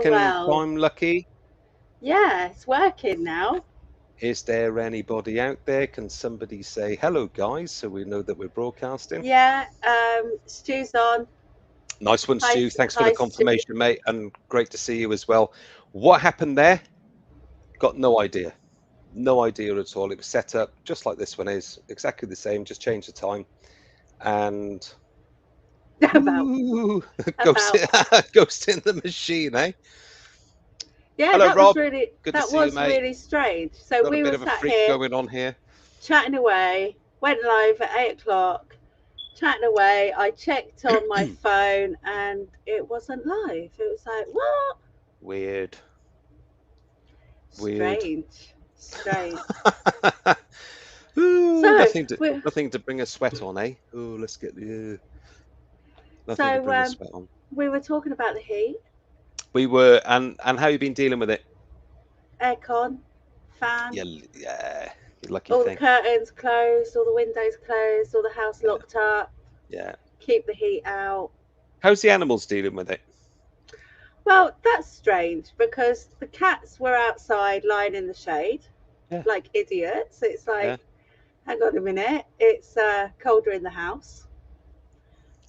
reckon well. I'm lucky? Yeah, it's working now. Is there anybody out there? Can somebody say hello, guys, so we know that we're broadcasting? Yeah, Stu's on. Nice one, Hi, Stu. Thanks for the hi, Stu. confirmation, mate, and great to see you as well. What happened there? Got no idea. No idea at all. It was set up just like this one is, exactly the same, just change the time. And About, ooh, ghost, about. ghost in the machine, eh? Yeah, Hello, Rob. Good to that see you, was mate. really strange. So Got a we bit were of a sat freak here going on here. chatting away. Went live at 8 o'clock. Chatting away. I checked on my phone and it wasn't live. It was like, what? Weird. Weird. Strange. Strange. Ooh, So nothing to bring a sweat on, eh? Oh, let's get the nothing to so bring a sweat on. we were talking about the heat. We were, and how you been dealing with it? Aircon, fan, Yeah, yeah, you lucky all the thing. curtains closed, all the windows closed, all the house Yeah, locked up, yeah. keep the heat out. How's the animals dealing with it? Well, that's strange because the cats were outside lying in the shade Yeah, like idiots. It's yeah. like, hang on a minute, it's colder in the house.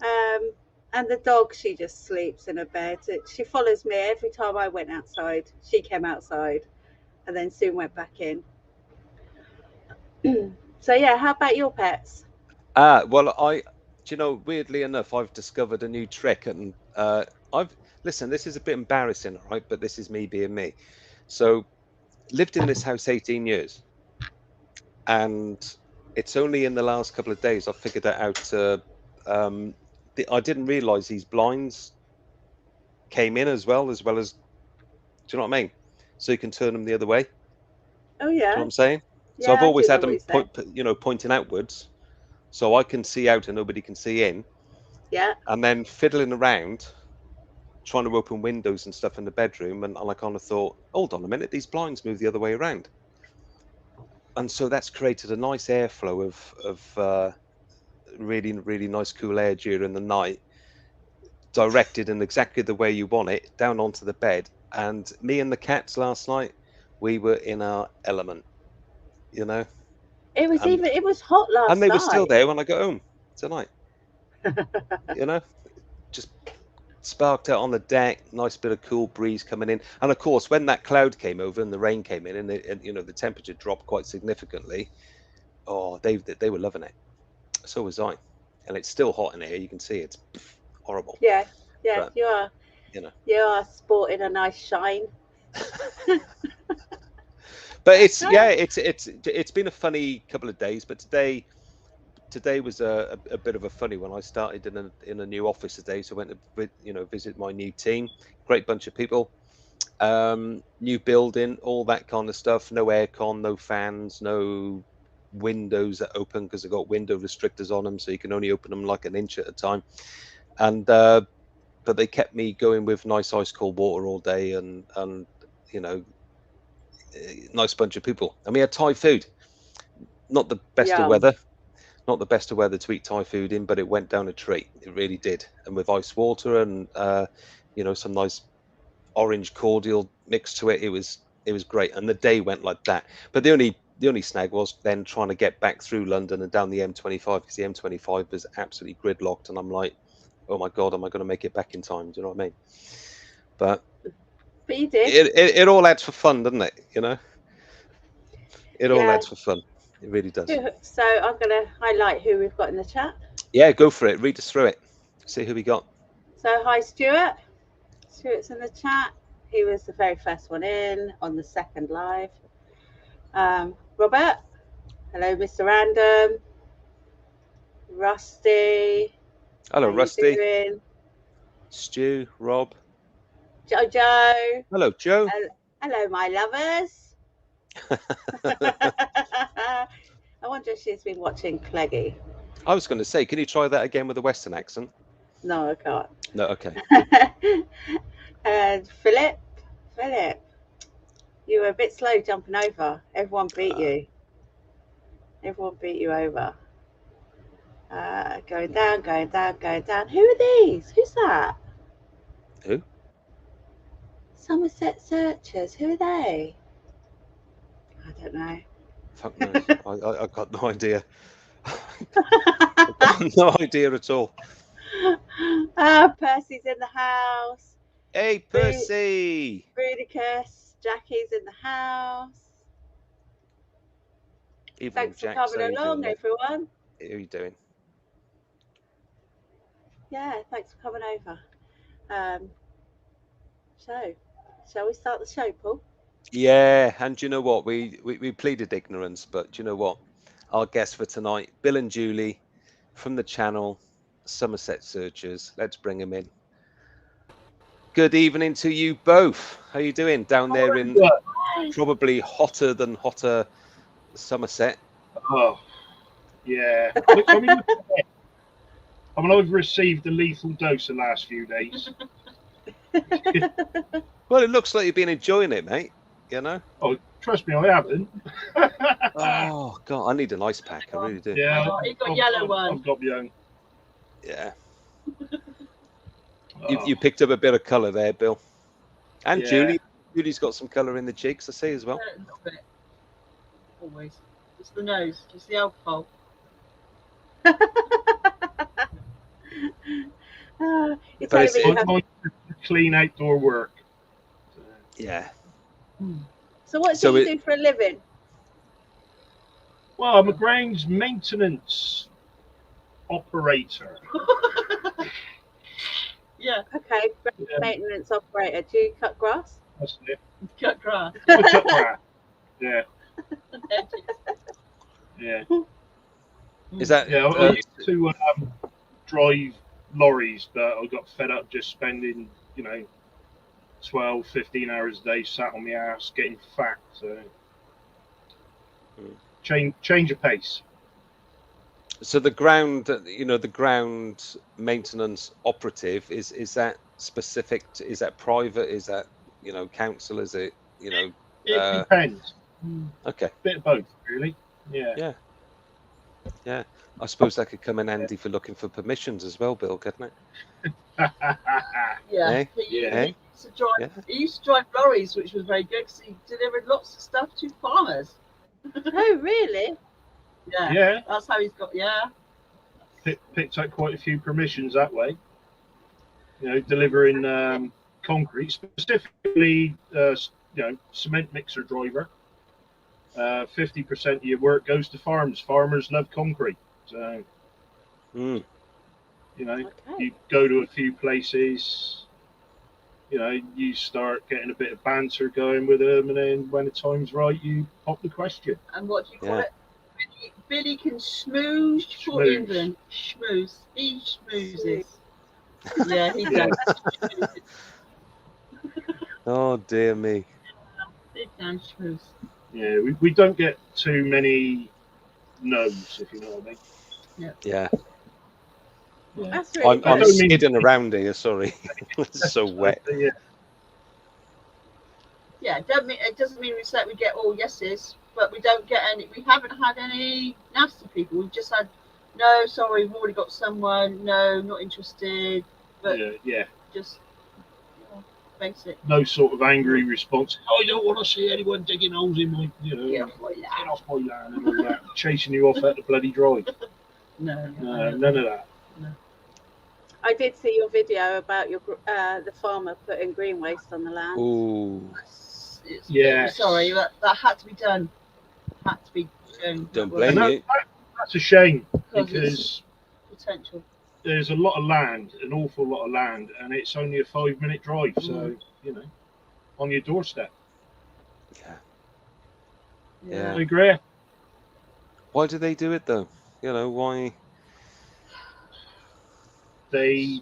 Um, and the dog, she just sleeps in her bed. She follows me every time I went outside. She came outside and then soon went back in. So yeah, how about your pets? Well, weirdly enough, I've discovered a new trick, and I've listen. This is a bit embarrassing, all right, but this is me being me. So, lived in this house 18 years, and it's only in the last couple of days I've figured that out. Um, I didn't realize these blinds came in as do you know what I mean? So you can turn them the other way. Do Oh you know what yeah, I'm saying? So I've yeah, I always do know had what them you're saying. pointing outwards, so I can see out and nobody can see in. Yeah. And then fiddling around, trying to open windows and stuff in the bedroom, and I kind of thought, hold on a minute, these blinds move the other way around, and so that's created a nice airflow of really nice cool air during the night, directed in exactly the way you want it, down onto the bed. And me and the cats last night, we were in our element, you know, and It was hot last they were still night. there when I got home tonight, you know, just sparked out on the deck, nice bit of cool breeze coming in. And of course, when that cloud came over and the rain came in, and, the temperature dropped quite significantly, oh, they were loving it. So was I. And it's still hot in here. You can see it's horrible, Yeah, yeah, but you know. you are sporting a nice shine. But it's been a funny couple of days. But today was a bit of a funny one. I started in a new office today, so I went to visit my new team. Great bunch of people. New building, all that kind of stuff. No aircon, no fans, no windows that open because they've got window restrictors on them, so you can only open them like an inch at a time. And but they kept me going with nice ice cold water all day, and you know, nice bunch of people. And we had Thai food. Not the best of Yum. weather, not the best of weather to eat Thai food in, but it went down a treat. It really did. And with ice water and some nice orange cordial mixed to it, it was great. And the day went like that. But the only snag was then trying to get back through London and down the M25 because the M25 was absolutely gridlocked, and I'm like, oh my god, am I going to make it back in time? Do you know what I mean? But But you did. it all adds for fun, doesn't it? It all Yeah. adds for fun. It really does. So I'm going to highlight who we've got in the chat. Yeah, go for it. Read us through it. See who we got. So hi, Stuart. Stuart's in the chat. He was the very first one in on the second live. Robert. Hello, Mr. Random. Rusty. Hello, How you Rusty. doing? Stu, Rob. Jojo. Hello, Joe. Hello, my lovers. I wonder if she's been watching Cleggy. I was going to say, can you try that again with a Western accent? No, I can't. No, okay. And Philip, you were a bit slow jumping over. Everyone beat you. Everyone beat you over. Going down, going down. Who are these? Who's that? Who? Somerset searchers, who are they? I don't know. Fuck knows. I got no idea. I've got no idea at all. Percy's in the house. Hey, Percy. Rudicus, Jackie's in the house. Evil Thanks for Jack, coming how you along, doing, everyone. How are you doing? Yeah, thanks for coming over. So, shall we start the show, Paul? Yeah, and you know what? We pleaded ignorance, but you know what? Our guest for tonight, Bill and Julie from the channel Somerset Searchers. Let's bring them in. Good evening to you both. How you doing down there in probably hotter than hotter Somerset? Oh, yeah. I've received a lethal dose the last few days. Well, it looks like you've been enjoying it, mate. You know? Oh, trust me, I haven't. Oh, God, I need an ice pack. I really do. Yeah, You've got yellow one. I've got my own. Yeah. Oh, You picked up a bit of colour there, Bill. And Yeah. Julie. Julie's got some colour in the cheeks, I see, as well. A little bit. Always. It's the nose. It's the alcohol. You're But telling it's- me you have... I'm clean outdoor work. Yeah. So what So do you it- do for a living? Well, I'm a grounds maintenance operator. Yeah, Okay, Yeah. maintenance operator. Do you cut grass? That's it. cut grass. I cut grass. Yeah, yeah. Is that Yeah, I used to drive lorries, but I got fed up just spending, 12, 15 hours a day sat on my ass getting fat. So change of pace. so the ground, the ground maintenance operative is that specific? Is that private? Is that council? Is it It depends. Okay? Bit of both, really. Yeah. Yeah. Yeah. I suppose that could come in handy for looking for permissions as well, Bill, couldn't it? Yeah. Eh? He Yeah. used to drive. Yeah. He used to drive lorries, which was very good because he delivered lots of stuff to farmers. Oh, really? Yeah. Yeah. That's how he's got. Yeah. Picked up quite a few permissions that way. Delivering concrete, specifically, cement mixer driver. 50% of your work goes to farms. Farmers love concrete, so Mm. Okay. you go to a few places. You start getting a bit of banter going with them, and then when the time's right, you pop the question. And what do you call Yeah. it? Billy can schmooze for Schmooze. England. Schmooze. He schmoozes. Yeah, he does. Oh dear me. Big damn schmooze. Yeah, we don't get too many no's, if you know what I mean. Yeah. That's really I'm I I'm don't mean- skidding around here. Sorry. It's so wet. Yeah. Yeah, it doesn't mean we get all yeses, but we don't get any. We haven't had any nasty people. We've just had no, sorry, we've already got someone. No, not interested. But Yeah. just basic. No sort of angry response. I don't want to see anyone digging holes in my, Yeah, get off my land and all that, chasing you off at the bloody drive. no, None of that. I did see your video about your the farmer putting green waste on the land. Ooh. Yes. Sorry, that had to be done. Had to be done. Don't And blame you. that's a shame Because because potential. there's a lot of land, an awful lot of land, and it's only a 5-minute drive. So, on your doorstep. Yeah. Yeah. I agree. Why do they do it though? Why? They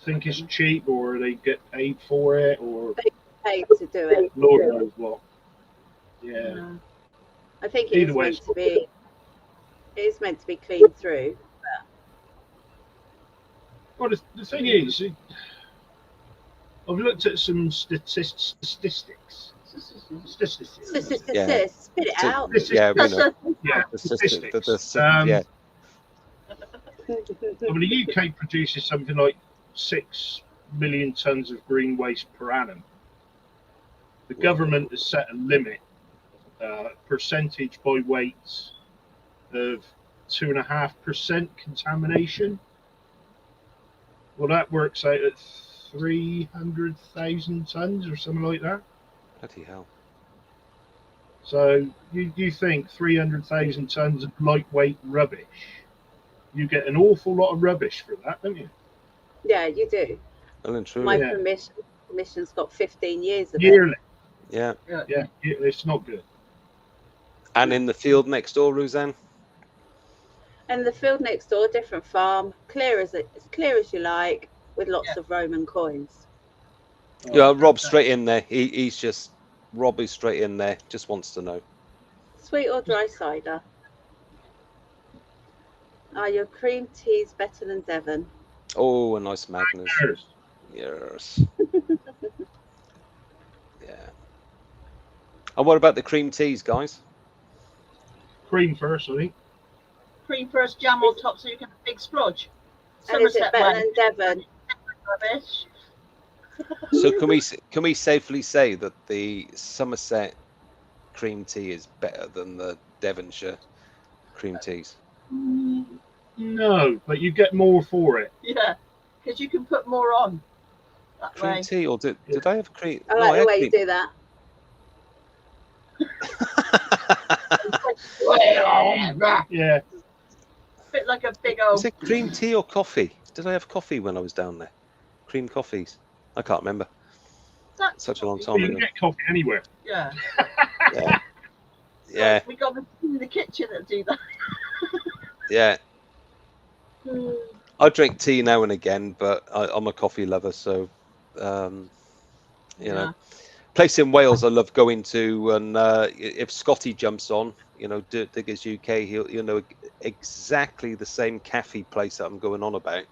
think it's cheap, or they get paid for it, or Paid to do it. Lord knows what. Yeah. No. I think it Either is way, meant to be. It is meant to be clean through. Well, the thing is, I've looked at some statistics. Yeah. Spit it So- out. Yeah, we know. Yeah, The statistics. yeah. I mean, the UK produces something like 6 million tons of green waste per annum. the government has set a limit, percentage by weight of 2.5% contamination. Well, that works out at 300,000 tons or something like that. Bloody hell. So you think 300,000 tons of lightweight rubbish, you get an awful lot of rubbish for that, don't you? Yeah, you do. Well and truly. My Yeah. permission's got 15 years of it. Yearly. Yeah. Yeah, it's not good. And in the field next door, Rosanne? And the field next door, different farm, as clear as you like, with lots of Roman coins. Yeah, Rob's straight in there. Rob is straight in there, just wants to know. Sweet or dry cider? Are your cream teas better than Devon? Oh, a nice Magnus. Yes. Yeah. And what about the cream teas, guys? Cream first, I think. Cream first, jam on top so you can have a big splodge. And is it better than Devon? Rubbish. So can we safely say that the Somerset cream tea is better than the Devonshire cream teas? No, but you get more for it. Yeah, because you can put more on that Cream way. tea, or did I have cream? I like the way you do that. Yeah. A bit like a big old. Is it cream tea or coffee? Did I have coffee when I was down there? Cream coffees? I can't remember. That's Such a long Well, time you ago. can get coffee anywhere. Yeah. Yeah. Yeah. We got the in the kitchen that do that. Yeah. I drink tea now and again, but I'm a coffee lover, so you know. Place in Wales I love going to, and if Scotty jumps on, Dirt Diggers UK, he'll know exactly the same cafe place that I'm going on about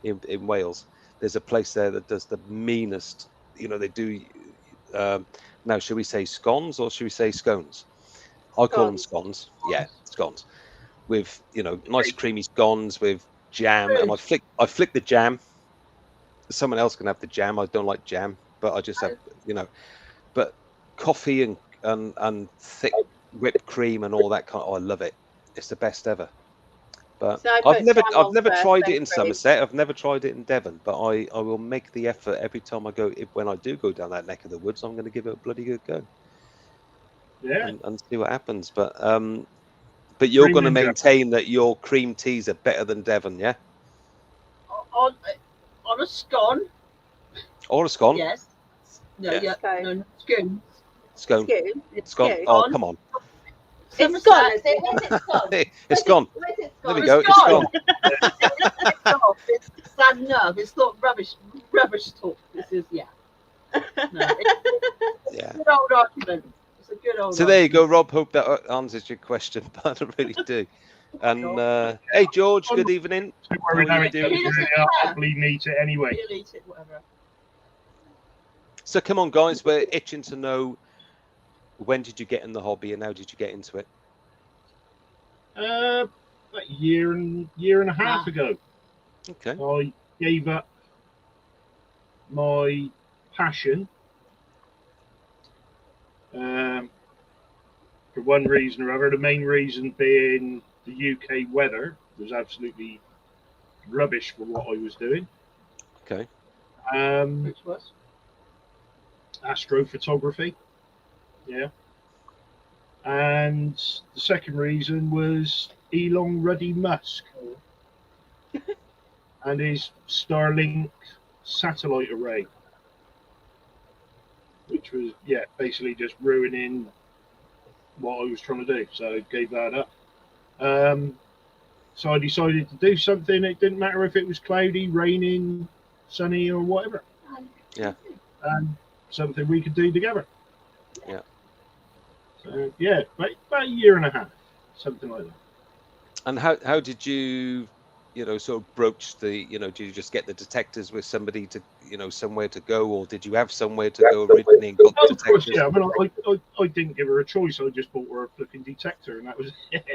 in Wales. There's a place there that does the meanest, they do, now should we say scones or should we say scones? I call them scones. Yeah, scones. With, nice creamy scones with jam, and I flick the jam. Someone else can have the jam. I don't like jam, but I just have, but coffee and thick whipped cream and all that I love it. It's the best ever. But So I've never tried it in cream. Somerset. I've never tried it in Devon, but I will make the effort every time I go. When I do go down that neck of the woods, I'm going to give it a bloody good go. Yeah. And see what happens. But you're going to maintain that your cream teas are better than Devon, yeah? On a scone. Or a scone? Yes. No, Yeah. no, scone. Scone. It's Scone. scone. Oh, come on. It's gone, is it? Where's it gone? It's gone. Where's it There gone? we go. It's gone. It's sad enough. It's not rubbish talk. This is, yeah. No, it's Yeah. a good old argument. It's a good old So there you go, Rob. Hope that answers your question, but I really do. And hey, George, good evening. Don't worry, How are you Eric, doing? I'll probably need it anyway. He'll eat it, whatever. So come on, guys. We're itching to know, when did you get in the hobby and how did you get into it? A year and a half ago. Okay. I gave up my passion for one reason or other. The main reason being the UK weather was absolutely rubbish for what I was doing. Okay. Which was? Astrophotography. Yeah. And the second reason was Elon Ruddy Musk and his Starlink satellite array, which was, basically just ruining what I was trying to do. So I gave that up. So I decided to do something. It didn't matter if it was cloudy, raining, sunny, or whatever. Yeah. Something we could do together. Yeah. So, about a year and a half, something like that. And how did you, sort of broach the, did you just get the detectors with somebody to, somewhere to go, or did you have somewhere to go originally and got the Of course, detectors? yeah. I mean, I didn't give her a choice. I just bought her a flipping detector, and that was it.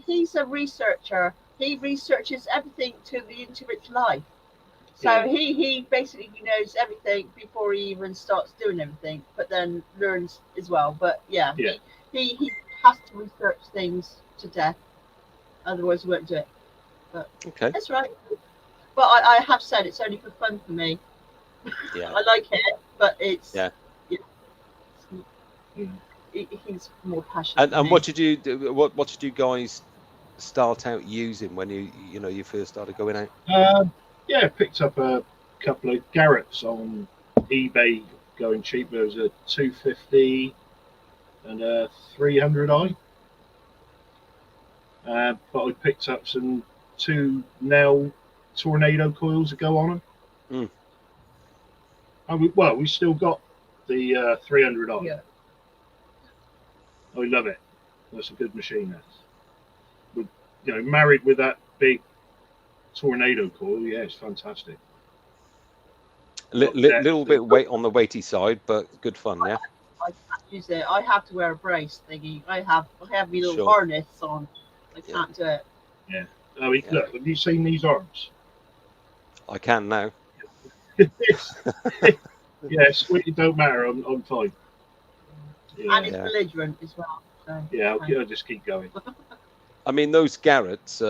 He's a researcher. He researches everything into its life. So he basically knows everything before he even starts doing everything, but then learns as well. But he has to research things to death, otherwise he won't do it. But that's right. But I have said it's only for fun for me. Yeah. I like it, but it's he's more passionate. And what did you do? What did you guys start out using when you first started going out? Picked up a couple of Garretts on eBay going cheap. There was a 250 and a 300i. But I picked up some 2 Nell tornado coils that go on them. And we still got the 300i. Yeah. I love it. That's a good machine. That's, married with that big tornado coil. Yeah, it's fantastic. Little bit weight on the weighty side, but good fun. Yeah. I can't use it. I have to wear a brace thingy. I have my little harness on. I can't do it. Yeah. I mean, look. Have you seen these arms? I can now. Yes, it don't matter. I'm fine. Yeah. And it's belligerent as well. So yeah, I'll just keep going. I mean, those Garretts.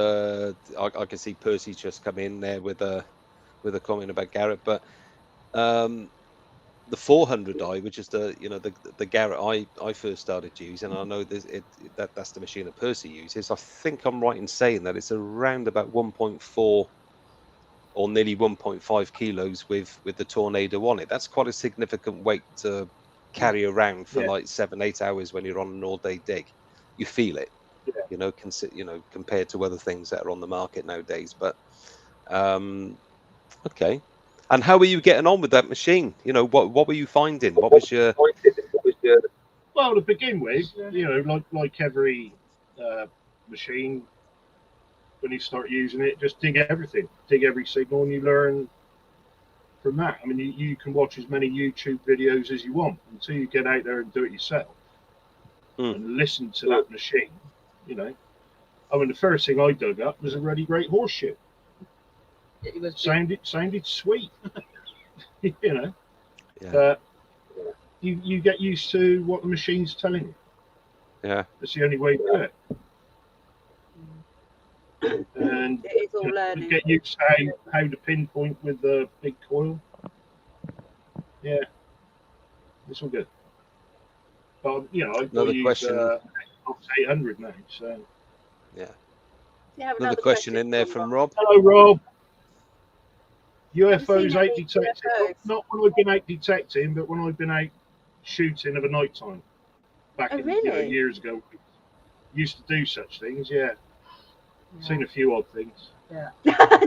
I can see Percy just come in there with a comment about Garrett, but the 400i, which is the Garrett I first started using, and I know that's the machine that Percy uses. I think I'm right in saying that it's around about 1.4 or nearly 1.5 kilos with the tornado on it. That's quite a significant weight to carry around for like 7-8 hours when you're on an all-day dig. You feel it, compared to other things that are on the market nowadays. But okay. And how were you getting on with that machine? What were you finding? What was your? Well, to begin with, like every machine, when you start using it, just dig everything, dig every signal, and you learn from that. I mean, you can watch as many YouTube videos as you want until you get out there and do it yourself and listen to that machine. I mean, the first thing I dug up was a really great horseshoe. It was sounded sweet. But you get used to what the machine's telling you. Yeah, that's the only way to do it. And it's all learning. Get used to how to pinpoint with the big coil. Yeah, it's all good. But another question. 800 now, so another question in there from Rob. Hello, Rob. UFOs out detecting. Not when I've been out detecting, but when I've been out shooting of a night time. Back in years ago, we used to do such things. Yeah. Seen a few odd things. Yeah.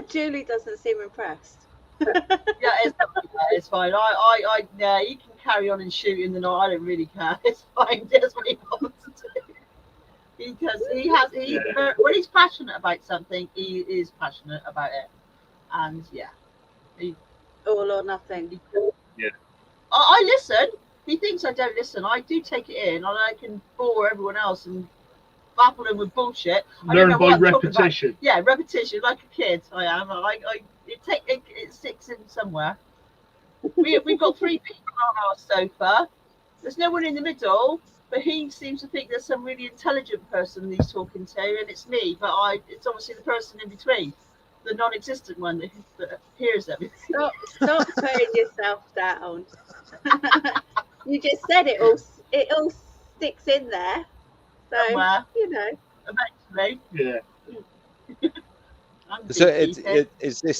Julie doesn't seem impressed. It's fine. You can carry on and shoot in the night. I don't really care. It's fine. That's what he wants to do. Because when he's passionate about something, he is passionate about it. And all or nothing. Yeah. I listen. He thinks I don't listen. I do take it in, and I can bore everyone else and baffle them with bullshit. Learn by repetition. Yeah, repetition, like a kid. I am. It sticks in somewhere. We've got 3 people on our sofa. There's no one in the middle, but he seems to think there's some really intelligent person he's talking to, and it's me. But it's obviously the person in between, the non-existent one that hears everything. Stop putting yourself down. You just said it all sticks in there. So somewhere, eventually. Yeah. So is this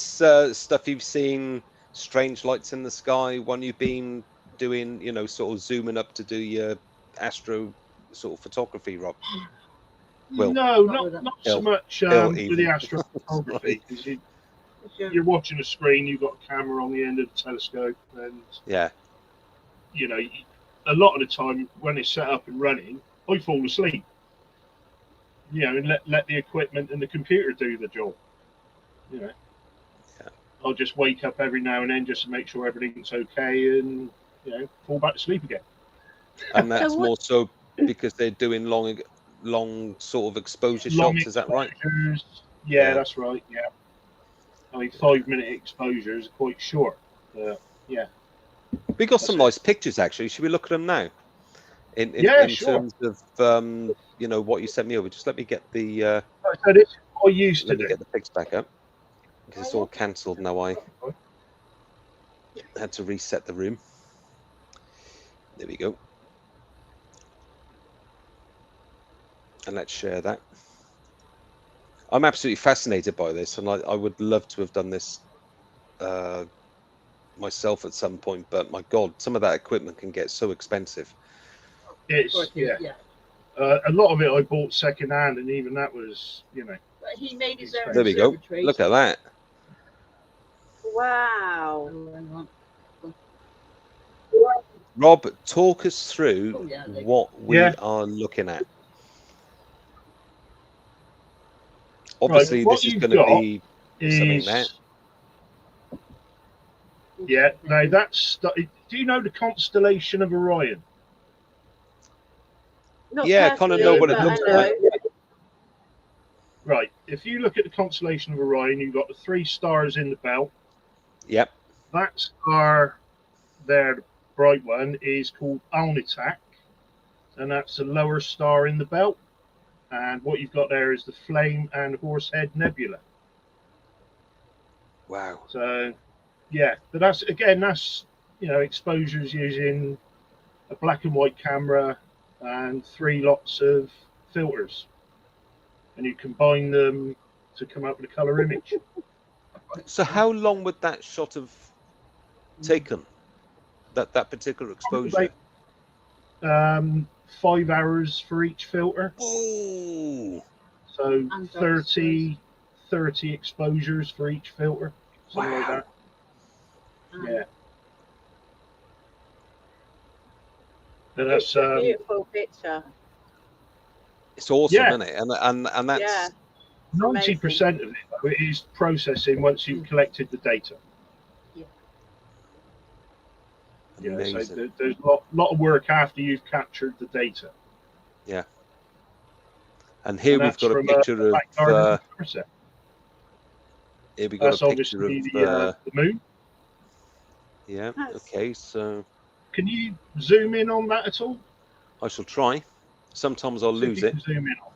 stuff you've seen? Strange lights in the sky. One you've been doing, sort of zooming up to do your astro sort of photography, Rob? Well, no, not so much with the astrophotography. Because you're watching a screen, you've got a camera on the end of the telescope, and a lot of the time when it's set up and running, I fall asleep. And let the equipment and the computer do the job. I'll just wake up every now and then just to make sure everything's okay, and fall back to sleep again. And that's more so because they're doing long sort of exposure shots. Is that right? Yeah, that's right. Yeah. I mean, 5-minute exposures are quite short. Yeah. We got some nice pictures actually. Should we look at them now? In sure. terms of what you sent me over. Just let me get the So this is what I used to let me do. get the pics back up because it's all cancelled now. I had to reset the room. There we go. And let's share that. I'm absolutely fascinated by this, and I would love to have done this myself at some point. But my God, some of that equipment can get so expensive. It's a lot of it I bought second hand, and even that was, But he made his own. There we go. Look at that. Wow. Rob, talk us through what we are looking at. Obviously, right, this is going to be something there. Yeah, now that's. Do you know the constellation of Orion? Not Yeah, kind of know what it looks like. Right, if you look at the constellation of Orion, you've got the 3 stars in the belt. Yep. That star there, the bright one, is called Alnitak, and that's the lower star in the belt. And what you've got there is the Flame and Horsehead Nebula. Wow. So, yeah, but that's exposures using a black and white camera and 3 lots of filters, and you combine them to come up with a color image. So how long would that shot have taken? That particular exposure? 5 hours for each filter. Oh. So 30 exposures for each filter. Something like that. Yeah. And that's It's a beautiful picture. It's awesome, isn't it? And that's 90% of it is processing once you've collected the data. Yeah, so there's a lot of work after you've captured the data. Yeah. And here we've got a picture of. Here we got that's a picture of the moon. Yeah. Okay. So. Can you zoom in on that at all? I shall try. Sometimes I'll lose it. Zoom in on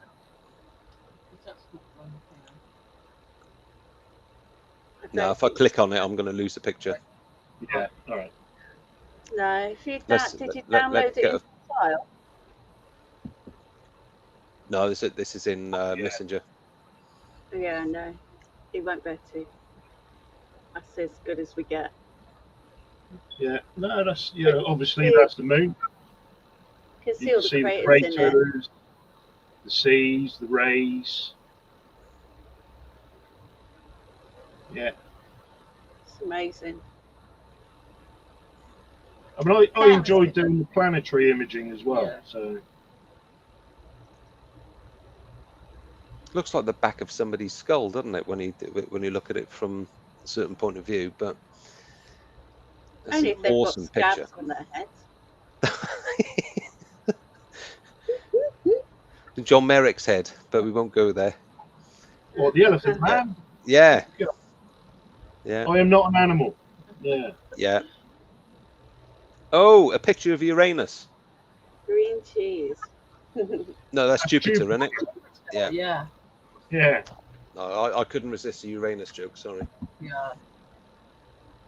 it. No, if I click on it, I'm going to lose the picture. Yeah. All right. No, if you did you download it in file? No, this is in Messenger. Yeah, no, it won't be able to. That's as good as we get. Yeah, no, that's obviously that's the moon. You can see all the craters in it. The seas, the rays. Yeah, it's amazing. I mean, I enjoyed doing the planetary imaging as well. Yeah. So looks like the back of somebody's skull, doesn't it? When you look at it from a certain point of view, but it's only an if they've awesome got scabs picture on their heads. John Merrick's head, but we won't go there. Or the elephant man. Yeah. Yeah. I am not an animal. Yeah. Yeah. Oh, a picture of Uranus. Green cheese. No, that's Jupiter, isn't it? Yeah. Yeah. Yeah. No, I couldn't resist a Uranus joke. Sorry. Yeah.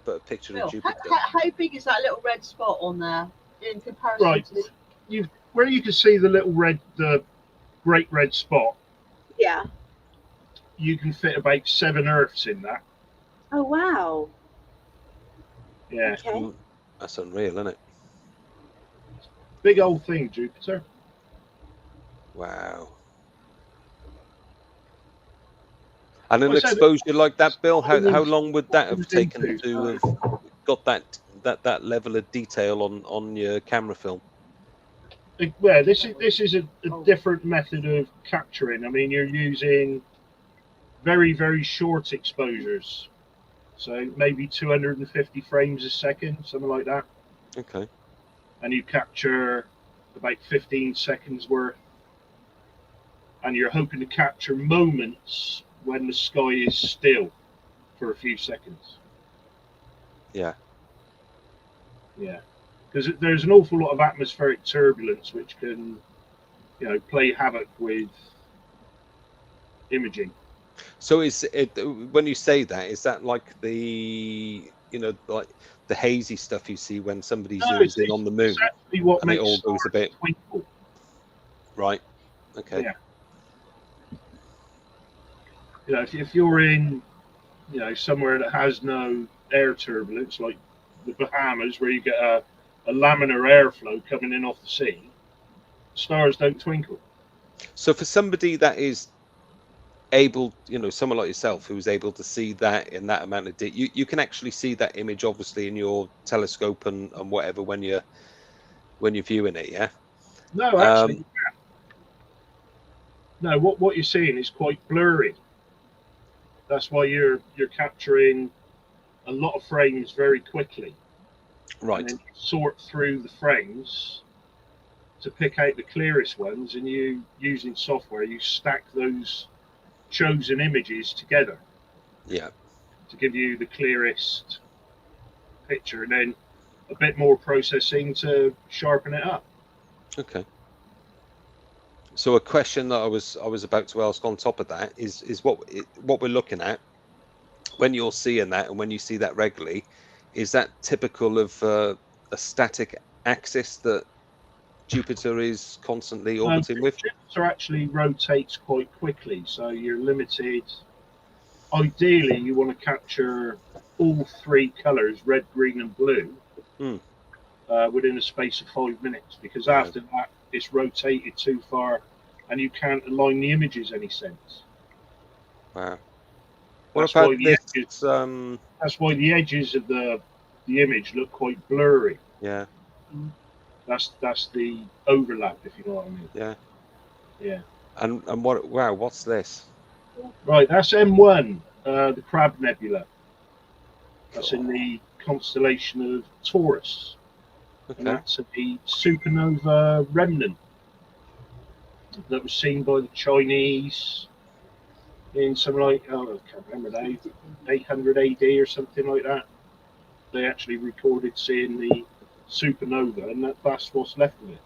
But a picture Phil, of Jupiter. How big is that little red spot on there in comparison? Right. Where you can see the little the great red spot. Yeah. You can fit about 7 Earths in that. Oh wow. Yeah. Okay. That's unreal, isn't it? Big old thing, Jupiter. Wow. And an exposure like that, Bill, how long would that have taken to have got that level of detail on your camera film? Well, this is a different method of capturing. I mean, you're using very, very short exposures. So maybe 250 frames a second, something like that. Okay. And you capture about 15 seconds worth. And you're hoping to capture moments when the sky is still for a few seconds. Yeah. Yeah, because there's an awful lot of atmospheric turbulence which can, play havoc with imaging. So is it, when you say that, is that like the, like the hazy stuff you see when somebody No, zooms in on the it's moon actually what and it makes all goes a stars bit twinkle. right? Okay. Yeah. If you're in, somewhere that has no air turbulence, like the Bahamas, where you get a laminar airflow coming in off the sea, stars don't twinkle. So for somebody that is able, someone like yourself who's able to see that in that amount of you can actually see that image obviously in your telescope and whatever when you're viewing it, yeah. No, actually, no. What you're seeing is quite blurry. That's why you're capturing a lot of frames very quickly, Right. and then sort through the frames to pick out the clearest ones, and you, using software, you stack those chosen images together. Yeah. To give you the clearest picture, and then a bit more processing to sharpen it up. Okay. So a question that I was about to ask on top of that is what we're looking at when you're seeing that, and when you see that regularly, is that typical of a static axis that Jupiter is constantly orbiting with? Jupiter actually rotates quite quickly, so you're limited. Ideally, you want to capture all three colors, red, green, and blue, within a space of 5 minutes, because after that, it's rotated too far, and you can't align the images any sense. Wow. What about this? That's why the edges of the image look quite blurry. Yeah. That's the overlap, if you know what I mean. Yeah. Yeah. And what? Wow. What's this? Right. That's M1, the Crab Nebula. That's in the constellation of Taurus. Okay. And that's the supernova remnant that was seen by the Chinese in something like, I can't remember now, 800 AD or something like that. They actually recorded seeing the supernova, and that's what's left of it.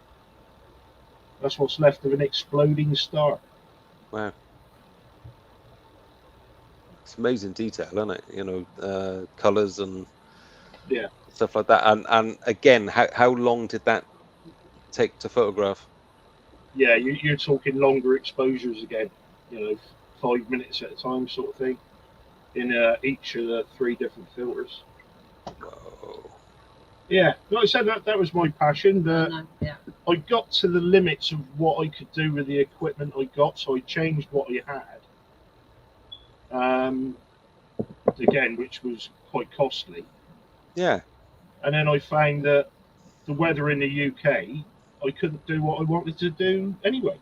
That's what's left of an exploding star. Wow. It's amazing detail, isn't it? Colors and stuff like that. And again, how long did that take to photograph? Yeah, you're talking longer exposures again. 5 minutes at a time, sort of thing, in each of the 3 different filters. Whoa. Yeah, like I said, that was my passion. I got to the limits of what I could do with the equipment I got, so I changed what I had. Again, which was quite costly. Yeah. And then I found that the weather in the UK, I couldn't do what I wanted to do anyway.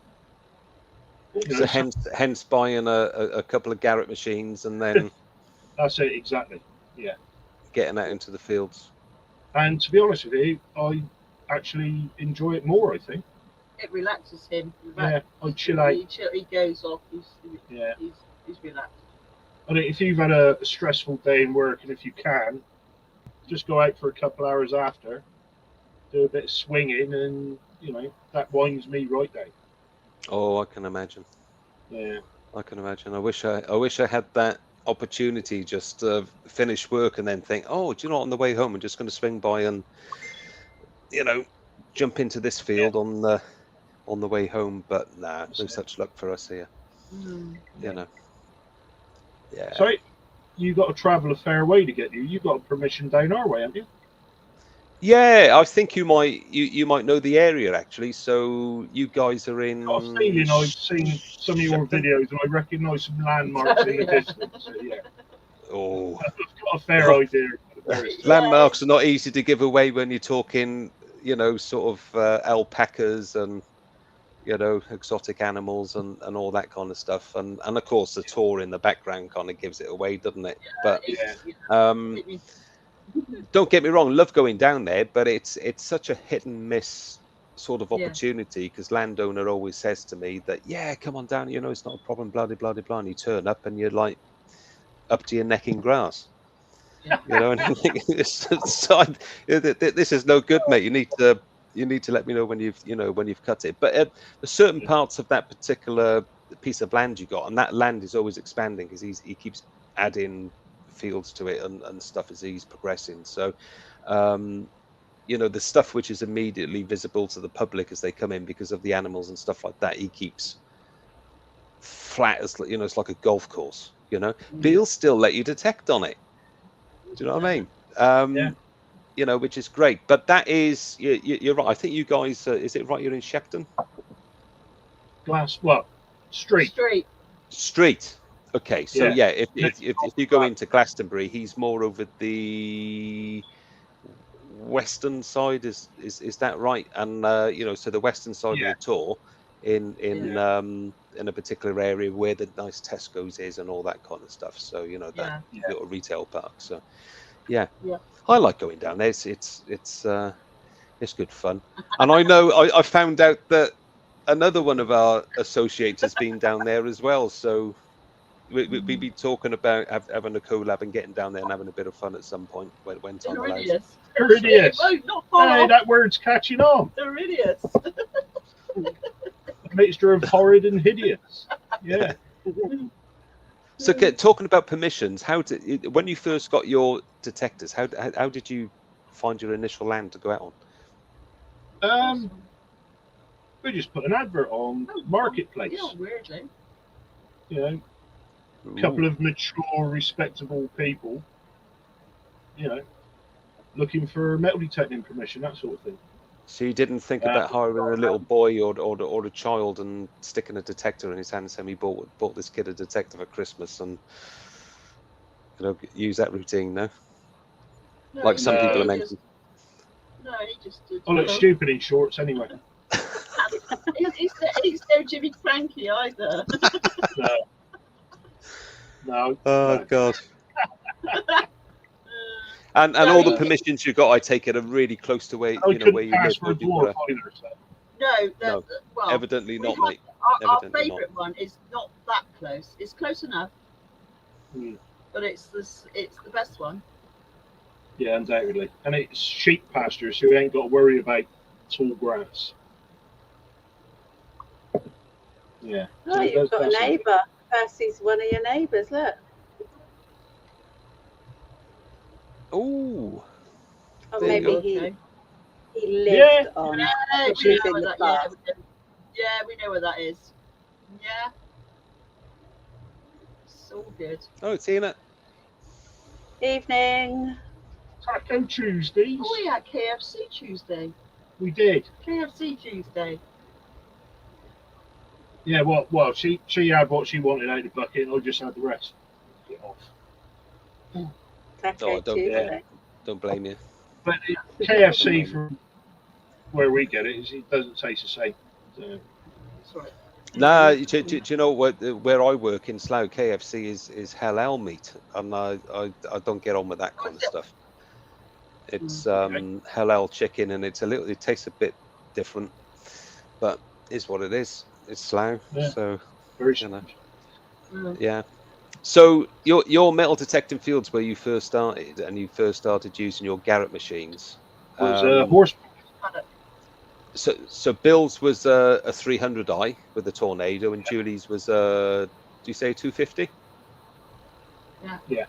So hence buying a couple of Garrett machines and then that's it, exactly. Yeah. Getting out into the fields. And to be honest with you, I actually enjoy it more, I think. It relaxes him. Yeah, I chill out. He goes off. He's relaxed. I think if you've had a stressful day in work, and if you can, just go out for a couple hours after, do a bit of swinging, and that winds me right down. Oh, I can imagine. Yeah, I can imagine. I wish I had that opportunity, just to finish work and then think, oh, do you know what, on the way home I'm just going to swing by and jump into this field on the way home. But nah, no such luck for us here. Yeah. So you got to travel a fair way to get you. You got permission down our way, haven't you? Yeah, I think you might know the area actually. So you guys are in. I've got a feeling I've seen some of your videos and I recognise some landmarks in the distance. So, yeah. Oh. I've got a fair idea. Landmarks are not easy to give away when you're talking, sort of alpacas and exotic animals and all that kind of stuff, and of course the tour in the background kind of gives it away, doesn't it? But don't get me wrong, love going down there, but it's such a hit and miss sort of opportunity, because landowner always says to me that come on down, it's not a problem, blah blah blah blah, and you turn up and you're like, up to your neck in grass. Yeah. You know, and I think this is no good, mate. You need to let me know when you've cut it. But there's certain parts of that particular piece of land you got, and that land is always expanding because he keeps adding fields to it and stuff as he's progressing. So the stuff which is immediately visible to the public as they come in because of the animals and stuff like that, he keeps flat as it's like a golf course, but he'll still let you detect on it. Do you know what I mean? Which is great. But that is, you're right. I think you guys, is it right? You're in Shepton? Street. Okay. So if you go into Glastonbury, he's more over the western side. Is that right? And so the western side of the tour in a particular area where the nice Tesco's is and all that kind of stuff. So that little retail park. So I like going down there. It's good fun. And I know I found out that another one of our associates has been down there as well. So we'd be talking about having a collab and getting down there and having a bit of fun at some point when time allows. Iridius. Hey, that word's catching on. Iridius. A mixture of horrid and hideous. Yeah. So talking about permissions, when you first got your detectors, how did you find your initial land to go out on? We just put an advert on Marketplace. Yeah, weirdly. A couple of mature, respectable people, looking for metal detecting permission, that sort of thing. So you didn't think about hiring a little boy or a child and sticking a detector in his hand and saying we bought this kid a detector for Christmas and use that routine, no? Like some people are mentioned. No, he just did. I look stupid in shorts anyway. He's no Jimmy Cranky either. No. Oh God. And all the permissions you got, I take it, are really close to where you live. No, well, evidently not, mate. Our favourite one is not that close. It's close enough, but it's the best one. Yeah, undoubtedly, and it's sheep pasture, so you ain't got to worry about tall grass. Yeah. Oh, you've got a neighbour. Percy's one of your neighbours. Look. Oh. Or maybe he lived on. Yeah, we know where that is. Yeah. So good. Oh, Tina. Evening. Taco Tuesdays. Oh, we had KFC Tuesday. We did. KFC Tuesday. Yeah, well, she had what she wanted out of the bucket, and I just had the rest. Get off. Don't blame you. But KFC from where we get it, it doesn't taste the same. So. Sorry. Nah, do you know what? Where I work in Slough, KFC is halal meat, and I don't get on with that kind of stuff. It's halal chicken, and it tastes a bit different, but it's what it is. It's Slough, so very yeah. So your metal detecting fields where you first started, and you first started using your Garrett machines. Was horse. So Bill's was a 300i with a Tornado, and Julie's was do you say 250? Yeah.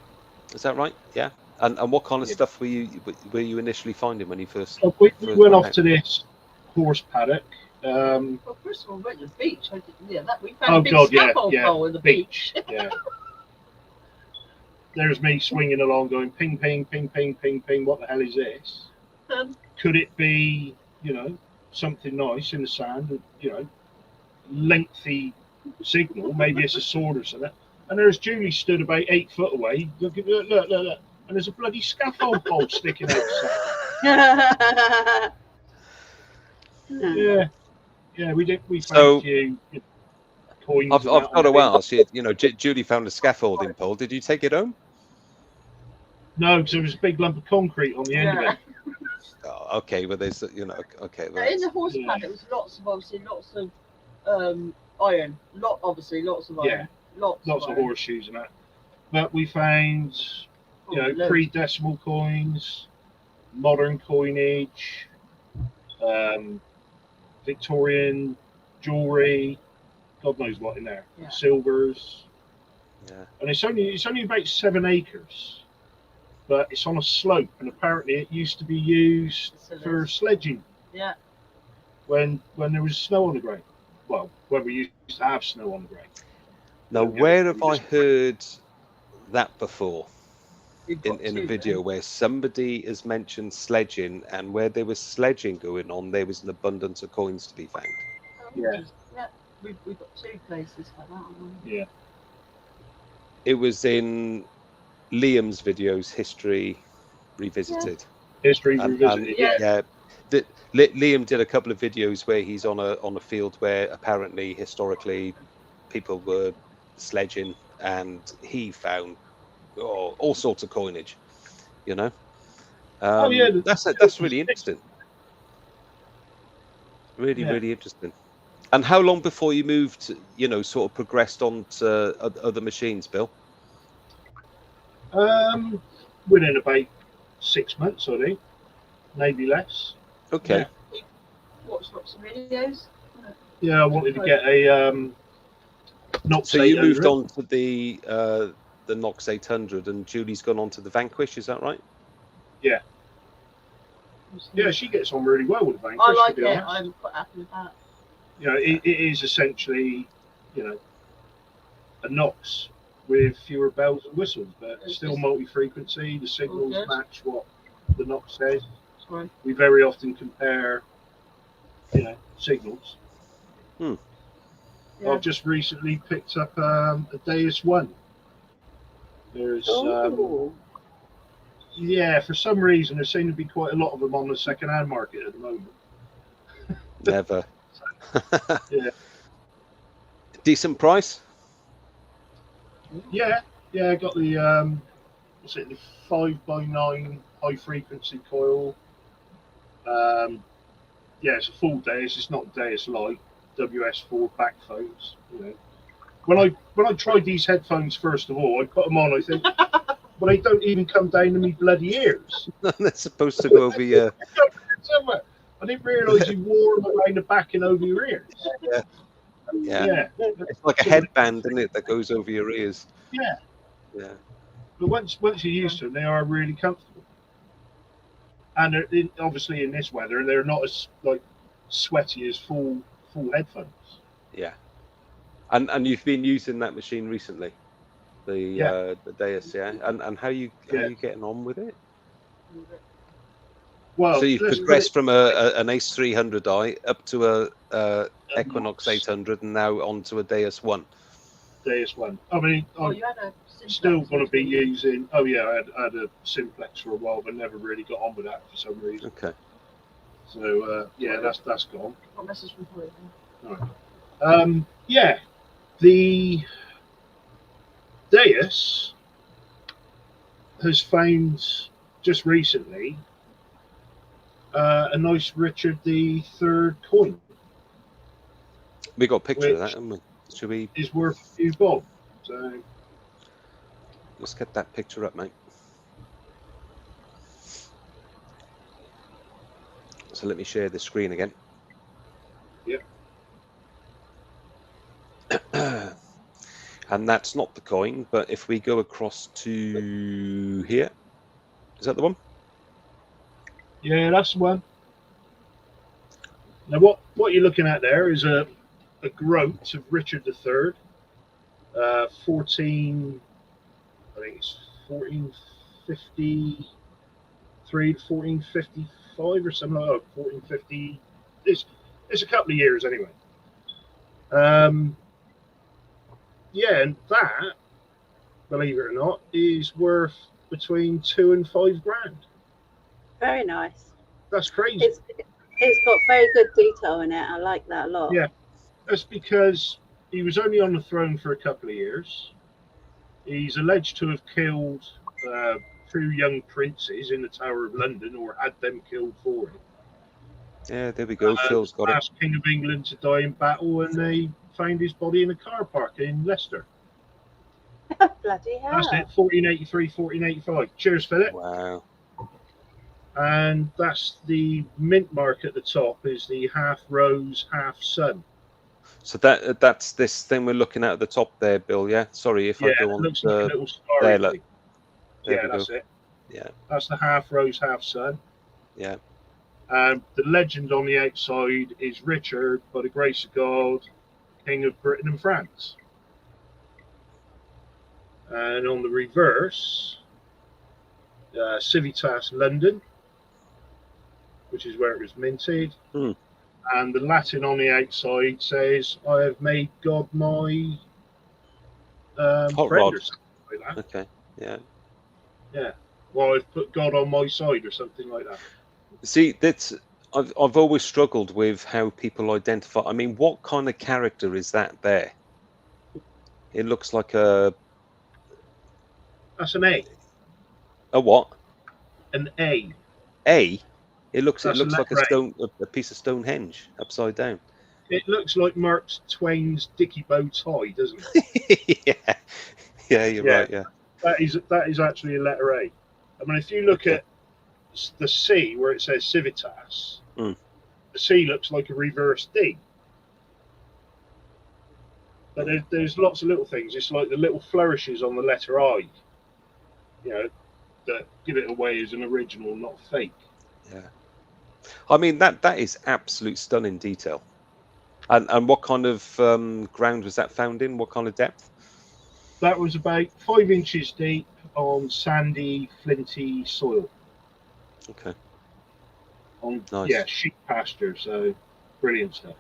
Is that right? Yeah. And what kind of stuff were you initially finding when you first? We went off to this horse paddock. Well, first of all, we went to the beach. We found a big scaffold pole in the beach. Yeah. There's me swinging along, going ping, ping, ping, ping, ping, ping. What the hell is this? Could it be, something nice in the sand? Lengthy signal. Maybe it's a sword or something. And there's Julie stood about 8 foot away. Look, and there's a bloody scaffold pole sticking out. Yeah, we did. We found a few coins. I've got to ask you. Julie found a scaffolding pole. Did you take it home? No, because there was a big lump of concrete on the end of it. Oh, okay, but there's okay. Well, in the horse paddock, there was lots of iron. Lots of iron. Lots of horseshoes and that. but we found, Loads. pre-decimal coins, modern coinage, Victorian jewelry, God knows what in there, Yeah. silvers, Yeah. and it's only about 7 acres, but it's on a slope, and apparently it used to be used for sledging. Yeah. When there was snow on the ground. Well, when we used to have snow on the ground. Now, where have I heard that before? In a video where somebody has mentioned sledging, and where there was sledging going on, there was an abundance of coins to be found. Yeah. Yeah. We've got 2 places like that. Yeah. It was in Liam's videos, History Revisited. History And Revisited. Yeah. Liam did a couple of videos where he's on a field where apparently historically people were sledging, and he found all sorts of coinage. That's really interesting. Really interesting. And how long before you moved, sort of progressed on to other machines, Bill? Within about 6 months, I think, maybe less. Okay. Yeah. Watched lots of videos. Yeah, I wanted to get a Knox. So you moved on to the Knox 800, and Julie's gone on to the Vanquish. Is that right? Yeah. Yeah, she gets on really well with the Vanquish. I like it. I'm quite happy with that. It is essentially, a Knox with fewer bells and whistles, but still multi-frequency. The signals match what the Knox says. Sorry. We very often compare, signals. Yeah. I've just recently picked up a Deus 1. There's, for some reason, there seem to be quite a lot of them on the second-hand market at the moment. Never. Yeah. Decent price? Yeah, I got the the 5x9 high frequency coil. It's a full Deus. It's not Deus Lite. WS4 backphones. When I tried these headphones first of all, I put them on. I think, well, they don't even come down to me bloody ears. They're supposed to go over your. I didn't realise you wore them around the back and over your ears. Yeah. It's like a headband, isn't it, that goes over your ears? Yeah. Yeah. But once you're used to them, they are really comfortable. And obviously in this weather, they're not as sweaty as full headphones. Yeah. And you've been using that machine recently, the Deus, yeah. And how you getting on with it? Well, so you've progressed from an Ace 300i up to a Equinox 800, and now onto a Deus 1. Deus 1. I mean, I'm still going to be using. I had a Simplex for a while, but never really got on with that for some reason. Okay. So that's gone. What message from Corey? All right. The Deus has found just recently a nice Richard III coin. We got a picture of that, haven't we? Should we? Is worth a few bob. So let's get that picture up, mate. So let me share the screen again. Yep. And that's not the coin, but if we go across to here, is that the one? Yeah, that's the one. Now, what you're looking at there is a groat of Richard III, 14. I think it's 1453 to 1455 or something like that. 1450. It's a couple of years anyway. And that, believe it or not, is worth between 2 and 5 grand. Very nice. That's crazy. It's got very good detail in it. I like that a lot. Yeah, that's because he was only on the throne for a couple of years. He's alleged to have killed 2 young princes in the Tower of London, or had them killed for him. Yeah, there we go. Phil's got it. Last King of England to die in battle, and they found his body in a car park in Leicester. Bloody hell. That's it, 1483, 1485. Cheers, Philip. Wow. And that's the mint mark at the top, is the half rose, half sun. So that's this thing we're looking at the top there, Bill. Yeah. Sorry if I go it on looks like a little starry there. Look. thing. There Yeah, we that's go. it. Yeah. That's the half rose, half sun. Yeah. And the legend on the outside is Richard, by the grace of God, King of Britain and France. And on the reverse, Civitas London, which is where it was minted. Mm. And the Latin on the outside says, "I have made God my Hot friend," rod. or something like that. Okay. Yeah. Yeah. Well, I've put God on my side, or something like that. See, I've always struggled with how people identify. I mean, what kind of character is that there? It looks like That's an A. a what? An A. A. It looks That's a like letter a piece of Stonehenge upside down. It looks like Mark Twain's Dickie bow tie, doesn't it? Yeah. Yeah, you're right. Yeah. That is actually a letter A. I mean, if you look at the C where it says Civitas, Mm. the C looks like a reverse D. But there's lots of little things. It's like the little flourishes on the letter I, that give it away as an original, not fake. Yeah. I mean, that is absolute stunning detail. And what kind of ground was that found in? What kind of depth? That was about 5 inches deep on sandy, flinty soil. Okay. Nice. Sheep pasture. So brilliant stuff.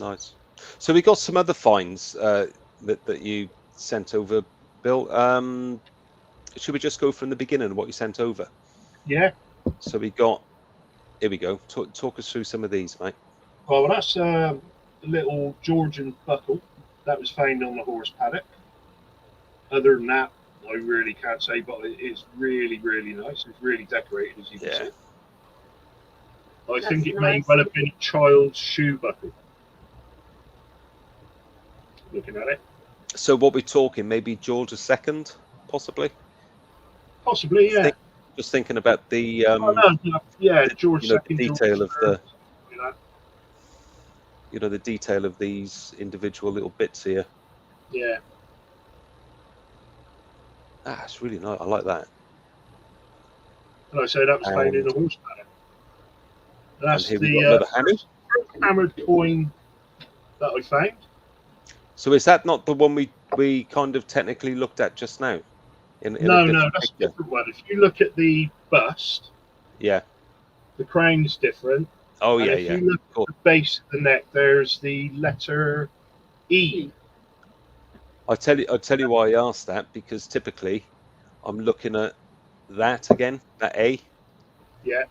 Nice. So we got some other finds that you sent over, Bill. Should we just go from the beginning of what you sent over? Yeah. So here we go. Talk us through some of these, mate. Well, that's a little Georgian buckle that was found on the horse paddock. Other than that, I really can't say, but it's really, really nice. It's really decorated, as you can see. I think it may well have been a child's shoe buckle. Looking at it. So what we're talking, maybe George II, possibly? Possibly, yeah. Just thinking about the George II. The detail of the detail of these individual little bits here. Yeah. It's really nice. I like that. And I say that was found in a horse paddock. That's the first hammered coin that I found. So is that not the one we kind of technically looked at just now? No, that's a different one. If you look at the bust, the crown's different. Oh, and if you look at the base of the neck, there's the letter E. I'll tell you why I asked that, because typically I'm looking at that again, that A. Yeah.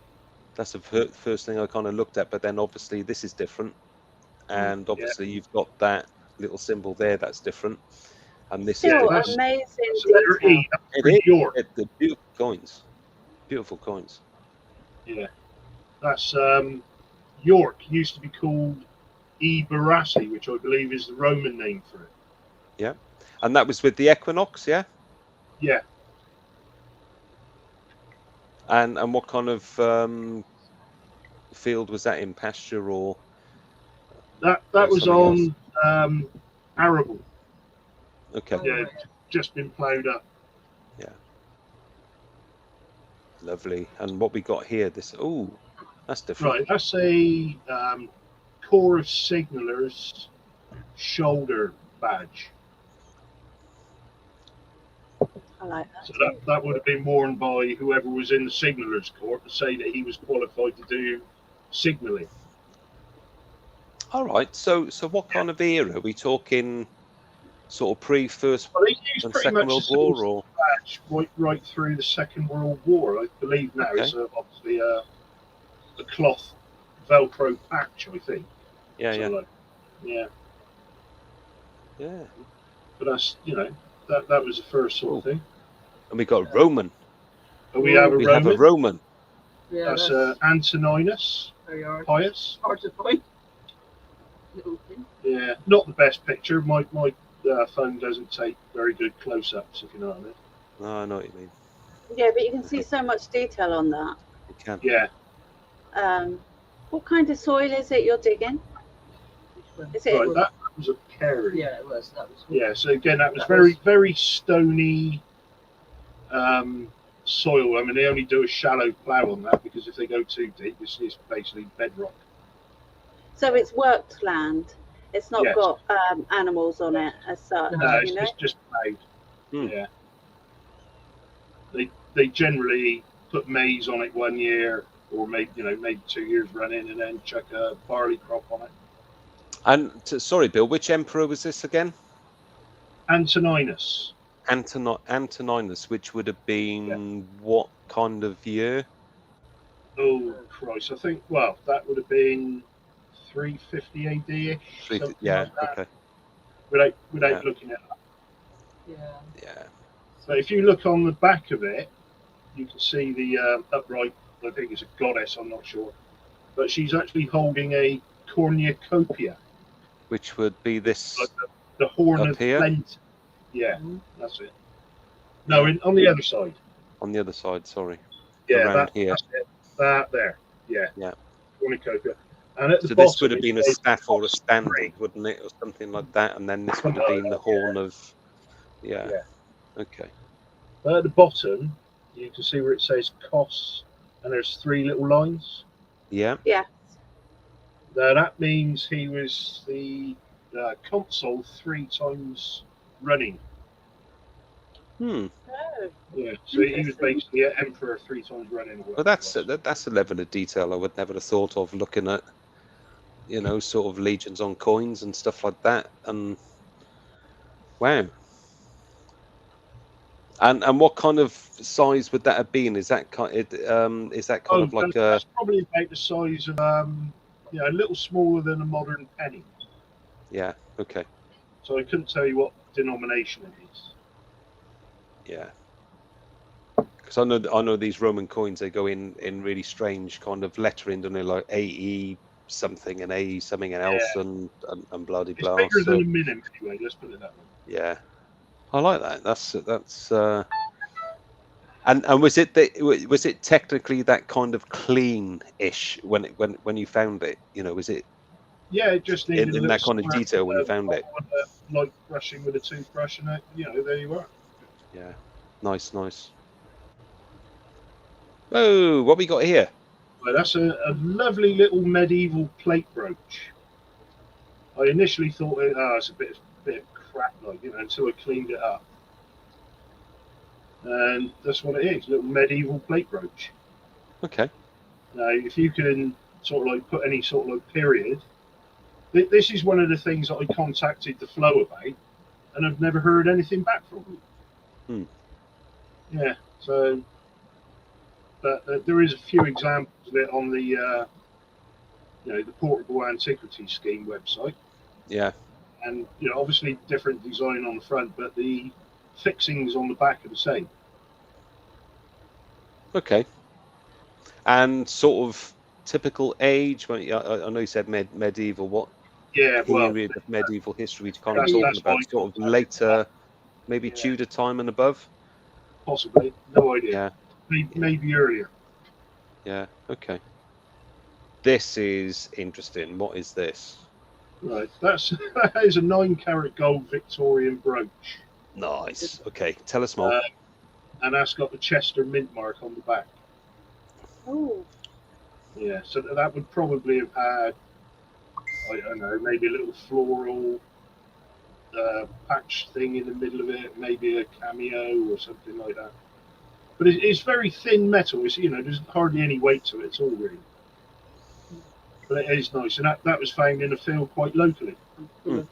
That's the first thing I kind of looked at, but then obviously this is different. And obviously you've got that little symbol there that's different. And this is amazing. Letter E. York. The beautiful coins. Beautiful coins. Yeah. That's York used to be called E. Barassi, which I believe is the Roman name for it. Yeah. And that was with the equinox, yeah? Yeah. And what kind of field was that in, pasture or? That was on arable. Okay. Yeah, just been ploughed up. Yeah. Lovely. And what we got here, that's different. Right, that's a Corps of Signallers shoulder badge. I like that. So that would have been worn by whoever was in the Signallers Corps to say that he was qualified to do signalling. All right. So what kind of era? Are we talking sort of pre-First and Second World War, or badge right through the Second World War? I believe now it's obviously a cloth Velcro patch, I think. Yeah, so yeah. But that's that was the first sort of thing. And we got a Roman. And we have a Roman. Yeah, that's Antoninus Pius. Hard to find. Yeah, not the best picture. My the phone doesn't take very good close-ups, if you know what I mean. No, I know what you mean. Yeah, but you can see so much detail on that. You can. Yeah. What kind of soil is it you're digging? Which one? Is it? Right, that was a Perry. Yeah, it was. That was. Yeah, so again, that was That very, was- very stony soil. I mean, they only do a shallow plough on that because if they go too deep, it's basically bedrock. So it's worked land. It's not Yes. got animals on it as such. No, you know? it's just ploughed. Hmm. Yeah. They generally put maize on it 1 year, or maybe 2 years running, and then chuck a barley crop on it. And sorry, Bill, which emperor was this again? Antoninus. Antoninus, which would have been what kind of year? Oh Christ! I think that would have been 350 AD ish. Yeah. Like that, Okay. without looking at that. Yeah. Yeah. So if you look on the back of it, you can see the upright. I think it's a goddess. I'm not sure, but she's actually holding a cornucopia, Which would be this like the horn up of here? plenty. Yeah, Mhm. that's it. No, on the other side. on the other side. Sorry. Yeah, Around here. That's it. That there. Yeah. Yeah. Cornucopia. And at the So bottom, this would have been a it says staff or a Osprey. standard, wouldn't it, or something like that? And then this would have been the horn of. Yeah. Yeah. Okay. But at the bottom, you can see where it says Kos, and there's 3 little lines. Yeah. Yeah. Now that means he was the consul 3 times running. Hmm. Oh, Yeah, so he was Interesting. basically an emperor 3 times running. or Well, whatever it was. that's a level of detail I would never have thought of looking at, sort of legions on coins and stuff like that. And wow. And what kind of size would that have been? Is that kind of like a That's probably about the size of a little smaller than a modern penny. yeah? Okay. So I couldn't tell you what denomination it is. Yeah. Because I know these Roman coins, they go in really strange kind of lettering, don't they? Like AE something and AE something else and blah de It's blah. bigger So than a minim anyway. Let's put it that way. yeah, I like that. That's and was it technically that kind of clean-ish when you found it? Was it Yeah, it just needed a in little that kind of scrap, detail when you found it? Like brushing with a toothbrush, and there you are. Yeah, nice. Oh, what we got here? Well, that's a lovely little medieval plate brooch. I initially thought it's a bit of crap, until I cleaned it up. And that's what it is, little medieval plate brooch. Okay. Now, if you can sort of like put any sort of like period, this is one of the things that I contacted the Flow about, and I've never heard anything back from them. Yeah, so, but there is a few examples of it on the the Portable Antiquity Scheme website. Yeah. And obviously different design on the front, but the fixings on the back are the same. Okay. And sort of typical age. Well, I know you said medieval. What period of medieval history are you kind of talking about? Sort of later, maybe Tudor time and above? Possibly. No idea. Yeah. Maybe earlier. Yeah. Okay. This is interesting. What is this? Right. That is a 9-carat gold Victorian brooch. Nice. Okay. Tell us more. And that's got the Chester mint mark on the back. oh, Yeah. So that would probably have had, I don't know, maybe a little floral patch thing in the middle of it, maybe a cameo or something like that. But it's very thin metal. It's there's hardly any weight to it. It's all really. But it is nice, and that was found in a field quite locally. Full of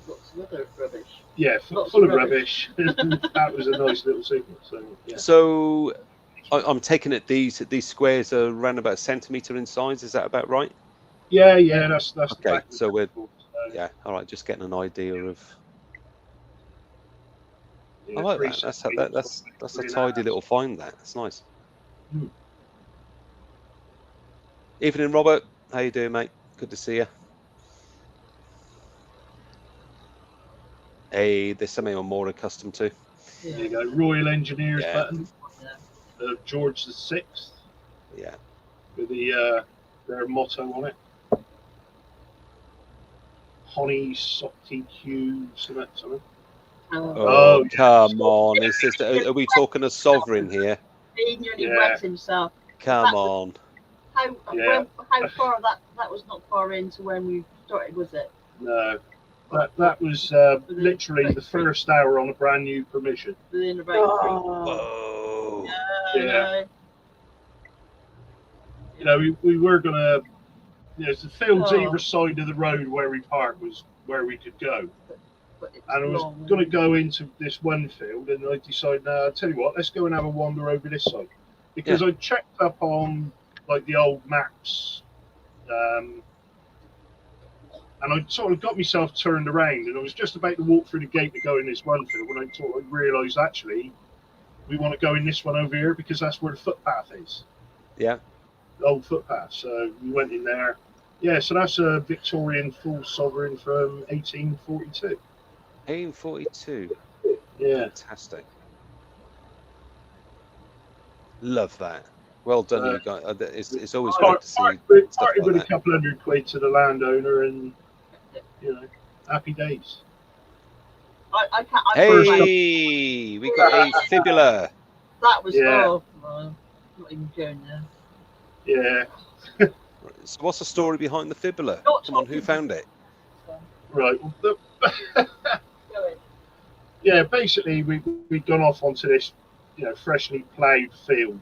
lots of other rubbish. Yeah, full of rubbish. That was a nice little signal. So yeah. So I'm taking it these squares are around about a centimetre in size. Is that about right? Yeah, that's okay. So we're all right. Just getting an idea of. I like that. That's a tidy little find. That's nice. Evening, Robert. How you doing, mate? Good to see you. Hey, there's something I'm more accustomed to. There you go. Royal Engineers Yeah. button Yeah. of George VI Yeah. with their motto on it. Honey, Softy Q, something. Oh, yeah. come on. Is this, are we talking a sovereign here? He nearly Yeah. wet himself. Come on. How Yeah. how far that was not far into when we started, was it? No. That was literally the first hour on a brand new permission. Within about 3. Whoa. Yeah. You know, we were going to, the fields either side of the road where we parked was where we could go. And I was going to go into this one field, and I decided, no, I'll tell you what, let's go and have a wander over this side. Because I checked up on, like, the old maps, and I sort of got myself turned around, and I was just about to walk through the gate to go in this one field when I realised, actually, we want to go in this one over here because that's where the footpath is. Yeah. The old footpath. So we went in there. Yeah, so that's a Victorian full sovereign from 1842. 1842. Yeah. Fantastic. Love that. Well done, you guys. It's always great to see stuff Started like with that. a couple £100 to the landowner, and happy days. I can't. Hey, we got a fibula. That was Yeah. I'm not even going there. Yeah. So what's the story behind the fibula? Come on, who found it? Right. Yeah, basically we'd gone off onto this, freshly ploughed field.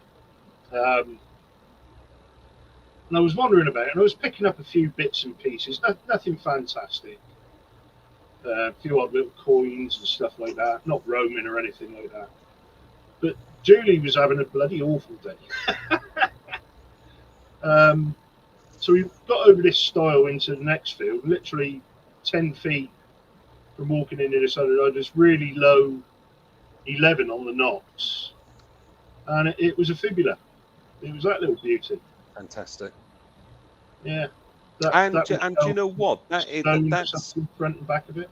And I was wandering about, and I was picking up a few bits and pieces, nothing fantastic. A few odd little coins and stuff like that, not Roman or anything like that. But Julie was having a bloody awful day. So we got over this stile into the next field, literally 10 feet from walking into this other, this really low 11 on the knots. And it was a fibula. It was that little beauty. Fantastic. Yeah. And you know what? That's front and back of it.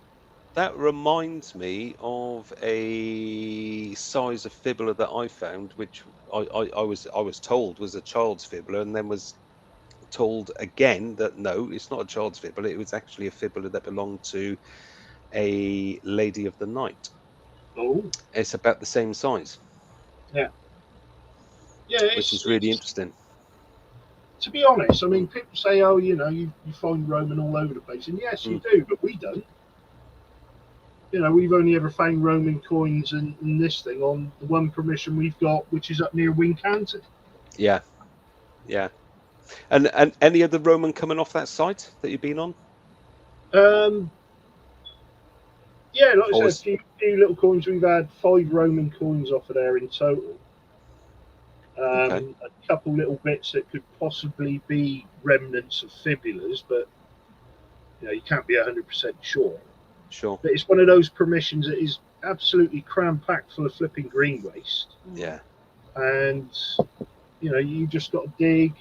That reminds me of a size of fibula that I found, which I was told was a child's fibula, and then was told again that no, it's not a child's fibula. It was actually a fibula that belonged to a lady of the night. Oh. It's about the same size. Yeah. Yeah. Which is really interesting. To be honest, I mean, people say, oh, you find Roman all over the place. And yes, you do, but we don't. We've only ever found Roman coins in this thing on the one permission we've got, which is up near Wincanton. Yeah. Yeah. And any other Roman coming off that site that you've been on? Yeah, like I said, a few little coins. We've had 5 Roman coins off of there in total. A couple little bits that could possibly be remnants of fibulas, but you can't be 100% sure. Sure. But it's one of those permissions that is absolutely cram-packed full of flipping green waste. Yeah. And you just got to dig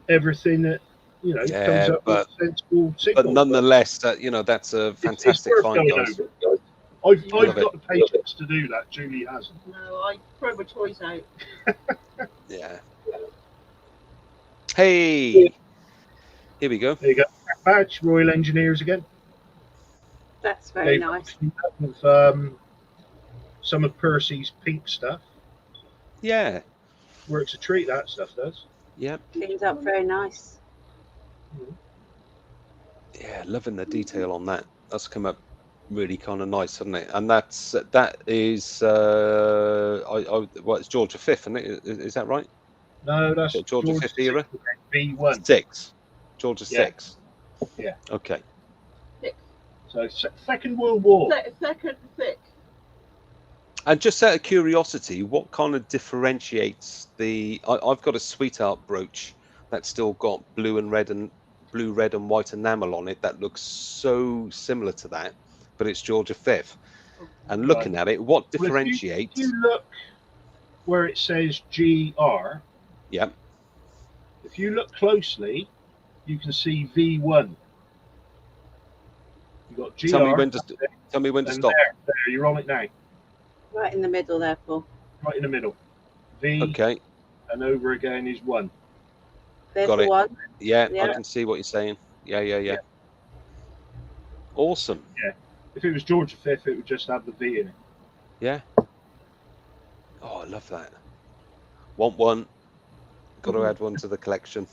everything that comes up with a sensible signal. But nonetheless, that's a fantastic find, guys. I've got the patience to do that. Julie hasn't. No, I throw my toys out. Yeah. Hey, here we go. There you go. Badge, Royal Engineers again. That's very nice. With, some of Percy's pink stuff. Yeah. Works a treat, that stuff does. Yep. Cleans up very nice. Yeah, loving the detail on that. That's come up really kind of nice, hasn't it? And that is it's George V, isn't it? Is that right? No, that's George V era. V1. 6. George VI. Yeah. Okay. So Second World War. Second thick. And just out of curiosity, what kind of differentiates the? I've got a sweetheart brooch that's still got blue, red, and white enamel on it that looks so similar to that, but it's George V. And looking at it, what differentiates? If you look where it says GR. Yeah. If you look closely, you can see V1. You've got GR. Tell me when to and stop. There, you're on it now. Right in the middle there, Paul. Right in the middle. V Okay, and over again is 1. There's got the it. one. Yeah, Yeah. I can see what you're saying. Yeah. Awesome. If it was George V, it would just have the V in it. Yeah. Oh, I love that. Want one. Got to add one to the collection.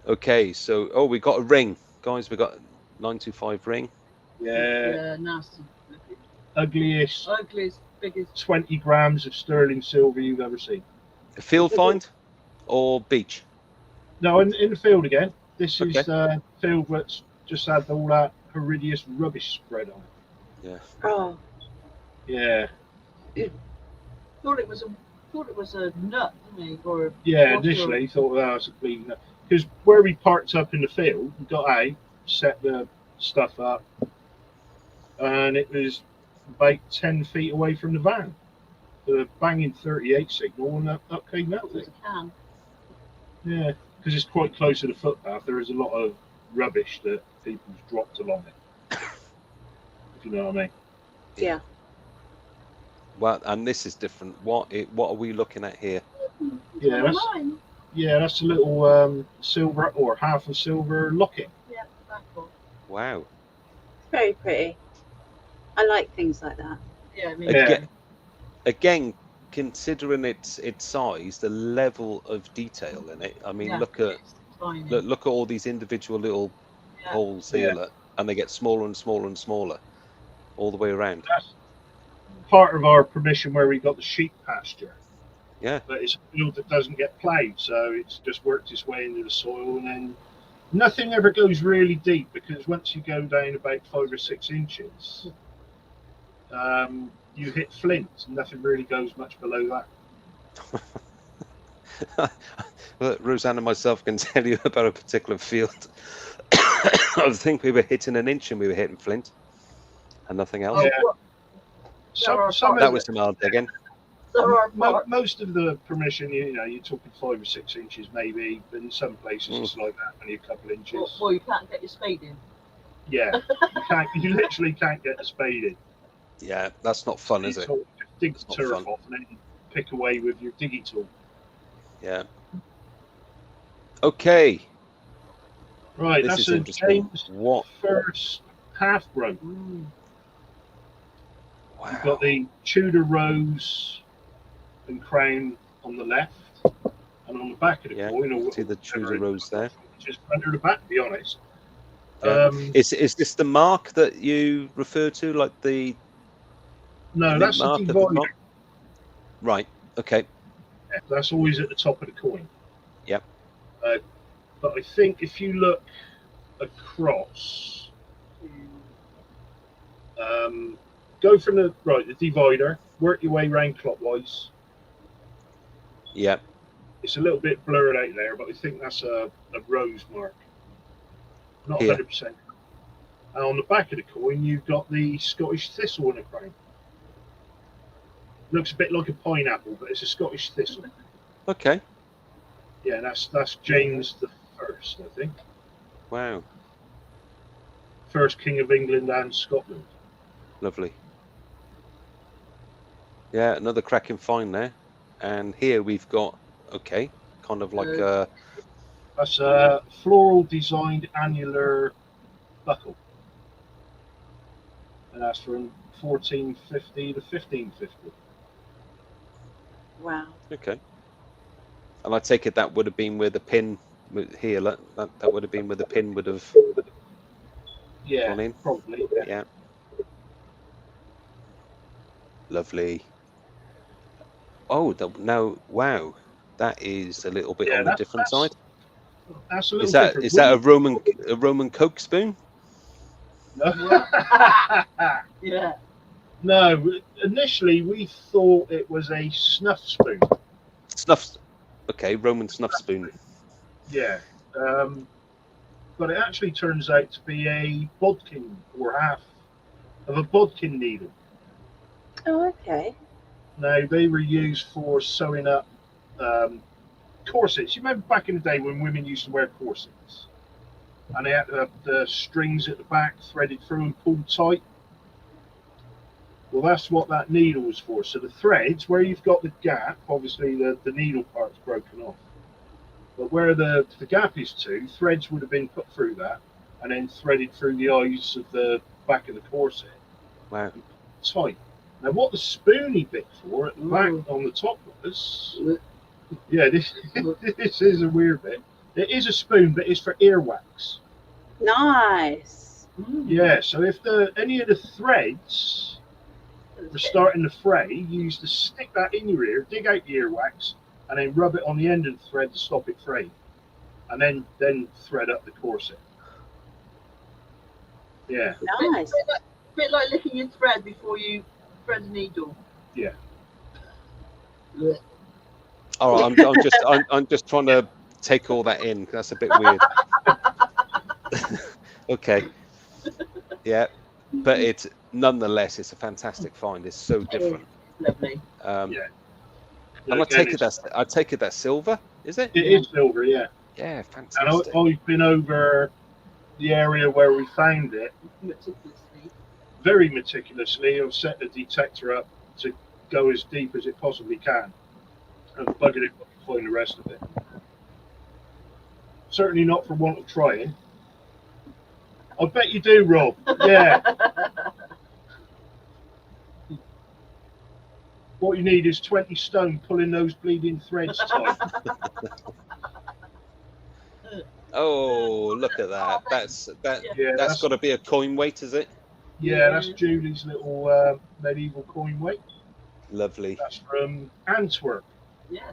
Okay, so we got a ring, guys. We got 925 ring. Yeah. Nasty. Ugliest, Ugliest, biggest. 20 grams of sterling silver you've ever seen. A field find or beach? No, in the field again. This Okay. is the field that's just had all that horrendous rubbish spread on it. Yeah. Oh, Yeah. Thought it was a nut, didn't he? Or Yeah, initially thought that was a bleeding nut. Because where we parked up in the field, we got out, set the stuff up, and it was about 10 feet away from the van. The banging 38 signal, and up came that it was thing. a can. Yeah, because it's quite close to the footpath. There is a lot of rubbish that people's dropped along it. If you know what I mean. yeah. Well, and this is different. What are we looking at here? Yeah, that's a little silver or half a silver locket. Yeah, that's cool. Wow. It's very pretty. I like things like that. Yeah, I mean, Yeah. Again, considering its size, the level of detail in it. I mean, yeah, look at it's tiny. look at all these individual little Yeah. holes here, look, and they get smaller and smaller and smaller all the way around. That's part of our permission where we got the sheep pasture. Yeah. But it's a field that doesn't get ploughed, so it's just worked its way into the soil, and then nothing ever goes really deep, because once you go down about 5 or 6 inches, you hit flint. Nothing really goes much below that. Well, Rosanne and myself can tell you about a particular field. I think we were hitting an inch and we were hitting flint and nothing else. Oh, Yeah. what? Some That of was some hard digging. There are parts. most of the permission, you're talking 5 or 6 inches maybe, but in some places it's like that, only a couple of inches. Well, you can't get your spade in. Yeah, you literally can't get the spade in. Yeah, that's not fun, is it? Just dig It's the not turf fun. off and then pick away with your diggy tool. Yeah. Okay. Right, This that's is a interesting. James What? first half grown. Wow. You've got the Tudor rose and crown on the left, and on the back of the Yeah, coin, or see the Tudor rose there. just under the back, to be honest. Yeah. Is this the mark that you refer to, like the No, that's the mark at the divider. top? Right. Okay. That's always at the top of the coin. Yep. But I think if you look across, go from the divider, work your way round clockwise. Yeah. It's a little bit blurred out there, but I think that's a rose mark. Not Here. 100%. And on the back of the coin, you've got the Scottish thistle in the crown. Looks a bit like a pineapple, but it's a Scottish thistle. Okay. Yeah, that's James the First, I think. Wow. First King of England and Scotland. Lovely. Yeah, another cracking find there. And here we've got, okay, kind of like a... That's a floral designed annular buckle. And that's from 1450 to 1550. Wow. Okay. And I take it that would have been where the pin here, that would have been where the pin would have Yeah, gone in. probably. Yeah. Lovely. Oh, now, wow. That is a little bit on the different side. That's a little different. Is that a Roman Coke spoon? No. Yeah. No, initially we thought it was a snuff spoon. Snuff. Okay, Roman snuff spoon. Yeah. But it actually turns out to be a bodkin, or half of a bodkin needle. Oh, okay. Now, they were used for sewing up corsets. You remember back in the day when women used to wear corsets? and they had to have the strings at the back threaded through and pulled tight. Well, that's what that needle was for. So the threads, where you've got the gap, obviously the needle part's broken off. But where the gap is to, threads would have been put through that and then threaded through the eyes of the back of the corset. Wow. Tight. Now, what the spoony bit for at the back on the top was, yeah, this is a weird bit. It is a spoon, but it's for earwax. Nice. Yeah, so if any of the threads were starting to fray, you used to stick that in your ear, dig out the earwax, and then rub it on the end of the thread to stop it fraying, and then thread up the corset. Yeah. Nice. A bit like licking your thread before you thread the needle. Yeah. All right, I'm just trying to take all that in. That's a bit weird. Okay. Yeah, but it's nonetheless, it's a fantastic find. It's so different. Lovely. Yeah. And I take it that's silver, is it? It is silver, yeah. Yeah, And fantastic. I've been over the area where we found it Meticulously. very meticulously. I've set the detector up to go as deep as it possibly can, and buggered it up to find the rest of it. Certainly not for want of trying. I bet you do, Rob. Yeah. What you need is 20 stone pulling those bleeding threads tight. Oh, look at that. That's Yeah, that's got to be a coin weight, is it? Yeah, that's Julie's little medieval coin weight. Lovely. That's from Antwerp. Yeah.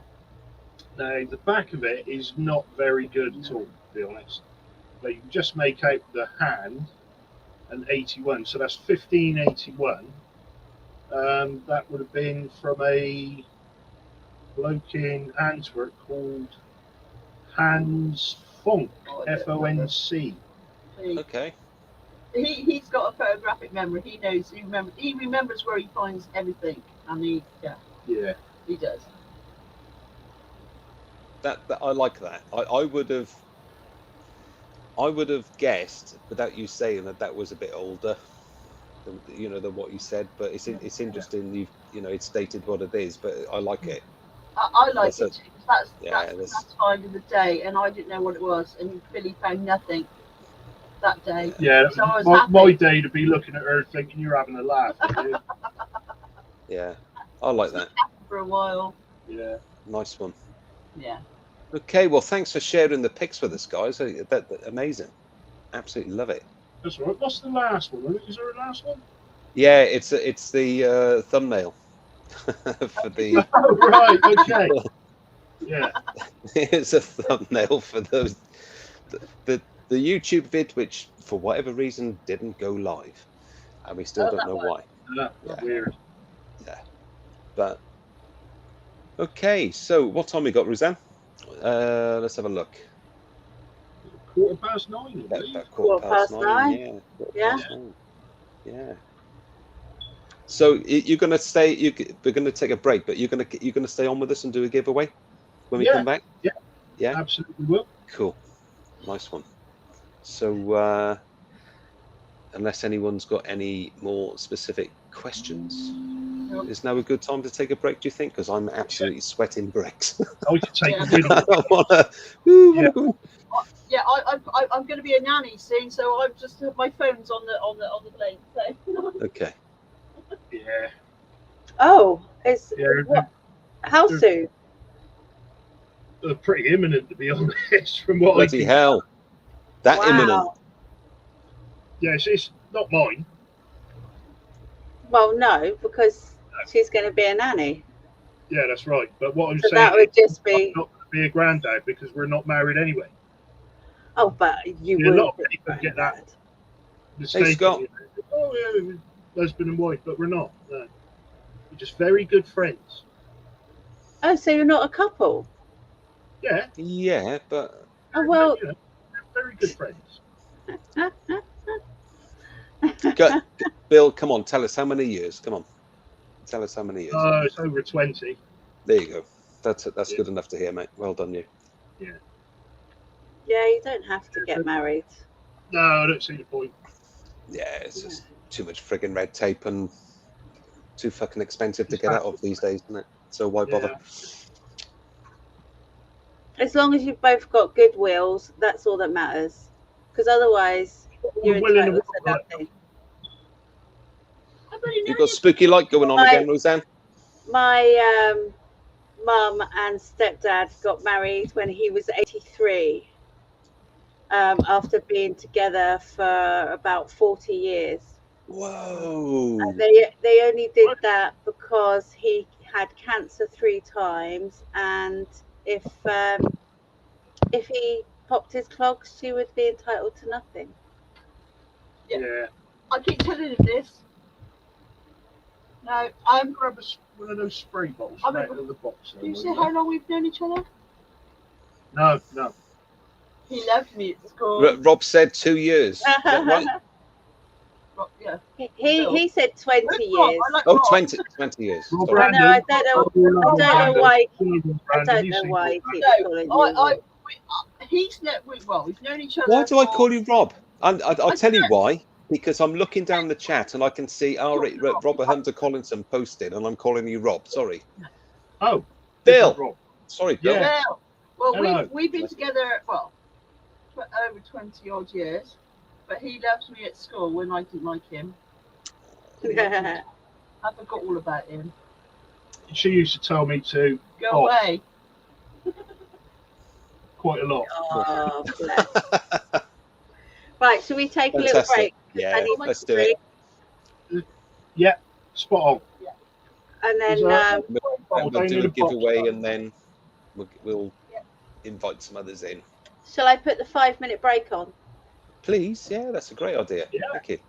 Now, the back of it is not very good at all, to be honest. But you can just make out the hand and 81. So that's 1581. That would have been from a bloke in Antwerp called Hans Fonk, F-O-N-C. Okay. He's got a photographic memory. He knows. He remembers where he finds everything, and he does. That I like that. I would have guessed without you saying that was a bit older than what you said, but it's interesting. It's stated what it is, but I like it. I like it too. That's that's time of the day, and I didn't know what it was, and Billy found nothing that day. Yeah, so I was my day to be looking at her thinking you're having a laugh. Yeah, I like that. For a while. Yeah. Nice one. Yeah. Okay, well, thanks for sharing the pics with us, guys. That amazing. Absolutely love it. That's right. What's the last one? Is there a last one? Yeah, it's the thumbnail for the. Oh, right. Okay. Yeah. It's a thumbnail for the YouTube vid, which for whatever reason didn't go live, and we still don't know why. Yeah. Weird. Yeah, but okay. So what time we got, Rosanne? Let's have a look. 9:15. About quarter past nine. Yeah. Yeah. So you're gonna stay. We're gonna take a break, but you're gonna stay on with us and do a giveaway when we come back. Yeah. Yeah. Absolutely will. Cool. Nice one. So unless anyone's got any more specific questions, is now a good time to take a break? Do you think? Because I'm absolutely sweating bricks. We could take a video. I wanna go. Yeah, I'm going to be a nanny soon, so I've just my phone's on the plane. So. Okay. Yeah. Oh, it's Yeah. what? How soon? Pretty imminent, to be honest. From what Bloody hell! That imminent. Yeah, it's not mine. Well, no, because she's going to be a nanny. Yeah, that's right. But what I'm So saying that would just be. I'm not going to be a granddad because we're not married anyway. Oh, but you Yeah, a will lot of be. people get that. granddad. Mistake. Scott. Oh yeah, we're husband and wife, but we're not. No. We're just very good friends. Oh, so you're not a couple? Yeah. Yeah, but Oh well. You know, we're very good friends. Bill, come on, tell us how many years. Come on, tell us how many years. It's over 20. There you go. That's good enough to hear, mate. Well done, you. Yeah. Yeah, you don't have to get married. No, I don't see the point. Yeah, it's just too much frigging red tape and too fucking expensive to get out of these days, isn't it? So why bother? As long as you've both got good wills, that's all that matters. Because otherwise, you're entitled to nothing. You've got spooky light going on again, Rosanne. My mum and stepdad got married when he was 83. After being together for about 40 years. Whoa! And they only did that because he had cancer 3 times, and if he popped his clogs, she would be entitled to nothing. Yeah. I keep telling him this. No, I'm. Grab one of those spray bottles I mean, out of the box. Do you see how long we've known each other? No. He loved me at school. Rob said 2 years. Is that right? Yeah. He said 20 years. Like Oh, 20 years. Well, Sorry. I know. I don't know why. I don't know why he keeps calling you. He's we've known each other. Why do I call you Rob? I'll tell you why. Because I'm looking down the chat and I can see Robert Hunter Collinson posted, and I'm calling you Rob. Sorry. Oh, Bill. Rob. Sorry, Bill. Yeah. Well, we've been together over 20 odd years, but he left me at school when I didn't like him. I forgot all about him. She used to tell me to go away. Quite a lot. Oh, bless. Right, should we take a little break? Yeah, let's do it. Yeah, spot on. Yeah. And then we'll do a giveaway, and then we'll invite some others in. Shall I put the 5-minute break on? Please, yeah, that's a great idea. Yeah. Thank you.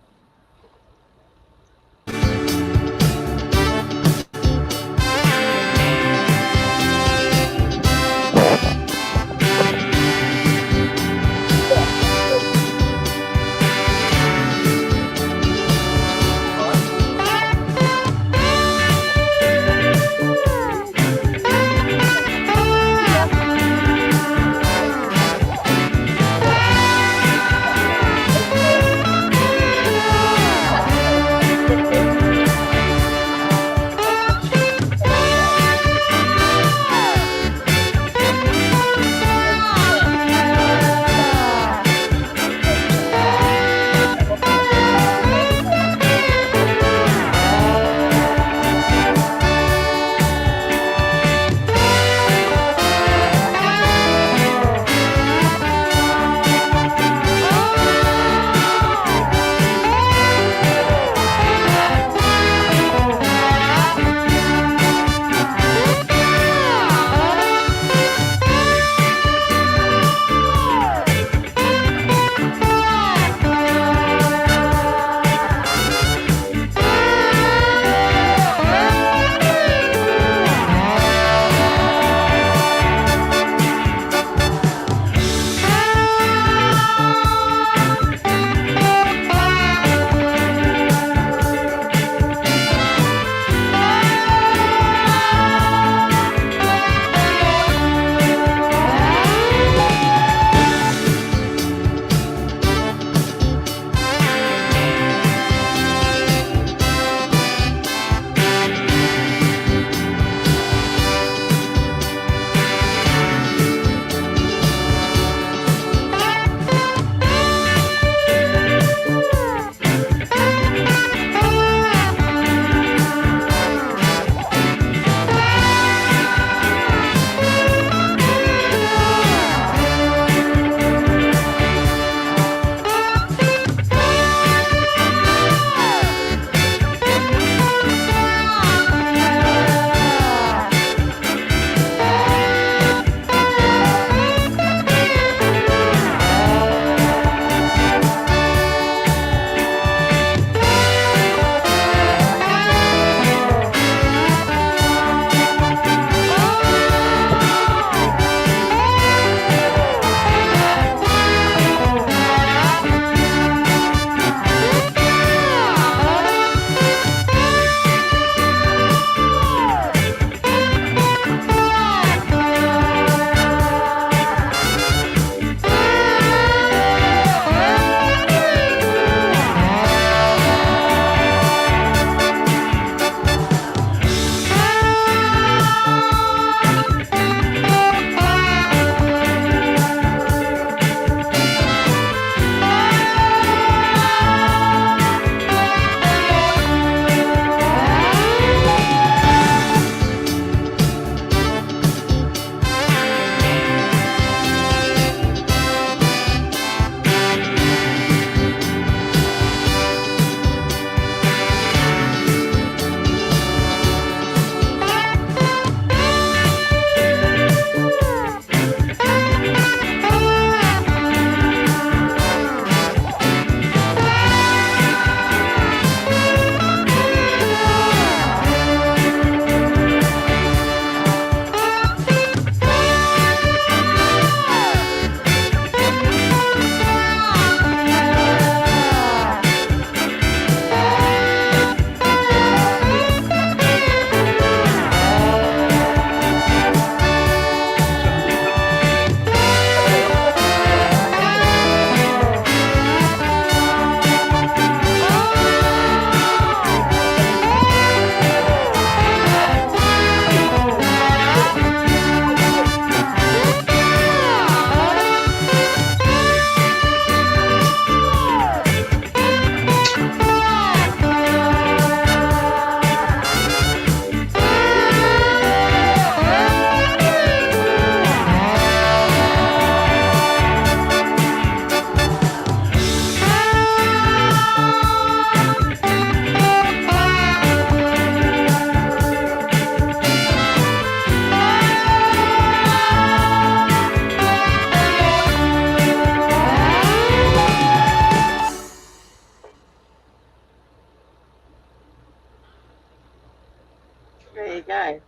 There you go.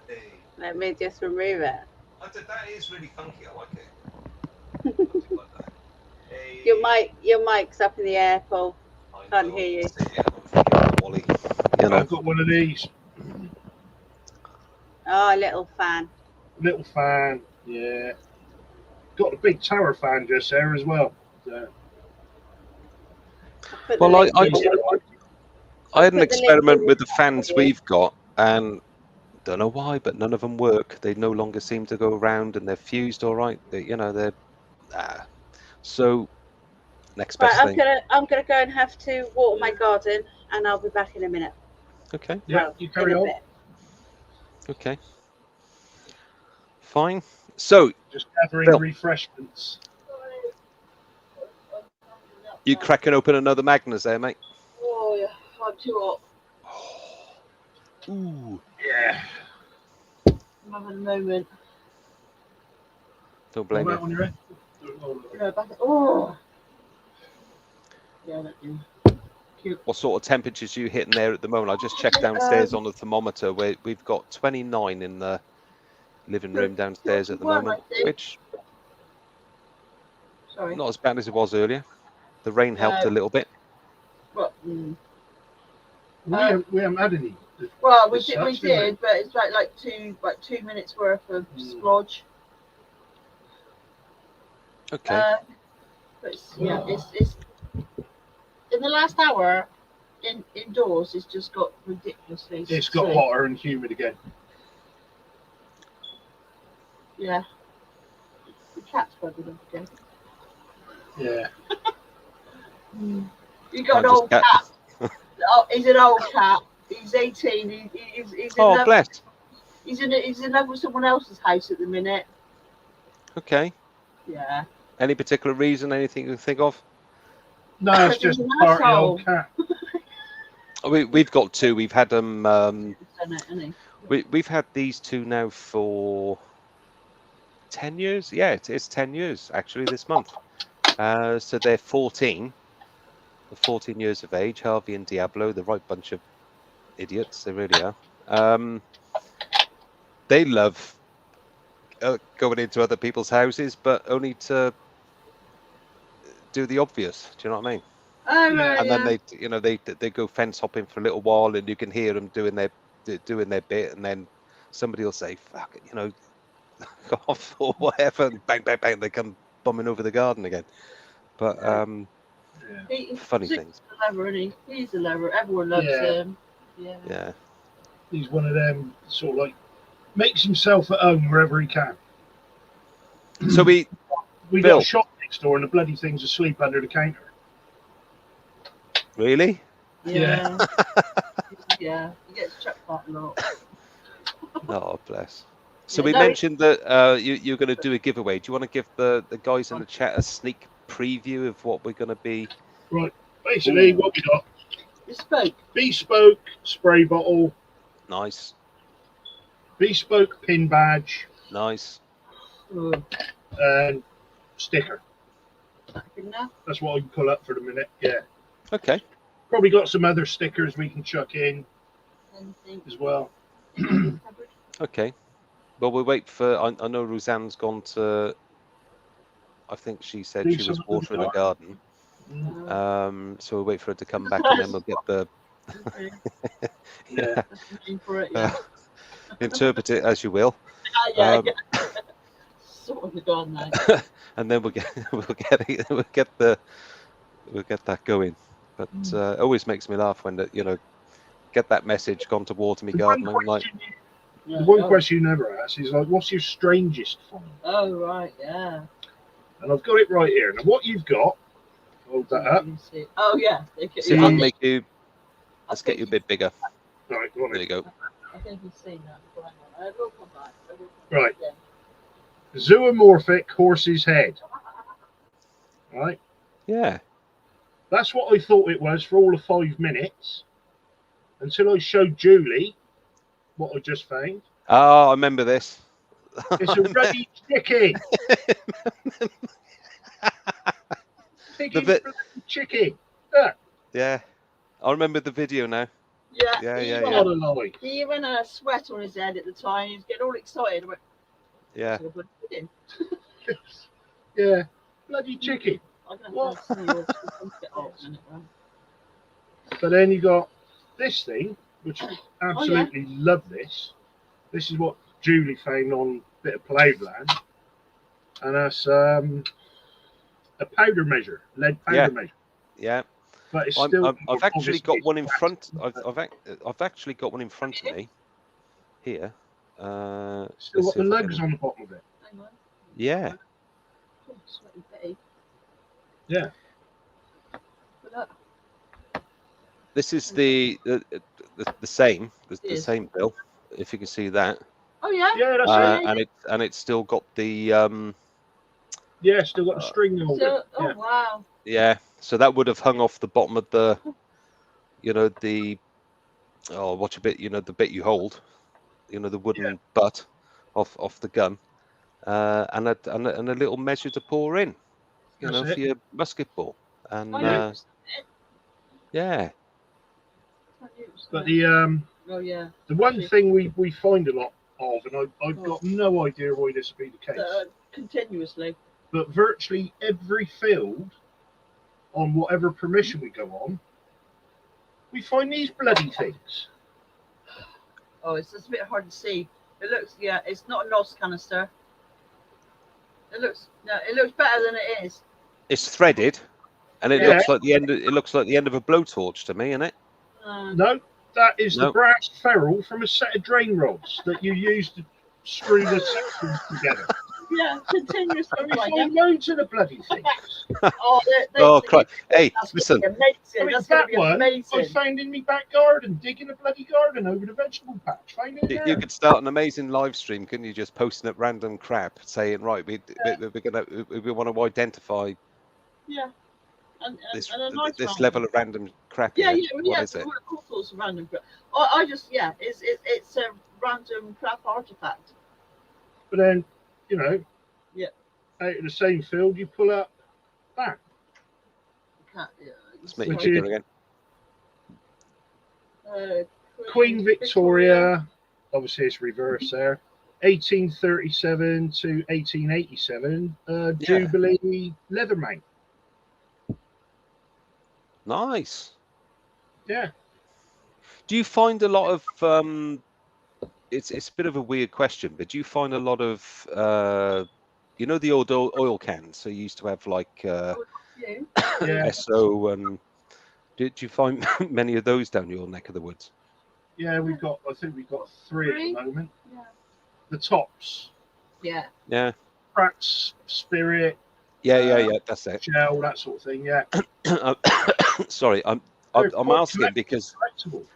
Hey. Let me just remove it. That is really funky. I like it. I do like that. Hey. Your mic's up in the air, Paul. I Can't know, hear you. yeah, I'm thinking Wally. You know. I've got one of these. Oh, a little fan. Little fan, yeah. Got a big tower fan just there as well. So. Well, I had an put the experiment link with the in fans for you. we've got, and don't know why, but none of them work. They no longer seem to go around, and they're fused all right. They're so next best Right, thing. I'm gonna go and have to water my garden, and I'll be back in a minute. Okay. Yeah, Well, you carry in a on. bit. Okay. Fine. So Just gathering Bill, refreshments. you cracking open another Magnus there, mate? Oh yeah, I'm too hot. Ooh. Yeah. I'm having a moment. Don't blame What about you. on your head? No, back. Oh. Yeah, that do. Cute. What sort of temperatures are you hitting there at the moment? I just checked downstairs on the thermometer where we've got 29 in the living room downstairs at the moment, which Sorry. not as bad as it was earlier. The rain helped a little bit. But, We haven't had any. well, we As did, such, did but it's like 2 minutes worth of splodge. Okay. But it's in the last hour indoors. It's just got ridiculously. It's got silly. hotter and humid again. Yeah. The cat's bugging up again. Yeah. You got an Mine just old cat. Oh, he's an old cat. He's 18. He's in Oh, love. bless. He's in love with someone else's house at the minute. Okay. Yeah. Any particular reason? Anything you can think of? No, it's just a party old cat. We've got two. We've had them. Isn't We've had these two now for 10 years. Yeah, it's 10 years actually this month. So they're 14. They're 14 years of age. Harvey and Diablo, the right bunch of idiots. They really are. They love going into other people's houses, but only to do the obvious. Do you know what I mean? Oh, right, And then they go fence hopping for a little while, and you can hear them doing their bit, and then somebody will say, "Fuck it," go off or whatever, and bang, bang, bang, they come bombing over the garden again. But funny things. He's a lover. Everyone loves him. Yeah. Yeah. He's one of them sort of like makes himself at home wherever he can. So we Bill, got a shop next door, and the bloody thing's asleep under the counter. Really? Yeah. Yeah. He gets chucked quite a lot. Oh, bless. So we mentioned that you're going to do a giveaway. Do you want to give the guys in the chat a sneak preview of what we're going to be? Right. Basically, what we got? Bespoke spray bottle. Nice. Bespoke pin badge. Nice. And sticker. That's what I can pull up for the minute. Yeah. Okay. Probably got some other stickers we can chuck in as well. Okay. Well, we'll wait for. I know Rosanne's gone to. I think she said she was watering a garden. So we'll wait for her to come back, and then we'll get the. Interpret it as you will. Sort of the garden now. And then we'll get that going. But it always makes me laugh when get that message, gone to water me garden. I'm like, the one question you never ask is like, what's your strangest find? Oh right, yeah. And I've got it right here. Now what you've got, hold that up. Oh yeah. See if I can make you. Let's get you a bit bigger. Right, go on. There you go. I think you've seen that. I will come back. Right. Zoomorphic horse's head. Right? Yeah. That's what I thought it was for all of 5 minutes until I showed Julie what I just found. Oh, I remember this. It's a ruddy chicken. Chicken. Yeah. I remember the video now. Yeah, he yeah, went- yeah. Not a lie. He went a sweat on his head at the time. He was getting all excited. I went, Yeah. "Sort of bloody pudding." Yeah, bloody chicken. I don't What? know. It's a bit hot, isn't it, man? But then you got this thing, which I absolutely love this. This is what Julie found on a bit of Playland. And that's a powder measure, lead powder Yeah. measure. Yeah. But it's still. I've actually got obviously one in it's front. plastic, I've actually got one in front of me here. but Let's still got see the if I lugs can- on the bottom of it. Hang on. Yeah. Oh, sweaty Betty. Yeah. Look at that. This is the same the Yes. same bill. If you can see that, Oh yeah. Yeah, that's it. and it's still got the Yeah, still got the string holder. So, oh Yeah. wow. yeah. So that would have hung off the bottom of the, the watch a bit, the bit you hold, the wooden butt off the gun, and a little measure to pour in, That's for it. your musket ball, and I know. yeah. But Oh yeah. the one thing we find a lot of, and I've got no idea why this would be the case, Continuously. but virtually every field, on whatever permission we go on, we find these bloody things. Oh, it's just a bit hard to see. It looks, it's not a NOS canister. It looks better than it is. It's threaded, and it Yeah. looks like the end. It looks like the end of a blowtorch to me, isn't it? No, that is the No. brass ferrule from a set of drain rods that you use to screw the sections together. Yeah, continuous. And we find loads of the bloody things. Oh, Oh, Christ. Hey, that's listen. Gonna be amazing. I mean, That's going that to be one I amazing. found in my back garden, digging a bloody garden over the vegetable patch. Found it there. You could start an amazing live stream, couldn't you? Just posting up random crap, saying, right, we want to identify Yeah. And this a nice this random. level of random crap. Yeah, here. yeah, What yeah. is it? All sorts of random crap. I just, it's a random crap artifact. But then, Yeah. out of the same field, you pull up that. Let's make it Which bigger is- again. Queen Victoria, obviously it's reverse there, 1837 to 1887, Jubilee leather mount. Nice. Yeah. Do you find a lot of it's a bit of a weird question, but do you find a lot of the old oil cans? So you used to have like Yeah. SO and did you find many of those down your neck of the woods? Yeah, I think we've got three at the moment. Yeah. The tops, Yeah. Yeah. Pratt's Spirit, Yeah, that's it. Shell, that sort of thing. Yeah. Sorry, I'm They're quite asking because collectible.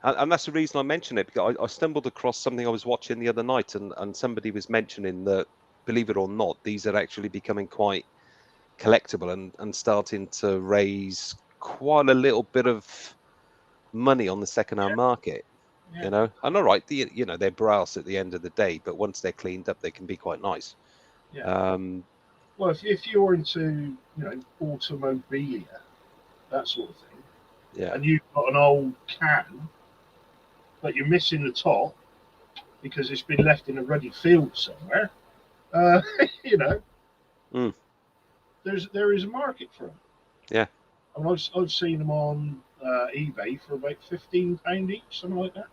and that's the reason I mention it, because I stumbled across something I was watching the other night, and somebody was mentioning that, believe it or not, these are actually becoming quite collectible and starting to raise quite a little bit of money on the second-hand market. Yeah. And all right, they're brass at the end of the day, but once they're cleaned up, they can be quite nice. Yeah. Well, if you're into automobilia, that sort of thing, Yeah. and you've got an old can, but you're missing the top because it's been left in a ruddy field somewhere, Mm. there is a market for them. Yeah. And I've seen them on eBay for about £15 each, something like that.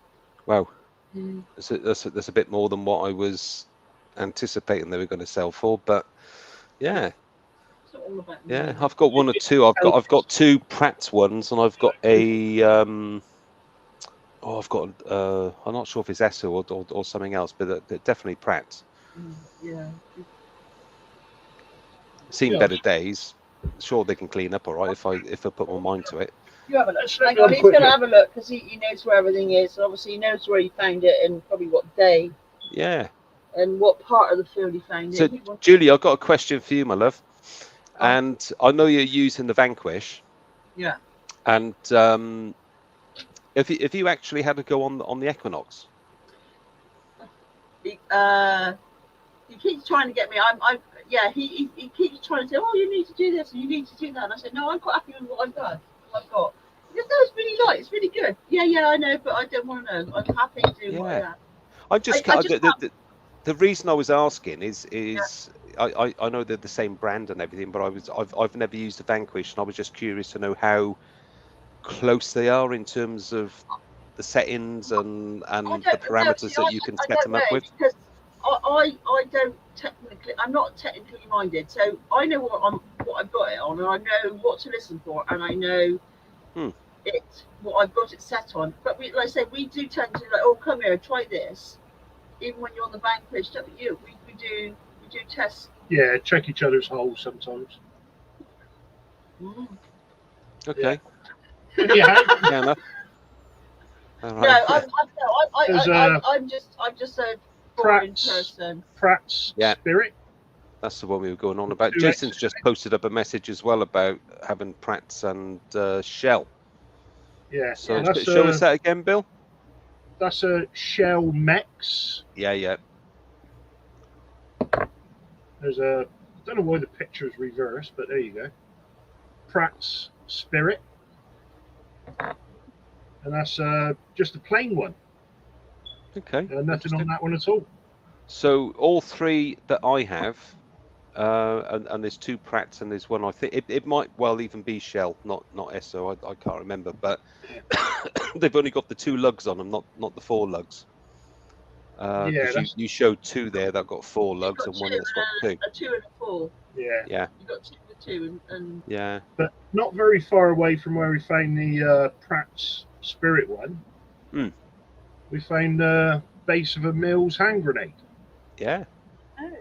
Wow. Mm. That's a bit more than what I was anticipating they were going to sell for, but yeah. It's not all about Yeah, money. I've got one or two. I've got two Pratt's ones, and I've got a I've got I'm not sure if it's Esso or something else, but they're definitely Pratt's. Yeah. Seen Yeah. better days. Sure, they can clean up all right if I put my mind to it. You have a look. Let's Hang go on, he's quickly. going to have a look because he knows where everything is. And obviously, he knows where he found it and probably what day Yeah. and what part of the field he found So, it. He wants- Julie, I've got a question for you, my love. Oh. And I know you're using the Vanquish. Yeah. And if you actually had to go on the Equinox. He keeps trying to get me. He keeps trying to say, "Oh, you need to do this and you need to do that." And I said, "No, I'm quite happy with what I've got." He goes, "No, it's really right. It's really good. Yeah, I know, but I don't want to know. I'm happy to do what I am. I just I can't. just The reason I was asking is I know they're the same brand and everything, but I've never used a Vanquish, and I was just curious to know how close they are in terms of the settings and the parameters that you can I set don't them know up with. because I don't technically. I'm not technically minded, so I know what I've got it on, and I know what to listen for, and I know what I've got it set on. But like I said, we do tend to like, oh, come here, try this. Even when you're on the Vanquish, don't you? We do tests. Yeah, check each other's holes sometimes. Okay. Yeah. Fair enough. All No, right. I'm just a boring person. Pratt's Spirit. That's the one we were going on about. 2 Jason's just posted up a message as well about having Pratt's and Shell. Yeah. So show us that again, Bill. That's a Shell Mex. Yeah. There's I don't know why the picture's reversed, but there you go. Pratt's Spirit. And that's just a plain one. Okay. Nothing on that one at all. So all three that I have, and there's 2 Pratts and there's one, I think it might well even be Shell, not Esso. I can't remember, but they've only got the 2 lugs on them, not the 4 lugs. Because you showed 2 there that got 4 lugs and one that's got 2. A 2 and a 4. Yeah. You got 2 and yeah. But not very far away from where we found the Pratt's Spirit one. We found the base of a Mills hand grenade. Yeah. Oh.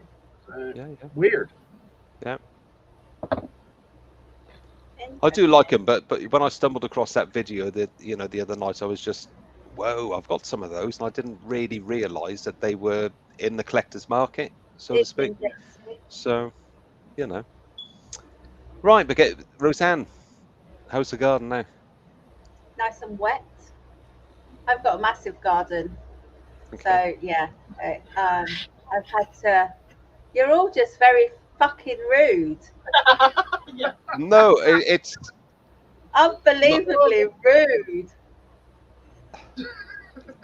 Weird. Yeah. I do like them, but when I stumbled across that video the other night, I was just, whoa, I've got some of those, and I didn't really realise that they were in the collector's market, so to speak. So, right, but Rosanne, how's the garden now? Nice and wet. I've got a massive garden, so yeah. I've had to. You're all just very fucking rude. No, it's unbelievably rude.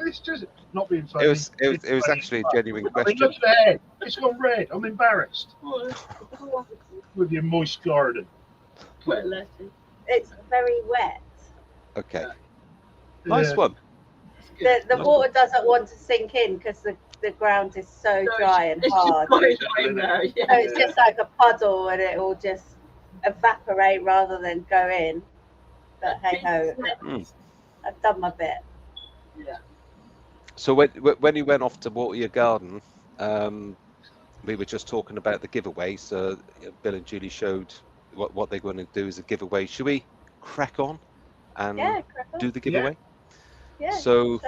It's just not being funny. It was actually a genuine question. Look at the head. It's gone red. I'm embarrassed. With your moist garden. It's very wet. Okay. Nice one. The water doesn't want to sink in because the ground is so dry and hard. So it's just like a puddle, and it will just evaporate rather than go in. But hey ho, I've done my bit. Yeah. So when you went off to water your garden, we were just talking about the giveaway. So Bill and Julie showed what they're going to do as a giveaway. Should we crack on and do the giveaway? Yeah. So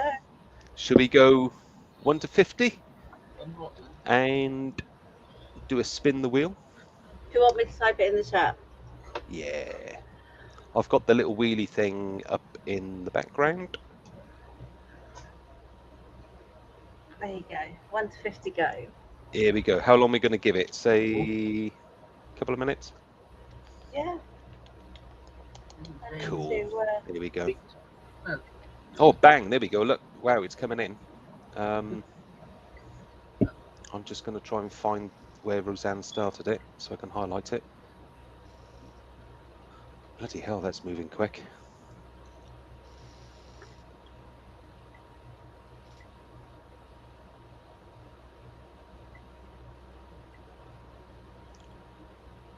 should we go 1 to 50 and do a spin the wheel? Do you want me to type it in the chat? Yeah. I've got the little wheelie thing up in the background. There you go. 1 to 50 go. Here we go. How long are we going to give it? Say a couple of minutes? Yeah. Cool. Here we go. Oh, bang. There we go. Look. Wow, it's coming in. I'm just going to try and find where Rosanne started it so I can highlight it. Bloody hell, that's moving quick.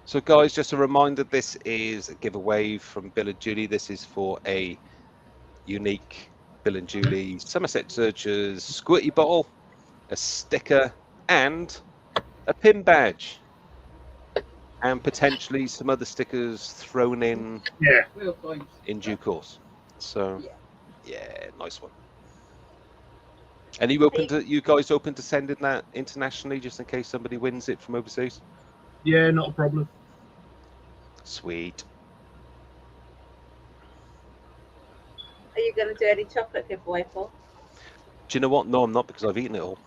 So guys, just a reminder, this is a giveaway from Bill and Julie. This is for a unique Bill and Julie Somerset Searchers squirty bottle, a sticker, and a pin badge. And potentially some other stickers thrown in in due course. So yeah, nice one. And you guys open to sending that internationally just in case somebody wins it from overseas? Yeah, not a problem. Sweet. Are you going to do any chocolate giveaway, Paul? Do you know what? No, I'm not, because I've eaten it all.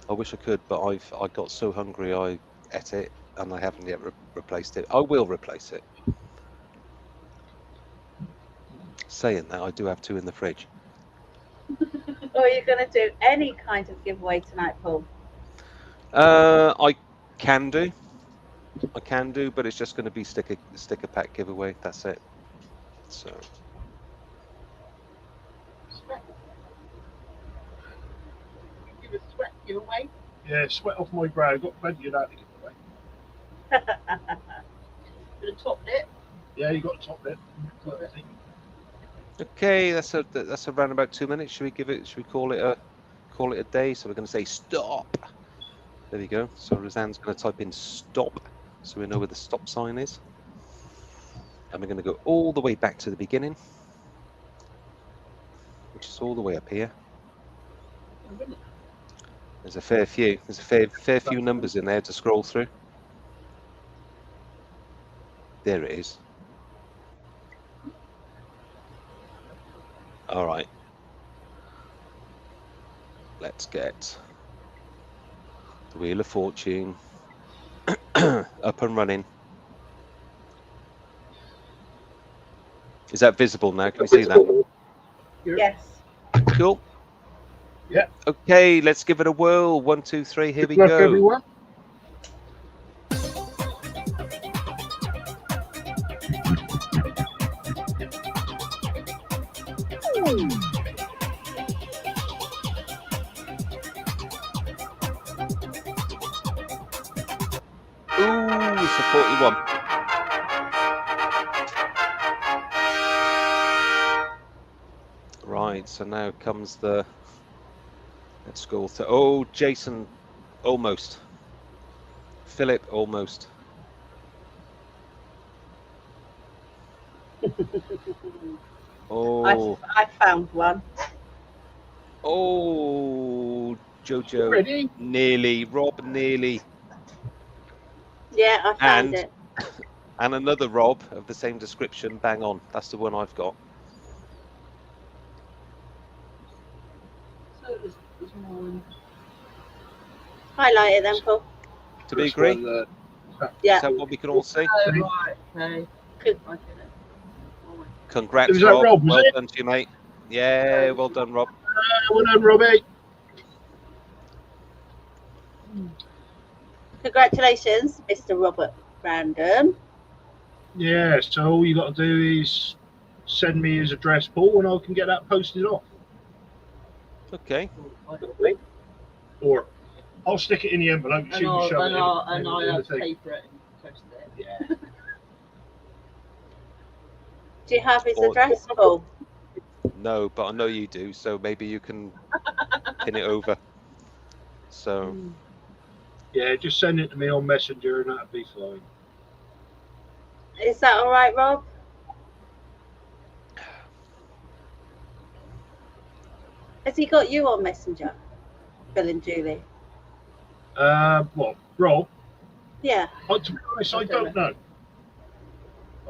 I wish I could, but I got so hungry I ate it and I haven't yet replaced it. I will replace it. Saying that, I do have 2 in the fridge. Or are you going to do any kind of giveaway tonight, Paul? I can do, but it's just going to be sticker pack giveaway. That's it. So. Give a sweat giveaway. Yeah, sweat off my brow. Got plenty of that to give away. Could have topped it. Yeah, you got to top it. Okay, that's around about 2 minutes. Should we call it a day? So we're going to say stop. There we go. So Rosanne's going to type in stop, so we know where the stop sign is. And we're going to go all the way back to the beginning, which is all the way up here. There's a fair few. There's a fair few numbers in there to scroll through. There it is. All right. Let's get the Wheel of Fortune up and running. Is that visible now? Can we see that? Yes. Cool. Yeah. Okay, let's give it a whirl. 1, 2, 3. Here we Good luck, go. everyone. Ooh, it's a 41. Right, so now comes the. Let's scroll through. Oh, Jason, almost. Philip, almost. Oh, I found one. oh, Jojo, Ready? nearly. Rob, nearly. Yeah, I found it. And another Rob of the same description. Bang on. That's the one I've got. So there's more. Highlight it then, Paul. To be This agree? one, Yeah. Is that what we can all see? Oh, right. Okay. Good. I get it. Congrats, Was that Rob. Rob, was Well it? done to you, mate. Yeah, well done, Rob. well done, Robbie. Congratulations, Mr. Robert Brandon. Yeah, so all you got to do is send me his address, Paul, and I can get that posted off. Okay. Or I'll stick it in the envelope and And shove it in I'll the thing. paper it and post it. Yeah. Do you have his Or- address, Paul? No, but I know you do, so maybe you can pin it over. So, Yeah, just send it to me on Messenger and that'll be fine. Is that all right, Rob? Has he got you on Messenger, Bill and Julie? What, Rob? Yeah. To be honest, I don't know.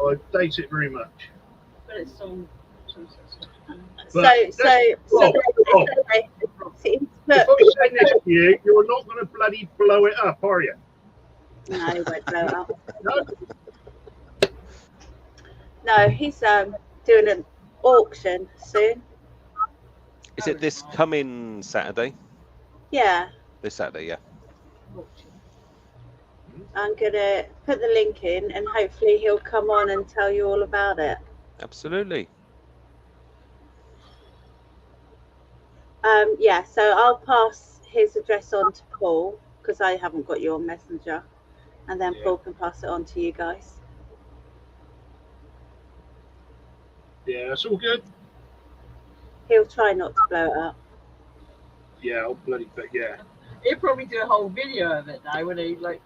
I date it very much. But it's on. But Rob, See, if look, I send this to you, you're not going to bloody blow it up, are you? no, he won't blow it up. No? No, he's doing an auction soon. is it this coming Saturday? Yeah, This Saturday, yeah. I'm gonna put the link in, and hopefully he'll come on and tell you all about it. Absolutely. Yeah, so I'll pass his address on to Paul because I haven't got you on Messenger, and then Yeah. Paul can pass it on to you guys. Yeah, that's all good. He'll try not to blow it up. Yeah, I'll bloody, but yeah. He'll probably do a whole video of it now when he like,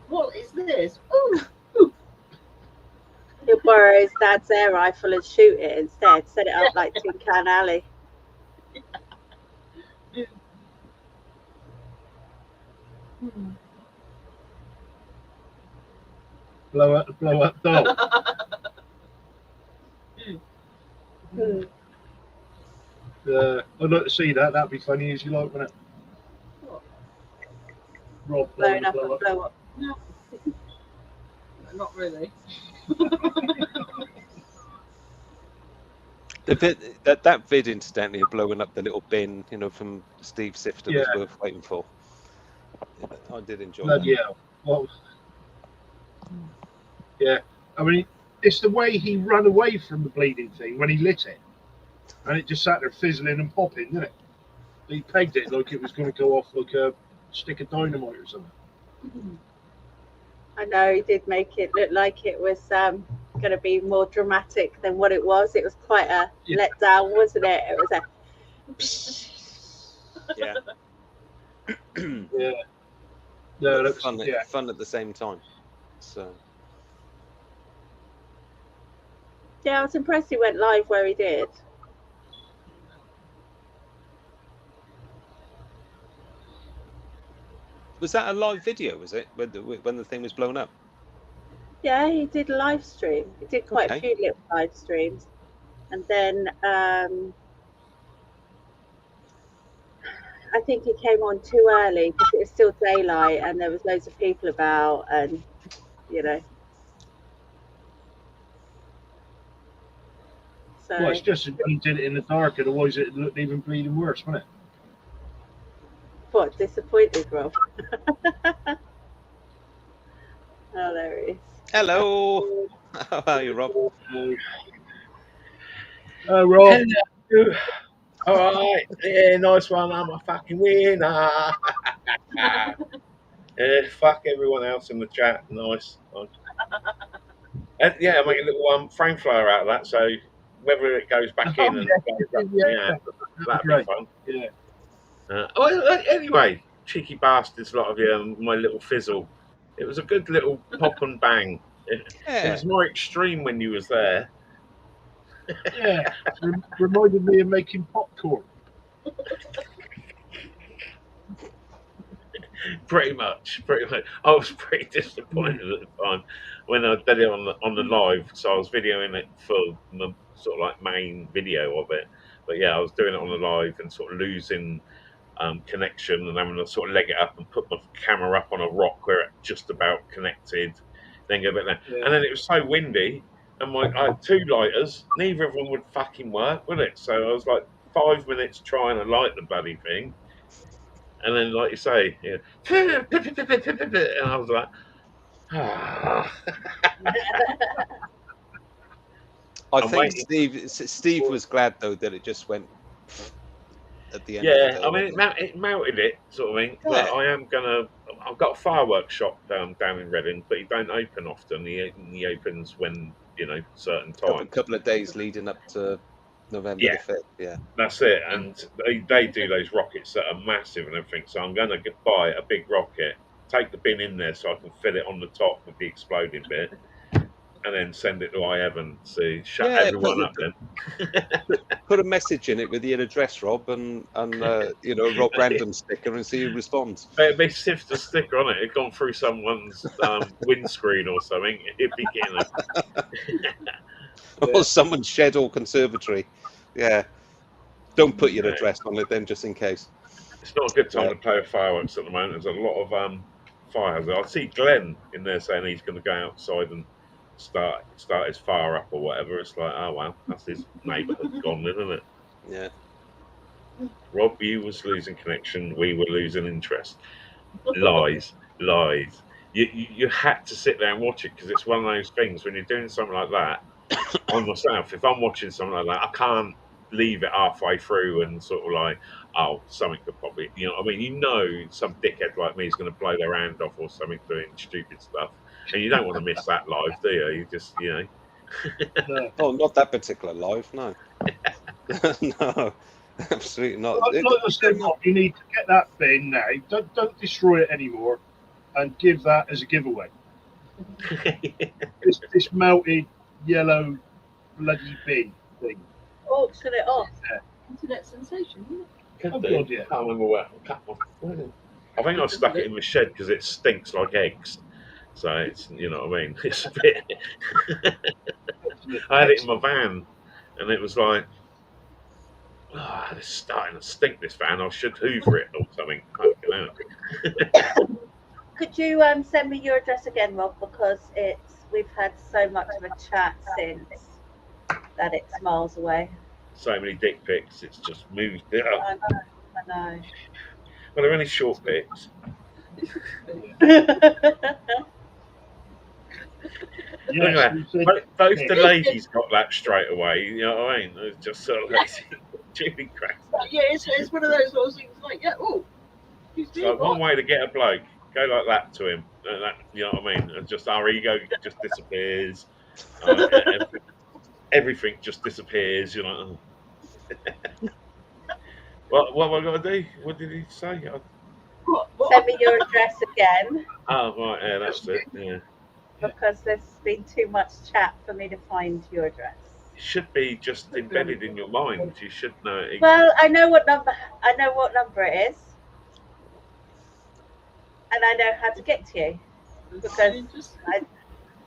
what is this? Ooh. He'll borrow his dad's air rifle and shoot it instead. Set it up like Tin Can Alley. Blow up doll. Hmm. I'd like to see that. That'd be funny as you like, wouldn't it? Rob Blown up blow and blow up. Not really. The vid, that vid incidentally of blowing up the little bin, you know, from Steve Sifter was worth waiting for. I did enjoy that. Yeah. Well, yeah. I mean, it's the way he ran away from the bleeding thing when he lit it, and it just sat there fizzling and popping, didn't it? He pegged it like it was going to go off like a stick of dynamite or something. I know he did make it look like it was going to be more dramatic than what it was. It was quite a letdown, wasn't it? It was a Yeah. Yeah. No, But that's fun at the same time. So yeah. I was impressed he went live where he did. was that a live video? Was it when the thing was blown up? Yeah, he did a live stream. He did quite a few little live streams, and then I think he came on too early because it was still daylight and there was loads of people about, and you know. So well, it's just that he did it in the dark, otherwise it looked even bleeding worse, wouldn't it? what, disappointed, Rob? Oh, there he is. Hello. How are you, Rob? Rob. Hello. All right. Yeah, nice one. I'm a fucking winner. Fuck everyone else in the chat. Nice. Yeah, I make a little frame flyer out of that. So whether it goes back in and that'd be fun. Yeah. Anyway, cheeky bastards, a lot of you, my little fizzle. It was a good little pop and bang. It was more extreme when you was there. Yeah, reminded me of making popcorn. Pretty much. I was pretty disappointed at the time when I did it on the live. So I was videoing it for the sort of like main video of it. But yeah, I was doing it on the live and sort of losing connection and having to sort of leg it up and put my camera up on a rock where it just about connected. Then go back there, and then it was so windy. And I had two lighters. Neither of them would fucking work, would it? So I was like 5 minutes trying to light the bloody thing. And then, like you say, and I was like, I think Steve was glad, though, that it just went at the end of the day. I mean, it melted it, sort of thing. But I've got a fireworks shop down in Reading, but he don't open often. He opens when, certain times. A couple of days leading up to November the 5th, yeah. That's it. And they do those rockets that are massive and everything. So I'm going to buy a big rocket, take the bin in there so I can fill it on the top with the exploding bit, and then send it to Evan to shut everyone up then. Put a message in it with your address, Rob, and a Rob Random sticker and see who responds. It'd be Sifter sticker on it. It'd gone through someone's windscreen or something. It'd be getting or someone's shed or conservatory. Yeah. Don't put your address on it then, just in case. It's not a good time to play with fireworks at the moment. There's a lot of fires. I see Glenn in there saying he's going to go outside and start his fire up or whatever. It's like, oh well, that's his neighbourhood gone, isn't it? Yeah. Rob, you was losing connection. We were losing interest. Lies. You had to sit there and watch it because it's one of those things when you're doing something like that. On myself, if I'm watching something like that, I can't leave it halfway through and sort of like, oh, something could probably, some dickhead like me is going to blow their hand off or something doing stupid stuff, and you don't want to miss that live, do you? You just, No. Oh, not that particular live, no. No, absolutely not. Like I said, Rob, you need to get that bin now. Don't destroy it anymore, and give that as a giveaway. This melted yellow bloody bin thing. Auction it off. Internet sensation, isn't it? Oh, God, yeah. I can't remember where. I think I stuck it in the shed because it stinks like eggs. So it's, you know what I mean? It's a bit. I had it in my van, and it was like, it's starting to stink, this van. I should hoover it or something. Could you send me your address again, Rob? Because we've had so much of a chat since that it's miles away. so many dick pics. It's just moved it up. I know. Well, they're only short pics. Look Yes, at you that. said Both the pics. ladies got that straight away. You know what I mean? It's just sort of like Julie Crack. Yeah, it's one of those things like, yeah, oh, excuse me, So one what? way to get a bloke, go like that to him. That, you know what I mean? And just our ego just disappears. Everything just disappears. You know. What have I got to do? What did he say? Send me your address again, Oh, right, yeah, that's it. Yeah. because there's been too much chat for me to find your address. It should be just embedded in your mind. You should know it. Well, I know what number it is, and I know how to get to you, because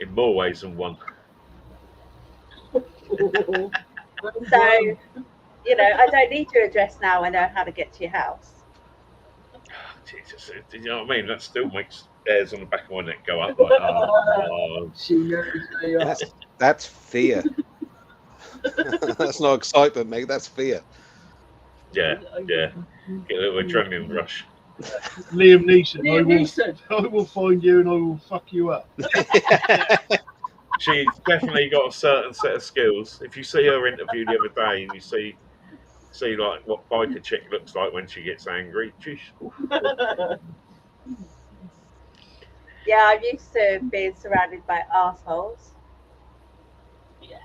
In more ways than one. so I don't need your address now. I know how to get to your house. Jesus, you know what I mean? That still makes hairs on the back of my neck go up. Like, oh. She knows who you are. That's fear. That's not excitement, mate. That's fear. Yeah. Get a little adrenaline rush. Liam Neeson. Liam Neeson. I will find you and I will fuck you up. She's definitely got a certain set of skills. If you see her interview the other day and you see like what biker chick looks like when she gets angry, geez. Yeah, I'm used to being surrounded by assholes. Yeah.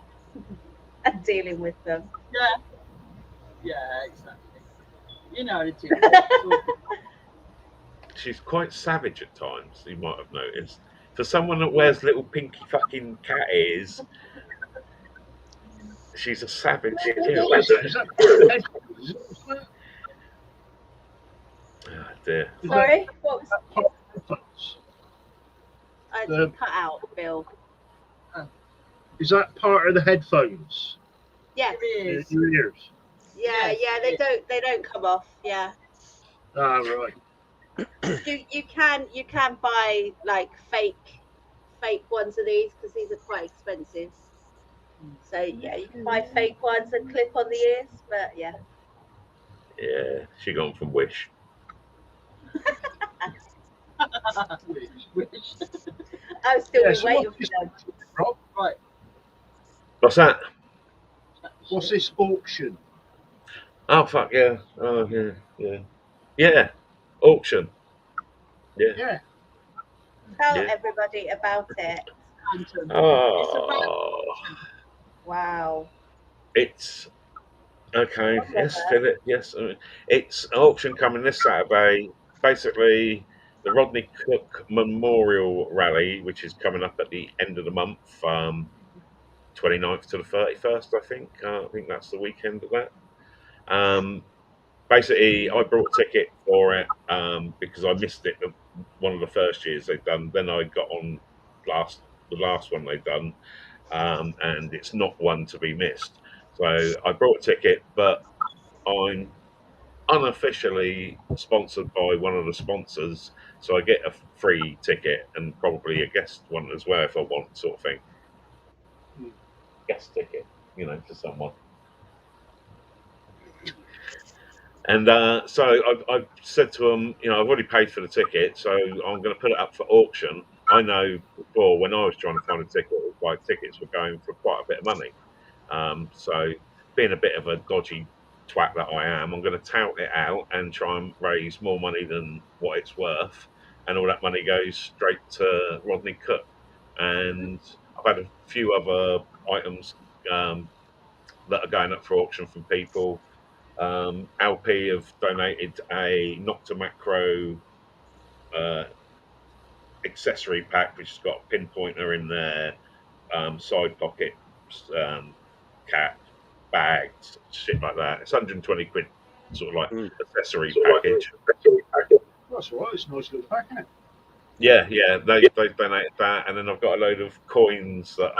And dealing with them. Yeah, exactly. You know how to do it. She's quite savage at times, you might have noticed. For someone that wears little pinky fucking cat ears, she's a savage. Oh, dear. Sorry, what was Headphones. I cut out, Bill? Is that part of the headphones? Yes. It is. Your ears. Yeah, Yes, they don't come off. Yeah. Ah, right. You can buy like fake ones of these, because these are quite expensive. So yeah, you can buy fake ones and clip on the ears, but yeah. Yeah, she got them from Wish. I'm still Yeah, so waiting for them. Rob, Right. What's that? what's this auction? Oh, fuck, yeah. Oh, yeah. Yeah, auction. Yeah. Tell Yeah. everybody about it. Oh, Wow. it's okay. Yes, did it? Yes, it's an auction coming this Saturday. Basically, the Rodney Cook Memorial Rally, which is coming up at the end of the month, 29th to the 31st, I think. I think that's the weekend of that. Basically, I brought a ticket for it because I missed it one of the first years they've done. Then I got on the last one they've done, and it's not one to be missed. So I brought a ticket, but I'm unofficially sponsored by one of the sponsors, so I get a free ticket and probably a guest one as well if I want, sort of thing. Guest ticket, for someone. And so I've said to them, I've already paid for the ticket, so I'm going to put it up for auction. I know before, when I was trying to find a ticket, tickets were going for quite a bit of money. So being a bit of a dodgy twat that I am, I'm going to tout it out and try and raise more money than what it's worth. And all that money goes straight to Rodney Cook. And I've had a few other items that are going up for auction from people. LP have donated a Nocta Macro accessory pack, which has got a pinpointer in there, side pockets, cap, bags, shit like that. It's 120 quid, sort of like accessory package. That's all right. It's a nice little pack, isn't it? Yeah, they donated that, and then I've got a load of coins that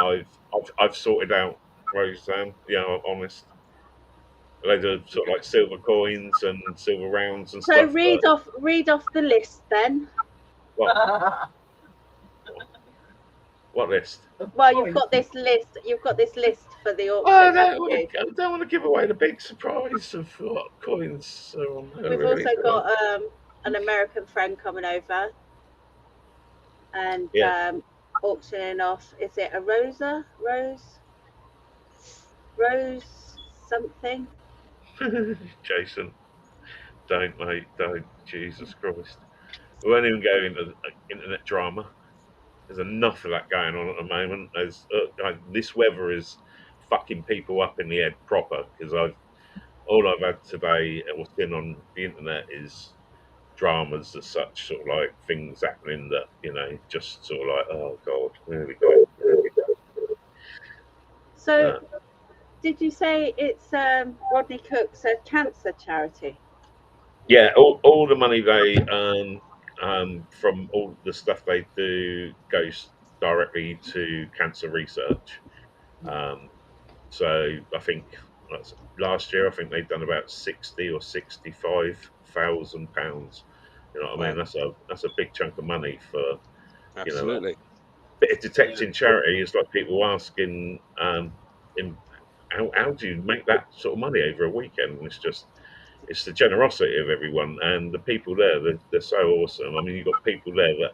I've sorted out, Rosanne. Honest. Loads of sort of like silver coins and silver rounds and So stuff. read off the list then. What? What list? Well, you've got this list. You've got this list for the Oh, I auction, haven't don't, you? I don't want to give away the big surprise of what coins are on there. We've Really. also got an American friend coming over and Yeah. auctioning off. Is it a Rose something? Jason, don't, mate, don't. Jesus Christ. We won't even go into internet drama. There's enough of that going on at the moment. There's this weather is fucking people up in the head proper, because all I've had today and what's been on the internet is dramas as such, sort of like things happening that, you know, just sort of like, oh god, there we go. So, did you say it's Rodney Cook's cancer charity? Yeah, all the money they earn from all the stuff they do goes directly to cancer research. So I think last year I think they'd done about 60 or 65,000 pounds. You know what I mean? That's a big chunk of money for, you know. Absolutely. Bit of detecting charity is like people asking, how do you make that sort of money over a weekend? And it's the generosity of everyone and the people there. They're so awesome. I mean, you've got people there that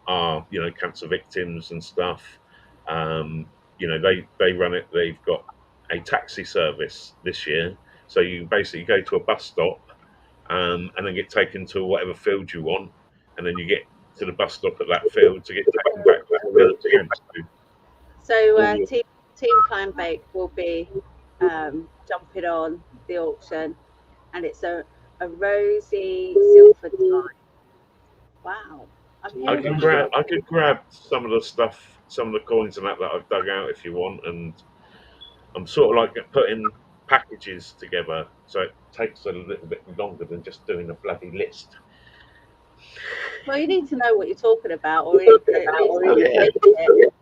are, you know, cancer victims and stuff. You know, they run it. They've got a taxi service this year, so you basically go to a bus stop and then get taken to whatever field you want, and then you get to the bus stop at that field to get taken back to the field again. So, Team Climb Bake will be jumping on the auction, and it's a rosy silver dime. Wow. I could grab some of the stuff, some of the coins and that I've dug out if you want, and I'm sort of like putting packages together, so it takes a little bit longer than just doing a bloody list. Well, you need to know what you're talking about, or it.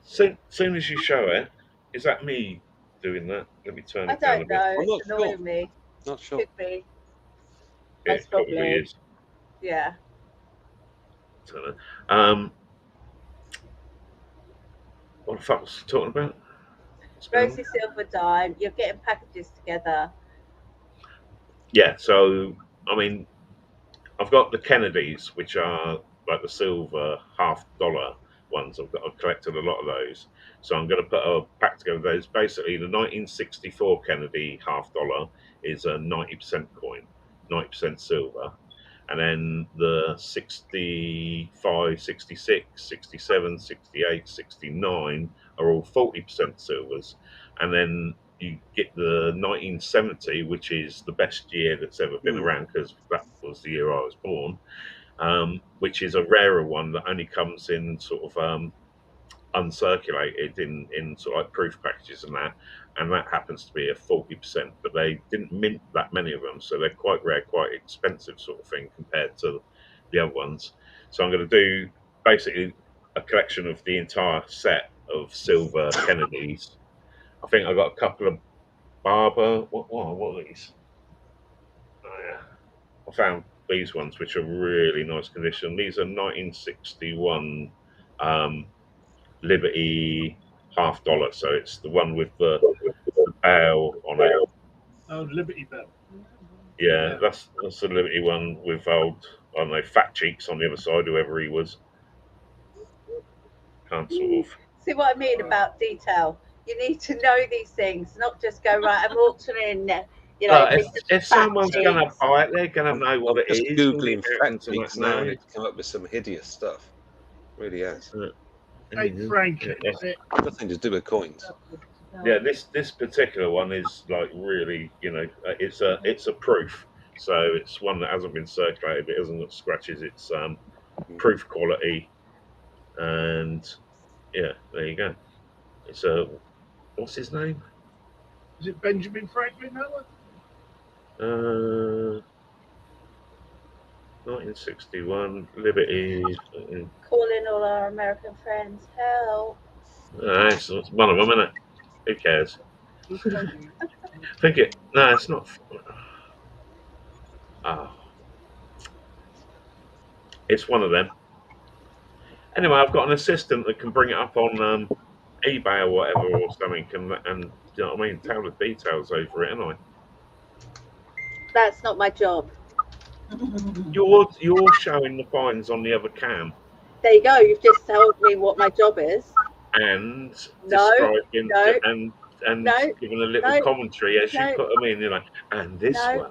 Soon as you show it, is that me doing that? Let me turn I it down a don't bit. know. I'm not It's annoying sure. me. Not sure. Could be. Yeah, Most it probably probably. is. Yeah. What the fuck was I talking about? Rosy silver dime. You're getting packages together. Yeah, so I mean, I've got the Kennedys, which are like the silver $half ones. I've collected a lot of those, so I'm going to put a pack together. Those basically the 1964 Kennedy $half is a 90% coin, 90% silver, and then the 65, 66, 67, 68, 69 are all 40% silvers, and then you get the 1970, which is the best year that's ever been around because that was the year I was born, which is a rarer one that only comes in sort of uncirculated in sort of like proof packages and that happens to be a 40%, but they didn't mint that many of them, so they're quite rare, quite expensive sort of thing compared to the other ones. So I'm going to do basically a collection of the entire set of silver Kennedys. I think I got a couple of Barber. What are these? Oh, yeah. I found these ones, which are really nice condition. These are 1961 Liberty $half, so it's the one with the bell on it. Oh, Liberty Bell. Yeah, that's the Liberty one with old, I don't know, fat cheeks on the other side, whoever he was. Can't sort of. See what I mean about detail? You need to know these things, not just go, right, I'm auctioning, you know, If someone's going to buy it, they're going to know what it Just is. Googling fat To cheeks now and it's come up with some hideous stuff. Really has. Hey, Frank, Nothing to do with coins. Yeah, this particular one is like really, you know, it's a proof. So it's one that hasn't been circulated. It hasn't got scratches. It's proof quality, and yeah, there you go. It's a what's his name? is it Benjamin Franklin? That one? 1961 Liberty. calling all our American friends, help. It's one of them, isn't it? Who cares? Think it. No, it's not. Oh, it's one of them. Anyway, I've got an assistant that can bring it up on eBay or whatever or something, and you know what I mean, tell the details over it, and That's not my job. you're showing the fines on the other cam There you go. You've just told me what my job is. and No, describing no, and no, giving a little no, commentary as you no, put them in. You're like, and this no, one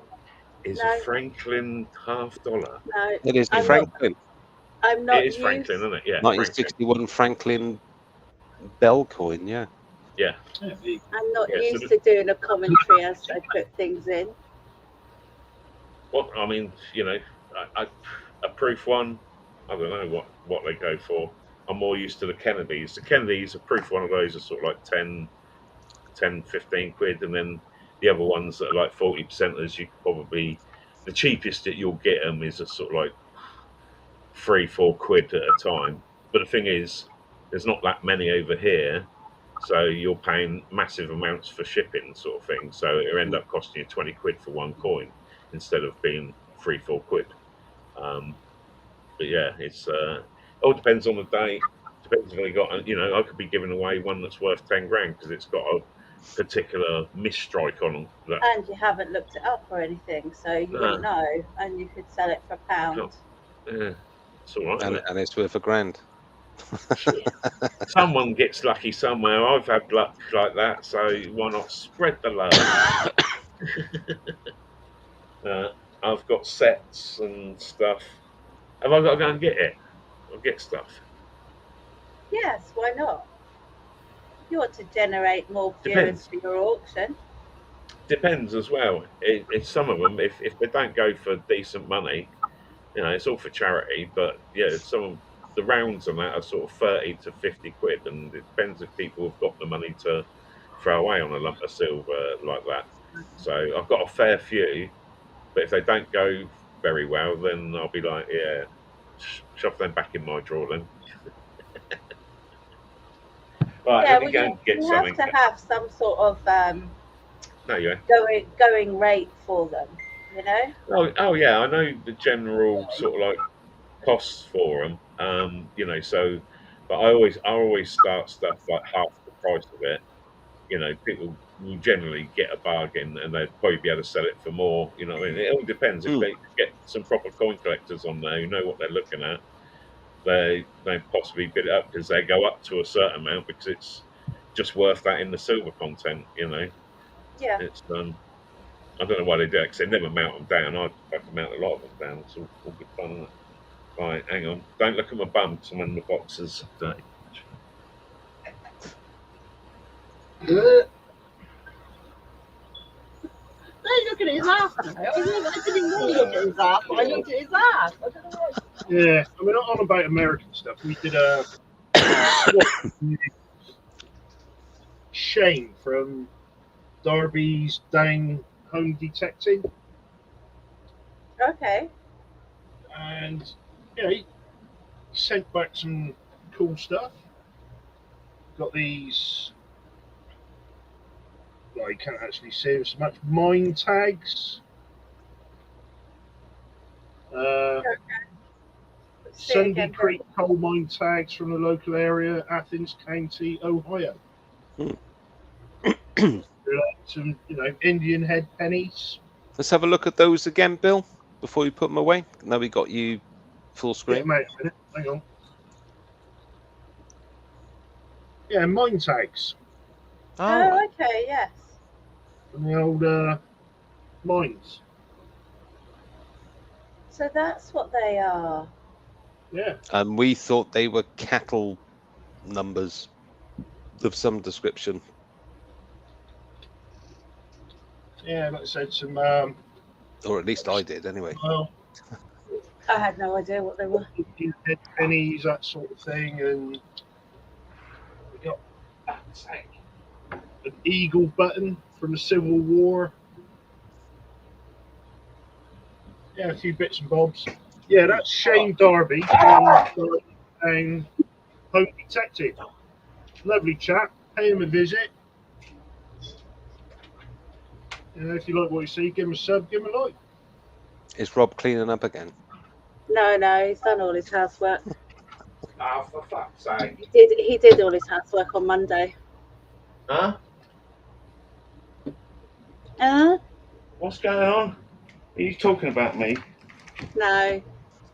is a no, Franklin $half. no. It is I'm not. Franklin, I'm It not is Franklin, used. isn't it? Yeah, Franklin. 1961 Franklin bell coin. Yeah. Yeah, Yeah, I'm not Yeah, so used to doing a commentary as I put things in. well, I mean, you know, a proof one, I don't know what they go for. I'm more used to the Kennedys. The Kennedys, a proof one of those are sort of like 10, 15 quid, and then the other ones that are like 40%, as you could probably, the cheapest that you'll get them is a sort of like 3, 4 quid at a time. But the thing is, there's not that many over here, so you're paying massive amounts for shipping, sort of thing. So it'll end up costing you 20 quid for one coin instead of being 3, 4 quid. But yeah, it's all depends on the day. Depends if I got, you know, I could be giving away one that's worth 10 grand because it's got a particular misstrike on that. And you haven't looked it up or anything, so you wouldn't know, and you could sell it for £1. Yeah, it's all right. Isn't it? And it's worth £1,000. Someone gets lucky somewhere. I've had luck like that, so why not spread the love? I've got sets and stuff. Have I got to go and get it? I'll get stuff. Yes, why not? You want to generate more viewers Depends. for your auction. Depends as well. It's some of them, if they don't go for decent money, you know, it's all for charity. But yeah, some of the rounds on that are sort of 30 to 50 quid, and it depends if people have got the money to throw away on a lump of silver like that. So I've got a fair few, but if they don't go very well, then I'll be like, yeah, shove them back in my drawer then. Right, Yeah, let me go and get you something. have to have some sort of No, you ain't. going rate for them, you know? Oh yeah, I know the general sort of like costs for them. You know, so but I always start stuff like half the price of it. You know, people will generally get a bargain and they'd probably be able to sell it for more. You know what I mean? It all depends. If they get some proper coin collectors on there who know what they're looking at, they possibly bid it up because they go up to a certain amount because it's just worth that in the silver content. You know, Yeah. it's I don't know why they do it because they never mount them down. I'd have to mount a lot of them down. It's all good fun, isn't it? Right, hang on. Don't look at my bum because I'm in the boxes today. They look at his ass now. I didn't really look at his ass, but I looked at his ass. I don't know why. Yeah, I mean, not on about American stuff. We did a Shane from Derby's Down Home Detecting, Okay. and you know, he sent back some cool stuff. Got these. Well, you can't actually see them so much. Mine tags. Sunday Creek coal mine tags from the local area, Athens County, Ohio. Some, you know, Indian head pennies. Let's have a look at those again, Bill, before you put them away. Now we got you full screen. Yeah, mate, a minute. Hang on. Yeah, mine tags. Oh, okay, yes. From the old mines. So that's what they are. Yeah. And we thought they were cattle numbers of some description. Yeah, like I said, some. Or at least I did, anyway. Well, I had no idea what they were. Indian head pennies, that sort of thing, and we got an eagle button from the Civil War. Yeah, a few bits and bobs. Yeah, that's Shane Darby from Home Detective. Lovely chap. Pay him a visit. You know, if you like what you see, give him a sub, give him a like. Is Rob cleaning up again? No, he's done all his housework. Oh, for fuck's sake. He did all his housework on Monday. Huh? What's going on? Are you talking about me? No.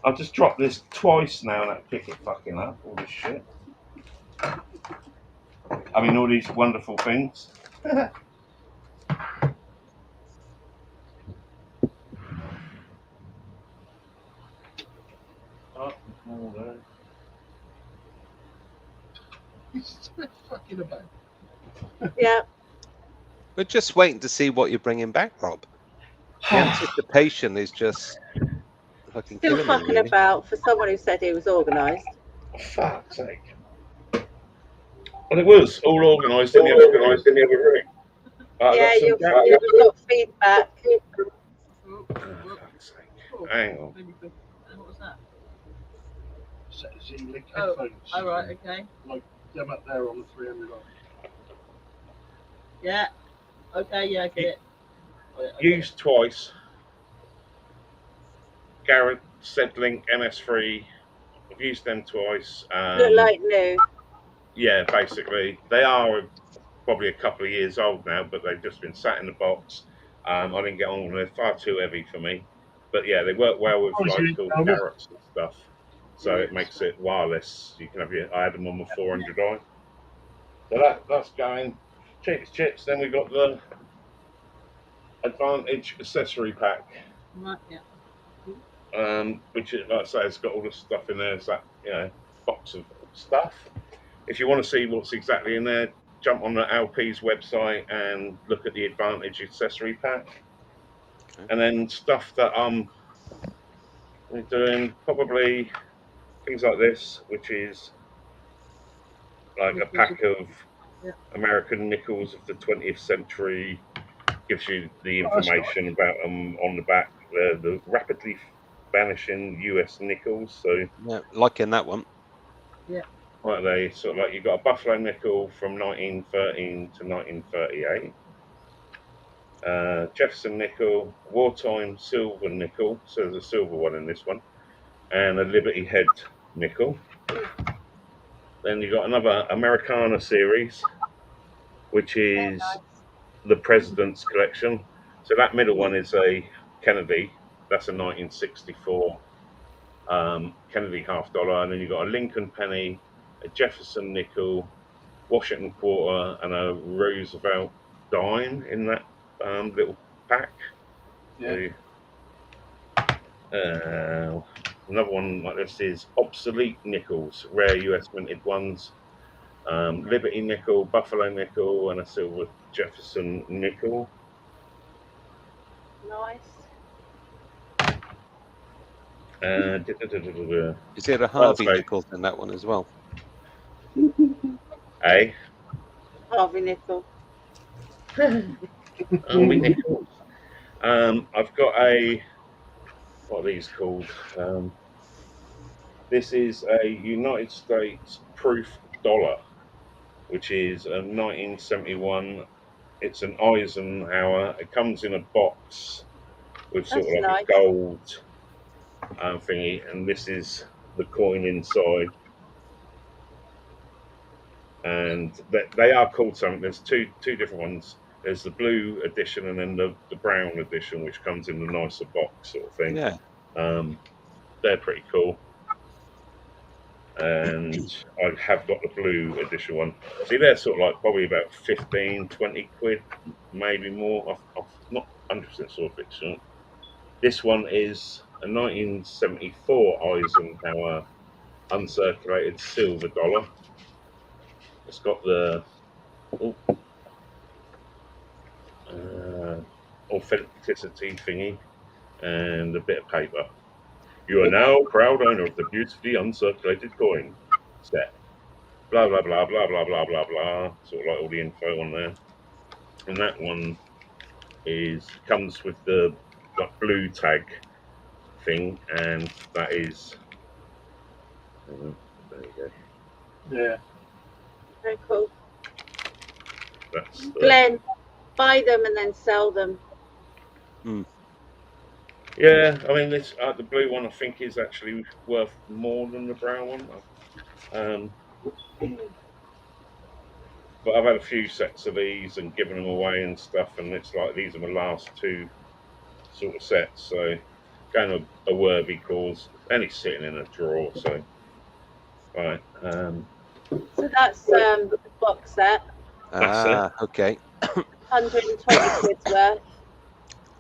I've just dropped this twice now and that pick it fucking up, all this shit. I mean, all these wonderful things. Oh, no, no. He's fucking about. Yeah. We're just waiting to see what you're bringing back, Rob. The anticipation is just fucking Still killing me, fucking really. about for someone who said he was organised. For fuck's sake. Well, it was all organised in the other room. Yeah, you've got feedback. Oh, For oh, fuck's sake. oh. Hang on. Maybe good. What was that? Z-Link Oh, headphones. all right, okay. Like them up there on the 300. Yeah. Okay, yeah, I get it. Okay. Used twice. Garrett, Z-Link, MS3. I've used them twice. Look like new. Yeah, basically. They are probably a couple of years old now, but they've just been sat in the box. I didn't get on with them. They're far too heavy for me. But yeah, they work well with like cool carrots and stuff. So it makes it wireless. You can have I had them on my 400i. So that's going. Cheap chips. Then we've got the Advantage accessory pack. Right, yeah. Which, like I say, it's got all the stuff in there. It's that, box of stuff. If you want to see what's exactly in there, jump on the LP's website and look at the Advantage accessory pack. Okay. And then stuff that we're doing, probably things like this, which is like a pack of American nickels of the 20th century. Gives you the information about them on the back. The rapidly vanishing US nickels. So Yeah, liking that one. Yeah. Like they sort of like you got a buffalo nickel from 1913 to 1938. Jefferson nickel, wartime silver nickel. So there's a silver one in this one, and a Liberty Head nickel. Then you got another Americana series, which is the President's Collection. So that middle one is a Kennedy. That's a 1964 Kennedy $50, and then you got a Lincoln penny, a Jefferson nickel, Washington quarter, and a Roosevelt dime in that little pack. Yeah. So, another one like this is obsolete nickels, rare US minted ones. Liberty nickel, Buffalo nickel, and a silver Jefferson nickel. Nice. Is there a Harvey Nichols in that one as well? Eh? Harvey Nickel. Harvey Nichols. I've got a, what are these called? This is a United States proof dollar, which is a 1971. It's an Eisenhower. It comes in a box with sort of like nice. a gold thingy, and this is the coin inside. And they are called something. There's two different ones. There's the blue edition and then the brown edition, which comes in the nicer box sort of thing. Yeah. They're pretty cool. And I have got the blue edition one. See, they're sort of like probably about 15, 20 quid, maybe more. I'm not 100% sure if it's sure. This one is a 1974 Eisenhower uncirculated silver dollar. It's got the authenticity thingy and a bit of paper. You are now proud owner of the beautifully uncirculated coin set. Blah blah blah blah blah blah blah blah. Sort of like all the info on there. And that one comes with the blue tag thing, and that is. There you go. Yeah. Very cool. That's Glenn, buy them and then sell them. Yeah, I mean, this the blue one I think is actually worth more than the brown one. But I've had a few sets of these and given them away and stuff, and it's like these are my last two sort of sets. So going a worthy cause, only sitting in a drawer. So right. So that's the box set, That's it. Okay. 120 quid's worth.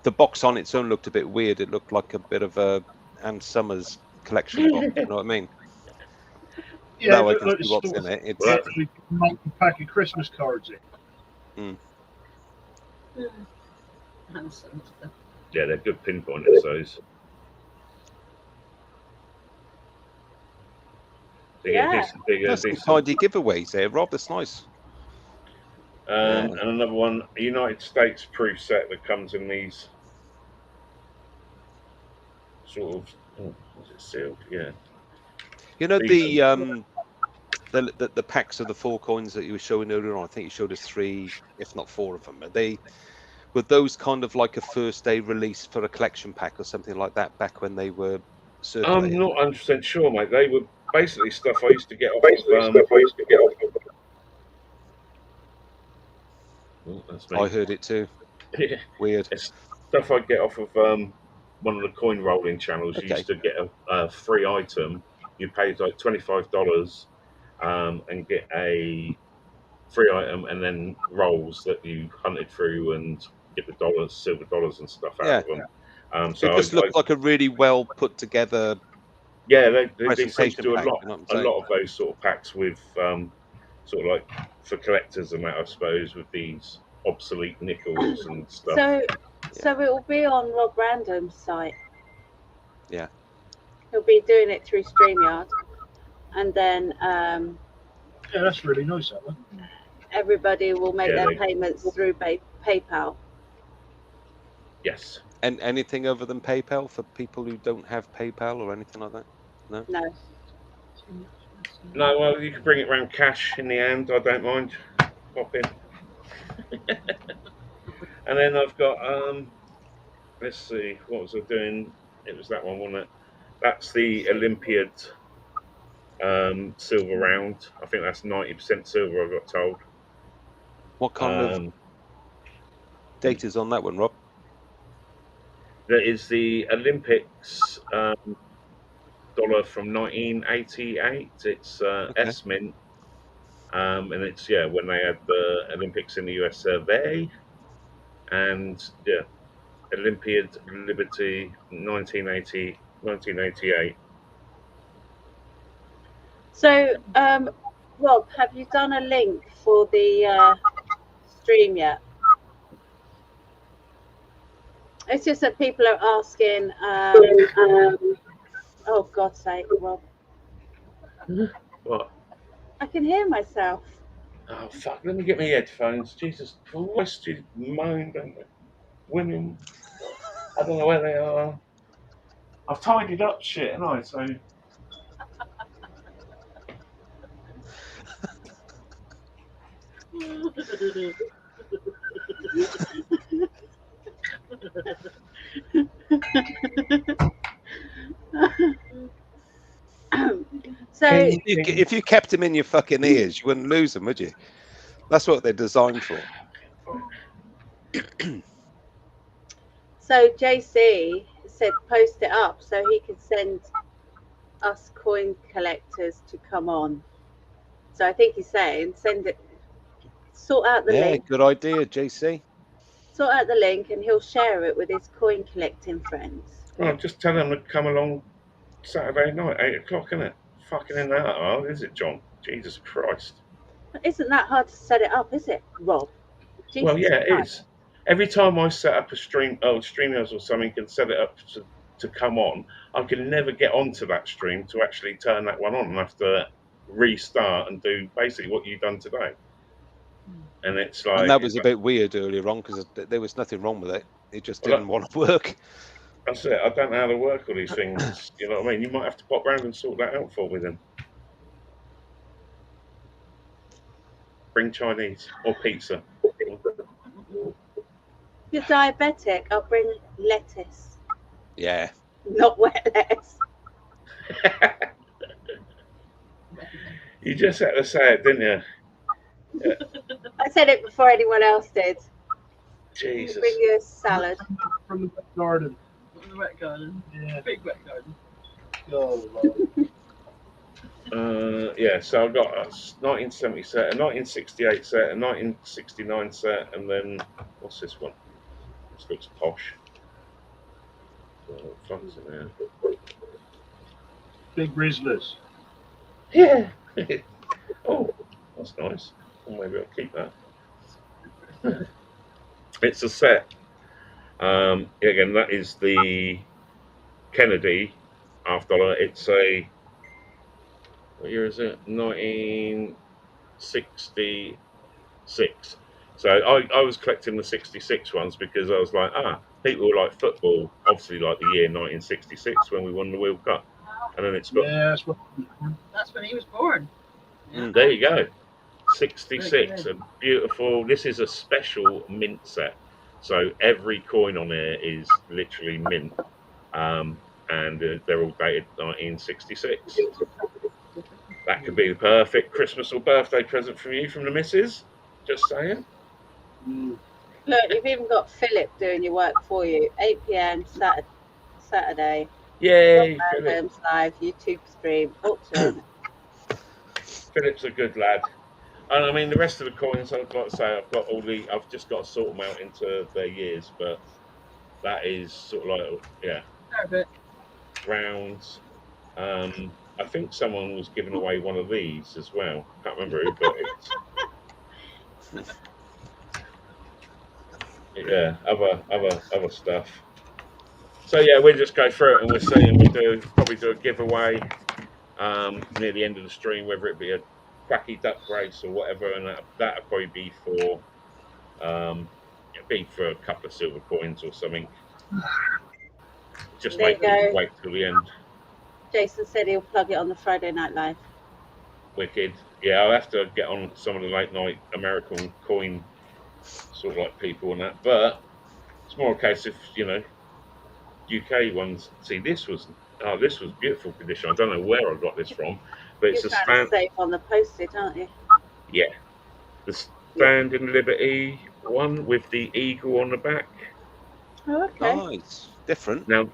The box on its own looked a bit weird. It looked like a bit of a Ann Summers collection box. You know what I mean? Yeah, Now I it can looked see like what's the in it. It's Well, we can make a pack of Christmas cards in. Handsome stuff. Yeah, they're good pinpointers, those. Yeah. that's some tidy giveaways there, Rob. That's nice. And another one, a United States proof set that comes in these sort of. Oh, is it sealed? Yeah. You know These the packs of the 4 coins that you were showing earlier on. I think you showed us 3, if not 4 of them. Were those kind of like a first day release for a collection pack or something like that back when they were I'm circulating? not 100% sure, mate. They were basically stuff I used to get off Oh, that's me. I heard it too. Weird. It's stuff I get off of one of the coin rolling channels. You Okay. used to get a free item. You paid like $25 and get a free item, and then rolls that you hunted through and get the dollars, silver dollars, and stuff out of them. So it just looked like a really well put together. Yeah, they seem to presentation do pack, a lot, you know what I'm saying? of those sort of packs with sort of like for collectors and that, I suppose, with these obsolete nickels and stuff. So it will be on Rob Random's site. Yeah. He'll be doing it through StreamYard, and then Yeah, that's really nice, that one. everybody will make Yeah, their payments through PayPal. Yes. And anything other than PayPal for people who don't have PayPal or anything like that? No. No. No, well, you can bring it around cash in the hand. I don't mind. Pop in. And then I've got let's see, what was I doing? It was that one, wasn't it? That's the Olympiad silver round. I think that's 90% silver, I got told. What kind of data's on that one, Rob? There is the Olympics dollar from 1988. It's S Mint. And it's, when they had the Olympics in the US survey. And, Olympiad Liberty 1988. So, Rob, have you done a link for the stream yet? It's just that people are asking. Oh, God's sake, Rob. What? I can hear myself. Oh, fuck. Let me get my headphones. Jesus Christ, you moan, don't they? Women. I don't know where they are. I've tidied up shit, haven't I? So. So if you kept them in your fucking ears, you wouldn't lose them, would you? That's what they're designed for. So JC said post it up so he can send us coin collectors to come on. So I think he's saying send it, sort out the link. Good idea, JC. Sort out the link and he'll share it with his coin collecting friends. Well, just tell them to come along Saturday night, 8 o'clock, isn't it? Fucking in that hard, is it, John? Jesus Christ. Isn't that hard to set it up, is it, Rob? Jesus well, yeah, Christ. it is. Every time I set up a StreamYard or something and set it up to come on, I can never get onto that stream to actually turn that one on and have to restart and do basically what you've done today. And it's like... And that was a bit weird earlier on because there was nothing wrong with it. It just didn't want to work. That's it. I don't know how to work all these things. You know what I mean? You might have to pop round and sort that out for me then. Bring Chinese or pizza. You're diabetic, I'll bring lettuce. Yeah. Not wet lettuce. You just had to say it, didn't you? I said it before anyone else did. Jesus. Bring you a salad. From the garden. From the wet garden. Yeah. Big wet garden. Oh, Lord. Yeah, so I've got a 1970 set, a 1968 set, a 1969 set, and then what's this one? This looks posh. Oh, fuck's in there. Big Rizzlers. Yeah. Oh, that's nice. Well, maybe I'll keep that. It's a set. Again, that is the Kennedy half dollar. It's a, what year is it? 1966. So I was collecting the 66 ones because I was like, people who like football obviously like the year 1966 when we won the World Cup. And then it's got, Yeah, That's when he was born. Yeah. there you go. Very 66, a good. beautiful. This is a special mint set, so every coin on here is literally mint, and they're all dated 1966. That could be the perfect Christmas or birthday present from you, from the missus. Just saying. Look, you've even got Philip doing your work for you. 8 p.m. Saturday. Yay, Philip. Adams live YouTube stream auction. Philip's a good lad. And I mean, the rest of the coins, I've got to say, I've just got to sort them out into their years, but that is sort of like, yeah, Perfect. rounds. I think someone was giving away one of these as well. Can't remember who, but it's, yeah, other stuff. So yeah, we'll just go through it and we'll see, and we'll probably do a giveaway near the end of the stream, whether it be a cracky duck race or whatever, and that'll probably be for a couple of silver coins or something. Just There make you people go. wait till the end. Jason said he'll plug it on the Friday Night Live. Wicked. Yeah, I'll have to get on some of the late night American coin sort of like people and that, but it's more a case of, UK ones. See, this was beautiful condition. I don't know where I got this from, but it's You're a trying to save on the postage, aren't you? yeah, the Stand in Liberty one with the eagle on the back. Oh, okay. Nice. Different. Now,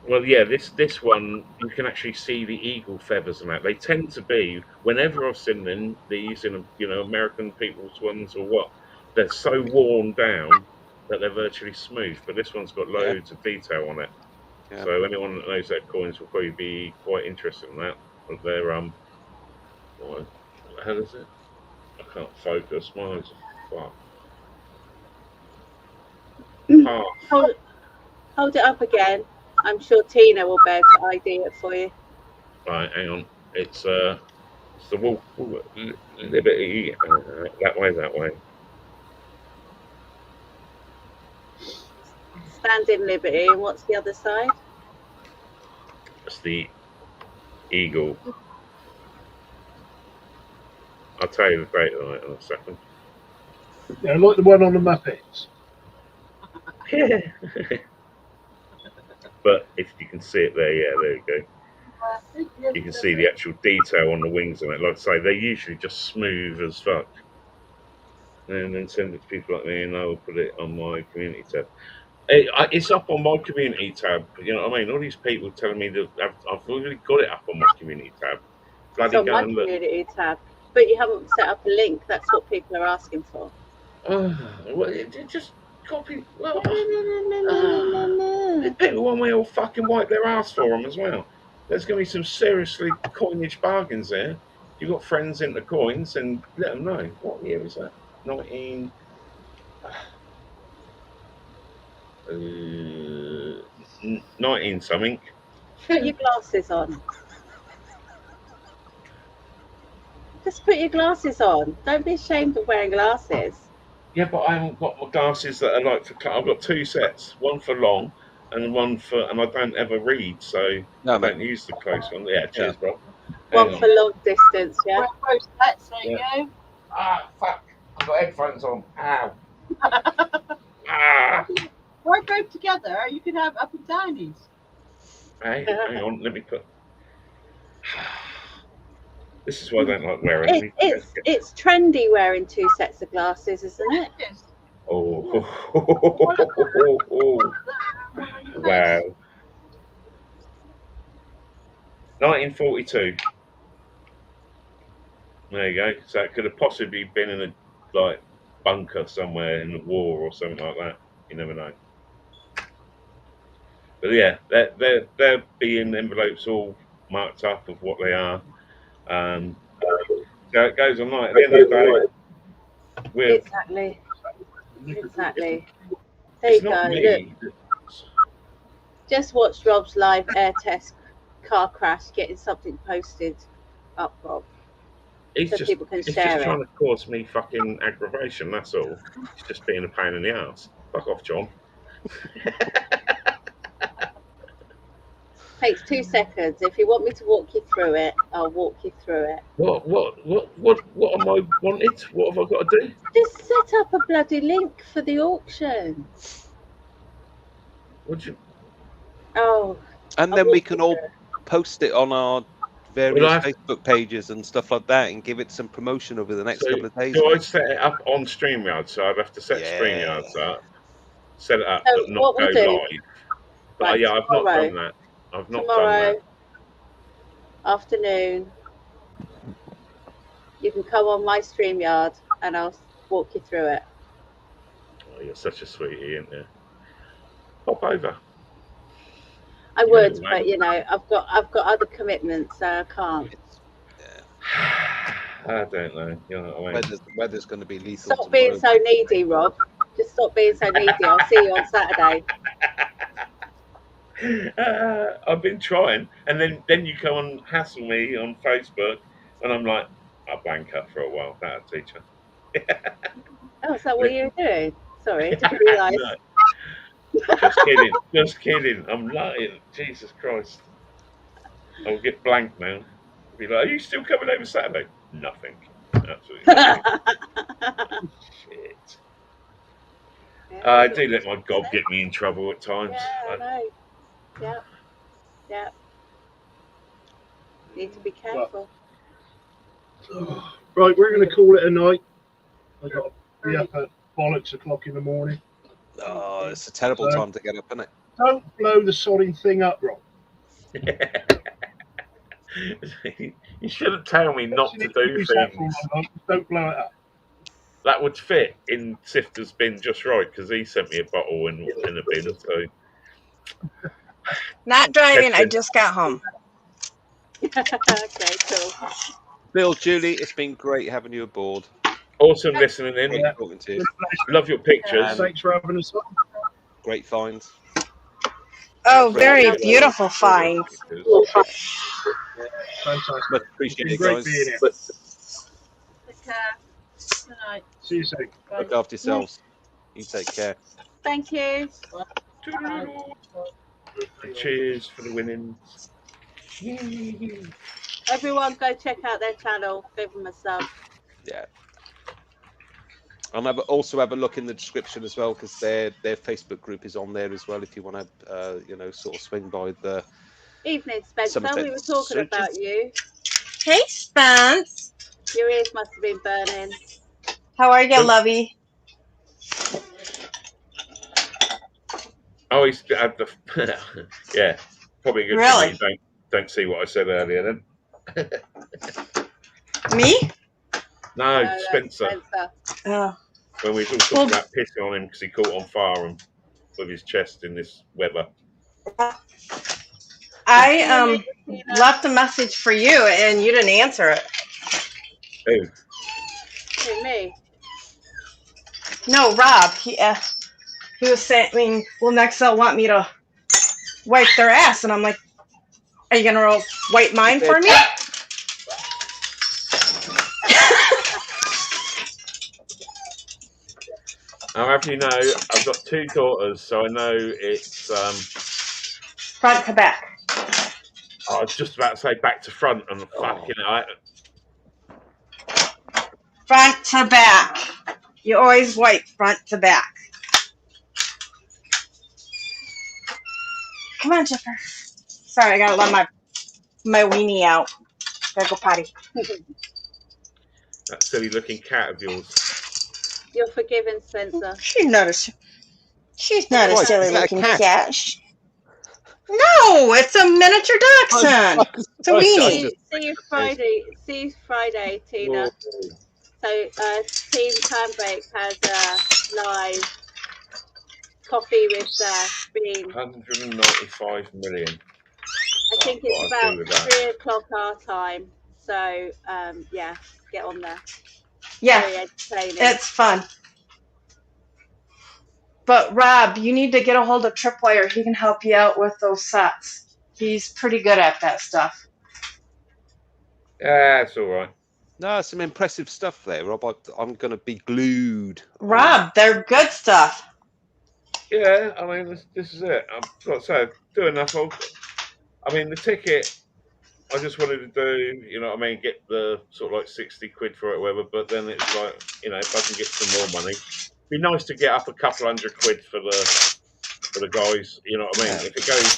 well, yeah, this one you can actually see the eagle feathers and that. They tend to be, whenever I've seen them, these in American people's ones or what, they're so worn down that they're virtually smooth. But this one's got loads of detail on it. Yeah. So anyone that knows their coins will probably be quite interested in that. But they're what the hell is it? I can't focus. Mine's fuck. Hold it up again. I'm sure Tina will be able to ID it for you. Right, hang on. It's the Wolf Liberty. That way. Stand in Liberty. And what's the other side? It's the eagle. I'll tell you the date of it in a second. Yeah, like the one on the Muppets. But if you can see it there, yeah, there you go. You can see the actual detail on the wings on it. Like I say, they're usually just smooth as fuck. And then send it to people like me, and I will put it on my community tab. It's up on my community tab. You know what I mean? All these people telling me that I've already got it up on my community tab. It's on my community tab. But you haven't set up a link. That's what people are asking for. Well, just copy. Well, people want me all fucking wipe their ass for them as well. There's going to be some seriously coinage bargains there. If you've got friends into coins, then let them know. What year is that? 19 something. Put your glasses on. Just put your glasses on. Don't be ashamed of wearing glasses. Yeah, but I haven't got my glasses that are like for. I've got two sets, one for long and one for, and I don't ever read, so I don't use the close one. Yeah, cheers, bro. One for long distance, yeah. Both sets, there you go. Ah, fuck! I've got headphones on. Ow. We're both together. You can have up and downies. Hey, hang on. Let me put. This is why I don't like wearing. It's trendy wearing 2 sets of glasses, isn't it? Oh. Wow. 1942. There you go. So it could have possibly been in a bunker somewhere in the war or something like that. You never know. But yeah, they're being envelopes all marked up of what they are. So it goes on like at the end of the day. Exactly. There you go. Me. Look. Just watched Rob's live air test car crash, getting something posted up, Rob. So people can share just trying to cause me fucking aggravation, that's all. It's just being a pain in the ass. Fuck off, John. Takes 2 seconds. If you want me to walk you through it, I'll walk you through it. What am I wanted? What have I got to do? Just set up a bloody link for the auction. Would you? Oh. And then we can all post it on our various Facebook pages and stuff like that, and give it some promotion over the next couple of days. Do I set it up on StreamYard? So I'd have to set StreamYard up, set it up, so but not go live. But yeah, I've not done that. Tomorrow afternoon, you can come on my StreamYard and I'll walk you through it. Oh, you're such a sweetie, aren't you? Pop over. I would, but you know, I've got other commitments, so I can't. I don't know. You know what I mean? Weather's going to be lethal. Stop being so needy, Rob. Just stop being so needy. I'll see you on Saturday. I've been trying, and then you come and hassle me on Facebook, and I'm like, I'll blank up for a while. That teacher. Oh, is that what you were doing? Sorry, didn't realise. Just kidding. I'm lying. Jesus Christ. I'll get blank now. I'll be like, are you still coming over Saturday? Nothing. Absolutely nothing. Shit. Yeah, I do let my gob get me in trouble at times. Yeah, I know. Yeah. Need to be careful. Right, we're going to call it a night. I've got to be up at bollocks o'clock in the morning. Oh, it's a terrible time to get up, isn't it? Don't blow the sodding thing up, Rob. You shouldn't tell me not to do things. Don't blow it up. That would fit in Sifter's bin just right, because he sent me a bottle in a bin. So. Not driving. I just got home. Okay, cool. Bill, Julie, it's been great having you aboard. Awesome listening in. Great talking to you. Love your pictures. Thanks for having us on. Great finds. Oh, very beautiful finds. Fantastic. Much appreciated, Great guys. being here. Take care. Good night. See you soon. Look after yourselves. You take care. Thank you. Cheers for the winnings. Everyone, go check out their channel. Give them a sub. Yeah. And also have a look in the description as well, because their Facebook group is on there as well. If you want to, sort of swing by the evening, Spencer. Somerset We were talking about you. Hey, Spence. Your ears must have been burning. How are you, lovey? Oh, he's had the yeah, probably a good Really? thing you don't see what I said earlier then. Me? No, Spencer. Oh. When we was all talking about pissing on him because he caught on fire and with his chest in this weather. I left a message for you and you didn't answer it. Who? Who, me? No, Rob. He was saying, well, next they'll want me to wipe their ass. And I'm like, are you going to wipe mine for me? I'll have you know, I've got 2 daughters, so I know it's Front to back. I was just about to say back to front and fucking Front to back. You always wipe front to back. Come on, Jipper. Sorry, I gotta let my weenie out. Gotta go potty. That silly looking cat of yours. You're forgiven, Spencer. She's not a Christ, silly is that a looking cat? cat. No, it's a miniature dachshund. It's a weenie. See you Friday, Tina. Whoa. So Team Panbake has a live coffee with Bean. 195 million. I think What it's I'd do about with that. 3 o'clock our time. So yeah, get on there. Yeah, Very entertaining. it's fun. But Rob, you need to get a hold of Tripwire. He can help you out with those sets. He's pretty good at that stuff. Yeah, it's all right. No, some impressive stuff there, Rob. I'm going to be glued. Rob, they're good stuff. Yeah, I mean, this is it. I've got to say, do enough. I mean, the ticket, I just wanted to do, you know what I mean, get the sort of like 60 quid for it or whatever, but then it's like, you know, if I can get some more money, it'd be nice to get up a couple hundred quid for the guys, you know what I mean?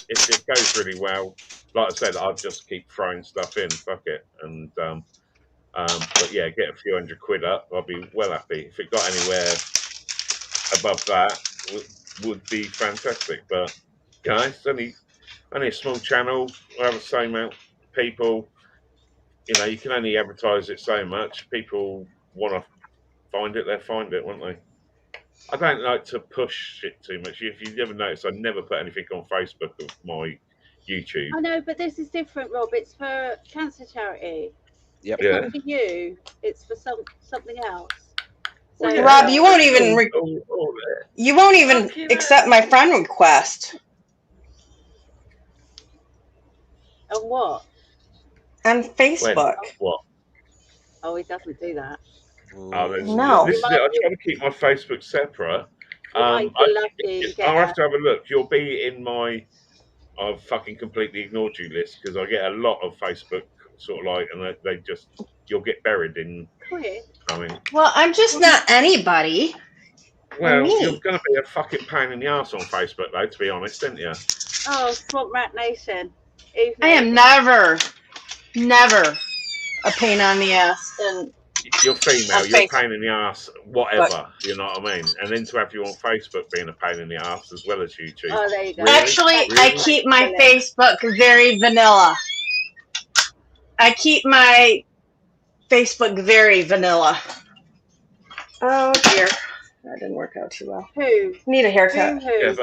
If it goes really well, like I said, I'll just keep throwing stuff in, fuck it. And but yeah, get a few hundred quid up, I'll be well happy. If it got anywhere above that, would be fantastic. But you know, it's only a small channel. I have the same amount of people. You know, you can only advertise it so much. People want to find it, they'll find it, won't they? I don't like to push it too much. If you never notice, I never put anything on Facebook of my YouTube. I know, but this is different, Rob. It's for cancer charity. Yep. It's Yeah. not for you. It's for something else. Well, So, yeah. Rob, you won't even you won't even Fuck you, accept my friend request and what? on Facebook. What? Oh, he doesn't do that. Oh, No. This is it. I try to keep my Facebook separate. You might be lucky and get I'll have to have a look. You'll be in my I've fucking completely ignored you list because I get a lot of Facebook sort of like, and they just, you'll get buried in. Quit. I mean, Well, I'm just not anybody. well, Me. you're going to be a fucking pain in the arse on Facebook, though, to be honest, aren't you? Oh, Swamp Rat Nation. I am never a pain on the ass. And You're female, On you're a Facebook. pain in the arse, whatever, you know what I mean? And then to have you on Facebook being a pain in the arse as well as YouTube. Oh, there you go. Really? actually, I Really? keep my Facebook very vanilla. I keep my Facebook very vanilla. Oh dear, that didn't work out too well. Who? Need a haircut. Yeah,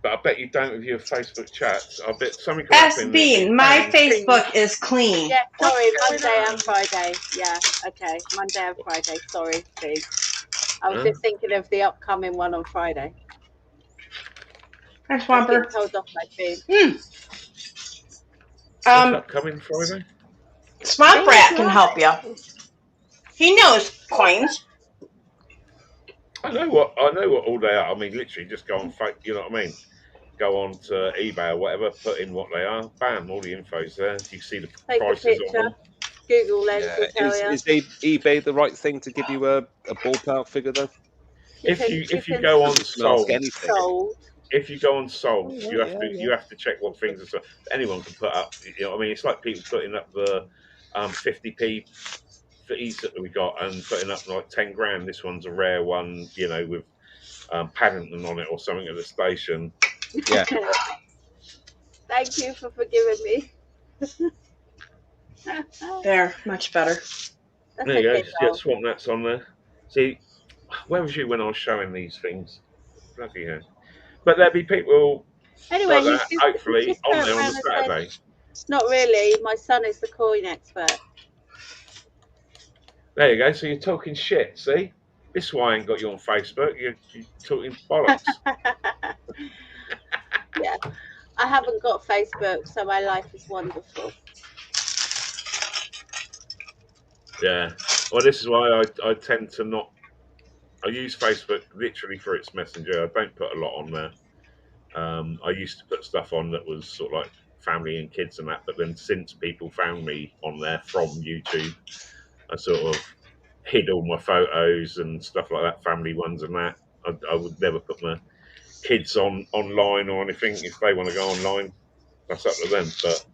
but I bet you don't with your Facebook chats. I bet something comes Ask up in Bean, my Facebook is clean. Yeah, sorry, What's Monday going and Friday. Yeah, okay, Monday and Friday. Sorry, Bean. I was Huh? just thinking of the upcoming one on Friday. Hi, I was Swamper. getting told off by Bean. What's upcoming Friday? Swamp Rat can help you. He knows coins. I know what all they are. I mean, literally, just go on fake. You know what I mean? Go on to eBay or whatever, put in what they are. Bam, all the info's there. You see the Take a prices picture. on them. Google Lens will tell you. Is eBay the right thing to give you a ballpark figure though? If you go on sold, sold. if you go on sold, Oh, you have to check what things are sold. Anyone can put up. You know what I mean? It's like people putting up the 50p fees that we got and putting up like 10 grand. This one's a rare one, you know, with Paddington on it or something at the station. Yeah. Thank you for forgiving me. There, much better. That's There you okay, go. Noel. Get Swamp Nuts on there. See, where was you when I was showing these things? Bloody hell. But there'll be people Anyway, like that, he's hopefully, just on turned there on around the and said, Saturday. not really. My son is the coin expert. There you go. So you're talking shit, see? This is why I ain't got you on Facebook. You're talking bollocks. Yeah, I haven't got Facebook, so my life is wonderful. Yeah. Well, this is why I tend to not. I use Facebook literally for its messenger. I don't put a lot on there. I used to put stuff on that was sort of like family and kids and that, but then since people found me on there from YouTube, I sort of hid all my photos and stuff like that, family ones and that. I would never put my kids online or anything. If they want to go online, that's up to them. But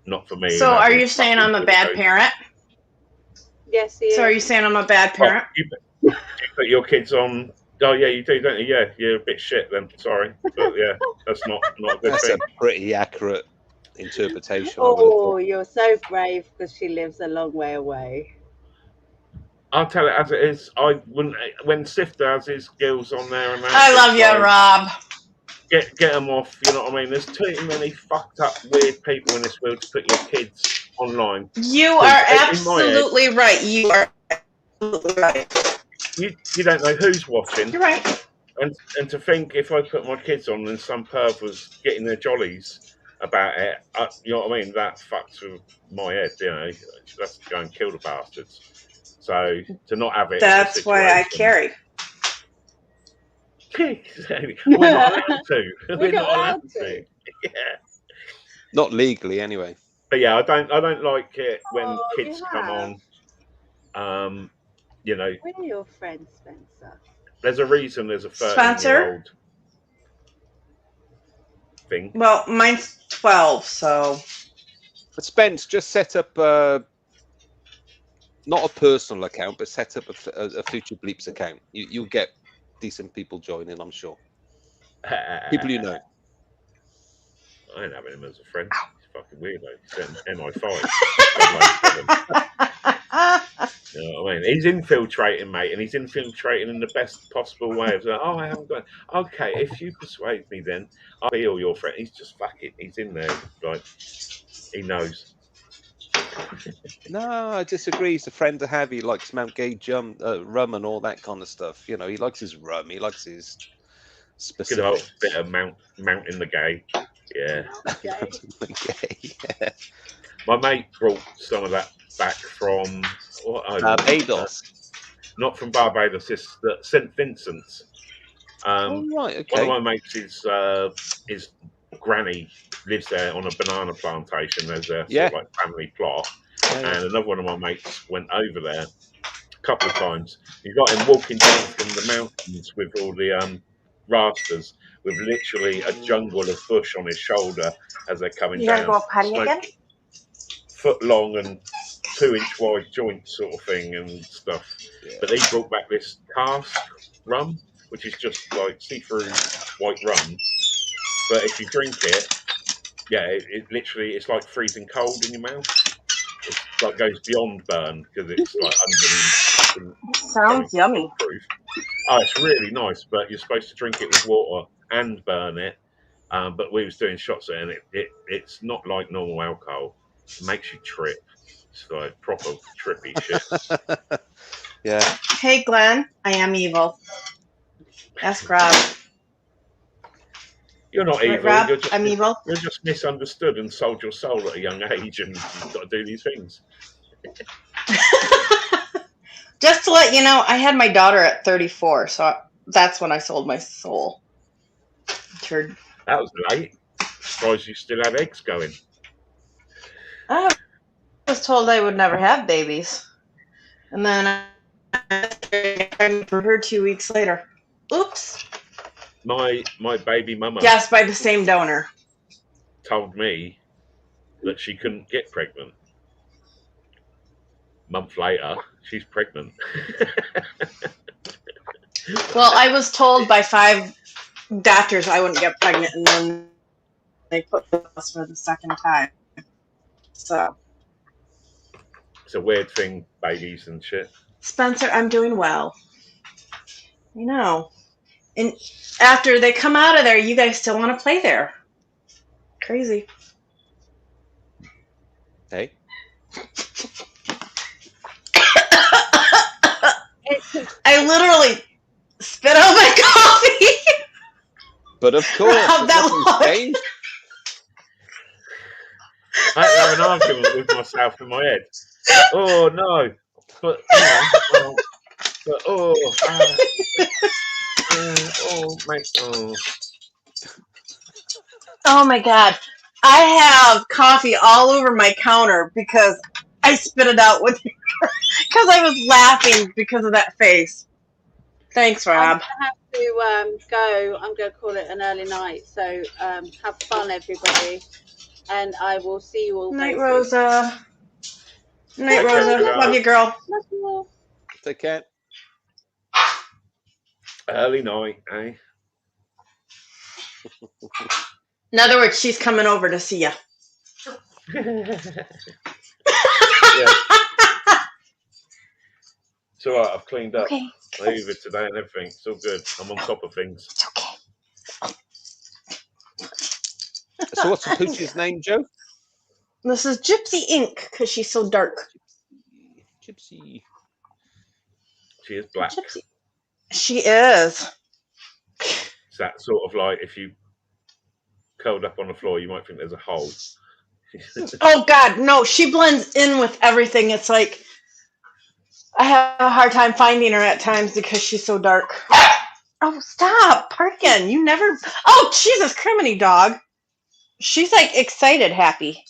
not for me. So and are having you saying I'm a fucking bad videos. parent? Yes, he is. So are you saying I'm a bad Oh, parent? you put your kids on. Oh yeah, you do, don't you? Yeah, you're a bit shit then. Sorry, but yeah, that's not a good That's thing. a pretty accurate interpretation. I would have Oh, thought. you're so brave because she lives a long way away. I'll tell it as it is. I wouldn't when Sifter has his girls on there and that. I love it's you, like, Rob. Get them off. You know what I mean? There's too many fucked up weird people in this world to put your kids online. You 'Cause are in my head, absolutely right. You are absolutely right. you don't know who's watching. You're right. And to think if I put my kids on and some perv was getting their jollies about it, you know what I mean? That fucks with my head, you know. Let's go and kill the bastards. So to not have it That's is a why I situation. carry. We're not allowed to. We're not allowed to. Yeah. Not legally, anyway. But yeah, I don't like it when Oh, kids you come have. on. You know, We're your friends, Spencer. there's a reason there's a Spencer? 13-year-old thing. Well, mine's 12, so. But Spence, just set up not a personal account, but set up a Future Bleeps account. You'll get decent people joining, I'm sure. People you know. I ain't having him as a friend. He's fucking weirdo. He's an MI5. You know what I mean? He's infiltrating, mate, and he's infiltrating in the best possible way. Of like, oh, I haven't got. Okay, if you persuade me, then I'll be all your friend. He's just fucking. He's in there, like he knows. No, I disagree. He's a friend to have. He likes Mount Gay rum and all that kind of stuff. You know, he likes his rum. He likes his Good old specific. bit of mountain the gay. Yeah. Yeah. My mate brought some of that back from Barbados. Not from Barbados. It's St. Vincent's. Oh, right. Okay. One of my mates his granny lives there on a banana plantation. There's a sort of like family plot. And another one of my mates went over there a couple of times. You got him walking down from the mountains with all the rafters, with literally a jungle of bush on his shoulder as they're coming You down. gotta go potty again? Foot long and 2-inch wide joints sort of thing and stuff. Yeah. But he brought back this cask rum, which is just like see-through white rum. But if you drink it, yeah, it literally, it's like freezing cold in your mouth. It's like goes beyond burn because it's like under. Sounds yummy. Proof. Oh, it's really nice, but you're supposed to drink it with water and burn it. But we was doing shots of it, and it's not like normal alcohol. It makes you trip. It's like proper trippy shit. Yeah. Hey, Glenn, I am evil. Ask Rob. You're not evil. Rob, I'm evil. You're just misunderstood and sold your soul at a young age, and you've got to do these things. Just to let you know, I had my daughter at 34, so that's when I sold my soul. That was late. Surprised you still had eggs going. I was told I would never have babies, and then I was pregnant for her 2 weeks later. Oops. My baby mama. Yes, by the same donor. Told me that she couldn't get pregnant. A month later, she's pregnant. Well, I was told by 5 doctors I wouldn't get pregnant, and then they put us for the second time. So it's a weird thing, babies and shit. Spencer, I'm doing well. You know. And after they come out of there, you guys still want to play there. Crazy. Hey. I literally spit out my coffee. But of course, that changed. I have an argument with myself in my head. Oh no! But mate. Oh my god! I have coffee all over my counter because I spit it out with because I was laughing because of that face. Thanks, Rob. I'm gonna have to go. I'm gonna call it an early night. So have fun, everybody. and I will see you all. Night, very soon. Rosa. Night, Good Rosa. night, Love you, girl. Love you all. Take care. Early night, eh? In other words, she's coming over to see you. Yeah. It's all right. I've cleaned up. Okay. I hoovered today and everything. It's all good. I'm on top of things. It's okay. So what's the pooch's name, Joe? This is Gypsy Ink because she's so dark. Gypsy. She is black. Gypsy. She is. It's that sort of like if you curled up on the floor, you might think there's a hole. Oh God, no! She blends in with everything. It's like I have a hard time finding her at times because she's so dark. Oh, stop, Parkin! You never. Oh, Jesus, criminy dog. She's like excited, happy.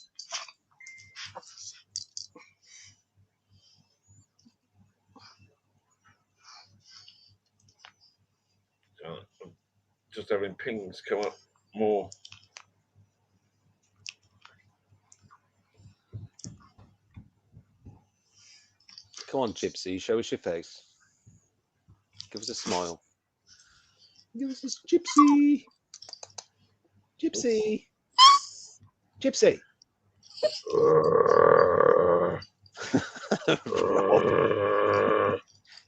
I'm just having pings come up more. Come on, Gypsy. Show us your face. Give us a smile. Give us this Gypsy. Gypsy. Gypsy.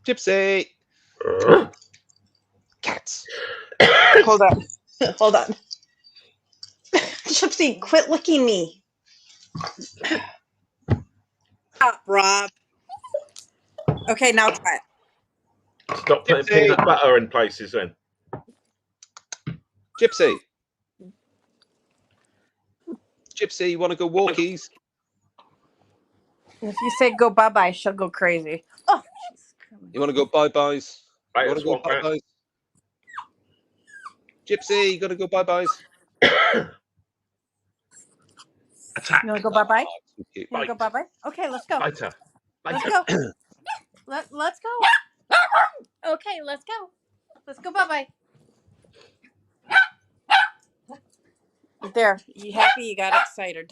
Gypsy. Cats. Hold on. Hold on. Gypsy, quit licking me. Stop, Rob. Okay, now try it. Stop putting Gypsy. peanut butter in places then. Gypsy. Gypsy, you want to go walkies? If you say go bye-bye, she'll go crazy. Oh, You want to go bye-byes? Right, You want to go swamp rat. bye-byes? Gypsy, you got to go bye-byes? Attack. you want to go bye-bye? Oh, too cute. You want to go bye-bye? Okay, let's go. Biter. Let's Biter. go. Let's go. Okay, let's go. Let's go bye-bye. There, you happy? You got excited.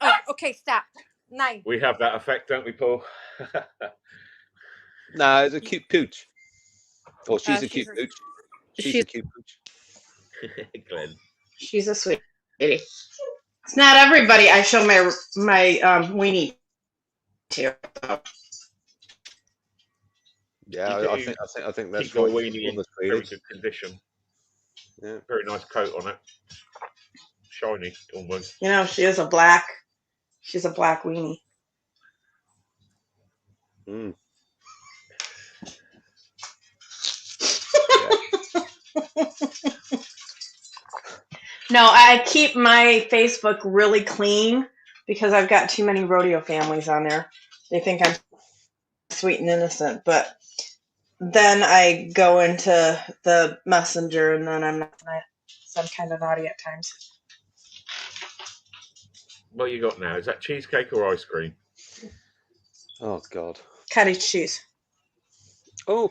Oh, okay, stop. 9. We have that effect, don't we, Paul? Nah, it's a cute pooch. Oh, she's a she's cute a- pooch. She's she's- a cute pooch. Glenn. She's a sweetie. It's not everybody I show my weenie to. Yeah, You I do think that's Keep your right. weenie in Almost very really. good condition. Yeah. Very nice coat on it. Shiny, almost. You know, she is a black. She's a black weenie. Mm. No, I keep my Facebook really clean because I've got too many rodeo families on there. They think I'm sweet and innocent, but then I go into the messenger and then I'm kind of naughty at times. What you got now? Is that cheesecake or ice cream? Oh God. Cottage cheese. Oh,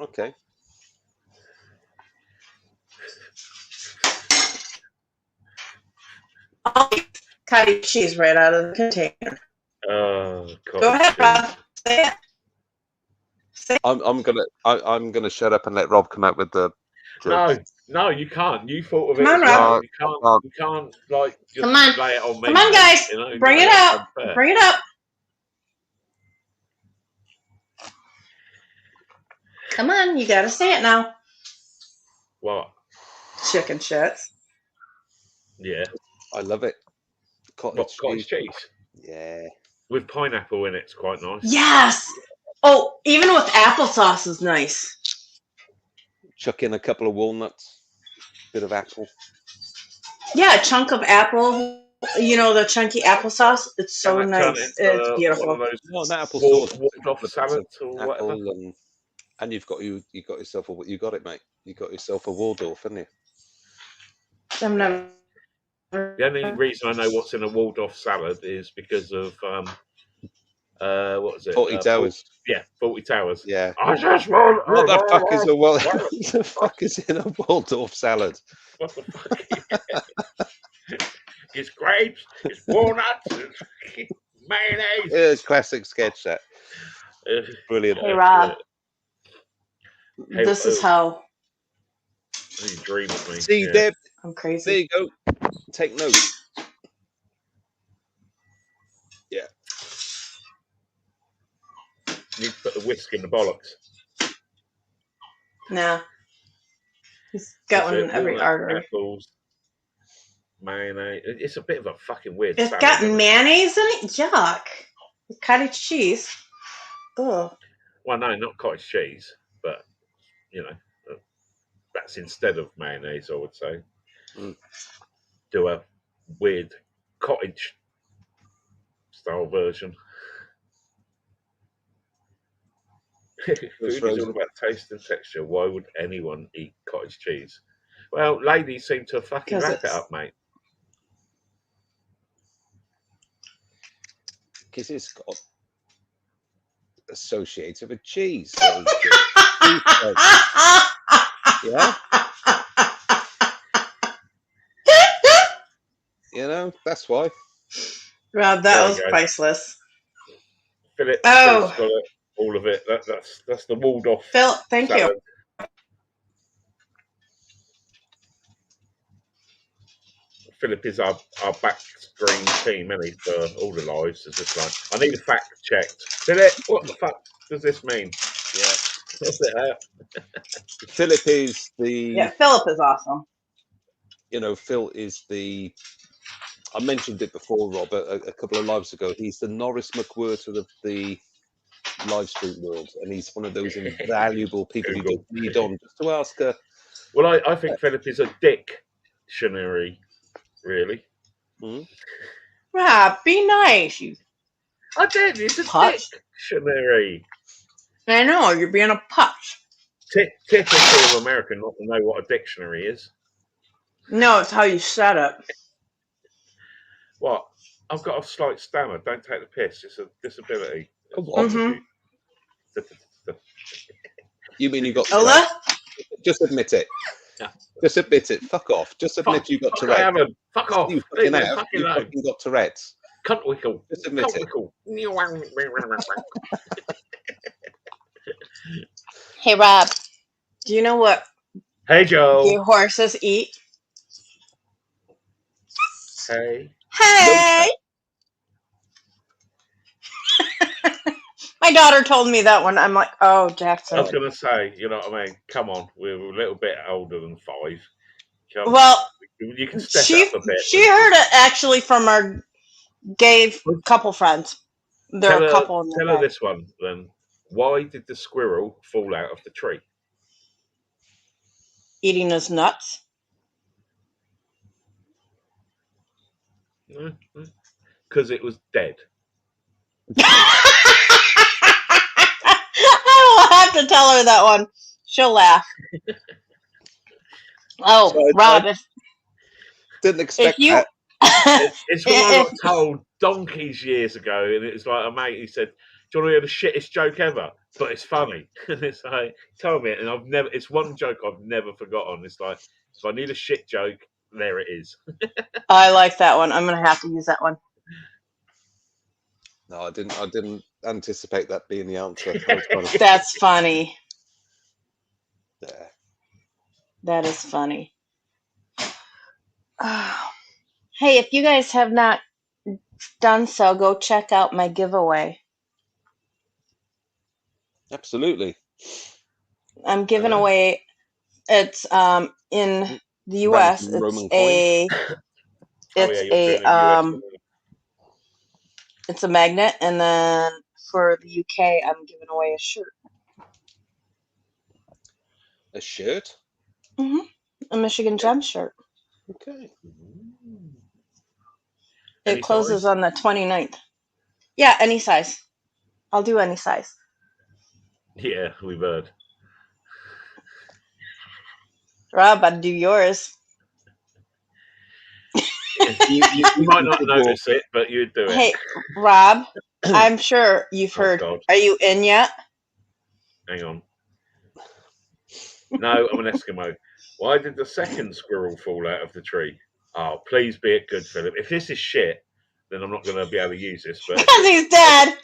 okay. Cottage cheese right out of the container. Oh, God. Go ahead, Rob. Say it. I'm gonna shut up and let Rob come out with the jokes. No, you can't. You thought of it. Come on, as well. Rob. You can't like just Come on. lay it on me. Come on, guys. You know, Bring it that's up. unfair. Bring it up. Come on, you gotta say it now. What? Chicken shits. Yeah. I love it. What, cottage cheese? Yeah. With pineapple in it, it's quite nice. Yes. Oh, even with applesauce is nice. Chuck in a couple of walnuts, bit of apple. Yeah, a chunk of apple. You know, the chunky applesauce. It's so Can I turn nice. it into It's one beautiful. of those No, not apple walled sauce. off salads or whatever. Apple and you've got you got yourself a you got it, mate. You got yourself a Waldorf, haven't you? I'm never. The only reason I know what's in a Waldorf salad is because of what was it? 40 Towers. 40 Towers. Yeah. I just want What the fuck is a What the fuck is in a Waldorf salad? the fuck? It's grapes. It's walnuts. It's mayonnaise. Yeah, it's classic sketch that. Brilliant. Hey, Rob. Hey, This is how you dream of me. See, Yeah. there I'm crazy. you go. Take note. Yeah. You need to put the whisk in the bollocks. Nah. He's got one in every Walnut, artery. apples, mayonnaise. It's a bit of a fucking weird It's salad, got isn't it? mayonnaise in it? Yuck. With cottage cheese. Ugh. Well, no, not cottage cheese, but you know, that's instead of mayonnaise, I would say. Mm. Do a weird cottage style version. Food is all about taste and texture. Why would anyone eat cottage cheese? Well, ladies seem to fucking wrap it up, mate. Because it's got associated with cheese. Yeah. You know, that's why. Rob, that was priceless. Philip's got it, all of it. That's the Waldorf. Philip, thank you. Philip is our backstream team, isn't he, for all the lives. It's just like, I need a fact checked. Philip, what the fuck does this mean? Yeah. What's it at? Philip is the. Yeah, Philip is awesome. You know, Phil is the. I mentioned it before, Rob, a couple of lives ago. He's the Norris McWhirter of the live stream world, and he's one of those invaluable people you just need on just to ask her. Well, I think Philip is a dictionary, really. Mm-hmm. Rob, be nice. I did. It's a dictionary. I know, you're being a putz. Typical American not to know what a dictionary is. No, it's how you said it. What? I've got a slight stammer. Don't take the piss. It's a disability. Mm-hmm. You mean you got Ola? Just admit it. Yeah. Just admit it. Fuck off. Just admit you got Tourette's. I haven't. Fuck off. You fucking have. You fucking got Tourette's. Cunt wickle. Just admit it. Hey, Rob. Do you know what? Hey, Joe. Your horses eat? Hey. Hey. My daughter told me that one. I'm like, oh, Jackson. I was going to say, you know what I mean? Come on. We're a little bit older than 5. Well, you can step up a bit. She heard it actually from our gay couple friends. There are a couple in Tell her this one then. Why did the squirrel fall out of the tree? Eating his nuts. Because it was dead. I will have to tell her that one. She'll laugh. Oh, so Rob, didn't expect that. It's what I got told donkeys years ago, and it's like a mate. He said, "Do you want to hear the shittest joke ever?" But it's funny, and it's like, tell me it, and I've never. It's one joke I've never forgotten. It's like, if I need a shit joke, there it is. I like that one. I'm gonna have to use that one. No, I didn't anticipate that being the answer. That's funny. Yeah. That is funny. Hey, if you guys have not done so, go check out my giveaway. Absolutely. I'm giving away. It's in the US. It's a magnet, and then for the UK, I'm giving away a shirt. A shirt? Mm-hmm. A Michigan Gem shirt. Okay. It closes on the 29th. Yeah, any size. I'll do any size. Yeah, we've heard. Rob, I'd do yours. You might not notice it, but you'd do it. Hey, Rob, I'm sure you've heard. God. Are you in yet? Hang on. No, I'm an Eskimo. Why did the second squirrel fall out of the tree? Oh, please be it good, Philip. If this is shit, then I'm not going to be able to use this. But Because he's dead.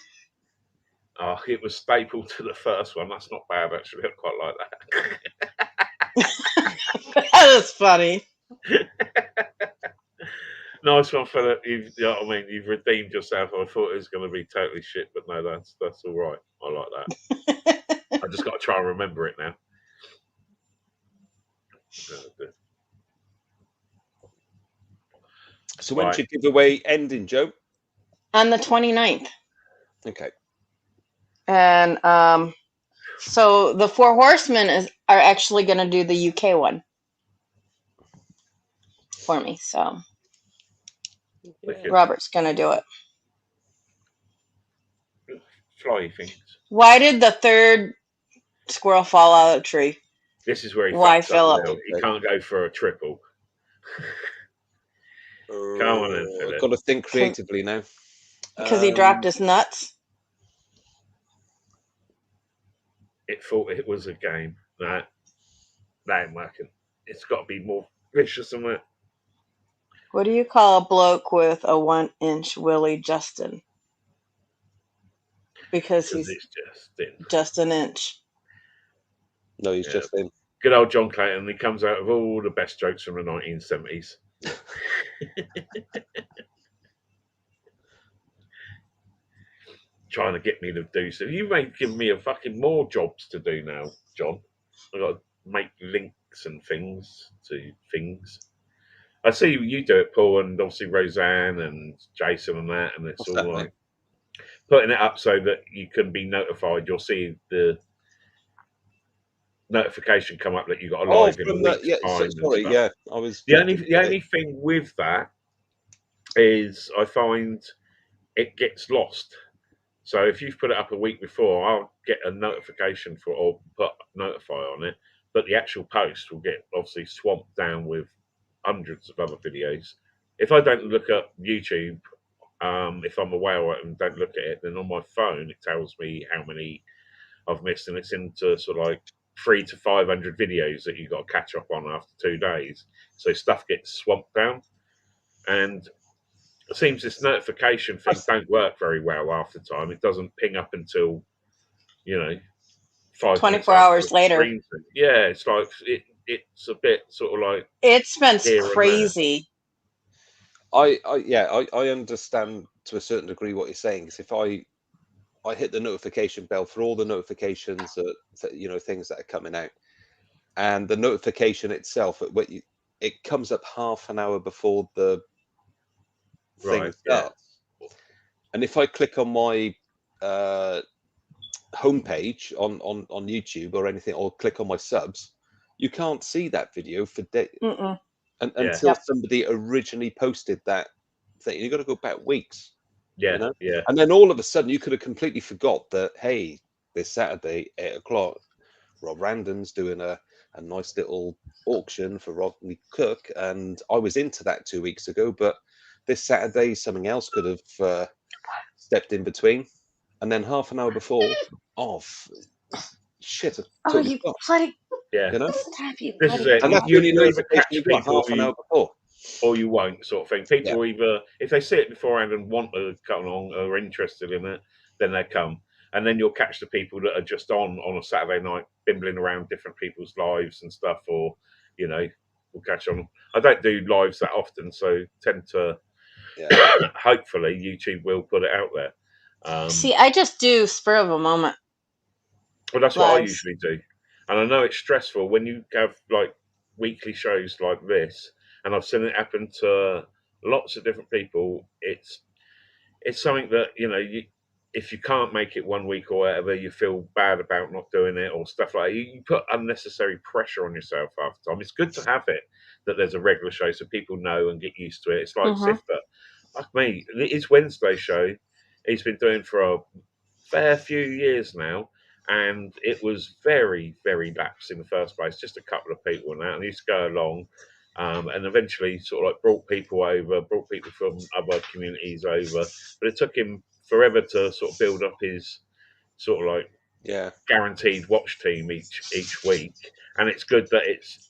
oh, it was stapled to the first one. That's not bad, actually. I quite like that. That is funny. Nice one, Philip. You know what I mean? You've redeemed yourself. I thought it was going to be totally shit, but no, that's all right. I like that. I just got to try and remember it now. So when's your giveaway ending, Joe? On the 29th. Okay. And so the Four Horsemen are actually going to do the UK one for me. So Robert's going to do it. Fly things. Why did the third squirrel fall out of the tree? This is where he Why, fucks up Philip? now. He can't go for a triple. Come on then, Philip. I've got to think creatively now. Because he dropped his nuts? It thought it was a game. No, that ain't working. It's got to be more vicious than that. What do you call a bloke with a 1-inch willy, Justin? Because he's it's just thin. Just an inch. No, he's just in. Good old John Clayton. He comes out of all the best jokes from the 1970s. Trying to get me to do so. You may give me a fucking more jobs to do now, John. I've got to make links and things to things. I see you do it, Paul, and obviously Rosanne and Jason and that, and it's all like putting it up so that you can be notified. You'll see the notification come up that you got a live in a week's time. Sorry, yeah, I was. The only thing with that is I find it gets lost. So if you've put it up a week before, I'll get a notification for or put notify on it, but the actual post will get obviously swamped down with hundreds of other videos. If I don't look at YouTube, if I'm away and don't look at it, then on my phone it tells me how many I've missed, and it's into sort of like 300 to 500 videos that you've got to catch up on after 2 days. So stuff gets swamped down, and it seems this notification thing don't work very well after time. It doesn't ping up until 24 hours later. Yeah, it's like it's a bit sort of like it's been crazy. I understand to a certain degree what you're saying. Because if I hit the notification bell for all the notifications that things that are coming out, and the notification itself, it comes up half an hour before the thing starts. And if I click on my homepage on YouTube or anything, or click on my subs, you can't see that video for days until somebody originally posted that thing. You've got to go back weeks. Yeah. And then all of a sudden you could have completely forgot that, hey, this Saturday, 8:00, Rob Randon's doing a nice little auction for Rodney Cook. And I was into that 2 weeks ago, but this Saturday, something else could have stepped in between. And then half an hour before, shit. You bloody... Yeah. This is it. And that's the only notification you got half an hour before. Or you won't, sort of thing. People either, if they see it beforehand and want to come along or are interested in it, then they come. And then you'll catch the people that are just on a Saturday night, bimbling around different people's lives and stuff, or, we'll catch on. I don't do lives that often, so tend to, hopefully, YouTube will put it out there. See, I just do spur of a moment. Well, that's what I usually do. And I know it's stressful when you have, like, weekly shows like this, and I've seen it happen to lots of different people. It's something that, if you can't make it 1 week or whatever, you feel bad about not doing it or stuff like that. You put unnecessary pressure on yourself after time. It's good to have it, that there's a regular show so people know and get used to it. It's like Sifter. Like me, his Wednesday show, he's been doing for a fair few years now, and it was very, very lax in the first place, just a couple of people and that, and he used to go along. And eventually sort of like brought people from other communities over. But it took him forever to sort of build up his sort of like guaranteed watch team each week. And it's good that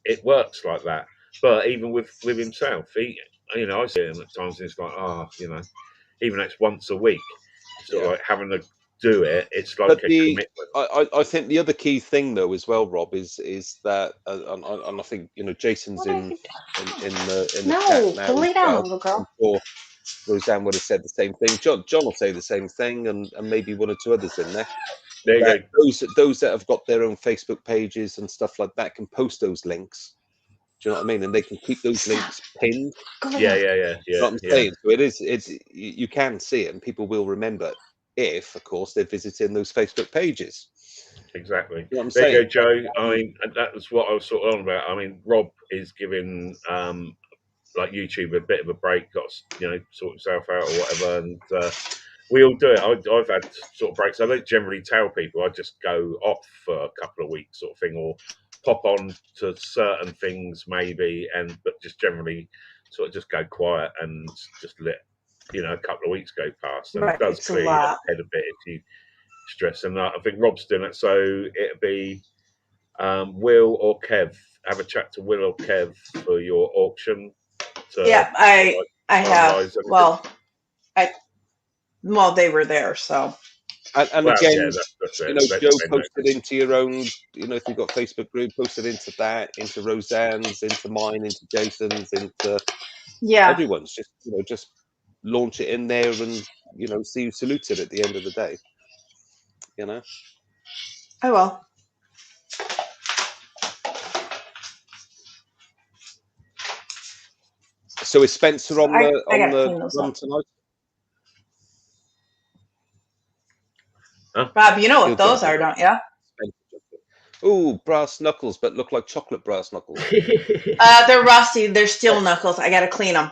it works like that. But even with himself, he, you know, I see him at times, and it's like, even though it's once a week, sort of like having to do it. It's like But a commitment. I think the other key thing though as well, Rob, is that and I think Jason's in the No, chat now go as lay down, well. little girl. I'm sure Roseanne would have said the same thing. John will say the same thing, and maybe one or two others in there. There you That go. those that have got their own Facebook pages and stuff like that can post those links. Do you know what I mean? And they can keep those links pinned. Go lay Yeah, down. You know what I'm saying? So it's you can see it, and people will remember if, of course, they're visiting those Facebook pages. Exactly. You know what I'm There saying? you go, Joe. I mean, that was what I was sort of on about. I mean, Rob is giving like YouTube a bit of a break, got sort himself out or whatever, and we all do it. I've had sort of breaks. I don't generally tell people. I just go off for a couple of weeks, sort of thing, or pop on to certain things maybe, but just generally sort of just go quiet and just let a couple of weeks go past, and Right, it does it's a clear your lot. head a bit if you stress. And I think Rob's doing it, so it'll be Will or Kev. Have a chat to Will or Kev for your auction. Yeah, I have. finalise everything. Well, they were there, so. And Well, again, yeah, that's it. Joe posted into your own, if you've got Facebook group, posted into that, into Roseanne's, into mine, into Jason's, into everyone's. Just launch it in there and see you saluted at the end of the day. I will. So is Spencer on the run tonight? Huh? Rob, you know what those are, don't you? Ooh, brass knuckles, but look like chocolate brass knuckles. They're rusty. They're steel knuckles. I gotta clean them.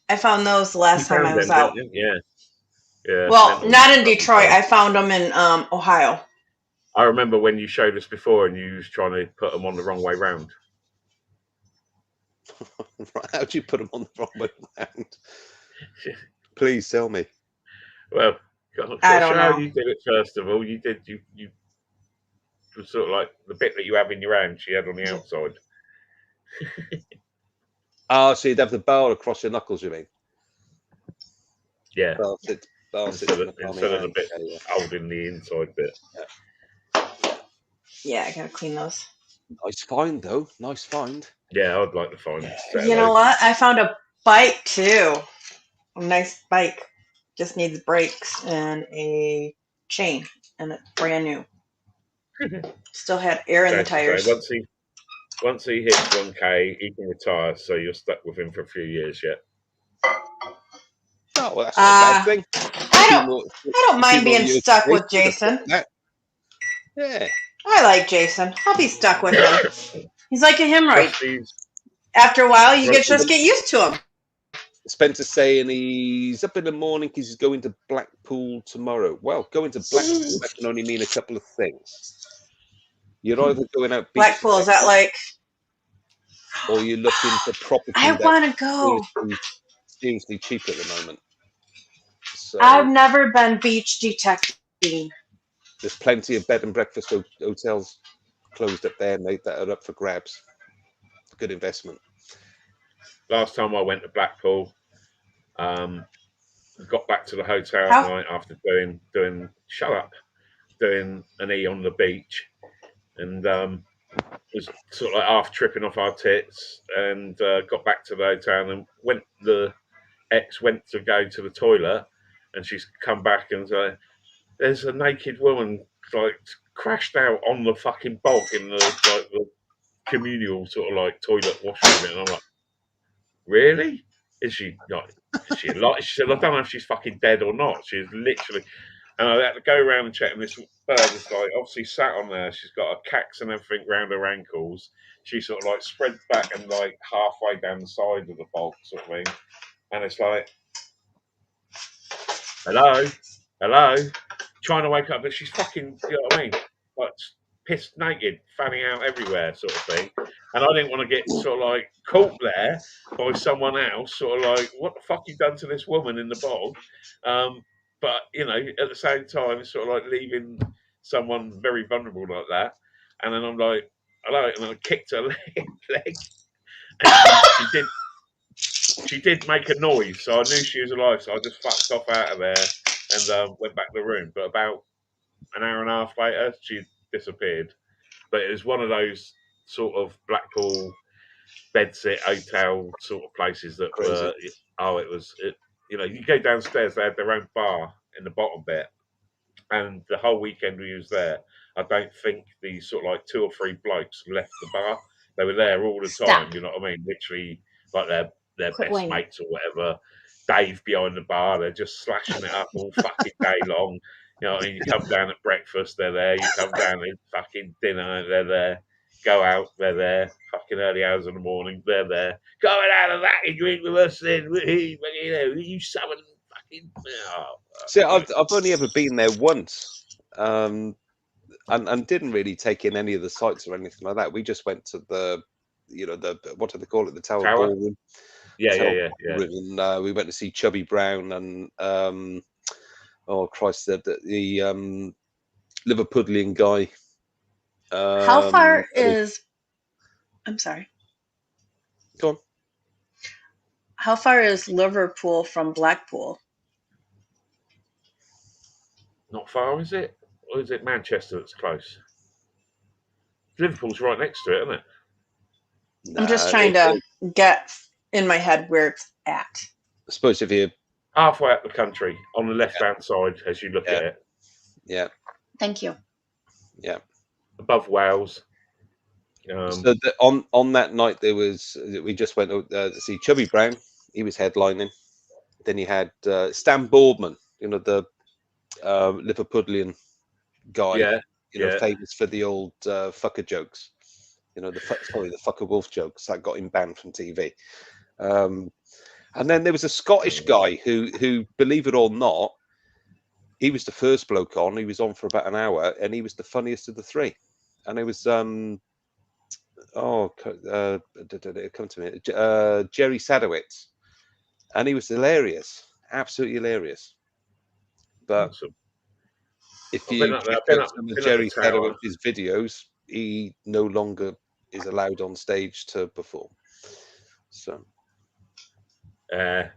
I found those the last time I was out. Yeah. Well, not in Detroit. I found them in Ohio. I remember when you showed us before, and you was trying to put them on the wrong way round. How do you put them on the wrong way round? Please tell me. Well, I don't know. You did it first of all. You did. You was sort of like the bit that you have in your hand. She had on the outside. Oh, so you'd have the bar across your knuckles, you mean? Yeah. Instead of the bit holding the inside bit. Yeah, I gotta clean those. Nice find, though. Nice find. Yeah, I'd like to find. You know what? I found a bike too. A nice bike. Just needs brakes and a chain, and it's brand new. Still had air in the tires. Once he hits 1K, he can retire. So you're stuck with him for a few years yet. Oh well, that's not a bad thing. I don't mind being stuck with Jason. Yeah. I like Jason. I'll be stuck with him. He's like a hemorrhoid. After a while, you just get used to him. Spencer's saying he's up in the morning because he's going to Blackpool tomorrow. Well, going to Blackpool, that can only mean a couple of things. You're either going out Blackpool, is that like? Or you're looking for property. I want to go. Seriously cheap at the moment. So I've never been beach detecting. There's plenty of bed and breakfast hotels closed up there, mate, that are up for grabs. Good investment. Last time I went to Blackpool, got back to the hotel at night after doing an E on the beach, and was sort of like half tripping off our tits, and got back to the hotel, and the ex went to go to the toilet, and she's come back and said, there's a naked woman like crashed out on the fucking bog in the communal sort of like toilet washroom, and I'm like, really? Is she alive? She said, I don't know if she's fucking dead or not. She's literally, and I had to go around and check, and this bird is like obviously sat on there. She's got a cax and everything round her ankles. She sort of like spreads back and like halfway down the side of the bog sort of thing, and it's like, hello, trying to wake up, but she's fucking, you know what I mean, like pissed naked, fanning out everywhere, sort of thing. And I didn't want to get sort of like caught there by someone else, sort of like, what the fuck you done to this woman in the bog? But at the same time, it's sort of like leaving someone very vulnerable like that. And then I'm like, hello, and I kicked her leg, and she did make a noise, so I knew she was alive. So I just fucked off out of there and went back to the room. But about an hour and a half later, she disappeared. But it was one of those sort of Blackpool bedsit hotel sort of places that Crazy. were. You know, you go downstairs, they had their own bar in the bottom bit, and the whole weekend we was there, I don't think these sort of like 2 or 3 blokes left the bar. They were there all the Stop. time. You know what I mean? Literally, like their Quit best whining. mates or whatever. Dave behind the bar, they're just slashing it up all fucking day long. You know, what I mean, you come down at breakfast, they're there. You come down at fucking dinner, they're there. Go out, they're there. Fucking early hours in the morning, they're there. Going out of that, you drink with us, then you summon fucking. Oh, See, I've only ever been there once, and didn't really take in any of the sights or anything like that. We just went to the, you know, the, what do they call it, the Tower? Ballroom. Yeah. Ballroom, and we went to see Chubby Brown and oh Christ, the Liverpudlian guy. How far is? I'm sorry. Go on. How far is Liverpool from Blackpool? Not far, is it? Or is it Manchester that's close? Liverpool's right next to it, isn't it? I'm just trying to get in my head where it's at. I suppose if you halfway up the country on the left-hand side as you look at it. Yeah. Thank you. Yeah. Above Wales. So on that night we just went to see Chubby Brown. He was headlining. Then you had Stan Boardman, you know, the Liverpudlian guy. Yeah. You know, famous for the old fucker jokes. You know, the fucker wolf jokes that got him banned from TV. And then there was a Scottish guy who, believe it or not, he was the first bloke on. He was on for about an hour, and he was the funniest of the 3. And it was come to me, Jerry Sadowitz, and he was hilarious, absolutely hilarious. But awesome. if you check out some of Jerry Sadowitz's videos, he no longer is allowed on stage to perform. So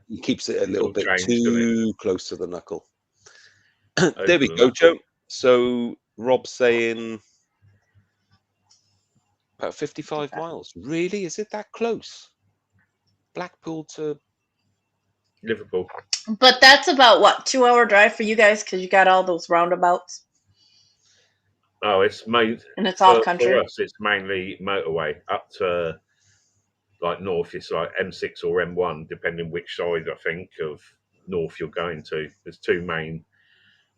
he keeps it a little bit too close to the knuckle. There we go, Joe. So Rob's saying about 55 miles. Really? Is it that close? Blackpool to Liverpool. But that's about what, 2-hour drive for you guys because you got all those roundabouts. Oh, it's made and it's all country. For us, it's mainly motorway up to like north. It's like M6 or M1, depending which side I think of north you're going to. There's 2 main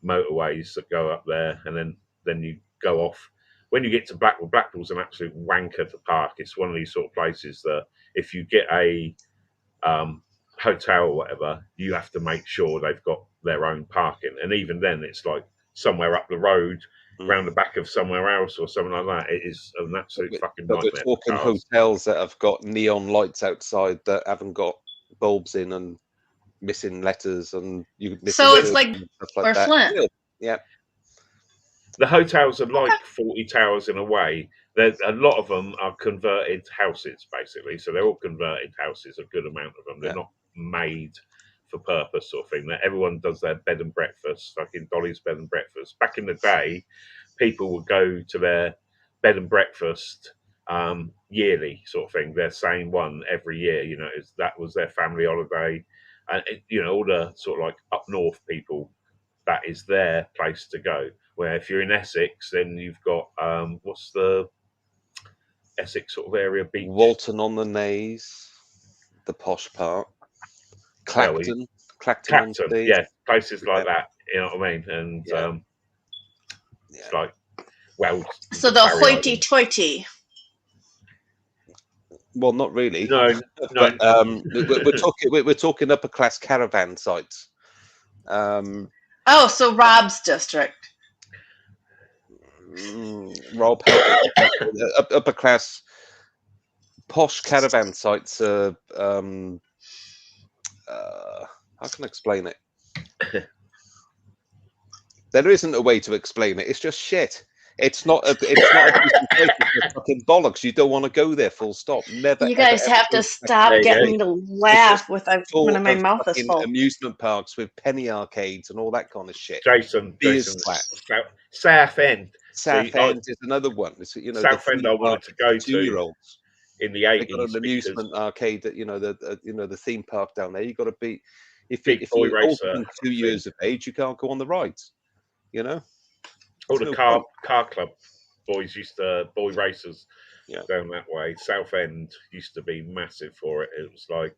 motorways that go up there, and then you go off. When you get to Blackpool, Blackpool's an absolute wanker to park. It's one of these sort of places that if you get a hotel or whatever, you have to make sure they've got their own parking, and even then it's like somewhere up the road, round the back of somewhere else or something like that. It is an absolute fucking nightmare. But we're talking hotels that have got neon lights outside that haven't got bulbs in and missing letters, and you so it's like Flint. Yeah. The hotels are like 40 towers in a way. There's a lot of them are converted houses, basically. So they're all converted houses, a good amount of them. They're not made for purpose sort of thing. That everyone does their bed and breakfast, fucking Dolly's bed and breakfast. Back in the day, people would go to their bed and breakfast yearly sort of thing. Their same one every year, you know, that was their family holiday. And, you know, all the sort of like up north people, that is their place to go. Where if you're in Essex, then you've got what's the Essex sort of area beach? Walton on the Naze, the posh part. Clacton, yeah, places like that. You know what I mean? And it's like, well, so the hoity-toity. Well, not really. No. But, we're talking upper class caravan sites. Oh, so Rob's district. Rob, upper class posh caravan sites. How can I explain it? There isn't a way to explain it. It's just shit. It's not a decent place. It's fucking bollocks. You don't want to go there. Full stop. Never. You ever, guys ever have go to to stop There you getting go. me to It's laugh just when full my of mouth is fucking full. amusement parks with penny arcades and all that kind of shit. Jason, Beers flat. Southend. Southend is another one. It's, the Southend theme I wanted park to go for 2-year-olds. in the They got 80s an because amusement arcade that the theme park down there. You got to be if Big Boy you're older Racer than 2 years of age, you can't go on the rides. all There's the no car point. club boys used to boy racers Yeah. down that way. Southend used to be massive for it. It was like,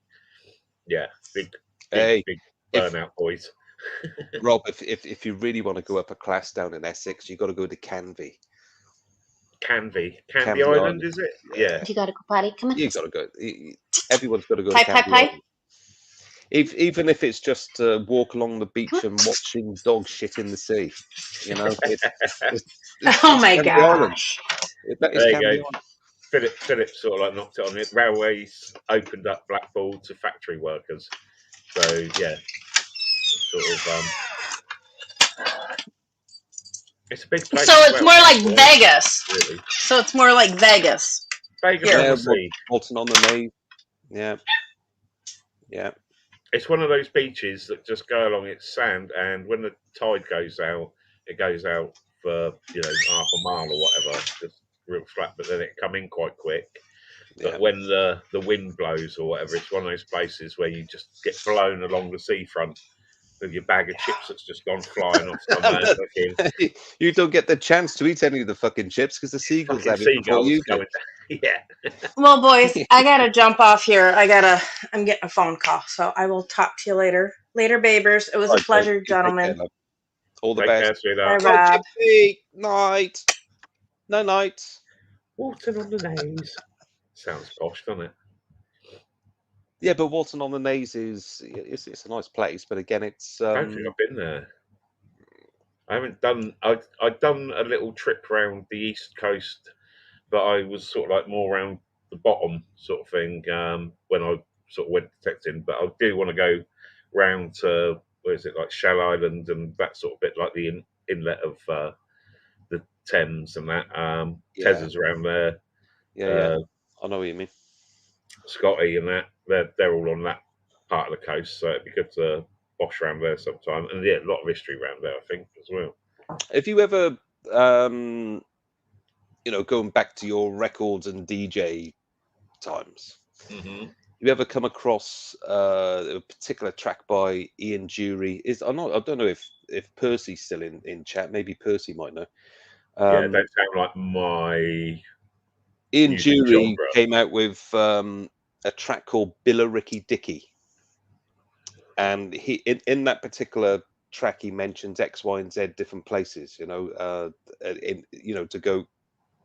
yeah, big burnout boys. Rob, if you really want to go up a class down in Essex, you got to go to Canvey. Canvey Canvey Island, Island. is it? Yeah. You got to go potty. Come on. You got to go. Everyone's got to go Pie, to pie, Canvey pie. Island. Even if it's just walk along the beach and watching dogs shit in the sea, Oh my Canvey Island. gosh. That is There you Canvey go. Island. Philip sort of like knocked it on it. Railways opened up Blackpool to factory workers. So yeah, sort of it's a big place. So as it's well, more like Blackpool, Vegas. really. So it's more like Vegas. Vegas Here. on Yeah, the sea. Walton on the Main. Yeah. It's one of those beaches that just go along. It's sand, and when the tide goes out, it goes out for half a mile or whatever, just real flat. But then it come in quite quick. But Yeah. when the wind blows or whatever, it's one of those places where you just get blown along the seafront with your bag of chips that's just gone flying off somewhere. You don't get the chance to eat any of the fucking chips because the seagulls have it before you do. Yeah. Well, boys, I gotta jump off here. I'm getting a phone call, so I will talk to you later. Later, babers. It was a pleasure, gentlemen. All the Take best. care, sweetheart. Bye, Rob. Night. No night. Walton on the Naze. Sounds posh, doesn't it? Yeah, but Walton on the Naze it's a nice place, but again, it's. I don't think I've been there. I haven't done. I'd done a little trip around the east coast, but I was sort of like more around the bottom sort of thing when I sort of went detecting. But I do want to go round to like Shell Island and that sort of bit, like the inlet of the Thames and that. Tezza's around there. Yeah. I know what you mean. Scotty and that they're all on that part of the coast, so it'd be good to bosh around there sometime. And yeah, a lot of history around there, I think, as well. Have you ever, going back to your records and DJ times, you ever come across a particular track by Ian Jury? I don't know if Percy's still in chat. Maybe Percy might know. Yeah, they sound like my. Ian Jury came out with a track called Billericay Dicky, and he in that particular track he mentions X, Y, and Z different places. To go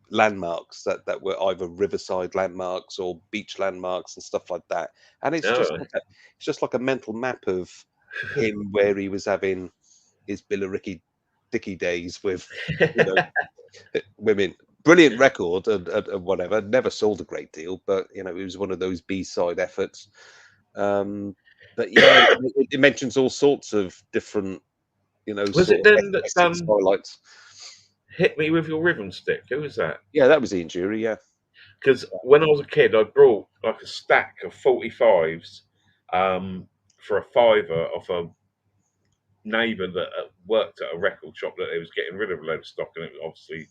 landmarks that were either riverside landmarks or beach landmarks and stuff like that. And it's just like a mental map of him where he was having his Billericay Dicky days with women. Brilliant record and whatever. Never sold a great deal, but it was one of those B-side efforts. But yeah, it mentions all sorts of different, Was it then that highlights. Hit Me With Your Rhythm Stick? Who was that? Yeah, that was Ian Jury. Yeah, because when I was a kid, I brought like a stack of 45s for a fiver off a neighbour that worked at a record shop that they was getting rid of a load of stock, and it was obviously.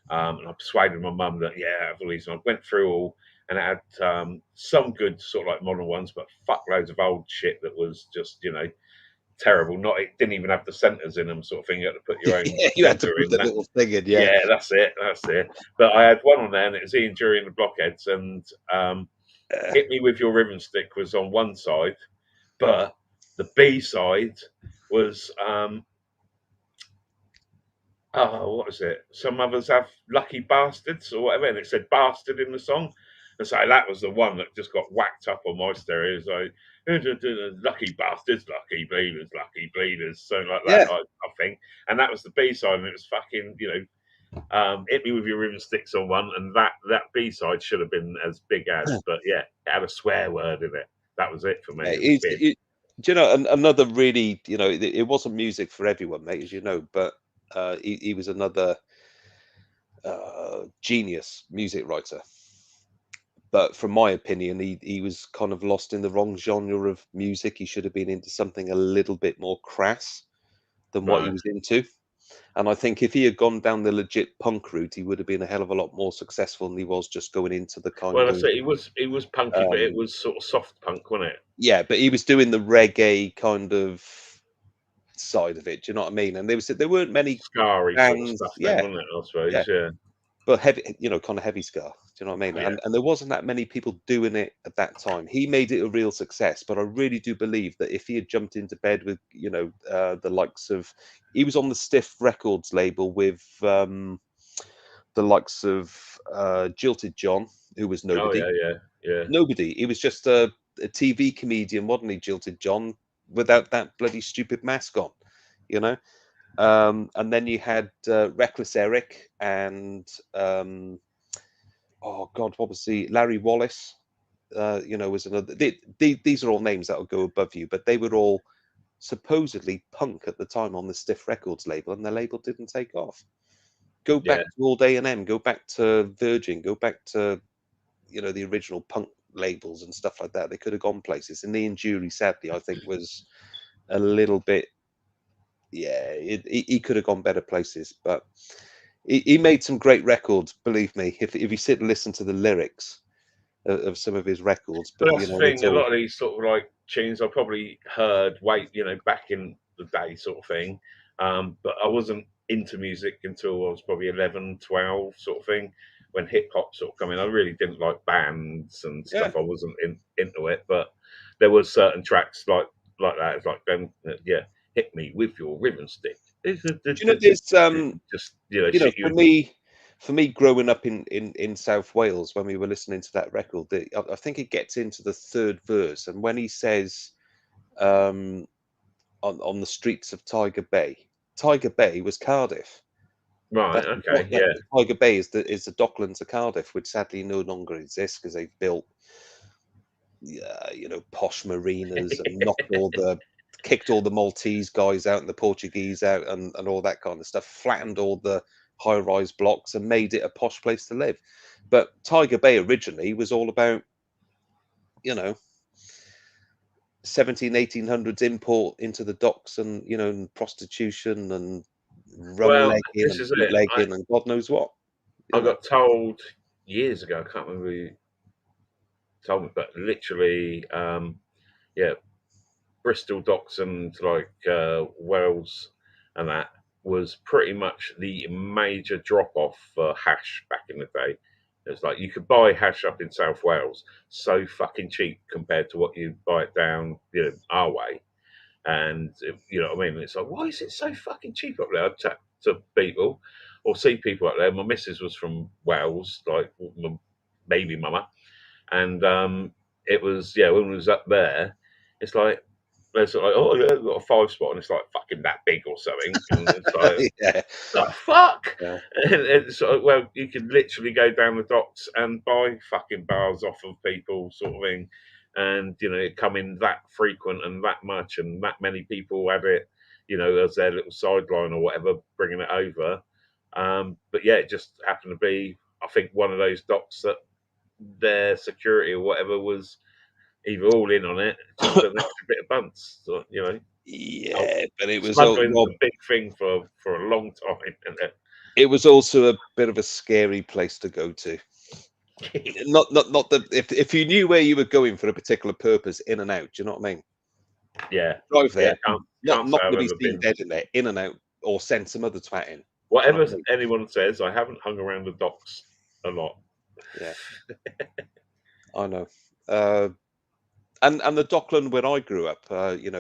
And I persuaded my mum that I have all these. And I went through all, and it had some good sort of like modern ones, but fuckloads of old shit that was just terrible. It didn't even have the centres in them, sort of thing. You had to put your own. You had to put the little thing in. Yeah, that's it. But I had one on there, and it was Ian Jury and the Blockheads, and Hit Me With Your Rhythm Stick was on one side, but the B side was. What is it? Some others have Lucky Bastards or whatever, and it said bastard in the song. And so that was the one that just got whacked up on my stereo. It was like, Lucky Bastards, Lucky Bleeders, something like that, I think. And that was the B-side, and it was fucking, Hit Me With Your Rhythm Sticks on one, and that B-side should have been as big as, but yeah, it had a swear word in it. That was it for me. Do you know, another really, it wasn't music for everyone, mate, as you know, but he was another genius music writer. But from my opinion, he was kind of lost in the wrong genre of music. He should have been into something a little bit more crass than what he Right. was into. And I think if he had gone down the legit punk route, he would have been a hell of a lot more successful than he was just going into the kind Well, I of say it was punky, but it um, was sort of soft punk, wasn't it? yeah. But he was doing the reggae kind of side of it. Do you know what I mean? And there weren't many Scary sort of bands, stuff, then, yeah, wasn't it? I yeah. suppose, yeah. But heavy, kind of heavy ska. Do you know what I mean? Yeah. And there wasn't that many people doing it at that time. He made it a real success, but I really do believe that if he had jumped into bed with, the likes of, he was on the Stiff Records label with the likes of Jilted John, who was Oh nobody. yeah. Nobody. He was just a TV comedian, wasn't he, Jilted John, without that bloody stupid mask on, you know? And then you had Reckless Eric and oh God, what was Larry Wallace? Was another. These are all names that will go above you, but they were all supposedly punk at the time on the Stiff Records label, and their label didn't take off. Go back to Old A&M, go back to Virgin, go back to the original punk labels and stuff like that. They could have gone places. And Ian Jury, sadly, I think was a little bit. Yeah, he could have gone better places, but he made some great records. Believe me, if you sit and listen to the lyrics of some of his records, But but that's the it's thing. A all lot of these sort of like tunes I probably heard back in the day, sort of thing. But I wasn't into music until I was probably 11, 12, sort of thing. When hip hop sort of come in, I really didn't like bands and yeah. stuff. I wasn't into it, but there was certain tracks like that. It's like them, hit me with your rhythm stick. Do you know there's Just shit for you. me growing up in South Wales when we were listening to that record, I think it gets into the third verse, and when he says on the streets of Tiger Bay was Cardiff. Right. Okay. Yeah. Tiger Bay is the Docklands of Cardiff, which sadly no longer exists because they've built posh marinas and kicked all the Maltese guys out and the Portuguese out and all that kind of stuff, flattened all the high-rise blocks and made it a posh place to live. But Tiger Bay originally was all about 1800s import into the docks and and prostitution and rum Well, legging this and is it. bootlegging and God knows what. I got told years ago. I can't remember who told me, but literally, Bristol docks and like Wales and that was pretty much the major drop off for hash back in the day. It's like you could buy hash up in South Wales so fucking cheap compared to what you buy it down, our way. And you know what I mean? It's like, why is it so fucking cheap up there? I chat to people or see people up there. My missus was from Wales, like my baby mama, and it was when we was up there. It's like they're sort of like, oh yeah, we've got a 5-spot, and it's like fucking that big or something. And it's like, Yeah. the fuck? Yeah. And it's sort of, well, you can literally go down the docks and buy fucking bars off of people, sort of thing. And it come in that frequent and that much, and that many people have it, as their little sideline or whatever, bringing it over. But yeah, it just happened to be, I think, one of those docks that their security or whatever was either all in on it, just an extra bit of bunts, Yeah, but it was smuggling's a big thing for a long time. Isn't it? It was also a bit of a scary place to go to. not that if you knew where you were going for a particular purpose, in and out. Do you know what I mean? Yeah, Drive there. Can't Not say I've going to be ever seen been. dead in there, in and out, or send some other twat in. Whatever anyone says, I haven't hung around the docks a lot. Yeah, I know. And the Dockland where I grew up,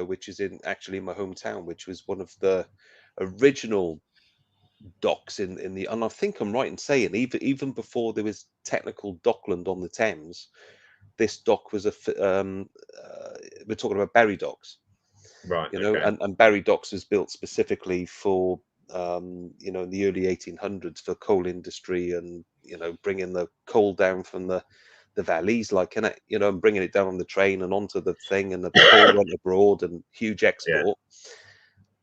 which is actually in my hometown, which was one of the original docks in the, and I think I'm right in saying even before there was technical Dockland on the Thames, this dock was we're talking about Barry Docks, Right. Okay. and Barry Docks was built specifically for in the early 1800s for coal industry and bringing the coal down from the valleys, like, and bringing it down on the train and onto the thing, and the coal went abroad and huge export.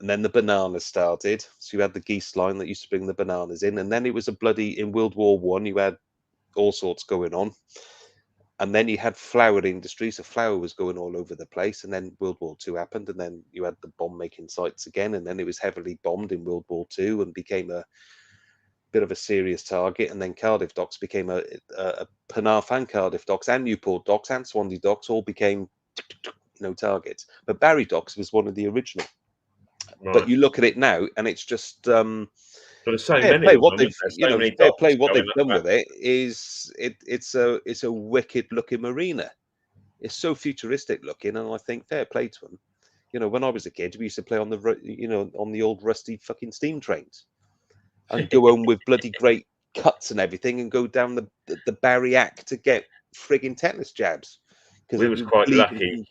And then the bananas started. So you had the geese line that used to bring the bananas in. And then it was a bloody, in World War One, you had all sorts going on. And then you had flour industry. So flour was going all over the place. And then World War Two happened. And then you had the bomb making sites again. And then it was heavily bombed in World War Two and became a bit of a serious target. And then Cardiff docks became a Penarth and Cardiff docks and Newport docks and Swansea docks all became targets. But Barry docks was one of the original. Right. But you look at it now, and it's just but there's so fair many play of what them, they've there's so many fair docks play what going they've up done that. with it is it's a wicked looking marina. It's so futuristic looking, and I think fair play to them. When I was a kid, we used to play on the on the old rusty fucking steam trains, and go home with bloody great cuts and everything, and go down the Barry Ack to get frigging tetanus jabs because We it was was quite bleeding. lucky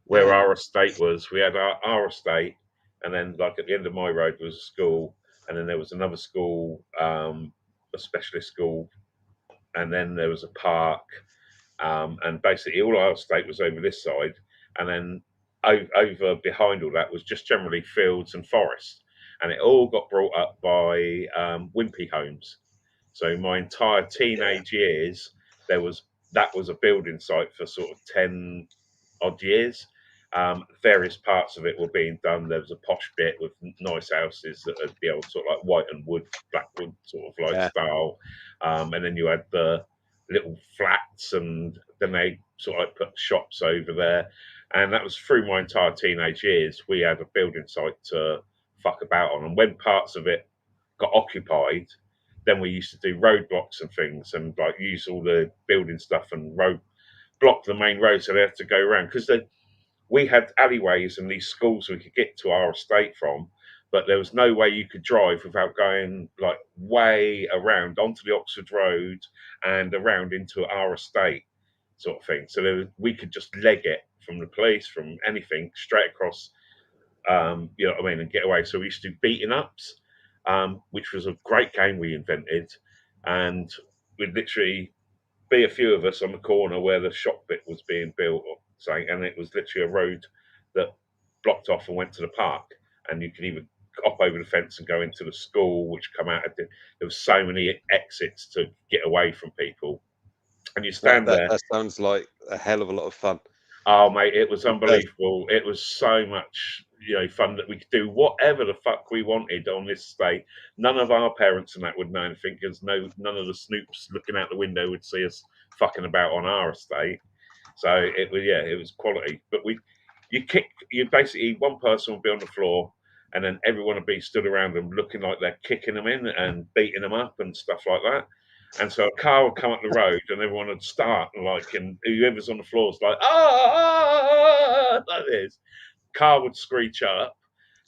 where Yeah. our estate was. We had our estate, and then like at the end of my road was a school, and then there was another school, a specialist school, and then there was a park, and basically all our estate was over this side, and then over behind all that was just generally fields and forest, and it all got brought up by Wimpy homes. So my entire teenage years, that was a building site for sort of 10 odd years. Various parts of it were being done. There was a posh bit with nice houses that are the old sort of like white and wood, black wood sort of like Yeah. style. And then you had the little flats, and then they sort of like put shops over there. And that was through my entire teenage years. We had a building site to fuck about on. And when parts of it got occupied, then we used to do roadblocks and things, and like use all the building stuff and block the main road, so they had to go around because we had alleyways and these schools we could get to our estate from, but there was no way you could drive without going like way around onto the Oxford Road and around into our estate, sort of thing. So we could just leg it from the police, from anything, straight across. You know what I mean, and get away. So we used to do beating ups, which was a great game we invented, and we'd literally be a few of us on the corner where the shop bit was being built, or something, and it was literally a road that blocked off and went to the park, and you could either hop over the fence and go into the school, which come out. There was so many exits to get away from people, and you stand there. That sounds like a hell of a lot of fun. Oh mate, it was unbelievable. It was so much, fun that we could do whatever the fuck we wanted on this estate. None of our parents and that would know anything, because none of the snoops looking out the window would see us fucking about on our estate. So it was quality. But you basically, one person would be on the floor, and then everyone would be stood around them looking like they're kicking them in and beating them up and stuff like that. And so a car would come up the road, and everyone would start and whoever's on the floor is like, like this. Car would screech up,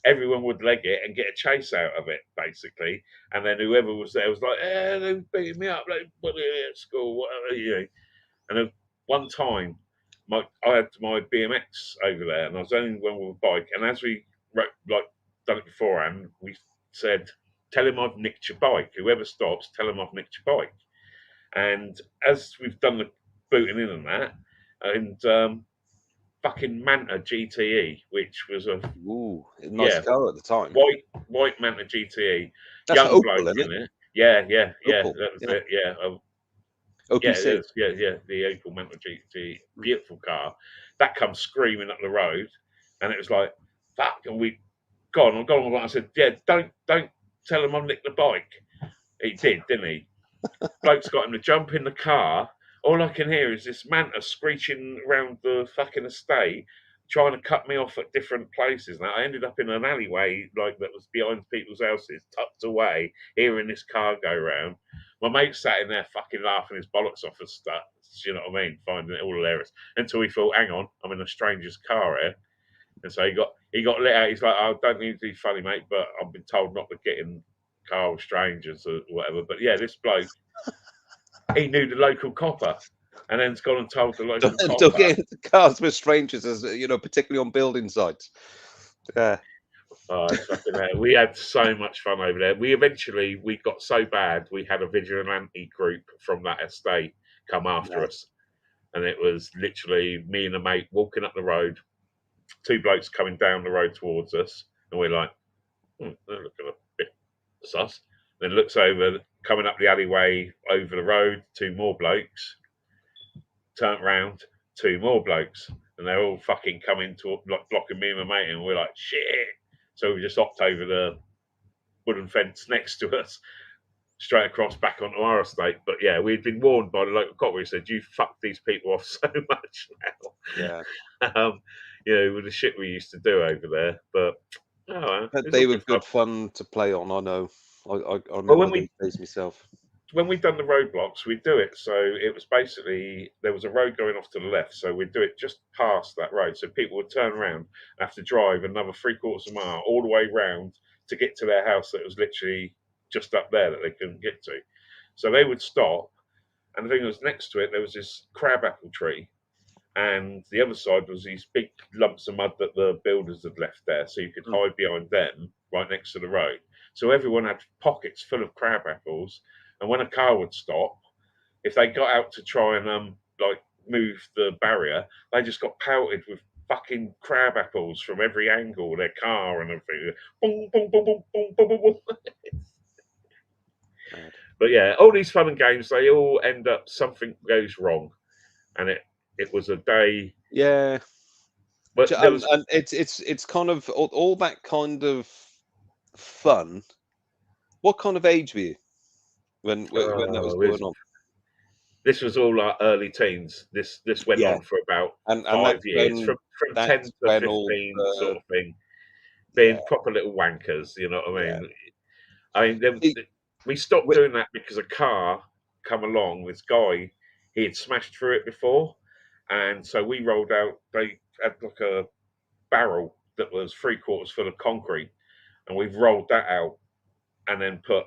everyone would leg it and get a chase out of it, basically. And then whoever was there was like, they're beating me up, they put me at school, whatever, And then one time, I had my BMX over there, and I was only one with a bike. And as we done it beforehand, we said, "Tell him I've nicked your bike. Whoever stops, tell him I've nicked your bike." And as we've done the booting in and that, and fucking Manta GTE, which was a nice car at the time. white Manta GTE, That's young Opel, bloke isn't in it. Yeah, Opel, that was yeah. it. Yeah, OPC. it is. Yeah, the Opel Manta GTE, beautiful car. That comes screaming up the road, and it was like, fuck. And we gone. I said, yeah, don't tell him I've nicked the bike. He did, didn't he? Bloke's got him to jump in the car. All I can hear is this Manta screeching around the fucking estate, trying to cut me off at different places. Now I ended up in an alleyway that was behind people's houses, tucked away, hearing this car go round. My mate sat in there fucking laughing his bollocks off and stuff. You know what I mean? Finding it all hilarious. Until he thought, hang on, I'm in a stranger's car here. And so he got lit out. He's like, I don't need to be funny, mate, but I've been told not to get in car with strangers or whatever. But yeah, this bloke, he knew the local copper, and then's gone and told the local copper. Don't get into cars with strangers, as particularly on building sites. Yeah. Oh, we had so much fun over there. We got so bad, we had a vigilante group from that estate come after us. And it was literally me and a mate walking up the road, two blokes coming down the road towards us, And we're like, they're looking a bit sus. Then looks over, coming up the alleyway over the road, 2 more blokes. Turned round, 2 more blokes, and they're all fucking coming to like blocking me and my mate, and we're like, shit. So we just hopped over the wooden fence next to us, straight across back onto our estate. But yeah, we'd been warned by the local cop. We said, "You fucked these people off so much now." Yeah. With the shit we used to do over there. But But they were good fun to play on. I know. I remember those days myself. When we'd done the roadblocks, we'd do it. So it was basically, there was a road going off to the left. So we'd do it just past that road. So people would turn around and have to drive another 3/4 of a mile all the way round to get to their house that was literally just up there that they couldn't get to. So they would stop. And the thing was, next to it, there was this crabapple tree. And the other side was these big lumps of mud that the builders had left there. So you could hide behind them right next to the road. So everyone had pockets full of crab apples. And when a car would stop, if they got out to try and move the barrier, they just got pelted with fucking crab apples from every angle, their car and everything. Boom, boom, boom, boom, boom, boom, boom, boom. But yeah, all these fun and games, they all end up something goes wrong, and it was a day. Yeah, but and it's kind of all that kind of fun. What kind of age were you when that was going on? This was all like early teens. This went on for about 5 years, from 10 to 15 sort of thing. Being proper little wankers, you know what I mean? I mean, we stopped doing that because a car come along. This guy, he had smashed through it before, and so we rolled out. They had like a barrel that was 3/4 full of concrete, and we've rolled that out and then put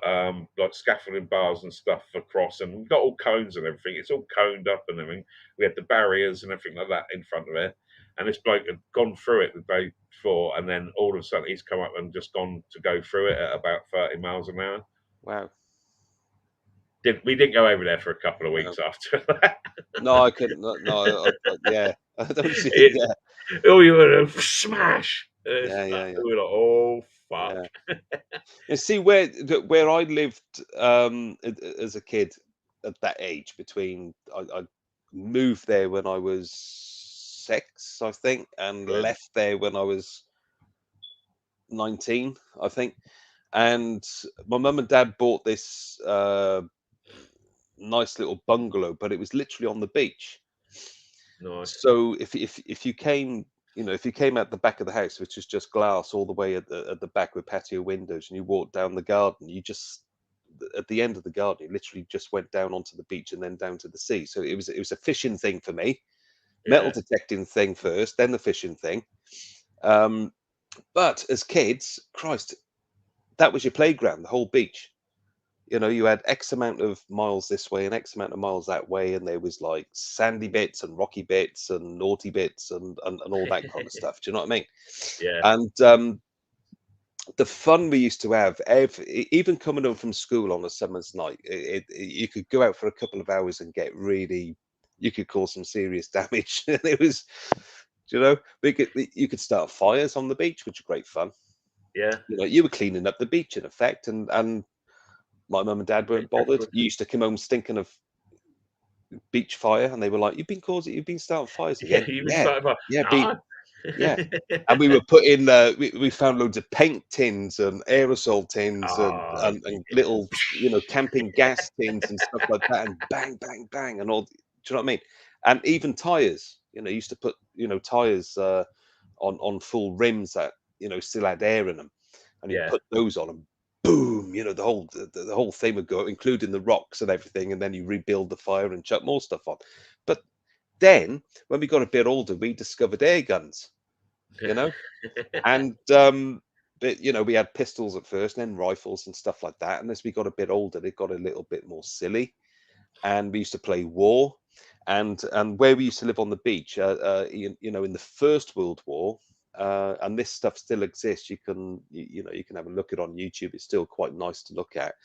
like scaffolding bars and stuff across, and we've got all cones and everything. It's all coned up and everything. We had the barriers and everything like that in front of it. And this bloke had gone through it the day before, and then all of a sudden he's come up and just gone to go through it at about 30 miles an hour. Wow. We didn't go over there for a couple of weeks after that. No, I couldn't. No, yeah. I don't see it. Yeah. Oh, you were a smash. Yeah. We were like, oh, fuck. Yeah. You see, where I lived as a kid at that age, I moved there when I was 6, I think, and left there when I was 19, I think. And my mum and dad bought this nice little bungalow, but it was literally on the beach. Nice. So if you came, if you came out the back of the house, which is just glass all the way at the back with patio windows, and you walked down the garden, you just at the end of the garden, you literally just went down onto the beach and then down to the sea. So it was a fishing thing for me, metal detecting thing first, then the fishing thing. But as kids, Christ, that was your playground, the whole beach. You had X amount of miles this way and X amount of miles that way, and there was like sandy bits and rocky bits and naughty bits and all that kind of stuff. Do you know what I mean? Yeah. And the fun we used to have, even coming home from school on a summer's night, you could go out for a couple of hours and you could cause some serious damage. And it was, you could start fires on the beach, which are great fun. Yeah. You were cleaning up the beach in effect, and my mum and dad weren't bothered. You used to come home stinking of beach fire, and they were like, "You've been starting fires again." Yeah. And we were putting, we found loads of paint tins and aerosol tins and little, camping gas tins and stuff like that, and bang, bang, bang, and all. Do you know what I mean? And even tires. Used to put, tires on full rims that still had air in them, and you put those on them. Boom! The whole thing would go, including the rocks and everything, and then you rebuild the fire and chuck more stuff on. But then, when we got a bit older, we discovered air guns. And we had pistols at first, and then rifles and stuff like that. And as we got a bit older, it got a little bit more silly, and we used to play war. And where we used to live on the beach, in the First World War. And this stuff still exists. You can have a look at it on YouTube. It's still quite nice to look at.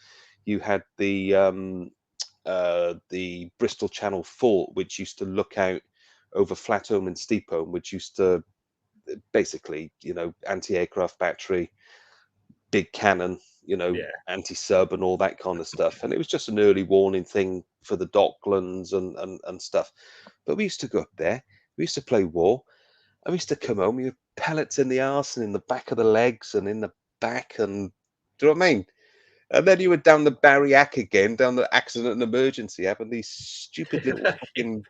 You had the Bristol Channel Fort, which used to look out over Flatholm and Steepholm, which used to basically, anti-aircraft battery, big cannon, anti-sub and all that kind of stuff. And it was just an early warning thing for the Docklands and stuff. But we used to go up there, we used to play war, and we used to come home with pellets in the arse and in the back of the legs and in the back, and do you know what I mean? And then you were down the Barriac again, down the accident and emergency, having these stupid little fucking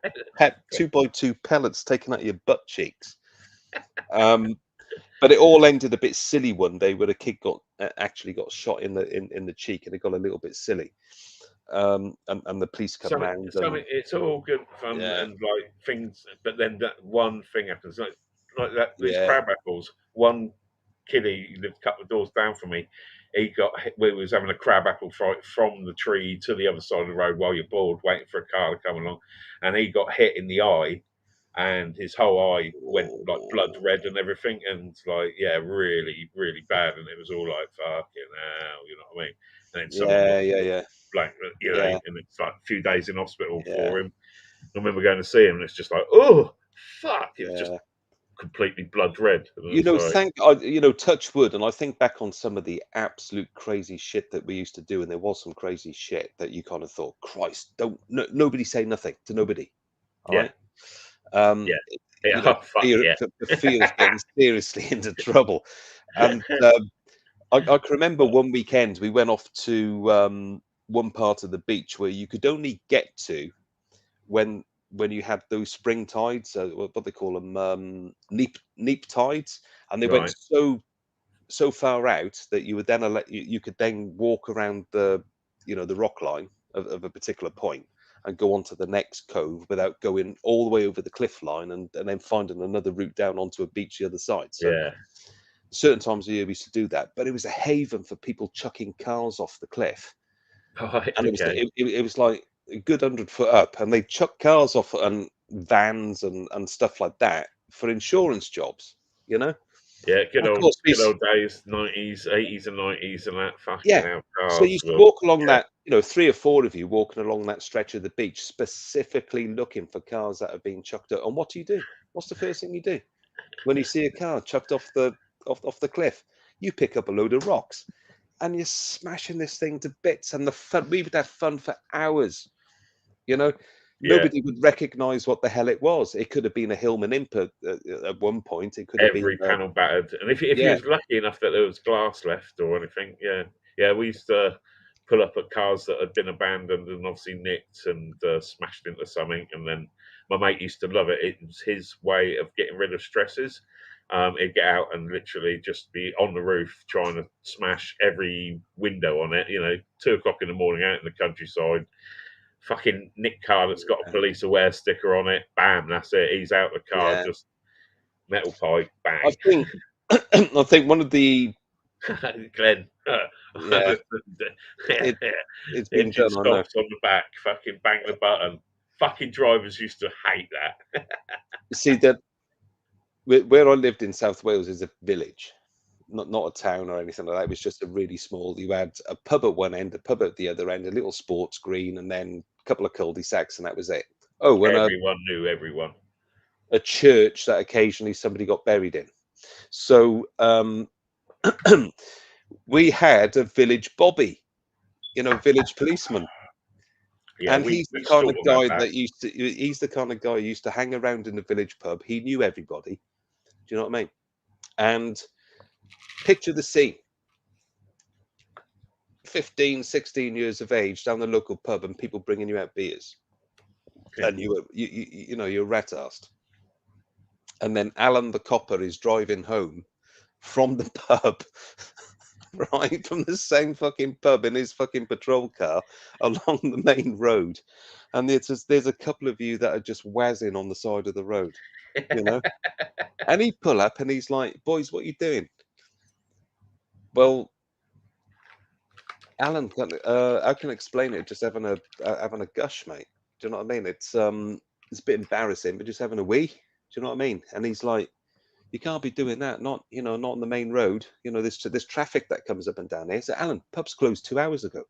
2x2 pellets taken out of your butt cheeks. But it all ended a bit silly one day where a kid actually got shot in the cheek, and it got a little bit silly. And the police come around. It's all good fun and like things, but then that one thing happens, like that. These crab apples. One kiddie who lived a couple of doors down from me, he got hit. We was having a crab apple fight from the tree to the other side of the road while you're bored waiting for a car to come along, and he got hit in the eye, and his whole eye went like blood red and everything, and like really, really bad, and it was all like fucking hell, you know what I mean? And then someone like and it's like a few days in hospital for him. I remember going to see him, and it's just like, oh fuck, it was just completely blood red. Touch wood, and I think back on some of the absolute crazy shit that we used to do, and there was some crazy shit that you kind of thought, Christ, nobody say nothing to nobody. All right. The fear's getting seriously into trouble. And I can remember one weekend we went off to one part of the beach where you could only get to when you had those spring tides, what they call them, neap tides, and they went so far out that you would then you could then walk around the rock line of a particular point and go on to the next cove without going all the way over the cliff line and then finding another route down onto a beach the other side. So certain times of year we used to do that, but it was a haven for people chucking cars off the cliff. And it was like a good 100 foot up, and they chuck cars off and vans and stuff like that for insurance jobs, Yeah, good old days, 90s, 80s and 90s and that fucking hell, cars. So you used to walk along that, 3 or 4 of you walking along that stretch of the beach, specifically looking for cars that are being chucked up. And what do you do? What's the first thing you do when you see a car chucked off the cliff? You pick up a load of rocks and you're smashing this thing to bits. And we would have fun for hours. Nobody would recognize what the hell it was. It could have been a Hillman Imp at one point. It could have every been panel battered, and if you was lucky enough that there was glass left or anything, we used to pull up at cars that had been abandoned and obviously nicked and smashed into something. And then my mate used to love it. It was his way of getting rid of stresses. He'd get out and literally just be on the roof trying to smash every window on it. 2 o'clock in the morning out in the countryside. Fucking nick car that's got a police aware sticker on it. Bam, that's it. He's out the car, just metal pipe, bang. I think one of the Glenn. It's been done. Stops on the back. Fucking bang the button. Fucking drivers used to hate that. See that where I lived in South Wales is a village. Not a town or anything like that. It was just a really small. You had a pub at one end, a pub at the other end, a little sports green, and then a couple of cul-de-sacs, and that was it. Oh, and everyone knew everyone. A church that occasionally somebody got buried in. So we had a village bobby, village policeman. Yeah, and he's the kind of guy that he's the kind of guy who used to hang around in the village pub. He knew everybody. Do you know what I mean? And picture the scene. 15, 16 years of age down the local pub and people bringing you out beers. And you're rat-assed. And then Alan the copper is driving home from the pub, right, from the same fucking pub in his fucking patrol car along the main road. And there's a couple of you that are just wazzing on the side of the road, And he'd pull up and he's like, boys, what are you doing? Well, Alan, I can explain it. Just having a gush, mate. Do you know what I mean? It's a bit embarrassing, but just having a wee. Do you know what I mean? And he's like, you can't be doing that. Not on the main road. There's traffic that comes up and down here. So Alan, pub's closed 2 hours ago.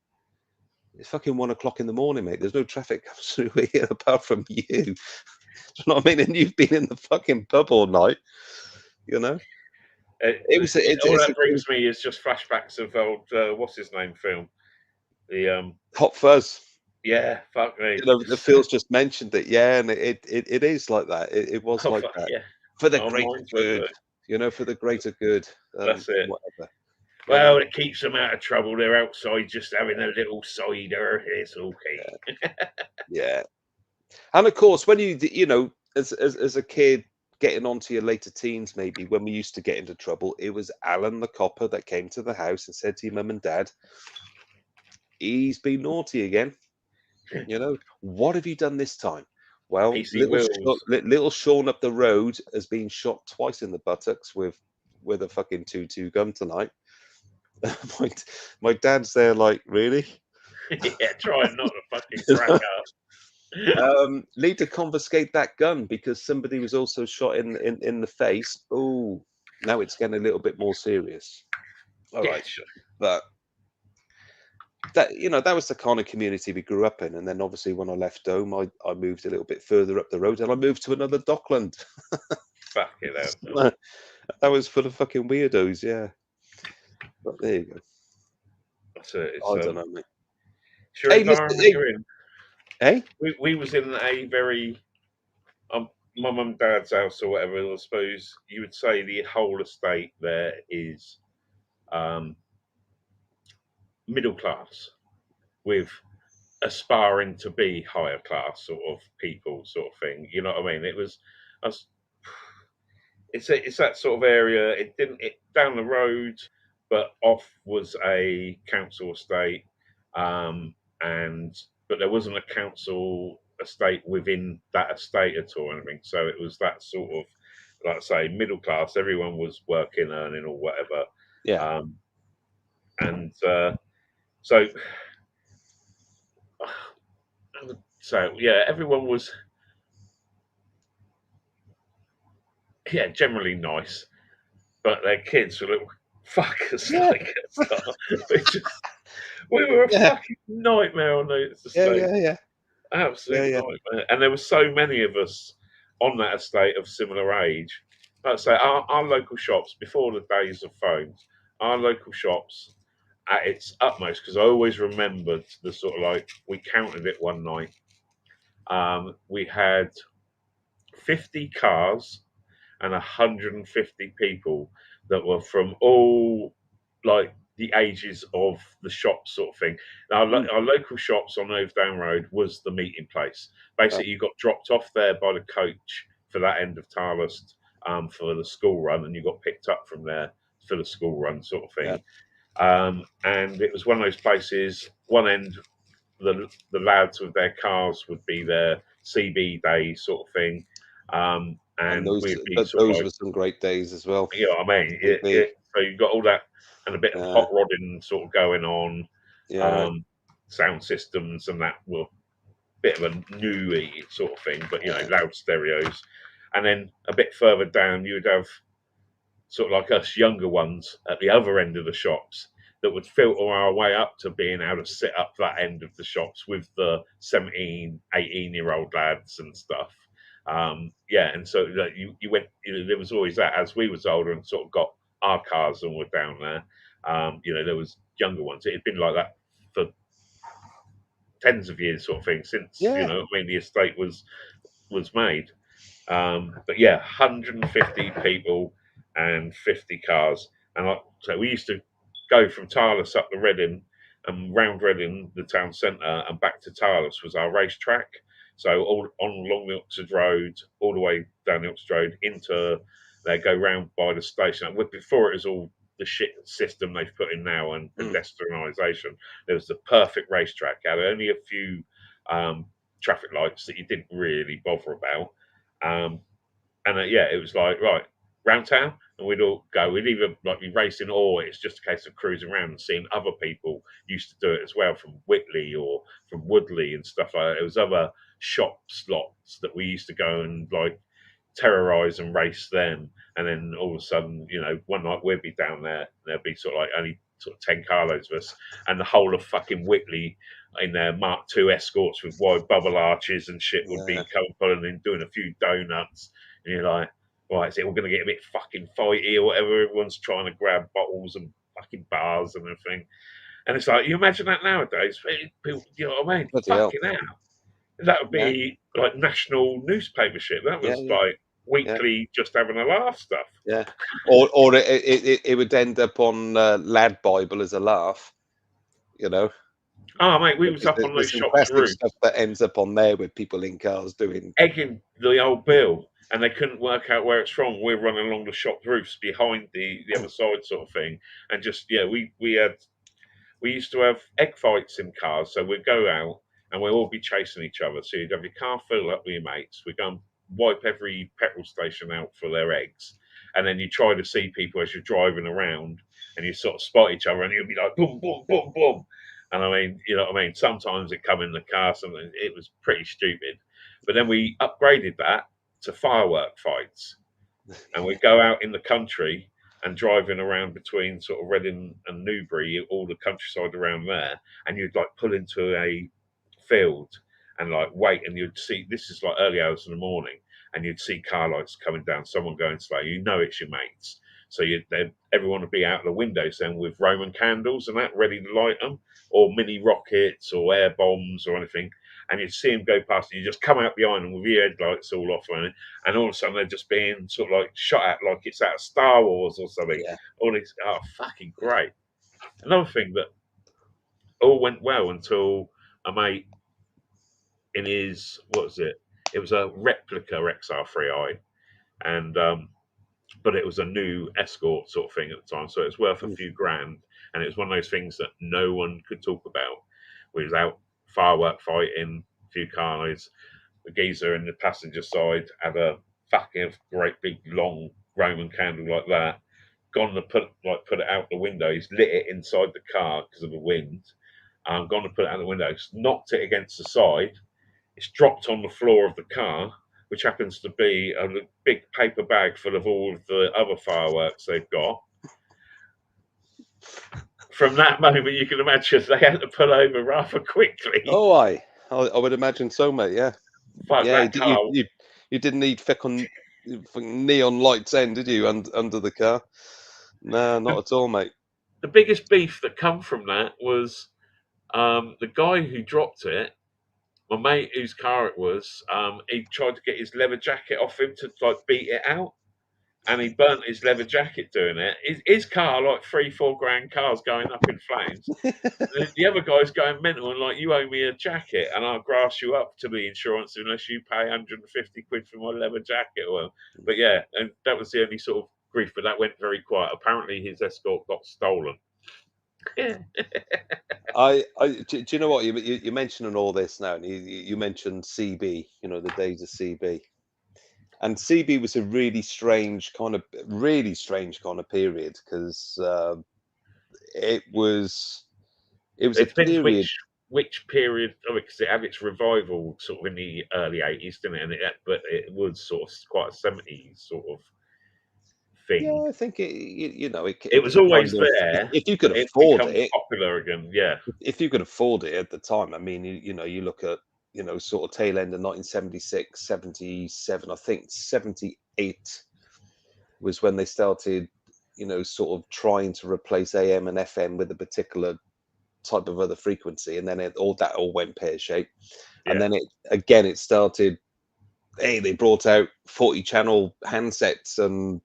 It's fucking 1 o'clock in the morning, mate. There's no traffic comes through here apart from you. Do you know what I mean? And you've been in the fucking pub all night. You know, All it's that brings me is just flashbacks of old what's his name film, the Hot Fuzz. yeah, fuck me. You know, the Phil's just mentioned it, yeah, and it is like that. It was Oh, like fuck that yeah. for the Our greater minds went good. there. You know, for the greater good. That's it. Whatever. Well, it keeps them out of trouble. They're outside just having a little cider. It's okay. Yeah, and of course, when you know, as a kid getting onto your later teens, maybe when we used to get into trouble, it was Alan the copper that came to the house and said to your mum and dad, "He's been naughty again. You know, what have you done this time?" Well, PC Wills. little Sean up the road has been shot twice in the buttocks with a fucking 2-2 gun tonight. my dad's there like, really? Yeah, trying not to fucking crack up. Need to confiscate that gun because somebody was also shot in the face. Oh, now it's getting a little bit more serious. All right, Sure. but that, you know, that was the kind of community we grew up in. And then obviously when I left home, I moved a little bit further up the road and I moved to another Dockland. Fuck it out. That was full of fucking weirdos, yeah. But there you go. That's it. I don't know, mate. Sure, Hey, environment listen, you're in. Hey? We was in a very my mum and dad's house or whatever. I suppose you would say the whole estate there is middle class with aspiring to be higher class sort of people, sort of thing. You know what I mean? It's that sort of area. It down the road, but off was a council estate, but there wasn't a council estate within that estate at all, or anything. So it was that sort of, like I say, middle class. Everyone was working, earning, or whatever. Yeah. So yeah, everyone was generally nice, but their kids were little fuckers. Yeah. Like we were a fucking nightmare on those estates. Yeah. Absolute nightmare. And there were so many of us on that estate of similar age. Like I say, our local shops, before the days of phones, our local shops at its utmost, because I always remembered the sort of, like, we counted it one night. We had 50 cars and 150 people that were from all, like, the ages of the shop, sort of thing. Now, our local shops on Overdown Road was the meeting place. Basically, you got dropped off there by the coach for that end of Tarlest for the school run, and you got picked up from there for the school run, sort of thing. And it was one of those places. One end, the lads with their cars would be there, CB day sort of thing. And those were some great days as well. You know what I mean? So you got all that and a bit of hot rodding sort of going on. Sound systems and that were a bit of a new sort of thing, but, you know, loud stereos. And then a bit further down, you would have sort of like us younger ones at the other end of the shops that would filter our way up to being able to sit up that end of the shops with the 17, 18-year-old lads and stuff. And so you went, you know, there was always that as we was older and sort of got our cars and were down there. You know, there was younger ones. It had been like that for tens of years, sort of thing, since you know, I mean, the estate was made. But yeah, 150 people and 50 cars, and so we used to go from Tarlest up to Reading and round Reading, the town centre, and back to Tarlest was our racetrack. So all along the Oxford Road, all the way down the Oxford Road into there, go round by the station. And before it was all the shit system they've put in now and pedestrianisation, there was the perfect racetrack. Had only a few traffic lights that you didn't really bother about. It was like, right, round town, and we'd all go. We'd either like be racing, or it's just a case of cruising around and seeing other people used to do it as well, from Whitley or from Woodley and stuff like that. There was other shop slots that we used to go and like terrorise and race them, and then all of a sudden, you know, one night we'd be down there, and there'd be sort of like only sort of 10 carloads of us, and the whole of fucking Whitley in their Mark II escorts with wide bubble arches and shit would be coming pulling in, doing a few donuts, and you're like, right, is it all going to get a bit fucking fighty or whatever? Everyone's trying to grab bottles and fucking bars and everything. And it's like, you imagine that nowadays, people, you know what I mean? Bloody hell. Fucking hell. That would be like national newspaper shit. That was like weekly, just having a laugh stuff. Yeah. Or it would end up on Lad Bible as a laugh, you know. Oh, mate, we was up on those shops' roofs. Stuff that ends up on there with people in cars doing... Egging the old bill, and they couldn't work out where it's from. We're running along the shop roofs behind the other side sort of thing. And just, we used to have egg fights in cars. So we'd go out and we'd all be chasing each other. So you'd have your car filled up with your mates. We'd go and wipe every petrol station out for their eggs. And then you try to see people as you're driving around and you sort of spot each other and you'll be like, boom, boom, boom, boom. And I mean, you know what I mean? Sometimes it come in the car, something, it was pretty stupid. But then we upgraded that to firework fights. And we'd go out in the country and driving around between sort of Reading and Newbury, all the countryside around there. And you'd like pull into a field and like wait, and you'd see, this is like early hours in the morning, and you'd see car lights coming down, someone going slow, you know it's your mates. So everyone would be out the windows then with Roman candles and that, ready to light them, or mini rockets or air bombs or anything. And you'd see them go past, and you just come out behind them with your headlights all off, and all of a sudden they're just being sort of like shot at like it's out of Star Wars or something. Yeah. All these, fucking great. Another thing that all went well until a mate in his, what was it? It was a replica XR3i, and but it was a new Escort sort of thing at the time, so it was worth a few grand, and it was one of those things that no one could talk about. We was out firework fighting, a few cars. The geezer in the passenger side had a fucking great big long Roman candle like that. Gone to put it out the window. He's lit it inside the car because of the wind. Gone to put it out the window. He's knocked it against the side. It's dropped on the floor of the car, which happens to be a big paper bag full of all of the other fireworks they've got. From that moment, you can imagine they had to pull over rather quickly. Oh, I would imagine so, mate. Yeah, Fuck, yeah. that car. You didn't need neon lights, did you, under the car? No, not at all, mate. The biggest beef that come from that was the guy who dropped it. My mate, whose car it was, he tried to get his leather jacket off him to like beat it out, and he burnt his leather jacket doing it. His car, like 3-4 grand cars going up in flames. The other guy's going mental and like, you owe me a jacket and I'll grass you up to the insurance unless you pay 150 quid for my leather jacket. Well, but yeah, and that was the only sort of grief, but that went very quiet. Apparently his Escort got stolen. Do you know what you're mentioning all this now, and you mentioned CB, the days of CB, and CB was a really strange kind of period, because it was a period. Which period? Because it had its revival sort of in the early 80s, didn't it? But it was sort of quite a 70s sort of thing. Yeah, I think it was always there. If you could afford it, popular again. Yeah, if you could afford it at the time. I mean, you look at sort of tail end of 1976, 77. I think 78 was when they started, sort of trying to replace AM and FM with a particular type of other frequency, and then all went pear-shaped. Yeah. And then it started. Hey, they brought out 40-channel handsets and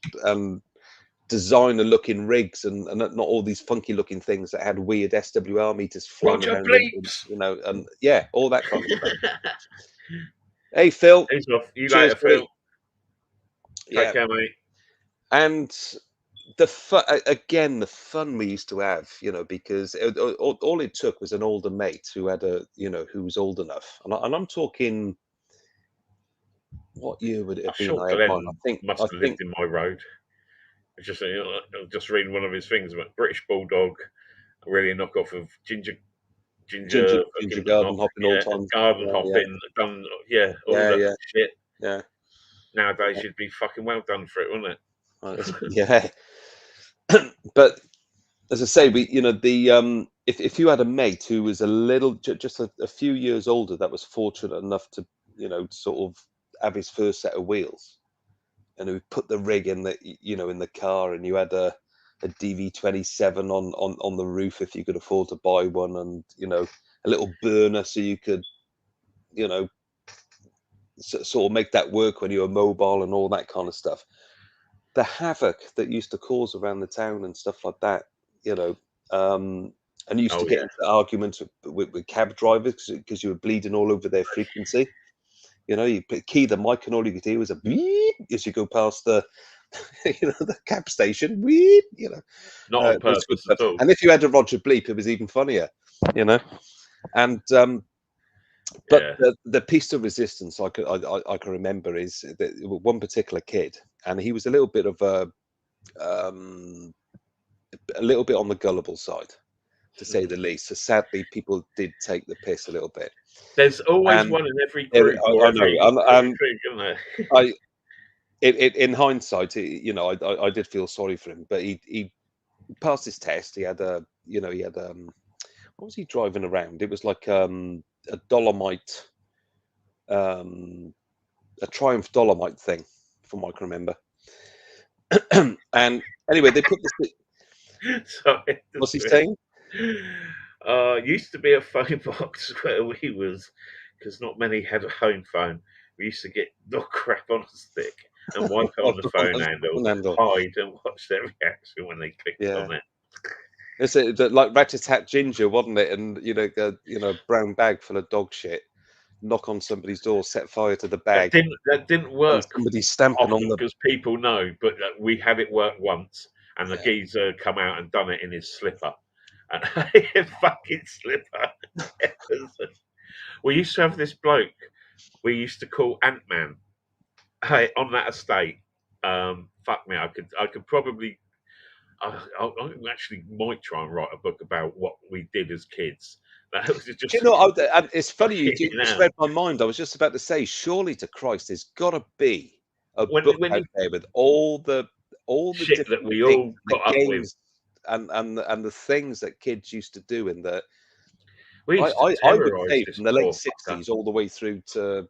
designer looking rigs and not all these funky looking things that had weird SWR meters flying around, and yeah, all that kind of stuff. Hey, Phil. You later, Phil. Take care, mate. And the fun we used to have, because all it took was an older mate who had who was old enough, and I'm talking. What year would it have been? I think must have lived in my road. It's just reading one of his things about British Bulldog, really a knockoff of Ginger garden hopping all time. Garden hopping, done, all that shit. Yeah. Nowadays you'd be fucking well done for it, wouldn't it? Yeah. But as I say, if you had a mate who was a little, just a few years older, that was fortunate enough to, sort of have his first set of wheels, and we put the rig in the in the car, and you had a DV27 on the roof if you could afford to buy one, and a little burner so you could sort of make that work when you were mobile and all that kind of stuff. The havoc that used to cause around the town and stuff like that, and used to get into arguments with cab drivers because you were bleeding all over their frequency. You key the mic and all you could hear was a beep as you go past the the cab station. Beep, Not on purpose at all. And if you had a Roger bleep, it was even funnier. And but the piece of resistance I can remember is that one particular kid, and he was a little bit of a little bit on the gullible side, to say the least. So sadly, people did take the piss a little bit. There's always one in every group. I know. In hindsight, I did feel sorry for him, but he passed his test. He had what was he driving around? It was like a Dolomite, a Triumph Dolomite thing, from what I can remember. And anyway, they put this. Sorry, what's he saying? Used to be a phone box where we was, because not many had a home phone. We used to get dog crap on a stick and wipe it on the phone handle, hide and watch their reaction when they clicked on it. It's like Rat-a-tat Ginger, wasn't it? And a brown bag full of dog shit. Knock on somebody's door, set fire to the bag. That didn't work. Somebody's stamping on the, because people know, but we had it work once, and the geezer come out and done it in his slipper, and fucking slipper. We used to have this bloke we used to call Ant-Man on that estate. Fuck me, I could probably. I actually might try and write a book about what we did as kids. That was just, it's funny you just read my mind. I was just about to say, surely to Christ, there's got to be a book out there with all the shit that we all got up with, and the things that kids used to do in the. I would say from the late '60s all the way through to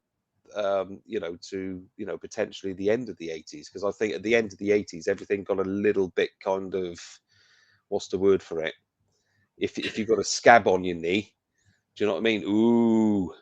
potentially the end of the '80s, because I think at the end of the '80s everything got a little bit kind of, what's the word for it? If you've got a scab on your knee, do you know what I mean? Ooh, do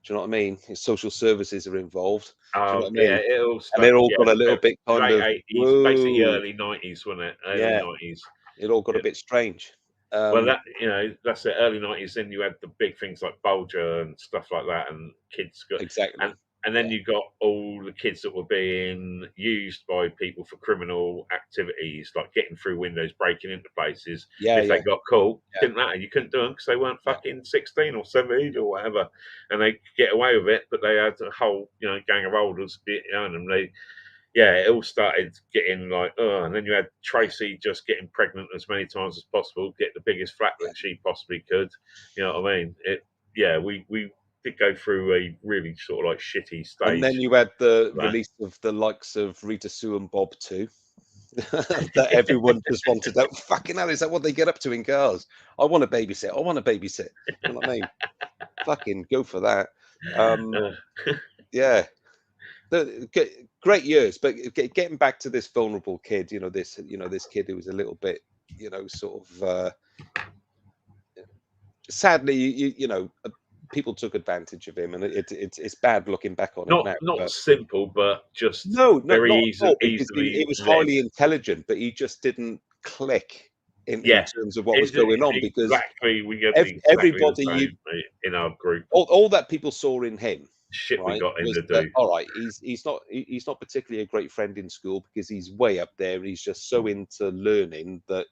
you know what I mean? Social services are involved. Do you know what I mean? Yeah, it all and they're all got a little bit kind of 80s, basically early 90s, wasn't it? Early 90s. It all got a bit strange. Well, that's the early 90s. Then you had the big things like Bulger and stuff like that, and kids got exactly. And then you got all the kids that were being used by people for criminal activities, like getting through windows, breaking into places. If they got caught, didn't matter. You couldn't do them because they weren't fucking 16 or 17 or whatever, and they could get away with it. But they had a whole, gang of olders behind them. It all started getting like, and then you had Tracy just getting pregnant as many times as possible, get the biggest flat that she possibly could. You know what I mean? We did go through a really sort of like shitty stage. And then you had the release of the likes of Rita Sue and Bob too. That everyone just wanted that. Fucking hell, is that what they get up to in cars? I want to babysit. I want to babysit. You know what I mean? Fucking go for that. Yeah. Great years, but getting back to this vulnerable kid, this kid who was a little bit, sort of sadly, people took advantage of him, and it's bad looking back on it now. Not simple, but just very easily. He was highly intelligent, but he just didn't click in terms of what was going on, because everybody in our group, all that people saw in him. Shit, we got him to do. All right, he's not particularly a great friend in school because he's way up there. He's just so into learning that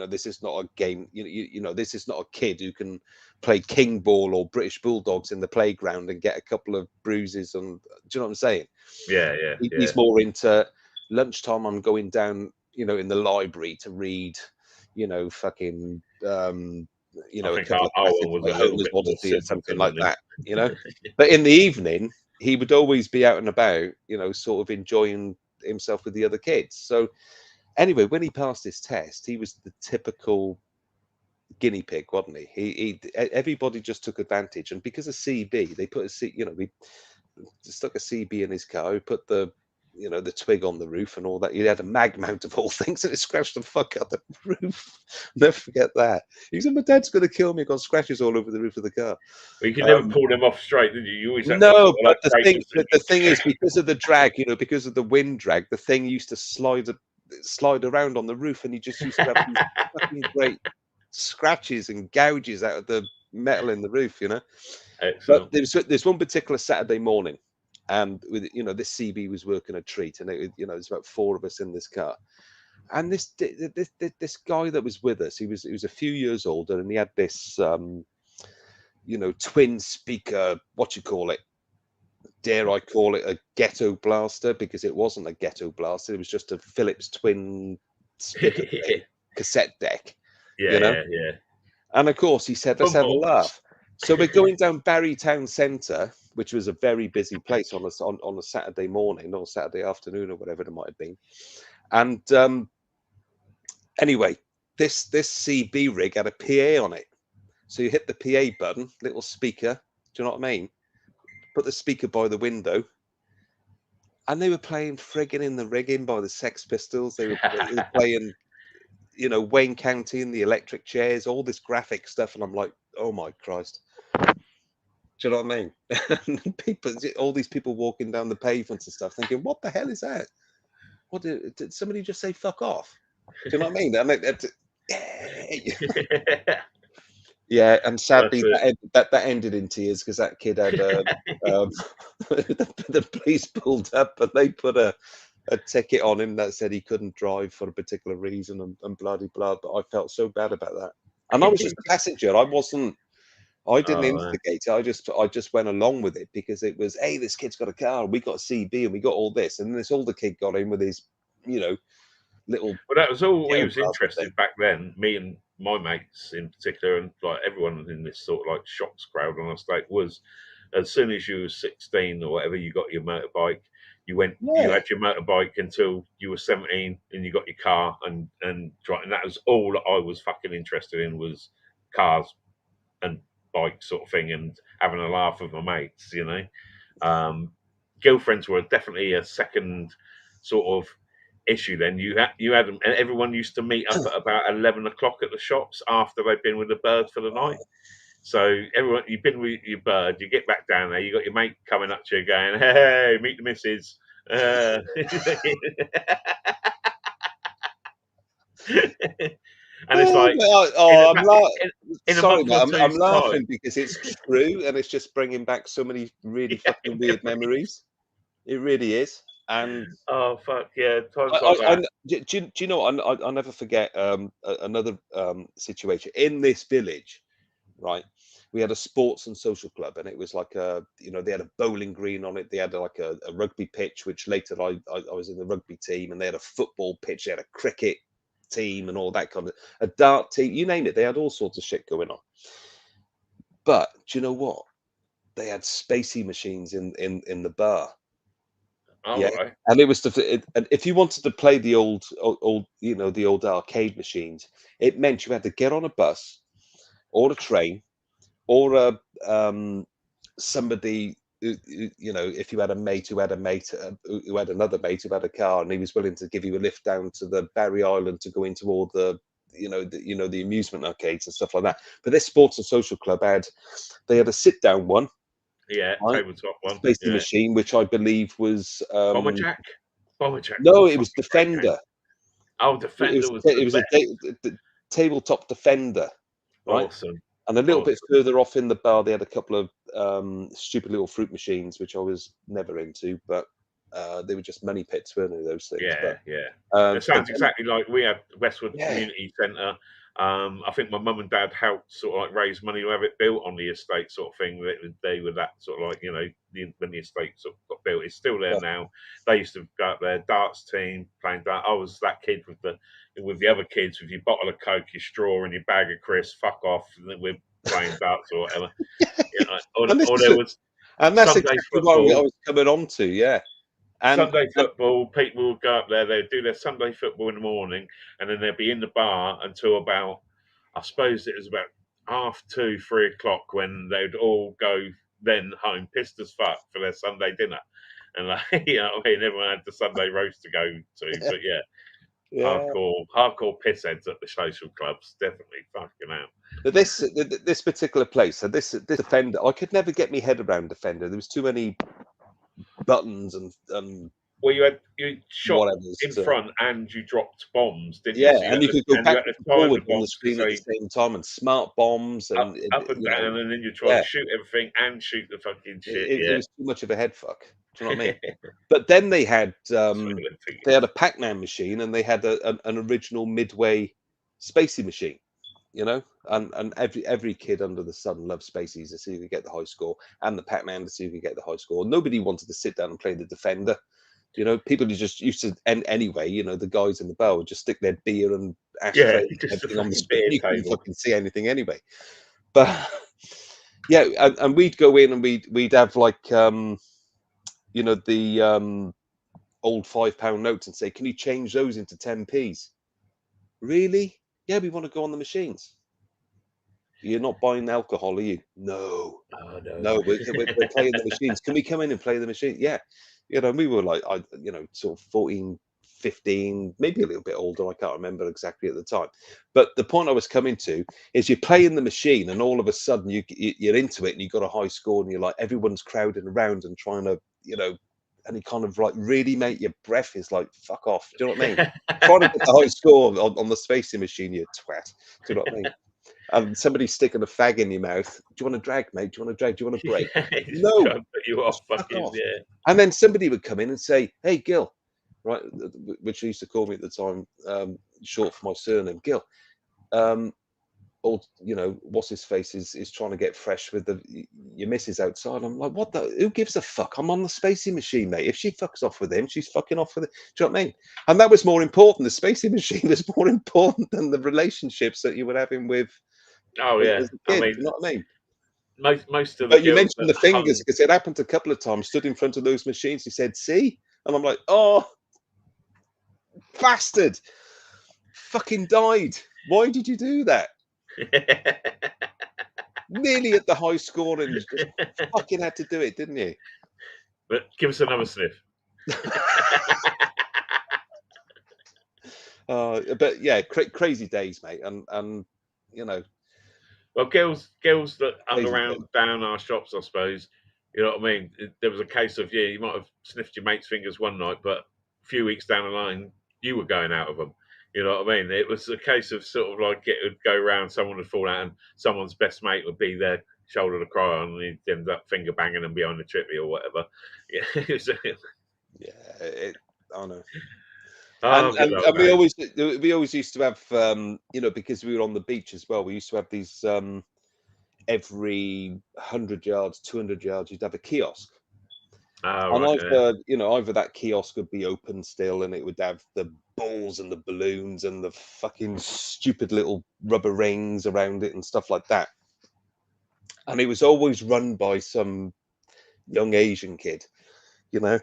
this is not a game. This is not a kid who can play king ball or British bulldogs in the playground and get a couple of bruises. And do you know what I'm saying? Yeah. He's more into lunchtime. I'm going down, in the library to read, fucking. I think our was a little bit more something like that, But in the evening, he would always be out and about, sort of enjoying himself with the other kids. So anyway, when he passed his test, he was the typical guinea pig, wasn't he? Everybody just took advantage, and because of CB, they put we stuck a CB in his car. We put the you know, the twig on the roof and all that. He had a mag mount of all things, and it scratched the fuck out the roof. Never forget that. He said, "My dad's going to kill me. I've got scratches all over the roof of the car." Well, you can never pull them off straight, did you? You always had to No, sort of but like break the thing is, because of the drag, you know, because of the wind drag, the thing used to slide around on the roof, and you just used to have these fucking great scratches and gouges out of the metal in the roof, you know. Excellent. But there's one particular Saturday morning, and with, you know, this CB was working a treat, and you know, there's about 4 of us in this car, and this guy that was with us, he was a few years older, and he had this you know, twin speaker, what you call it, dare I call it a ghetto blaster, because it wasn't a ghetto blaster, it was just a Philips twin speaker cassette deck, you know. Yeah. And of course he said, let's have a laugh. So we're going down Barry Town Centre, which was a very busy place on a Saturday morning or Saturday afternoon or whatever it might have been. And anyway, this CB rig had a PA on it. So you hit the PA button, little speaker, do you know what I mean? Put the speaker by the window, and they were playing Friggin' in the Rigging by the Sex Pistols. They were playing, you know, Wayne County and the Electric Chairs, all this graphic stuff, and I'm like, oh my Christ. Do you know what I mean? All these people walking down the pavements and stuff, thinking, what the hell is that? What did somebody just say? Fuck off. Do you know what I mean? Yeah, and sadly that ended in tears, because that kid had the police pulled up and they put a ticket on him that said he couldn't drive for a particular reason and blah de blah. But I felt so bad about that, and I was just a passenger. I didn't instigate it. I just went along with it because it was, hey, this kid's got a car, and we got a CB, and we got all this, and this older kid got in with his, you know, little. Well, that was all we was interested back then. Me and my mates in particular, and like everyone in this sort of like shops crowd on our estate, was as soon as you were 16 or whatever, you got your motorbike. You went, you had your motorbike until you were 17, and you got your car and drive. And that was all that I was fucking interested in, was cars and bikes sort of thing, and having a laugh with my mates. You know, girlfriends were definitely a second sort of issue. Then you had them, and everyone used to meet up at about 11 o'clock at the shops after they'd been with the bird for the night. So everyone, you've been with your bird, you get back down there, you got your mate coming up to you going, hey, meet the missus. And it's like, I'm laughing because it's true, and it's just bringing back so many really fucking weird memories. It really is. And oh fuck yeah, times like that. Do you know what? I'll never forget another situation in this village. Right, we had a sports and social club, and it was like you know, they had a bowling green on it. They had like a rugby pitch, which later I was in the rugby team, and they had a football pitch. They had a cricket team and all that kind of, a dart team, you name it. They had all sorts of shit going on. But do you know what? They had spacey machines in the bar. Oh, yeah, right. And it was and if you wanted to play the old, you know, the old arcade machines, it meant you had to get on a bus or a train or somebody, you know, if you had a mate who had a mate who had another mate who had a car, and he was willing to give you a lift down to the Barry Island to go into all the, you know, the amusement arcades and stuff like that. But this sports and social club had a sit down one. Yeah, right? Tabletop one. Spacey machine, which I believe was Bomber Jack. No, it was Defender. Oh, Defender it was a tabletop Defender. Right? Awesome. And a little bit further off in the bar, they had a couple of stupid little fruit machines, which I was never into, but they were just money pits, weren't they, those things? It sounds exactly like we had Westwood Community Centre. I think my mum and dad helped sort of like raise money to have it built on the estate, sort of thing. They were that sort of like, you know, when the estate sort of got built, it's still there now. They used to go up there, darts team, playing darts. I was that kid with the other kids with your bottle of Coke, your straw, and your bag of crisps. Fuck off, and then we're playing darts or whatever. You know, and that's exactly what I was coming on to, yeah. And Sunday football, people would go up there, they'd do their Sunday football in the morning, and then they'd be in the bar until about, I suppose it was about 2:30, 3 o'clock, when they'd all go then home, pissed as fuck, for their Sunday dinner. and like, you know what I mean, everyone had the Sunday roast to go to. But yeah, Yeah. hardcore pissheads at the social clubs, definitely fucking out. But this particular place, so this Defender, I could never get my head around Defender. There was too many buttons and Well, you shot whatever in front and you dropped bombs, didn't yeah, you? So and you could go and you back had to and time forward the on the bombs screen at the same time, and smart bombs and up and you know, down, and then you try yeah, to shoot everything and shoot the fucking shit. it Yeah. was too much of a head fuck. Do you know what I mean? But then they had a Pac-Man machine, and they had an original Midway Spacey machine. You know, and every kid under the sun loved Spaceys to see who could get the high score, and the Pac-Man to see who could get the high score. Nobody wanted to sit down and play the Defender. You know, people who just used to, and anyway, you know, the guys in the bar would just stick their beer and ashtray and everything on the screen. You couldn't fucking see anything anyway. But yeah, and we'd go in and we'd have like you know, the old £5 notes and say, can you change those into 10p's? Really? Yeah, we want to go on the machines. You're not buying alcohol, are you? No. Oh, no. No, we're playing the machines. Can we come in and play the machine? Yeah. You know, we were like, you know, sort of 14, 15, maybe a little bit older. I can't remember exactly at the time. But the point I was coming to is you're playing the machine and all of a sudden you're into it and you've got a high score and you're like, everyone's crowding around and trying to, you know, and it kind of like really make your breath is like, fuck off. Do you know what I mean? Trying to get the high score on the spacing machine, you twat. Do you know what I mean? And somebody sticking a fag in your mouth. Do you want to drag, mate? Do you want to drag? Do you want to break? No. Put you off, fucking, off. yeah. And then somebody would come in and say, "Hey, Gil," right, which they used to call me at the time, short for my surname, Gil. Or you know, what's his face is trying to get fresh with your missus outside. I'm like, what the? Who gives a fuck? I'm on the spacey machine, mate. If she fucks off with him, she's fucking off with it. Do you know what I mean? And that was more important. The spacey machine was more important than the relationships that you were having with. Oh yeah, as a kid, I mean, you know what I mean? Most of the. But you mentioned the fingers because it happened a couple of times. Stood in front of those machines. He said, "See," and I'm like, "Oh, bastard! Fucking died. Why did you do that?" Nearly at the high score, and just fucking had to do it, didn't you? But give us another sniff. But yeah, crazy days, mate, and you know. Well, girls that hung around down our shops, I suppose. You know what I mean? There was a case of, yeah, you might have sniffed your mate's fingers one night, but a few weeks down the line, you were going out of them. You know what I mean? It was a case of sort of like it would go round, someone would fall out, and someone's best mate would be there, shoulder to cry on, and he'd end up finger banging them behind the trippy or whatever. Yeah, I know. Oh, and we always used to have, you know, because we were on the beach as well. We used to have these every 100 yards, 200 yards, you'd have a kiosk. Oh, and right, either that kiosk would be open still, and it would have the balls and the balloons and the fucking stupid little rubber rings around it and stuff like that. And it was always run by some young Asian kid, you know.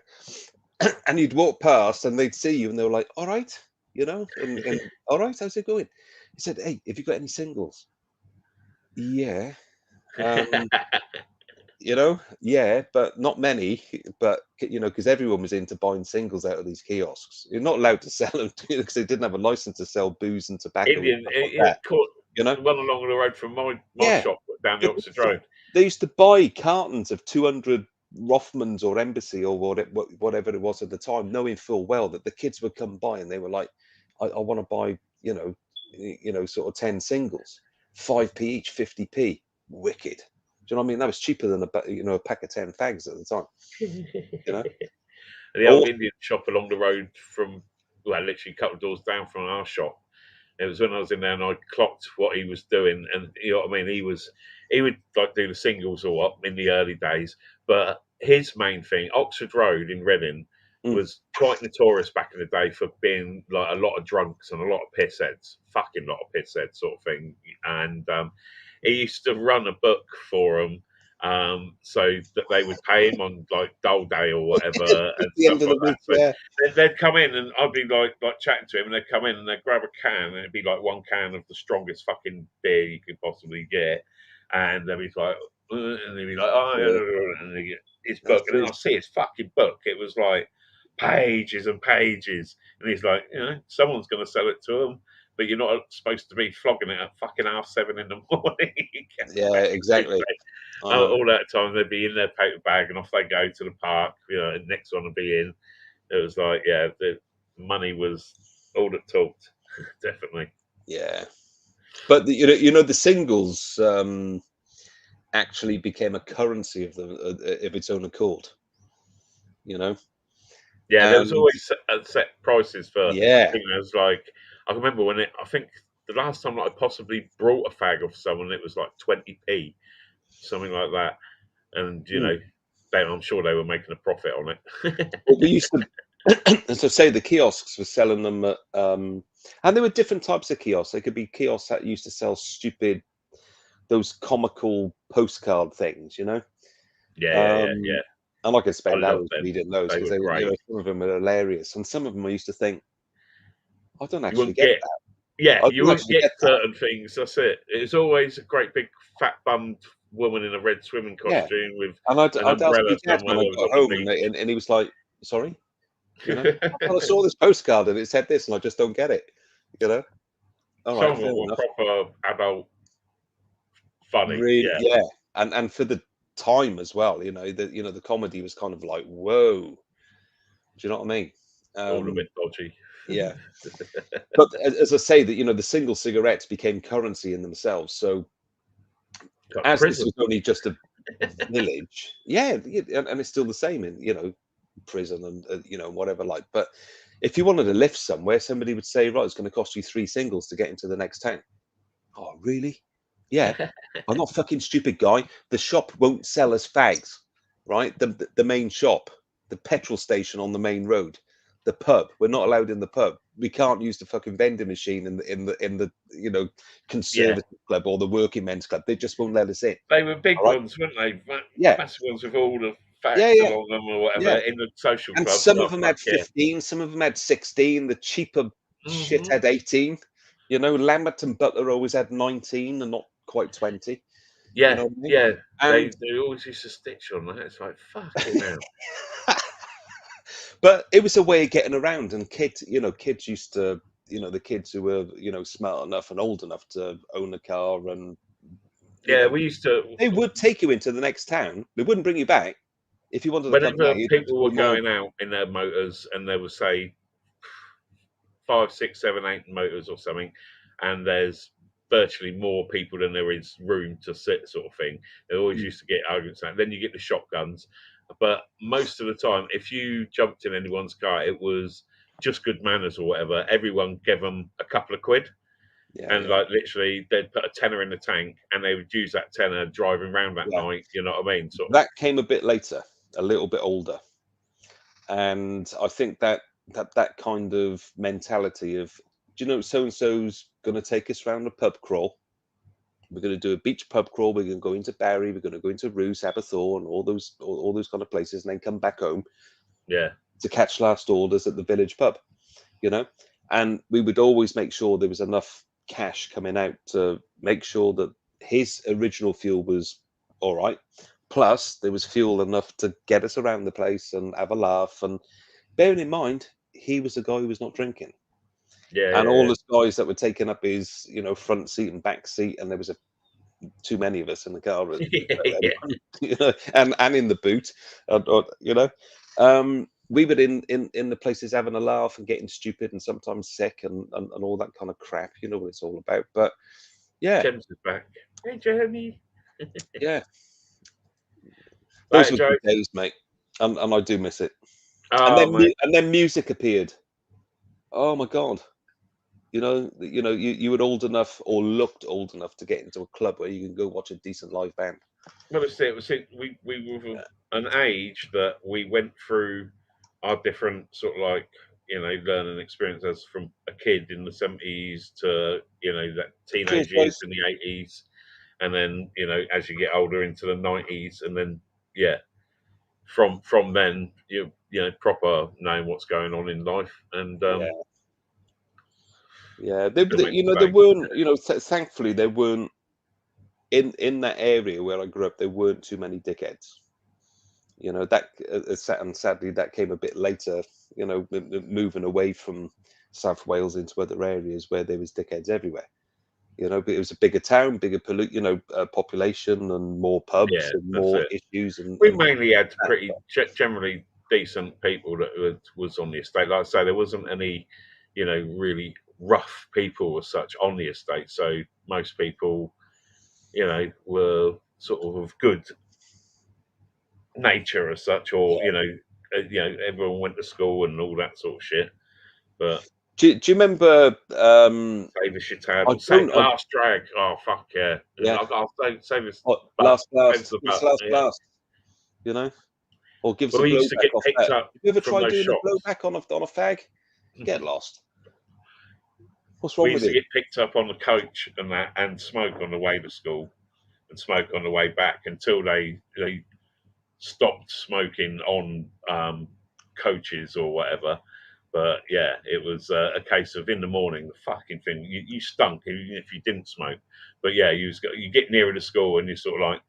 And you'd walk past and they'd see you and they were like, all right, you know, and all right, how's it going? He said, hey, have you got any singles? Yeah. You know, yeah, but not many, but you know, because everyone was into buying singles out of these kiosks. You're not allowed to sell them because they didn't have a license to sell booze and tobacco. Indian, you know, one along the road from my shop down the Oxford Road. They used to buy cartons of 200 Rothmans or Embassy or whatever it was at the time, knowing full well that the kids would come by and they were like, I want to buy, you know, sort of 10 singles, 5p each, 50p. Wicked. Do you know what I mean? That was cheaper than a pack of 10 fags at the time. You know, the old Indian shop along the road from, well, literally a couple of doors down from our shop. It was when I was in there and I clocked what he was doing, and you know what I mean. He would like do the singles or what in the early days, but his main thing, Oxford Road in Reading, was quite notorious back in the day for being like a lot of drunks and a lot of pissheads, fucking lot of pissheads sort of thing. And he used to run a book for them, so that they would pay him on like Dole Day or whatever and stuff like that. So they'd come in and I'd be like chatting to him, and they'd come in and they'd grab a can, and it'd be like one can of the strongest fucking beer you could possibly get, and they'd be like, and he'd be like, oh, and he get his book, and then I see his fucking book. It was like pages and pages, and he's like, someone's going to sell it to him, but you're not supposed to be flogging it at fucking 7:30 in the morning. Yeah, exactly. All that time they'd be in their paper bag, and off they go to the park. The next one would be in. It was like, the money was all that talked, definitely. Yeah, but the singles actually became a currency of its own accord. Yeah, there was always set prices for. Yeah, It was like, I remember when I think the last time that I possibly brought a fag off someone, it was like 20p, something like that, and I'm sure they were making a profit on it. well, we used to. As I say, the kiosks were selling them at, and there were different types of kiosks. There could be kiosks that used to sell those comical postcard things, Yeah. And I could spend hours them. reading those They because were great. some of them are hilarious, and some of them I used to think, I don't actually wouldn't get that. Yeah, I you don't wouldn't actually get get that. certain things. That's it. It's always a great big fat bummed woman in a red swimming Yeah. costume with And an I'd ask umbrella my dad somewhere when I that was got on home, the beach. and he was like, "Sorry, I saw this postcard and it said this, and I just don't get it." All right, Some of fair them were enough. proper adult funny. Really, Yeah. and for the time as well, the comedy was kind of like, whoa. Do you know what I mean? All a bit dodgy. Yeah. But as I say, that the single cigarettes became currency in themselves. So as this was only just a village, and it's still the same in prison and whatever like. But if you wanted to lift somewhere, somebody would say, right, it's going to cost you 3 singles to get into the next town. Oh, really? Yeah. I'm not fucking stupid, guy. The shop won't sell us fags, right? The main shop, the petrol station on the main road, the pub. We're not allowed in the pub. We can't use the fucking vending machine in the conservative club or the working men's club. They just won't let us in. They were big ones, weren't they? Massive ones with all the facts along them or whatever in the social club. And some of them had 15, some of them had 16. The cheaper shit had 18. Lambert and Butler always had 19 and not quite 20. Yeah, you know what I mean? And they always used to stitch on that. It's like, fucking hell. But it was a way of getting around, and kids used to, the kids who were, smart enough and old enough to own a car, and we used to. They would take you into the next town. They wouldn't bring you back if you wanted to. Whenever people were going out in their motors, and there was say 5, 6, 7, 8 motors or something, and there's virtually more people than there is room to sit, sort of thing. They always used to get arguments. And then you get the shotguns. But most of the time, if you jumped in anyone's car, it was just good manners or whatever. Everyone gave them a couple of quid. Like literally, they'd put a tenner in the tank and they would use that tenner driving around that night. You know what I mean? That came a bit later, a little bit older. And I think that kind of mentality of, so-and-so's going to take us around the pub crawl. We're going to do a beach pub crawl. We're going to go into Barry. We're going to go into Roos, Aberthorne, all those kind of places, and then come back home. Yeah. To catch last orders at the village pub, and we would always make sure there was enough cash coming out to make sure that his original fuel was all right. Plus, there was fuel enough to get us around the place and have a laugh. And bearing in mind, he was a guy who was not drinking. And all the guys that were taking up his, front seat and back seat, and there was too many of us in the car, and in the boot, we were in the places having a laugh and getting stupid and sometimes sick and all that kind of crap. You know what it's all about. But yeah, James is back. Hey, Jeremy. Yeah, those were good days, mate, and I do miss it. And then music appeared. Oh my god. You were old enough or looked old enough to get into a club where you can go watch a decent live band. Well, we were an age that we went through our different sort of like, learning experiences from a kid in the 70s to, that teenage years in the 80s. And then, as you get older into the 90s, and then, from then, proper knowing what's going on in life. And, there weren't, thankfully there weren't in that area where I grew up, there weren't too many dickheads. You know, that and sadly that came a bit later. You know, moving away from South Wales into other areas where there was dickheads everywhere. You know, but it was a bigger town, bigger population, and more pubs Yeah, and that's more it. issues. And We mainly had pretty generally decent people that was on the estate. Like I say, there wasn't any, you know, really rough people as such on the estate. So most people, you know, were sort of good nature as such, or you know, everyone went to school and all that sort of shit. But do you remember? save us your I table. don't. Last drag. Oh fuck yeah! Yeah. I'll save us. Last Save us the it's butt, last yeah. blast. You know, or give us Well, a we used to blowback get off picked that. up Have you ever from tried those doing shops. a blowback on a fag? Get lost. What's We wrong used with to you? get picked up on the coach and that, and smoke on the way to school, and smoke on the way back until they stopped smoking on coaches or whatever. But yeah, it was a case of in the morning, the fucking thing, you stunk even if you didn't smoke. But yeah, you get nearer to school and you're sort of like,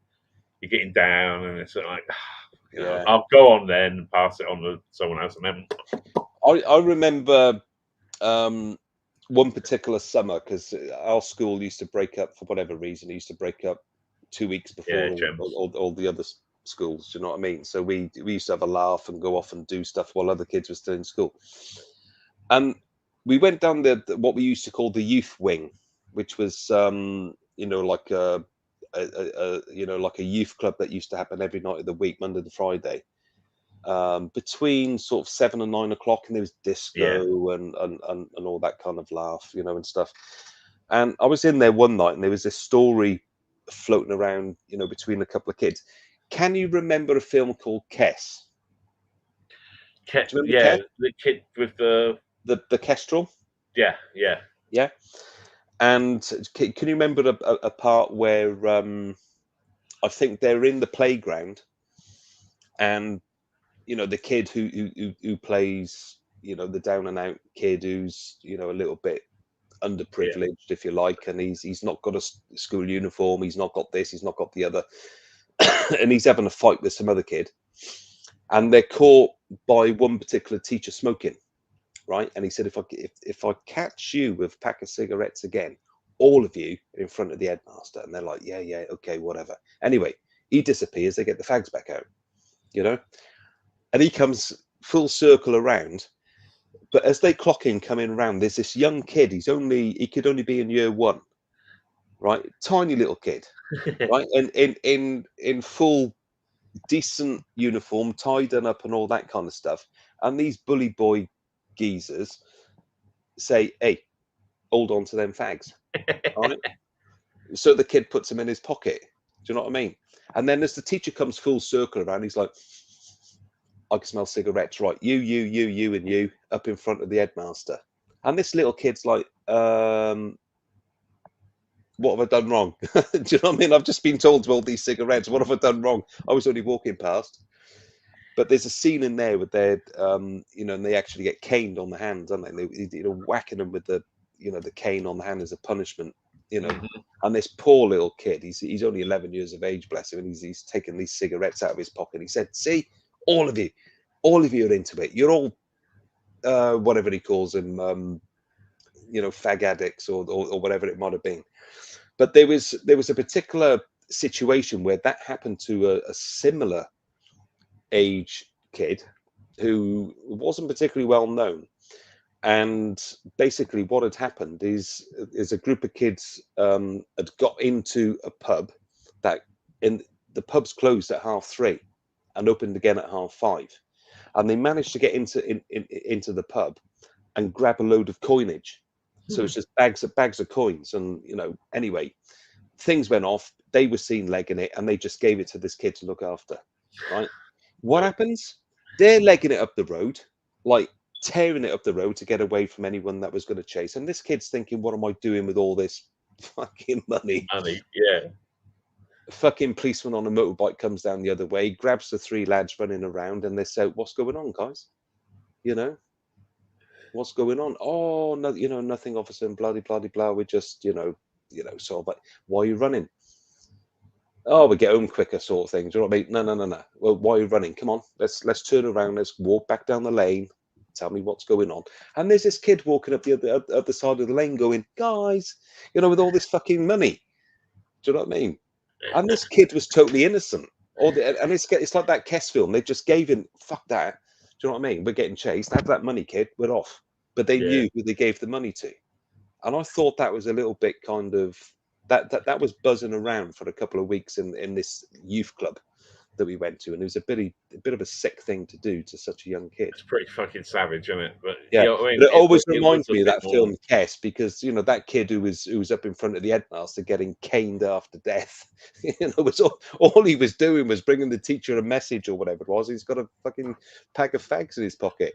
you're getting down and it's sort of like, you know, Yeah. I'll go on then and pass it on to someone else. And then I remember one particular summer, because our school used to break up for whatever reason. It used to break up 2 weeks before Yeah, gems. all the other schools. Do you know what I mean? So we used to have a laugh and go off and do stuff while other kids were still in school. And we went down what we used to call the youth wing, which was you know, like a you know, like a youth club that used to happen every night of the week, Monday to Friday, between sort of 7 and 9 o'clock, and there was disco and all that kind of laugh, you know, and stuff. And I was in there one night, and there was this story floating around, you know, between a couple of kids. Can you remember a film called Kess? Yeah, Kess? the kid with the Kestrel. yeah. Yeah. And can you remember a part where I think they're in the playground, and you know, the kid who plays, you know, the down and out kid who's, you know, a little bit underprivileged, if you like, and he's not got a school uniform, he's not got this, he's not got the other, and he's having a fight with some other kid, and they're caught by one particular teacher smoking, right? And he said, if I catch you with a pack of cigarettes again, all of you are in front of the headmaster. And they're like, yeah, okay, whatever. Anyway, he disappears, they get the fags back out, you know, and he comes full circle around. But as they clock in coming around, there's this young kid. He could only be in year 1, right? Tiny little kid, right? And in full decent uniform, tied up and all that kind of stuff. And these bully boy geezers say, "Hey, hold on to them fags." Right? So the kid puts them in his pocket. Do you know what I mean? And then as the teacher comes full circle around, he's like, "I can smell cigarettes, right? You, and you up in front of the headmaster." And this little kid's like, what have I done wrong? Do you know what I mean? I've just been told to hold these cigarettes. What have I done wrong? I was only walking past. But there's a scene in there where they're, you know, and they actually get caned on the hands, don't they? And they, you know, whacking them with the, you know, the cane on the hand as a punishment, you know. And this poor little kid, he's only 11 years of age, bless him, and he's taking these cigarettes out of his pocket. He said, "See, all of you are into it. You're all, whatever he calls them, you know, fag addicts or whatever it might have been." But there was a particular situation where that happened to a similar age kid who wasn't particularly well known. And basically what had happened is a group of kids had got into a pub that the pub's closed at 3:30 and opened again at 5:30, and they managed to get into the pub and grab a load of coinage. So it's just bags of coins. And you know, anyway, things went off, they were seen legging it, and they just gave it to this kid to look after, right? What happens? They're legging it up the road, like tearing it up the road to get away from anyone that was going to chase. And this kid's thinking, what am I doing with all this fucking money? Yeah. Fucking policeman on a motorbike comes down the other way, grabs the 3 lads running around, and they say, "What's going on, guys? You know, what's going on?" "Oh, no, you know, nothing, officer," and bloody, bloody, blah. We're just, you know, sort of like, "Why are you running?" oh, we get home quicker, sort of thing. Do you know what I mean? No. Well, why are you running? Come on, let's turn around. Let's walk back down the lane. Tell me what's going on. And there's this kid walking up the other side of the lane, going, guys, with all this fucking money. Do you know what I mean? And this kid was totally innocent. And it's like that Kess film. They just gave him, fuck that. Do you know what I mean? We're getting chased. Have that money, kid. We're off. But they knew who they gave the money to. And I thought that was a little bit kind of that was buzzing around for a couple of weeks in this youth club that we went to, and it was a bit of a sick thing to do to such a young kid. It's pretty fucking savage, isn't it? But yeah, you know what I mean? but it always it reminds was a me of bit that film more- Kess, because that kid who was up in front of the headmaster getting caned after death. Was all he was doing was bringing the teacher a message or whatever it was. He's got a fucking pack of fags in his pocket.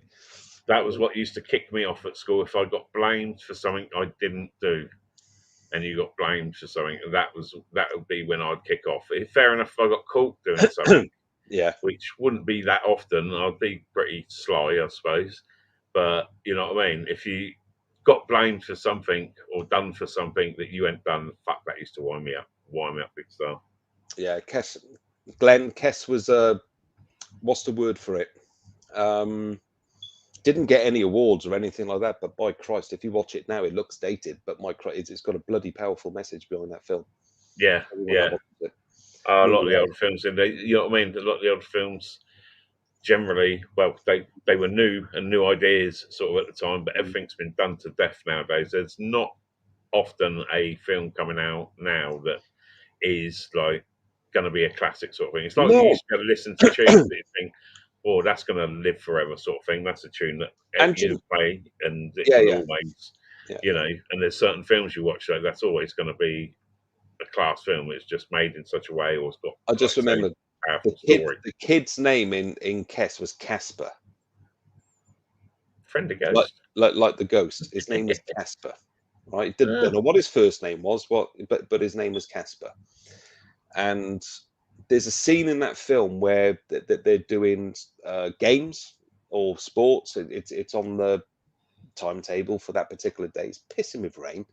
That was what used to kick me off at school if I got blamed for something I didn't do, and you got blamed for something, and that would be when I'd kick off. Fair enough, if I got caught doing something, yeah, which wouldn't be that often, I'd be pretty sly, I suppose. But you know what I mean? If you got blamed for something or done for something that you hadn't done, fuck, that used to wind me up big style. Yeah, Kess was what's the word for it? Didn't get any awards or anything like that, but by Christ, if you watch it now, it looks dated, but it's got a bloody powerful message behind that film. Yeah. A lot of the old films, and you know what I mean? A lot of the old films generally, well, they were new ideas sort of at the time, but everything's been done to death nowadays. There's not often a film coming out now that is like going to be a classic sort of thing. It's like you used to listen to tunes that you think, oh, that's going to live forever sort of thing. That's a tune that you play, and it can always, and there's certain films you watch, like that's always going to be a class film. It's just made in such a way, or it's got. I just remember the kid's name in Kess was Casper. Friend of Ghost. Like the ghost. His name was Casper. Right? Don't know what his first name was, but his name was Casper. And there's a scene in that film where they're doing games or sports. It's on the timetable for that particular day. It's pissing with rain,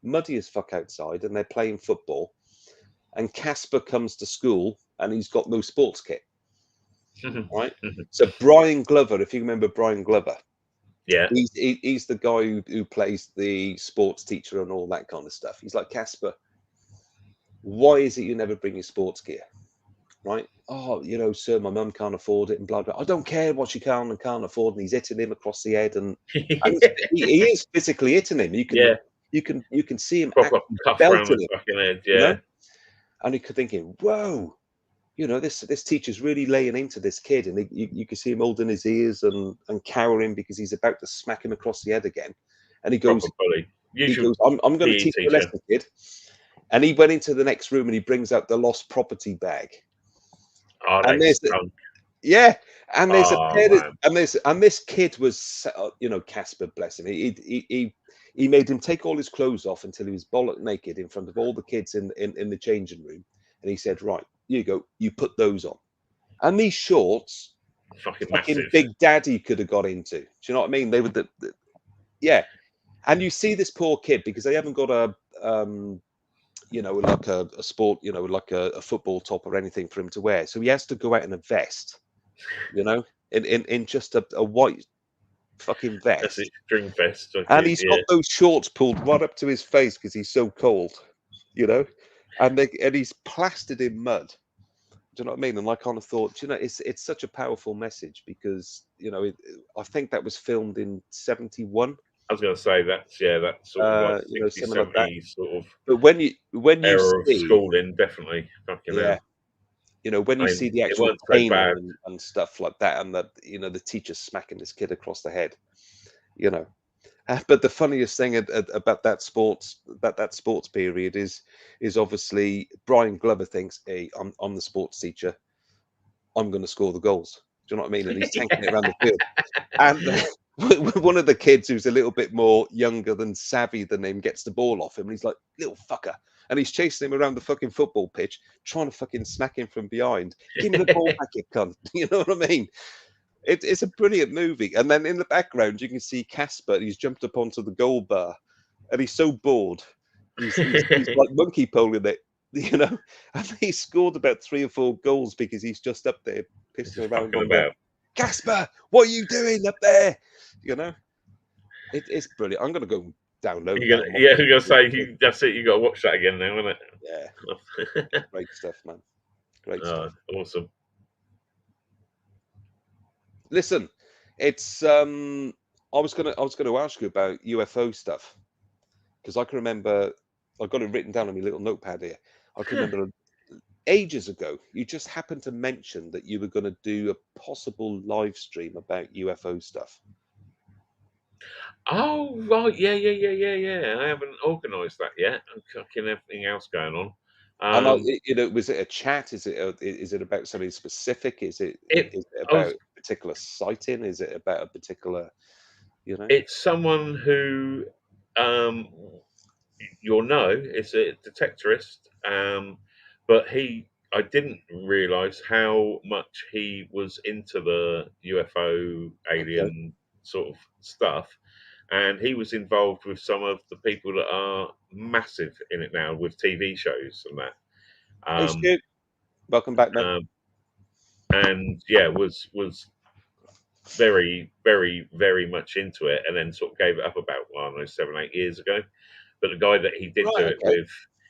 muddy as fuck outside, and they're playing football. And Casper comes to school and he's got no sports kit. Right? So Brian Glover, if you remember Brian Glover, he's the guy who plays the sports teacher and all that kind of stuff. He's like, Casper, why is it you never bring your sports gear? Right? Oh, sir, my mum can't afford it and blah, blah. I don't care what she can and can't afford. And he's hitting him across the head, and he is physically hitting him. You can see him belting him. Head, and you're thinking, whoa, this teacher's really laying into this kid, and you can see him holding his ears and cowering because he's about to smack him across the head again. And he goes, I'm going to teach you a lesson, kid. And he went into the next room and he brings out the lost property bag. Oh, and there's a pair and this kid was, Casper, bless him. He made him take all his clothes off until he was bollock naked in front of all the kids in the changing room, and he said, "Right, you go, you put those on." And these shorts, fucking Big Daddy could have got into. Do you know what I mean? They were and you see this poor kid because they haven't got a like a sport, like a football top or anything for him to wear. So he has to go out in a vest, in just a white fucking vest. That's it, string vest. And he's got those shorts pulled right up to his face because he's so cold, and he's plastered in mud. Do you know what I mean? And I kind of thought, it's such a powerful message because, I think that was filmed in 71. I was going to say that's sort of like 60, 70s sort of. But when you era see of schooling, definitely. When you see the actual trainer and stuff like that, and the teacher smacking this kid across the head, But the funniest thing about that sports period is obviously Brian Glover thinks, "Hey, I'm the sports teacher. I'm going to score the goals." Do you know what I mean? And he's tanking it around the field. And one of the kids who's a little bit more younger than savvy than him gets the ball off him, and he's like, "Little fucker." And he's chasing him around the fucking football pitch, trying to fucking smack him from behind. Give me the ball back, you cunt. You know what I mean? It's a brilliant movie. And then in the background, you can see Casper. He's jumped up onto the goal bar, and he's so bored. He's like monkey poling it. you know, and he scored about 3 or 4 goals because he's just up there Just pissing around fucking on the about. Casper. What are you doing up there? You know, it's brilliant. I'm gonna go download You're that. gonna, yeah, you're gonna say that's it. You got to watch that again now, isn't Yeah, it? great stuff, man. Great Oh, stuff. awesome. Listen, it's I was gonna ask you about UFO stuff because I can remember I got it written down on my little notepad here. I can remember ages ago you just happened to mention that you were going to do a possible live stream about UFO stuff. Oh right, yeah. I haven't organised that yet. I'm fucking everything else going on. And you know, was it a chat? Is it about something specific? Is it I was, about a particular sighting? Is it about a particular, you know? it's someone who um, you'll know is a detectorist, but I didn't realise how much he was into the UFO Okay. alien sort of stuff, and he was involved with some of the people that are massive in it now with TV shows and that. Hey, Stu, welcome back, man. And yeah, was very, very, very much into it, and then sort of gave it up about, well, I don't know, 7, 8 years ago. But the guy that he did do Right, it okay. with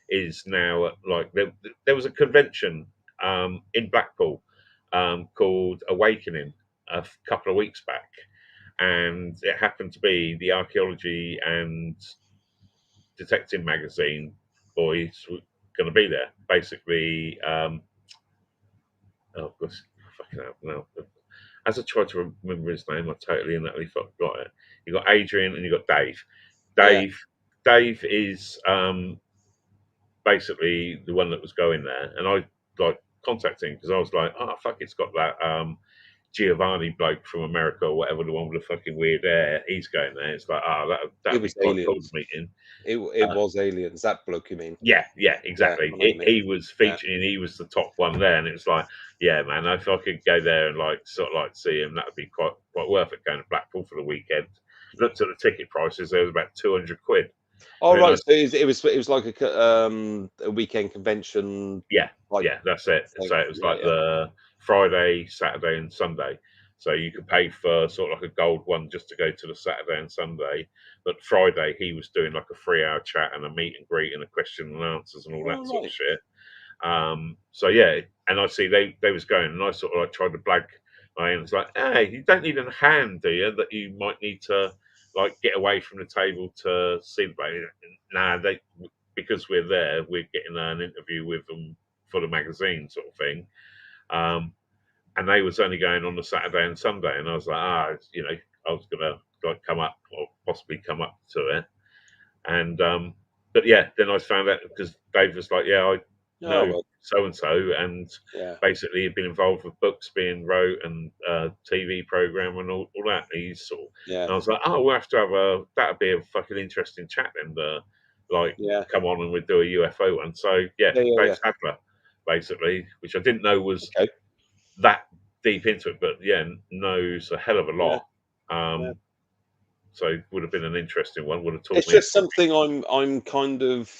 is now like there was a convention in Blackpool called Awakening a couple of weeks back, and it happened to be the archaeology and detecting magazine boys were going to be there. Basically, oh gosh, fucking hell, no. As I tried to remember his name, I totally and utterly forgot it. You got Adrian and you got Dave. Yeah. Dave is basically the one that was going there, and I like contacted him because I was like, oh fuck, it's got that Giovanni bloke from America or whatever, the one with the fucking weird hair. He's going there. It's like, oh, that'd be was quite cool aliens. meeting. It was aliens. That bloke, you mean? Yeah, exactly. I know what you mean. He was featuring. He was the top one there, and it was like, yeah, man, if I could go there and like sort of like see him, that would be quite worth it. Going to Blackpool for the weekend. Looked at the ticket prices; there was about 200 quid. Oh, And then right. So it was like a weekend convention. Yeah, Like that's it. thing. So it was like Yeah. the Friday, Saturday, and Sunday. So you could pay for sort of like a gold one just to go to the Saturday and Sunday. But Friday he was doing like a 3-hour chat and a meet and greet and a question and answers and all that Oh, sort right. of shit. So yeah, and I see they was going, and I sort of like tried to blag my end. It's like, hey, you don't need a hand, do you? That you might need to like get away from the table to see the baby. Nah, because we're there, we're getting an interview with them for the magazine sort of thing. And they was only going on the Saturday and Sunday, and I was like, I was gonna like come up or possibly come up to it, and but yeah, then I found out because Dave was like, yeah, I know well, so and so, and yeah. basically he'd been involved with books being wrote and TV program and all that. He's sort of, Yeah. and I was like, oh, we'll have to have that'd be a fucking interesting chat then. Like, come on and we'd do a UFO one. So yeah, Dave Sadler, basically, which I didn't know was that deep into it, but yeah, knows a hell of a lot. So it would have been an interesting one. Would have taught me. It's just something I'm kind of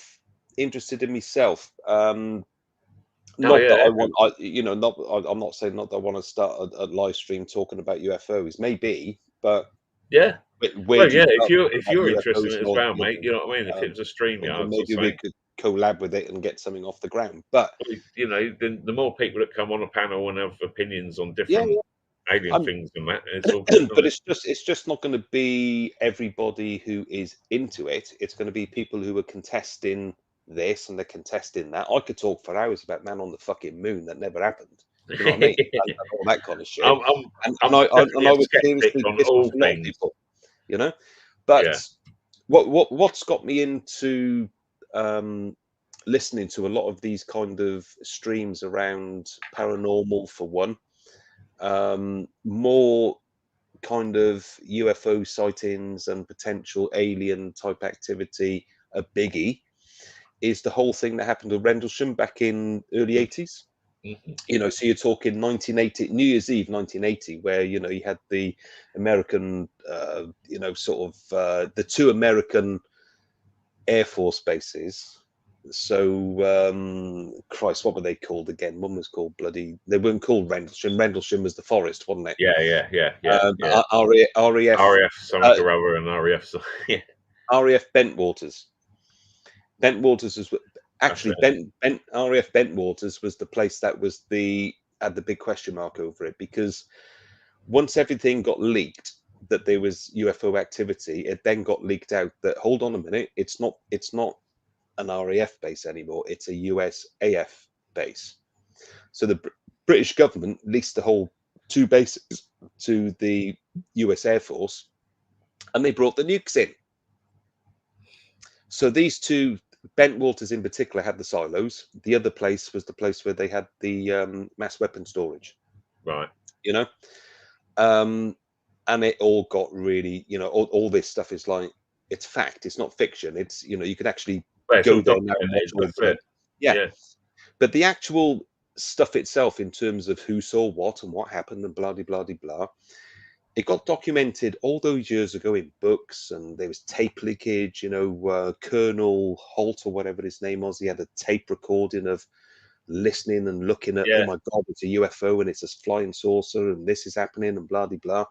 interested in myself. Not that I want, I'm not saying not that I want to start a live stream talking about UFOs. Maybe, but yeah. Where do you if you're interested in it as well, mate, you know what I mean. If it was a stream yard, maybe we could collab with it and get something off the ground. But you know, the more people that come on a panel and have opinions on different alien things and that, it's all good, but it's just not going to be everybody who is into it. It's going to be people who are contesting this and they're contesting that. I could talk for hours about man on the fucking moon that never happened. You know what I mean? and all that kind of shit. I'm I would seriously on piss all off a lot of things. people. You know, but what's got me into listening to a lot of these kind of streams around paranormal, for one, more kind of UFO sightings and potential alien type activity, a biggie, is the whole thing that happened to Rendlesham back in early 80s. You know, so you're talking 1980, New Year's Eve 1980, where, you know, you had the American, the 2 American Air Force bases So, Christ, what were they called again? One was called they weren't called Rendlesham. Rendlesham was the forest, wasn't it? Yeah. RAF, RAF something or other and RAF. Yeah. RAF Bentwaters. Bentwaters was actually That's RAF Bentwaters was the place that was had the big question mark over it, because once everything got leaked that there was UFO activity, it then got leaked out that, hold on a minute, it's not an RAF base anymore, it's a US AF base. So the British government leased the whole 2 bases to the US Air Force, and they brought the nukes in. So these two, Bentwaters in particular, had the silos. The other place was the place where they had the mass weapon storage. right. You know, and it all got really, all this stuff is like, it's fact, it's not fiction. It's, you could actually go there now and watch all the yeah. But the actual stuff itself, in terms of who saw what and what happened and blah blah blah blah, it got documented all those years ago in books, and there was tape leakage. Colonel Holt, or whatever his name was, he had a tape recording of listening and looking at, oh my God, it's a UFO and it's a flying saucer and this is happening and blah blah blah.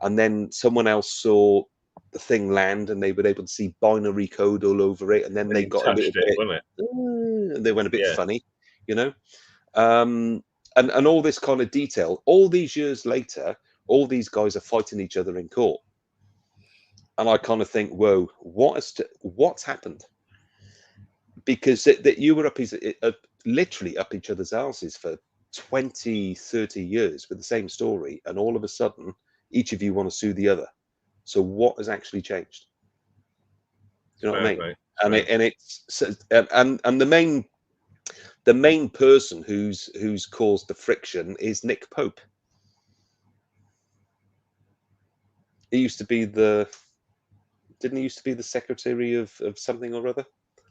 And then someone else saw the thing land, and they were able to see binary code all over it, and then they got a little bit, and they went a bit funny, and all this kind of detail. All these years later, all these guys are fighting each other in court, and I kind of think, whoa, what's happened? Because that you were literally up each other's asses for 20, 30 years with the same story, and all of a sudden, each of you want to sue the other. So what has actually changed? Do you know what I mean? And the main person who's caused the friction is Nick Pope. He used to be didn't he used to be the secretary of something or other?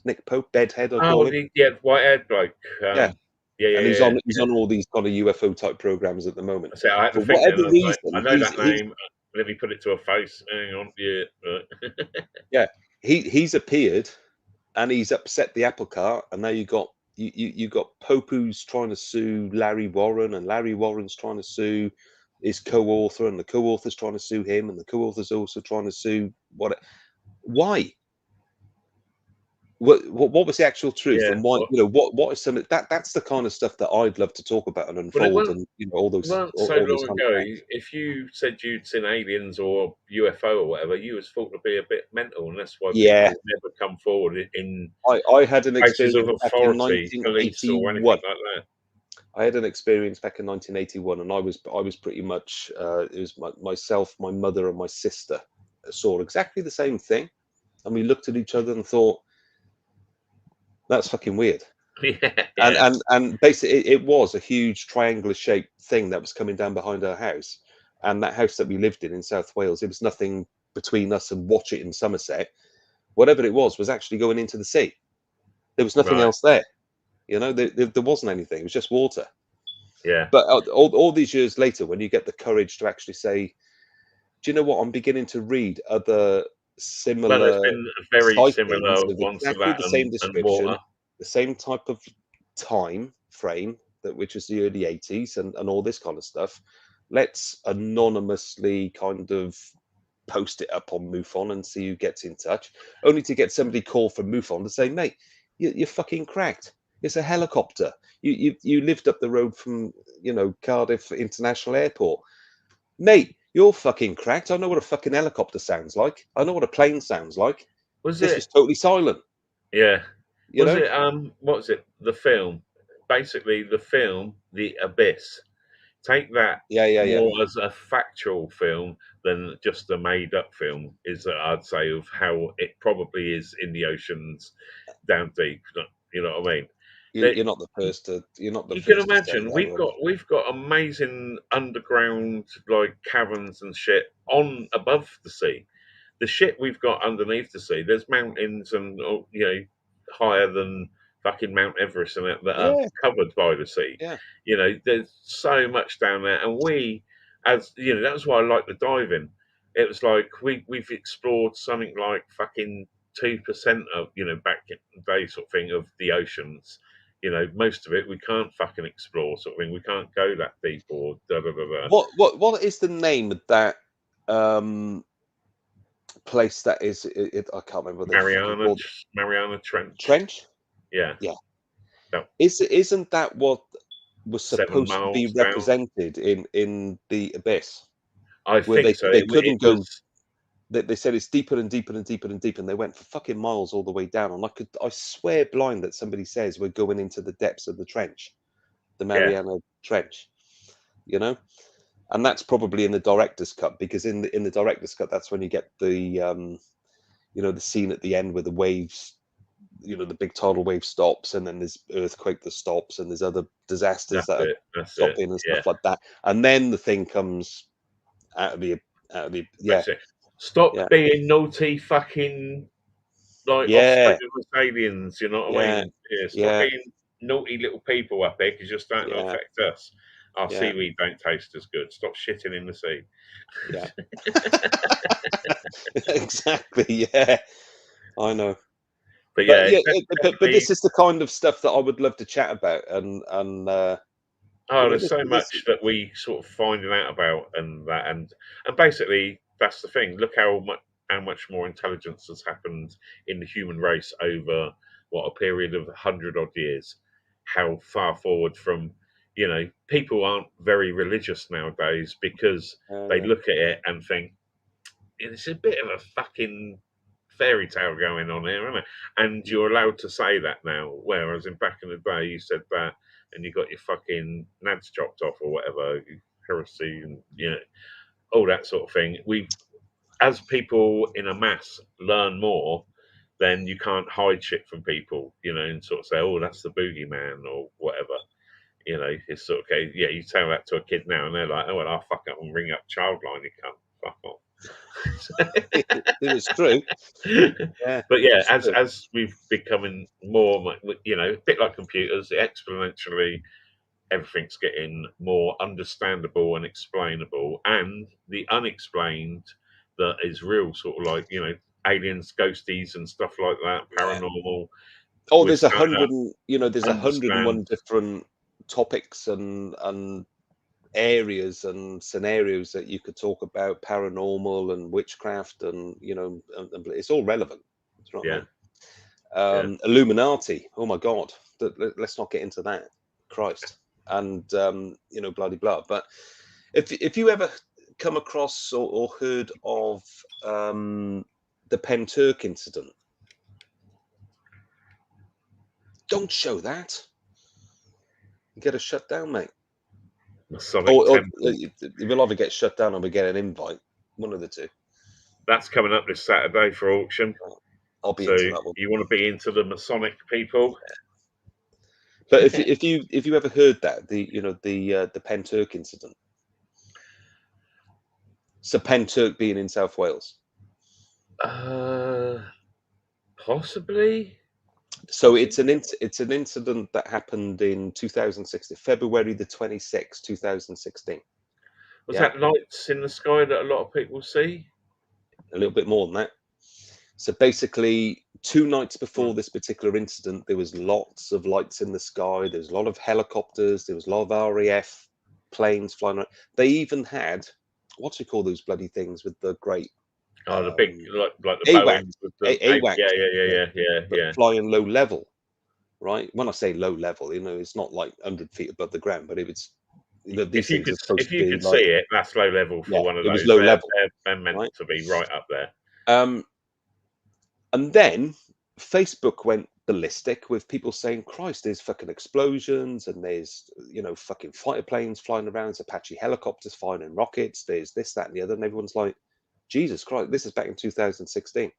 Nick Pope, Bedhead, I call him. Yeah, white-haired bloke. Yeah. And he's on all these kind of UFO type programs at the moment. So I had to For whatever reason, I know that name. Let me put it to a face. Hang on, yeah. He's appeared, and he's upset the apple cart, and now you got Pope, who's trying to sue Larry Warren, and Larry Warren's trying to sue his co-author, and the co-author's trying to sue him, and the co-author's also trying to sue why? What was the actual truth, and why? What is some that's the kind of stuff that I'd love to talk about and unfold, and all those. So long ago, if you said you'd seen aliens or UFO or whatever, you was thought to be a bit mental, and that's why people never come forward in. I had an experience of authority, police or anything like that. I had an experience back in 1981, and I was pretty much it was myself, my mother, and my sister saw exactly the same thing, and we looked at each other and thought, that's fucking weird. And basically it was a huge triangular shaped thing that was coming down behind our house, and that house that we lived in South Wales, it was nothing between us and watch it in Somerset. Whatever it was actually going into the sea. There was nothing else there. There wasn't anything. It was just water. Yeah. But all these years later, when you get the courage to actually say, do you know what, I'm beginning to read other similar, there's been very similar ones to exactly that, the same description, the same type of time frame, which is the early 80s, and all this kind of stuff. Let's anonymously kind of post it up on MUFON and see who gets in touch, only to get somebody called from MUFON to say, mate, you're fucking cracked. It's a helicopter. You lived up the road from Cardiff International Airport, mate. You're fucking cracked. I know what a fucking helicopter sounds like. I know what a plane sounds like. This was totally silent. Yeah. What was it? The film. Basically, the film, The Abyss. Take that more as a factual film than just a made-up film, I'd say, of how it probably is in the oceans down deep. You know what I mean? You're not the first to. You're not the. You can imagine we've got amazing underground caverns and shit above the sea. The shit we've got underneath the sea. There's mountains and higher than fucking Mount Everest and that are covered by the sea. Yeah. There's so much down there, and that's why I like the diving. It was like we've explored something like fucking 2% of, back in the day sort of thing of the oceans. Most of it we can't fucking explore, sort of thing. We can't go that deep or da da da da. What is the name of that place that is? I can't remember what they fucking called it. Mariana Trench. Trench? Yeah. Yeah. No. Isn't that what was 7 supposed to be miles down. represented in the abyss? I Where think so. They couldn't go. They said it's deeper and deeper and deeper and deeper, and they went for fucking miles all the way down. And I swear blind that somebody says we're going into the depths of the trench, the Mariana Trench, and that's probably in the director's cut, because in the director's cut, that's when you get the the scene at the end where the waves, the big tidal wave stops, and then there's earthquake that stops, and there's other disasters that are stopping and stuff like that, and then the thing comes out of the Stop being naughty, fucking offspring of us aliens. You know what I mean? Stop being naughty little people up here, because you're starting to affect us. Our seaweed don't taste as good. Stop shitting in the sea. Yeah. Exactly. Yeah, I know. But this is the kind of stuff that I would love to chat about, and there's so much that we sort of finding out about, and basically that's the thing. Look how much more intelligence has happened in the human race over a period of 100 odd years. How far forward from, people aren't very religious nowadays, because they look at it and think it's a bit of a fucking fairy tale going on here, isn't it? And you're allowed to say that now, whereas back in the day you said that and you got your fucking nads chopped off or whatever, heresy and all that sort of thing. As people in a mass learn more, then you can't hide shit from people, and sort of say, oh, that's the boogeyman or whatever. It's sort of okay. Yeah, you tell that to a kid now, and they're like, "Oh, well, I'll fuck up and ring up Childline. You can't fuck off." It's true. But as we've becoming more, a bit like computers, exponentially, everything's getting more understandable and explainable, and the unexplained that is real, sort of like aliens, ghosties, and stuff like that, paranormal. Oh, there's 100, there's 101 different topics and areas and scenarios that you could talk about, paranormal and witchcraft, and it's all relevant. Illuminati. Oh my God, let's not get into that. Christ, and bloody blah. But if you ever come across or heard of the Penturk incident, don't show that. You get us shut down, mate. Or we'll either get shut down or we get an invite. One of the two. That's coming up this Saturday for auction. I'll be into that one. You want to be into the Masonic people? But if you ever heard that the Penturk incident, so Penturk being in South Wales, possibly. So it's an incident that happened in 2016, February the 26th, 2016. Was that lights in the sky that a lot of people see? A little bit more than that. So basically, 2 nights before this particular incident, there was lots of lights in the sky. There was a lot of helicopters. There was a lot of RAF planes flying around. They even had, what do you call those bloody things with the great... the big, like the Boeing. AWACS. Yeah. Flying low level, right? When I say low level, it's not like 100 feet above the ground, but it was... if you could see it, that's low level for one of those. It was low level. They're meant to be right up there. And then Facebook went ballistic with people saying, Christ, there's fucking explosions, and there's, fucking fighter planes flying around, there's Apache helicopters firing rockets, there's this, that, and the other. And everyone's like, Jesus Christ, this is back in 2016. A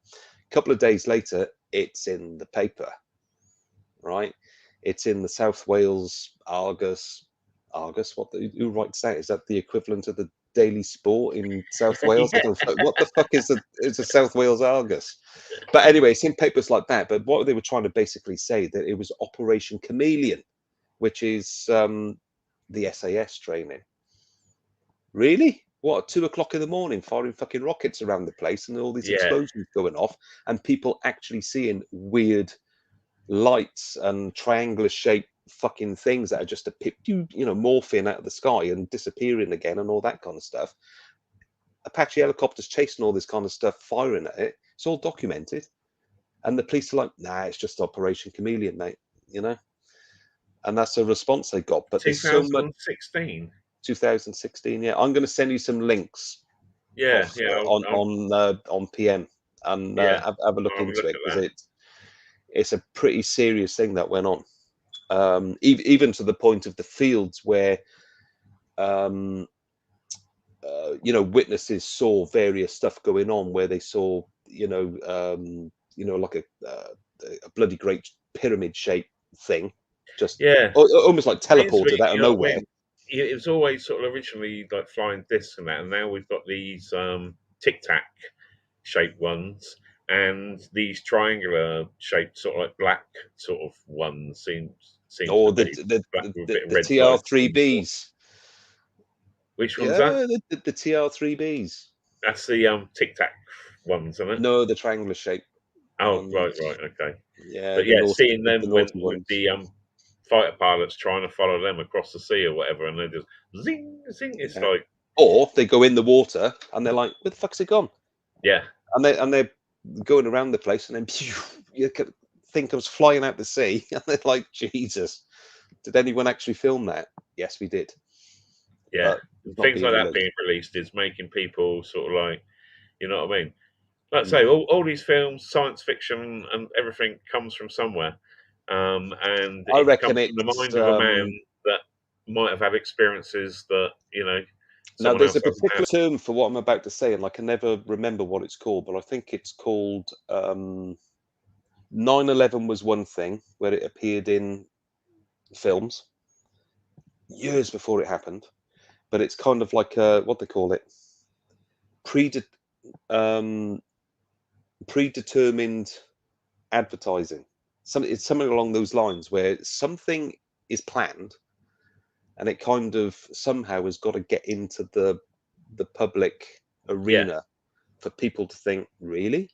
couple of days later, it's in the paper, right? It's in the South Wales Argus. Who writes that? Is that the equivalent of the Daily Sport in South Wales? What the fuck is a South Wales Argus? But anyway, it's in papers like that. But what they were trying to basically say, that it was Operation Chameleon, which is the SAS training. Really? what, at 2 o'clock in the morning, firing fucking rockets around the place and all these Yeah. explosions going off, and people actually seeing weird lights and triangular shaped fucking things that are just morphing out of the sky and disappearing again and all that kind of stuff. Apache helicopters chasing all this kind of stuff, firing at it. It's all documented. And the police are like, nah, it's just Operation Chameleon, mate, you know? And that's a response they got. But there's so much. 2016, yeah. I'm going to send you some links. Yeah, on PM, and have a look into it, because it's a pretty serious thing that went on. Even to the point of the fields where witnesses saw various stuff going on, where they saw like a bloody great pyramid shaped thing, just almost like teleported out of nowhere. I mean? It was always sort of originally like flying discs and that, and now we've got these tic tac shaped ones and these triangular shaped sort of like black sort of ones. Seems the TR3Bs. Which one's that? The TR3Bs. That's the tic tac ones, isn't it? No, the triangular shape. Oh, right, okay. Yeah, but seeing them with the fighter pilots trying to follow them across the sea or whatever, and they just zing, zing. It's like, or they go in the water and they're like, "Where the fuck's it gone?" Yeah, and they're going around the place, and then you could think comes flying out the sea, and they're like, "Jesus, did anyone actually film that?" Yes, we did. Yeah, things like that being released is making people sort of like, you know what I mean? Like I say, all these films, science fiction, and everything comes from somewhere. And I reckon it's the mind of a man that might have had experiences that, Now, there's a particular term for what I'm about to say, and I can never remember what it's called, but I think it's called 9/11 was one thing where it appeared in films years before it happened, but it's kind of like what they call it, predetermined advertising. It's something along those lines, where something is planned and it kind of somehow has got to get into the public arena for people to think, really?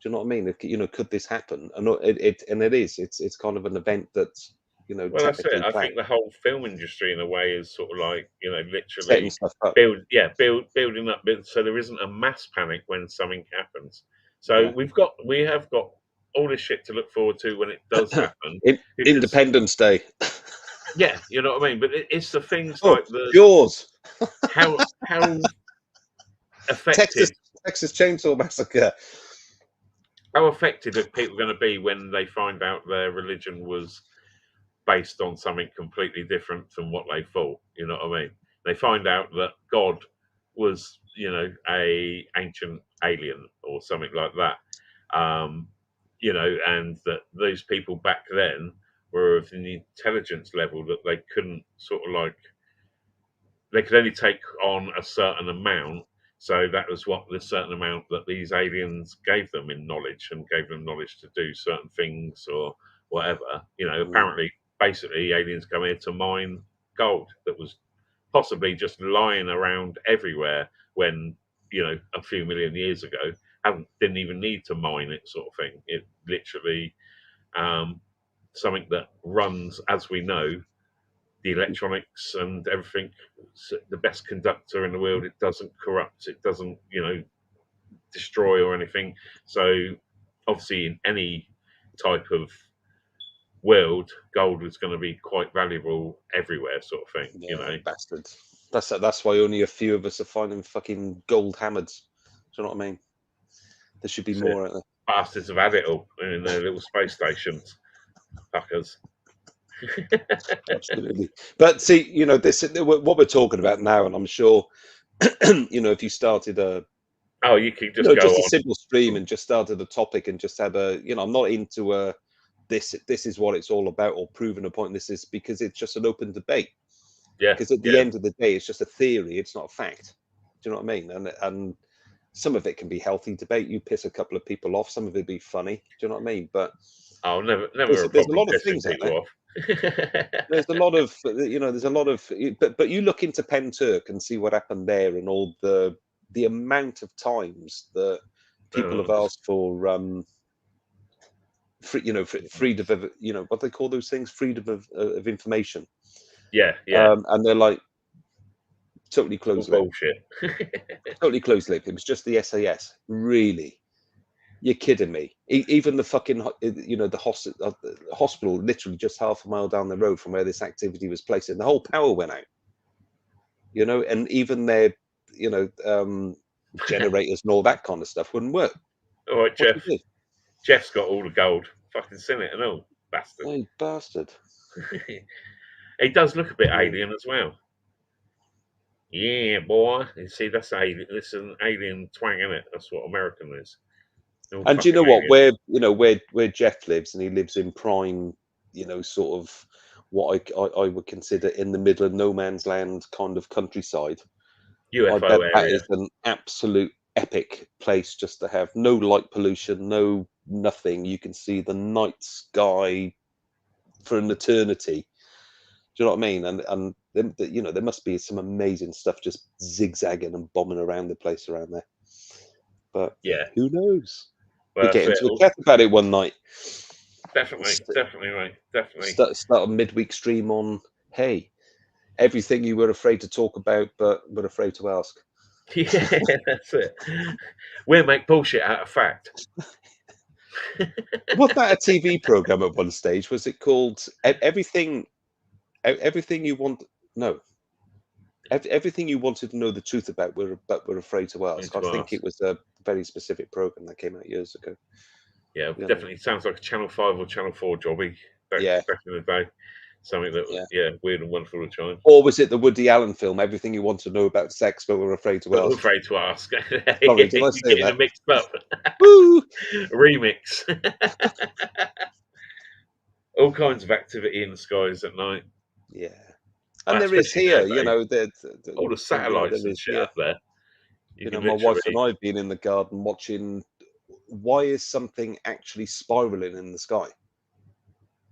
Do you know what I mean? Could this happen? And it's kind of an event that's, well, that's it. I think the whole film industry, in a way, is sort of like, literally setting stuff up. building up, so there isn't a mass panic when something happens. So we have got all this shit to look forward to when it does happen. Independence Day. Yeah, you know what I mean. But it's the things like the Jaws. how affected Texas Chainsaw Massacre. How affected are people going to be when they find out their religion was based on something completely different from what they thought? You know what I mean? They find out that God was, a ancient alien or something like that. And that those people back then were of an intelligence level that they couldn't they could only take on a certain amount. So that was what the certain amount that these aliens gave them in knowledge, and gave them knowledge to do certain things or whatever. Apparently, basically, aliens come here to mine gold that was possibly just lying around everywhere when, a few million years ago, didn't even need to mine it, sort of thing. It literally, something that runs, as we know, the electronics and everything, the best conductor in the world. It doesn't corrupt, it doesn't, destroy or anything. So obviously in any type of world, gold is going to be quite valuable everywhere, sort of thing. Bastards. That's why only a few of us are finding fucking gold hammers. Do you know what I mean? There should be more out there. Bastards have had it all in their little space stations. Fuckers. Absolutely. But see, this what we're talking about now, and I'm sure if you started you could just go just on a simple stream and just started a topic and just had I'm not into this is what it's all about, or proving a point. This is because it's just an open debate. Yeah. Because at the end of the day, it's just a theory, it's not a fact. Do you know what I mean? And some of it can be healthy debate. You piss a couple of people off, some of it be funny. Do you know what I mean? But never there's a lot of things out there. off. There's a lot of, there's a lot of, but you look into Penn Turk and see what happened there, and all the amount of times that people have asked for freedom of, what they call those things, freedom of information. Yeah. And they're like totally closed lip. Bullshit. Totally closed lip. It was just the SAS. Really? You're kidding me? Even the fucking, the hospital, literally just half a mile down the road from where this activity was placed, and the whole power went out. And even their, generators and all that kind of stuff wouldn't work. All right, Jeff. Jeff's got all the gold. Fucking seen it and all. Bastard. Oh, bastard. He does look a bit alien as well. Yeah, boy. You see, that's alien. It's an alien twang, isn't it? That's what American is. And do you know what? Where Jeff lives, and he lives in prime, sort of what I would consider in the middle of no man's land kind of countryside. UFO I bet area. that is an absolute epic place just to have. No light pollution, no nothing. You can see the night sky for an eternity. Do you know what I mean? And there must be some amazing stuff just zigzagging and bombing around the place around there. But yeah, who knows? Well, we get into a chat about it one night. Definitely, mate. Definitely. Start a midweek stream on, hey, everything you were afraid to talk about but were afraid to ask. Yeah, that's it. We'll make bullshit out of fact. Wasn't that a TV program at one stage? Was it called Everything You Want? No. Everything you wanted to know the truth about, but were afraid to ask. I think it was a very specific program that came out years ago. Yeah, definitely sounds like a Channel 5 or Channel 4 jobby back in the day. Something that, weird and wonderful to try. Or was it the Woody Allen film, Everything You Want to Know About Sex, but were afraid to ask? Afraid to ask. Sorry, did I say that? Mixed up. Woo! Remix. All kinds of activity in the skies at night. Yeah. And there is here, all the satellites and shit up there. My wife and I have been in the garden watching, why is something actually spiraling in the sky?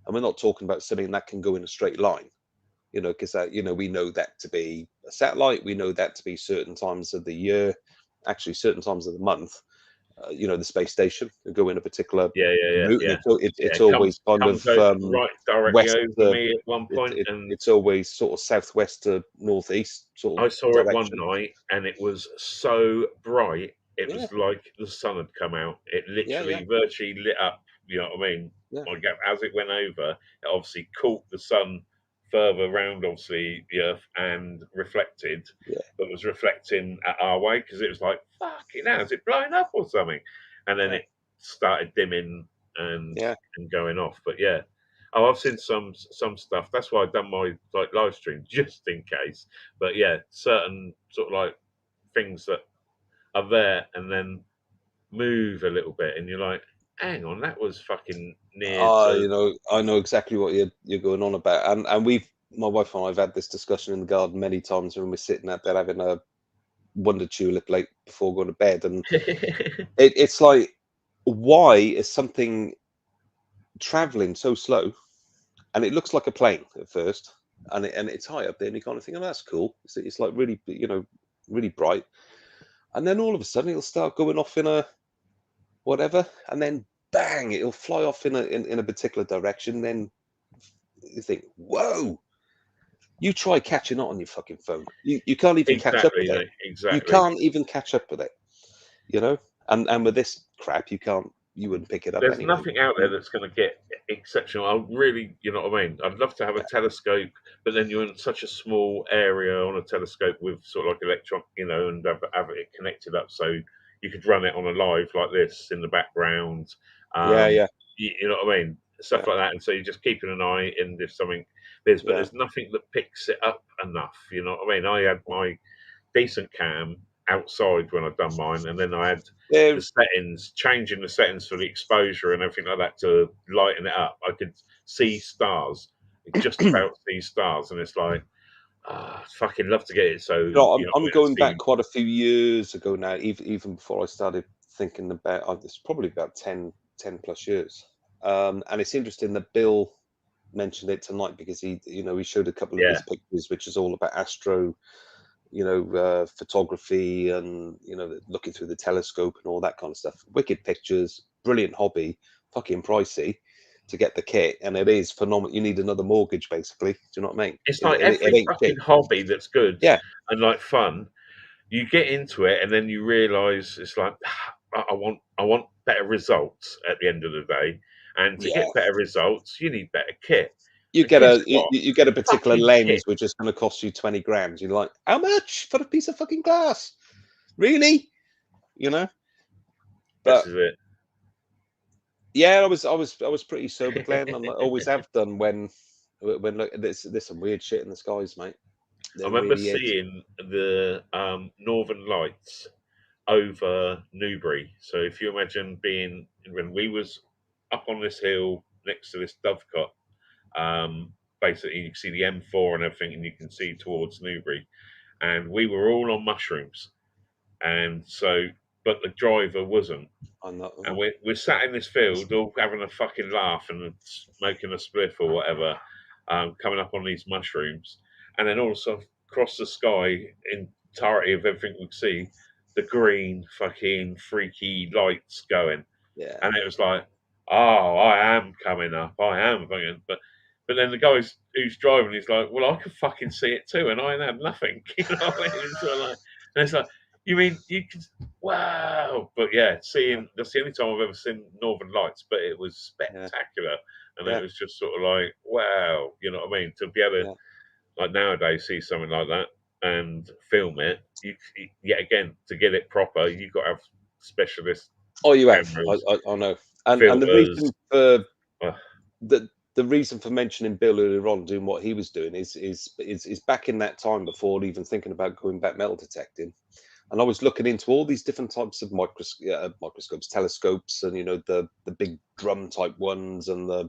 And we're not talking about something that can go in a straight line, because we know that to be a satellite. We know that to be certain times of the year, actually certain times of the month. The space station will go in a particular route. It's always kind of right directly west over me at one point, and it's always sort of southwest to northeast. I saw it one night, and it was so bright. It was like the sun had come out. It literally virtually lit up. You know what I mean? Like as it went over, it obviously caught the sun further around, obviously the Earth, and reflected, but was reflecting at our way because it was like, fucking hell, is it blowing up or something? And then it started dimming and going off. But I've seen some stuff. That's why I've done my live stream just in case. But certain sort of like things that are there and then move a little bit, and you're like, hang on, that was fucking near. I know exactly what you're going on about, and my wife and I have had this discussion in the garden many times when we're sitting out there having a wonder tulip late before going to bed, and it's like, why is something traveling so slow, and it looks like a plane at first, and it's high up there, and you kind of think, oh, that's cool. It's like really, really bright, and then all of a sudden it'll start going off in a whatever, and then bang, it'll fly off in a particular direction. Then you think, whoa, you try catching it on your fucking phone, you can't even catch up with it. You can't even catch up with it, and with this crap you wouldn't pick it up. There's anyway. nothing out there that's going to get exceptional. I really, you know what I mean? I'd love to have a telescope, but then you're in such a small area on a telescope with sort of like electron, and have it connected up so you could run it on a live like this in the background. You know what I mean? Stuff like that. And so you're just keeping an eye, and if something there's nothing that picks it up enough. You know what I mean? I had my decent cam outside when I'd done mine, and then I had the settings, changing the settings for the exposure and everything like that to lighten it up. I could see stars, just about see stars, and it's like, I fucking love to get it. So I'm going back quite a few years ago now, even before I started thinking about, it's probably about 10 plus years. And it's interesting that Bill mentioned it tonight because he showed a couple of his pictures, which is all about astro, photography and looking through the telescope and all that kind of stuff. Wicked pictures, brilliant hobby, fucking pricey to get the kit, and it is phenomenal. You need another mortgage, basically. Do you know what I mean? It's like every fucking hobby that's good, and like fun. You get into it, and then you realise it's like I want better results at the end of the day, and to get better results, you need better kit. You get a particular lens which is going to cost you 20 grams. You're like, how much for a piece of fucking glass? Really? But this is it. Yeah, I was pretty sober, Glenn. I always have done when look, there's some weird shit in the skies, mate. I remember seeing the Northern Lights over Newbury. So if you imagine being when we was up on this hill next to this dovecot, basically you can see the M4 and everything, and you can see towards Newbury, and we were all on mushrooms, and so but the driver wasn't. And we're sat in this field all having a fucking laugh and smoking a spliff or whatever, coming up on these mushrooms, and then all of a sudden across the sky, entirety of everything we see, the green fucking freaky lights going. Yeah. And it was like, oh, I am coming up, I am fucking, but then the guy who's driving, he's like, well, I could fucking see it too, and I ain't had nothing. You know what I mean? It's sort of like, and it's like, you mean you can? Wow! But yeah, that's the only time I've ever seen Northern Lights, but it was spectacular, and it was just sort of like, wow, you know what I mean? To be able to, like nowadays, see something like that and film it, yet again to get it proper, you've got to have specialist. Oh, you have. I know, and the reason for the reason for mentioning Bill earlier on doing what he was doing is back in that time before even thinking about going back metal detecting. And I was looking into all these different types of microscopes, telescopes, and the big drum type ones and the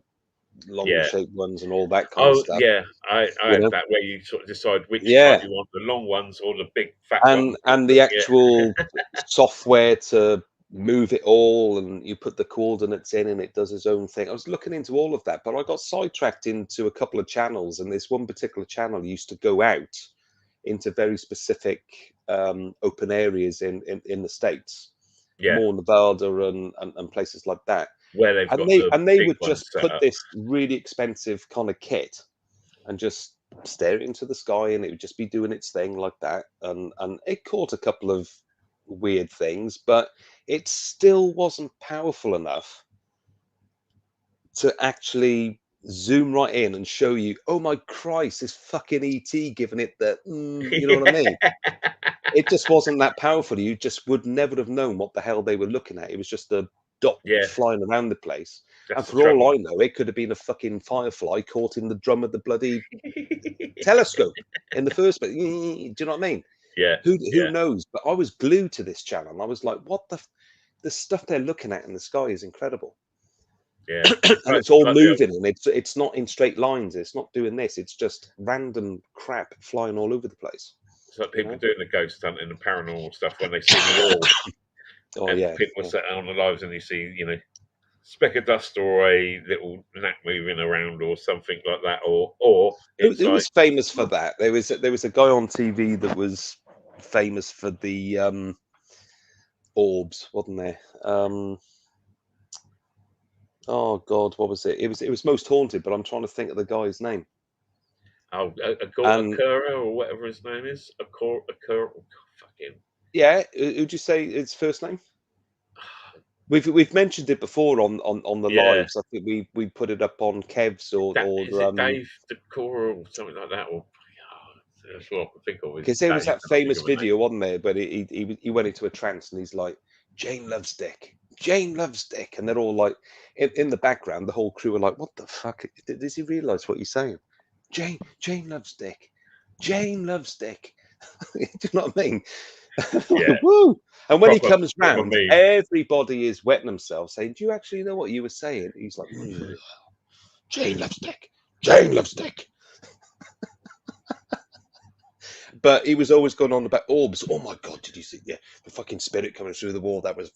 long shaped ones and all that kind of stuff. Yeah, I had that where you sort of decide which type you want, the long ones or the big fat ones. And the actual software to move it all, and you put the coordinates in and it does its own thing. I was looking into all of that, but I got sidetracked into a couple of channels, and this one particular channel used to go out into very specific open areas in the States, more Nevada and places like that, where they've they would just put this really expensive kind of kit and just stare it into the sky, and it would just be doing its thing like that, and it caught a couple of weird things, but it still wasn't powerful enough to actually zoom right in and show you, oh my Christ, this fucking ET giving it the, you know what I mean? It just wasn't that powerful. You just would never have known what the hell they were looking at. It was just a dot flying around the place. And for all I know, it could have been a fucking firefly caught in the drum of the bloody telescope in the first place. Do you know what I mean? Yeah. Who knows? But I was glued to this channel, and I was like, what the stuff they're looking at in the sky is incredible. Yeah. And it's all moving, and it's not in straight lines. It's not doing this. It's just random crap flying all over the place. It's like people doing the ghost hunt and the paranormal stuff when they see the orb. People are sat on the lives and you see, speck of dust or a little gnat moving around or something like that, or it was famous for that. There was a guy on TV that was famous for the orbs, wasn't there? Oh God, what was it? It was Most Haunted, but I'm trying to think of the guy's name. Oh, Akura or whatever his name is. Akura, fucking. Yeah, who'd you say his first name? We've mentioned it before on the lives. I think we put it up on Kev's or is it Dave Akura or something like that, or that's what I can think of. Because there was that famous video, wasn't there? But he went into a trance and he's like, Jane loves Dick. Jane loves Dick, and they're all like, in the background, the whole crew are like, what the fuck? Does he realise what he's saying? Jane loves Dick. Jane loves Dick. Do you know what I mean? Yeah. Woo! And when he comes round, everybody is wetting themselves, saying, do you actually know what you were saying? He's like, Jane loves Dick. Jane loves Dick. But he was always going on about orbs. Oh my God, did you see? Yeah, the fucking spirit coming through the wall. That was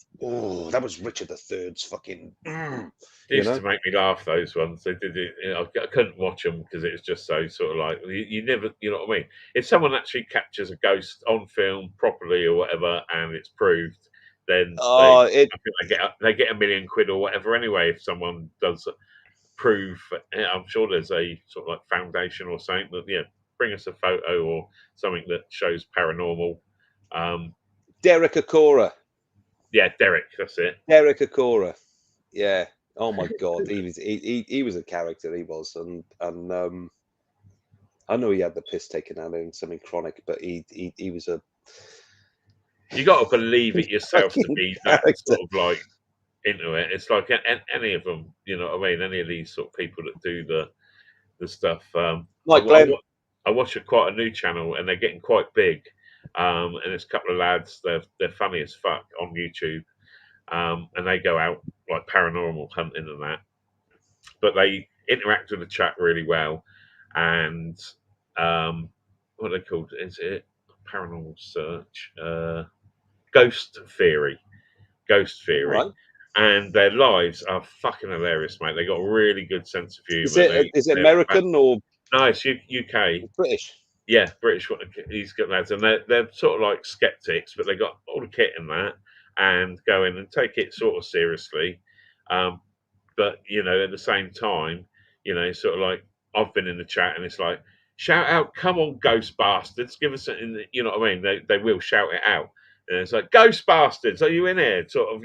Richard III's fucking. It used to make me laugh, those ones. They did it. I couldn't watch them because it was just so sort of like you never, you know what I mean. If someone actually captures a ghost on film properly or whatever, and it's proved, then I think they get £1 million or whatever anyway. If someone does prove, I'm sure there's a sort of like foundation or something that bring us a photo or something that shows paranormal. Derek Acora. Yeah, Derek, that's it. Derek Acora. Yeah. Oh my God, he was a character. He was, and I know he had the piss taken out of him, something chronic, but he was a. You got to believe it yourself to be that character. sort of like into it. It's like any of them, you know what I mean? Any of these sort of people that do the stuff. Like Glenn. I watch quite a new channel, and they're getting quite big. And there's a couple of lads. They're funny as fuck on YouTube, and they go out like paranormal hunting and that. But they interact with the chat really well, and what are they called? Is it paranormal search? Ghost theory. Right. And their lives are fucking hilarious, mate. They got a really good sense of humour. Is it American or no? It's UK. British. Yeah, British. He's got lads, and they're sort of like skeptics, but they got all the kit in that, and go in and take it sort of seriously. But at the same time, sort of like I've been in the chat, and it's like shout out, come on, ghost bastards, give us something. You know what I mean? They will shout it out. And it's like, ghost bastards, are you in here? Sort of,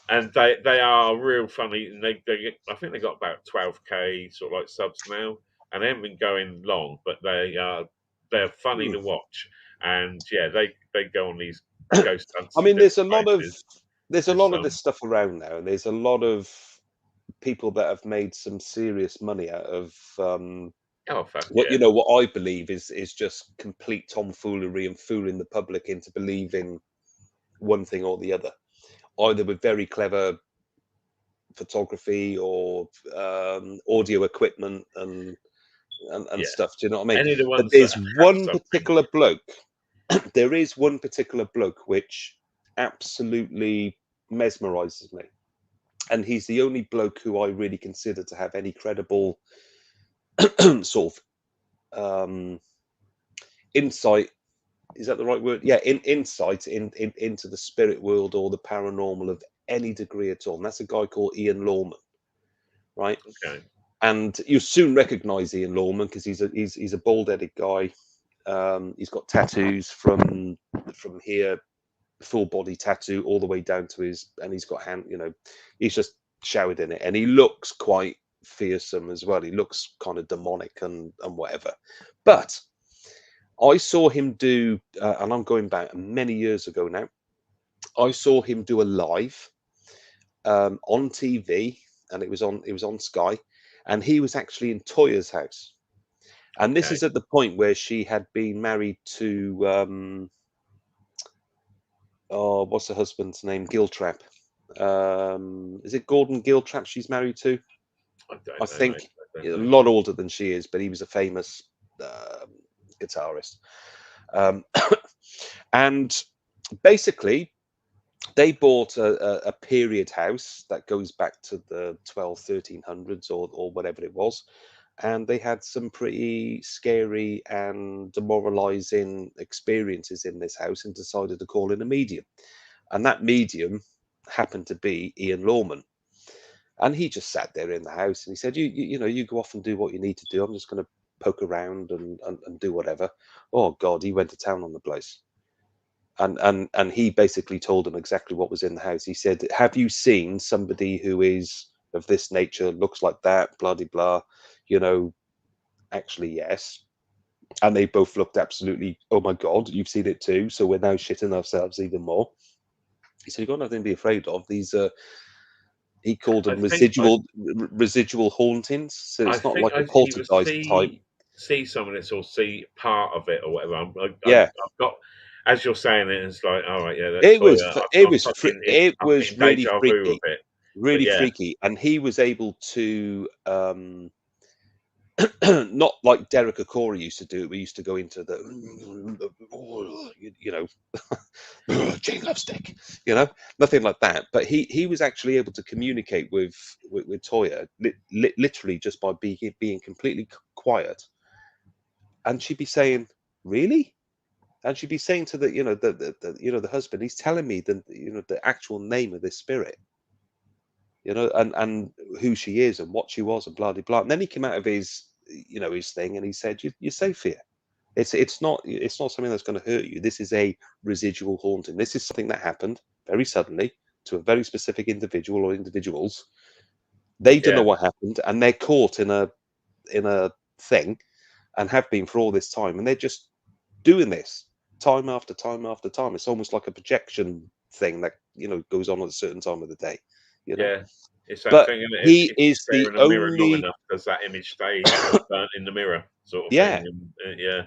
and they are real funny. And I think they got about 12k sort of like subs now, and they haven't been going long, but they're funny to watch. And yeah, they go on these ghost hunts. I mean, there's a lot of this stuff around now, and there's a lot of people that have made some serious money out of what I believe is just complete tomfoolery and fooling the public into believing one thing or the other, either with very clever photography or audio equipment and stuff. Do you know what I mean? But there's one particular bloke. There is one particular bloke which absolutely mesmerizes me, and he's the only bloke who I really consider to have any credible sort of insight. Is that the right word? Yeah, insight into the spirit world or the paranormal of any degree at all. And that's a guy called Ian Lawman, right? Okay. And you soon recognise Ian Lawman because he's a bald-headed guy. He's got tattoos from here, full body tattoo all the way down to his, and he's got he's just showered in it, and he looks quite fearsome as well. He looks kind of demonic and whatever. But I saw him do, and I'm going back many years ago now. I saw him do a live on TV, and it was on Sky, and he was actually in Toya's house. And this is at the point where she had been married to what's her husband's name? Giltrap. Is it Gordon Giltrap she's married to? I think a lot older than she is, but he was a famous guitarist. And basically, they bought a period house that goes back to the 1300s or whatever it was. And they had some pretty scary and demoralizing experiences in this house and decided to call in a medium. And that medium happened to be Ian Lawman. And he just sat there in the house and he said, you go off and do what you need to do. I'm just going to poke around and do whatever. Oh, God, he went to town on the place. And he basically told them exactly what was in the house. He said, have you seen somebody who is of this nature, looks like that, blah, blah, blah. Actually, yes. And they both looked absolutely, oh my God, you've seen it too. So we're now shitting ourselves even more. He said, you've got nothing to be afraid of. These he called them residual hauntings. So it's not like a poltergeist type. See some of this or see part of it or whatever. I've got, as you're saying it, it's like, all right, yeah. It was really freaky. Really freaky. And he was able to not like Derek Okora used to do. We used to go into the, Jane Lovestick, nothing like that. But he was actually able to communicate with Toya literally just by being completely quiet, and she'd be saying, "Really?" And she'd be saying to the the husband, "He's telling me the actual name of this spirit, and who she is and what she was and blah blah blah." And then he came out of his his thing and he said, "You're safe here. It's not something that's going to hurt you. This is a residual haunting. This is something that happened very suddenly to a very specific individual or individuals. They don't know what happened, and they're caught in a thing, and have been for all this time, and they're just doing this time after time after time. It's almost like a projection thing that goes on at a certain time of the day. Yeah, it's that But thing, isn't it? he If is you the stare in a mirror long only enough, does that image stay burnt in the mirror, sort of yeah. thing? And, yeah.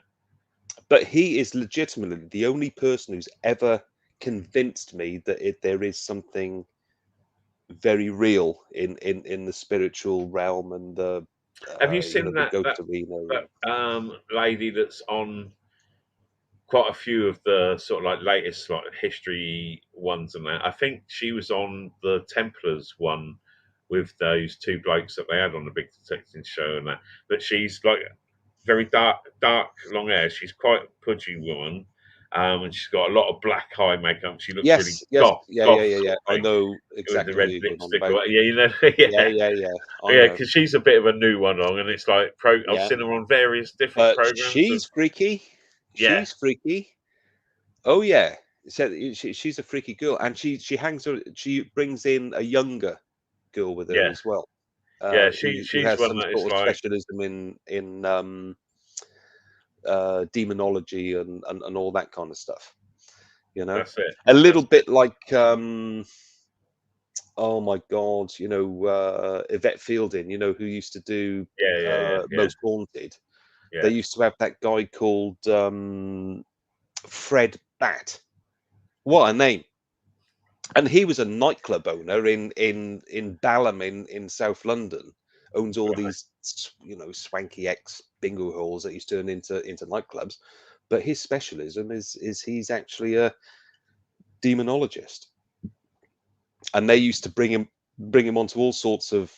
But he is legitimately the only person who's ever convinced me that there is something very real in the spiritual realm and the Have you seen the that ghost arena. lady that's on quite a few of the sort of like latest like history ones and that? I think she was on the Templars one with those two blokes that they had on the big detective show and that. But she's like very dark long hair. She's quite a pudgy woman. And she's got a lot of black eye makeup. She looks really Yes, goth yeah. sort I of thing, know with the exactly who red you're going on lipstick. about. Or, yeah, you know, Yeah, I know. because she's a bit of a new one on, and it's like I've Yeah, seen her on various different but programs. she's freaky. Yeah, She's freaky. Oh yeah, so she's a freaky girl, and she brings in a younger girl with her yeah, as well, yeah. who She's has one some that is sort of like, specialism in demonology and all that kind of stuff. that's it. A little That's bit it. like oh my god, Yvette Fielding, who used to do Yeah. Most Haunted. They used to have that guy called Fred Batt. What a name! And he was a nightclub owner in Balham in South London. Owns all Right. these swanky ex bingo halls that he's turned into nightclubs. But his specialism is he's actually a demonologist, and they used to bring him onto all sorts of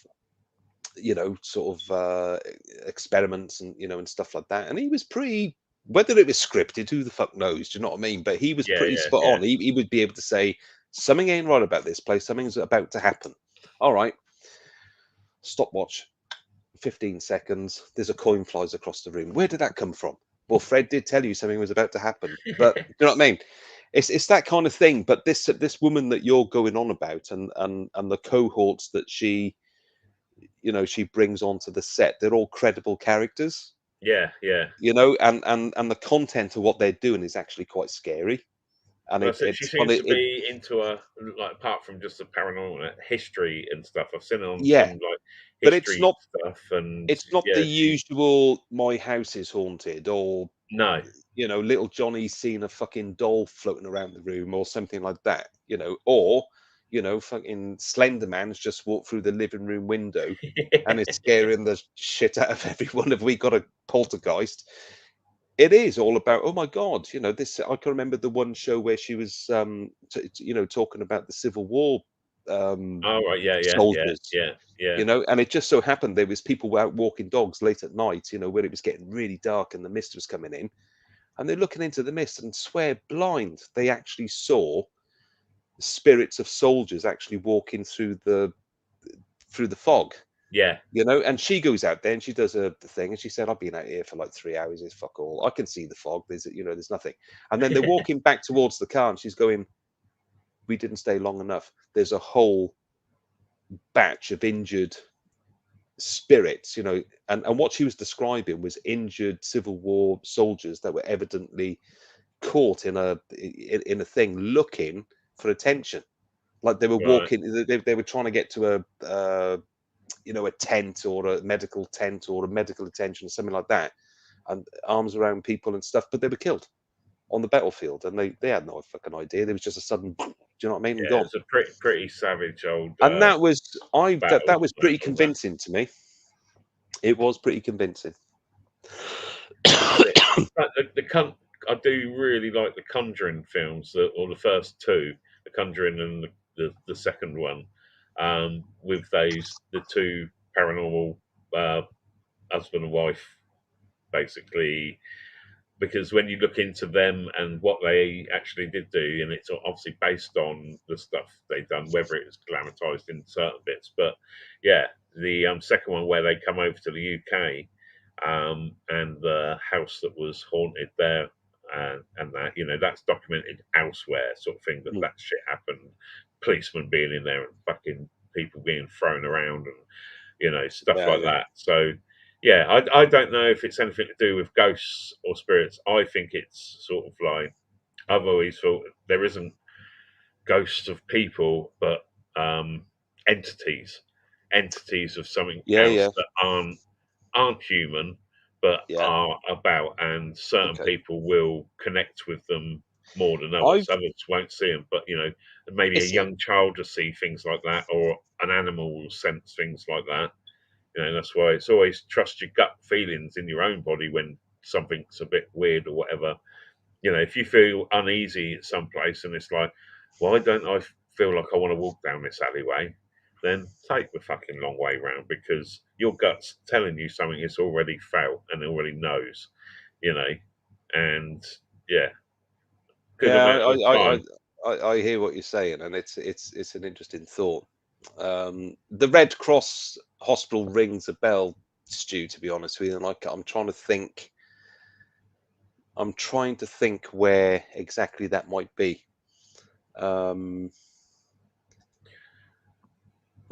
experiments and stuff like that. And he was pretty, whether it was scripted, who the fuck knows? Do you know what I mean? But he was pretty spot Yeah. on. He would be able to say something ain't right about this place. Something's about to happen. All right, stopwatch. 15 seconds. There's a coin flies across the room. Where did that come from? Well, Fred did tell you something was about to happen. But do you know what I mean? It's that kind of thing. But this woman that you're going on about, and the cohorts that she brings onto the set, they're all credible characters. Yeah. And the content of what they're doing is actually quite scary. And Well, she it's seems to be into a, like, apart from just the paranormal, history and stuff. I've seen her on yeah, some like but it's history not stuff, and the she usual "my house is haunted" or no, little Johnny's seen a fucking doll floating around the room or something like that, or fucking Slender Man's just walked through the living room window and is scaring the shit out of everyone. Have we got a poltergeist? It is all about, oh my god, this. I can remember the one show where she was talking about the Civil War oh right, soldiers, yeah. and it just so happened there was people out walking dogs late at night, where it was getting really dark and the mist was coming in, and they're looking into the mist and swear blind they actually saw spirits of soldiers actually walking through the fog. Yeah. And she goes out there and she does the thing, and she said, I've been out here for like 3 hours. It's fuck all. I can see the fog. There's nothing. And then they're walking back towards the car, and she's going, we didn't stay long enough. There's a whole batch of injured spirits, and what she was describing was injured Civil War soldiers that were evidently caught in a thing, looking for attention. Like they were Right. walking, they were trying to get to a tent or a medical tent or a medical attention or something like that, and arms around people and stuff, but they were killed on the battlefield, and they had no fucking idea. There was just a sudden, do you know what I mean? And Yeah, gone. it's a pretty savage old And that was battle. that was pretty convincing to me. It was pretty convincing. I do really like the Conjuring films, or the first two, the Conjuring and the second one, with the two paranormal husband and wife, basically. Because when you look into them and what they actually did do, and it's obviously based on the stuff they've done, whether it was glamorized in certain bits, but yeah, the second one where they come over to the UK, and the house that was haunted there, and that, you know, that's documented elsewhere, sort of thing, that shit happened, policemen being in there and fucking people being thrown around and, you know, stuff like that. So yeah, I don't know if it's anything to do with ghosts or spirits. I think it's sort of like, I've always thought there isn't ghosts of people, but entities of something else that aren't human, but are about, and certain people will connect with them more than others. Others won't see them, but, you know, maybe a young child will see things like that, or an animal will sense things like that. You know, that's why it's always trust your gut feelings in your own body when something's a bit weird or whatever. You know, if you feel uneasy at some place and it's like, why don't I feel like I want to walk down this alleyway? Then take the fucking long way round, because your gut's telling you something it's already felt and already knows, you know. And yeah, good amount of time. I hear what you're saying, and it's an interesting thought. The Red Cross hospital rings a bell, Stu, to be honest with you, and I'm trying to think. I'm trying to think where exactly that might be.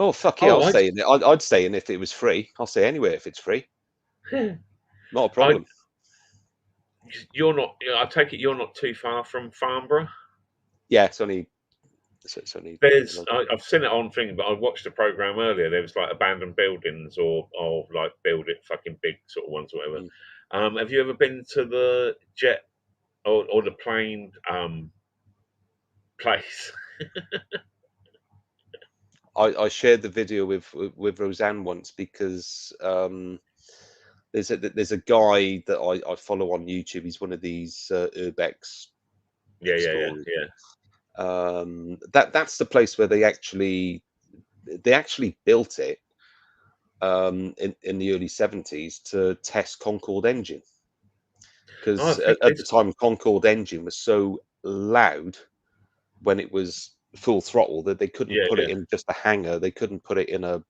Oh fuck yeah! I'll stay in it. I'd stay in if it was free. I'll stay anywhere if it's free. Not a problem. You're not. I take it you're not too far from Farnborough. Yeah, it's only. There's. I've seen it on thing, but I watched the program earlier. There was like abandoned buildings, or like build it fucking big sort of ones, or whatever. Have you ever been to the jet or the plane place? I shared the video with Rosanne once, because there's a guy that I follow on YouTube. He's one of these urbex. Yeah. That's the place where they actually built it in the early 70s to test Concorde engine, because at the time Concorde engine was so loud when it was full throttle that they couldn't put it in just a hangar. They couldn't put it in a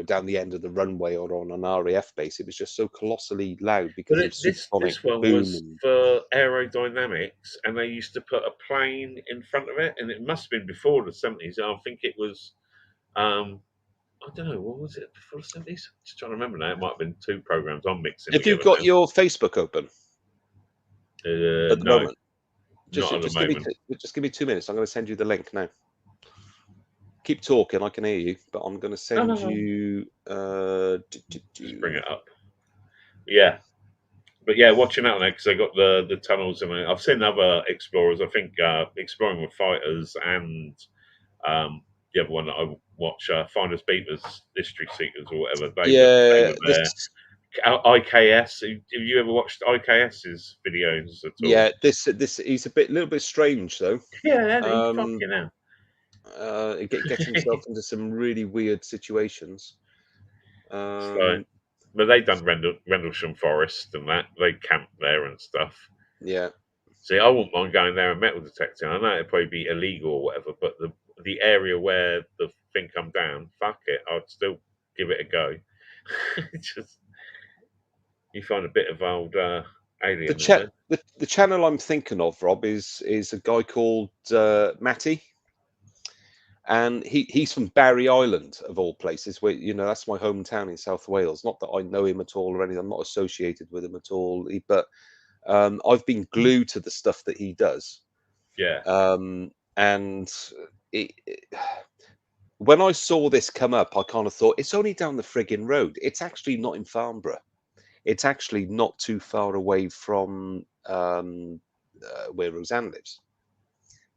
down the end of the runway or on an RAF base. It was just so colossally loud because of supersonic this one boom. Was for aerodynamics, and they used to put a plane in front of it, and it must have been before the 70s. I think it was, I don't know, what was it, before the 70s? Just trying to remember now. It might have been two programs I'm mixing. If you've got your Facebook open at the moment, just give me 2 minutes. I'm going to send you the link now. Keep talking, I can hear you, but I'm going to send you. Just bring it up. Yeah, but yeah, watching out now, because I got the tunnels in it. I've seen other explorers. I think Exploring with Fighters, and the other one that I watch, Finders Beaters, History Seekers, or whatever. They were there. IKS. Have you ever watched IKS's videos at all? Yeah, this he's a little bit strange though. Yeah, fucking hell. Gets himself into some really weird situations. But they done Rendlesham Forest and that. They camped there and stuff. Yeah. See, I wouldn't mind going there and metal detecting. I know it'd probably be illegal or whatever, but the area where the thing come down, fuck it, I'd still give it a go. Just you find a bit of old alien. The channel I'm thinking of, Rob, is a guy called Matty. And he's from Barry Island, of all places, where, you know, that's my hometown in South Wales. Not that I know him at all or anything. I'm not associated with him at all. But I've been glued to the stuff that he does. Yeah. And when I saw this come up, I kind of thought, it's only down the frigging road. It's actually not in Farnborough. It's actually not too far away from where Rosanne lives.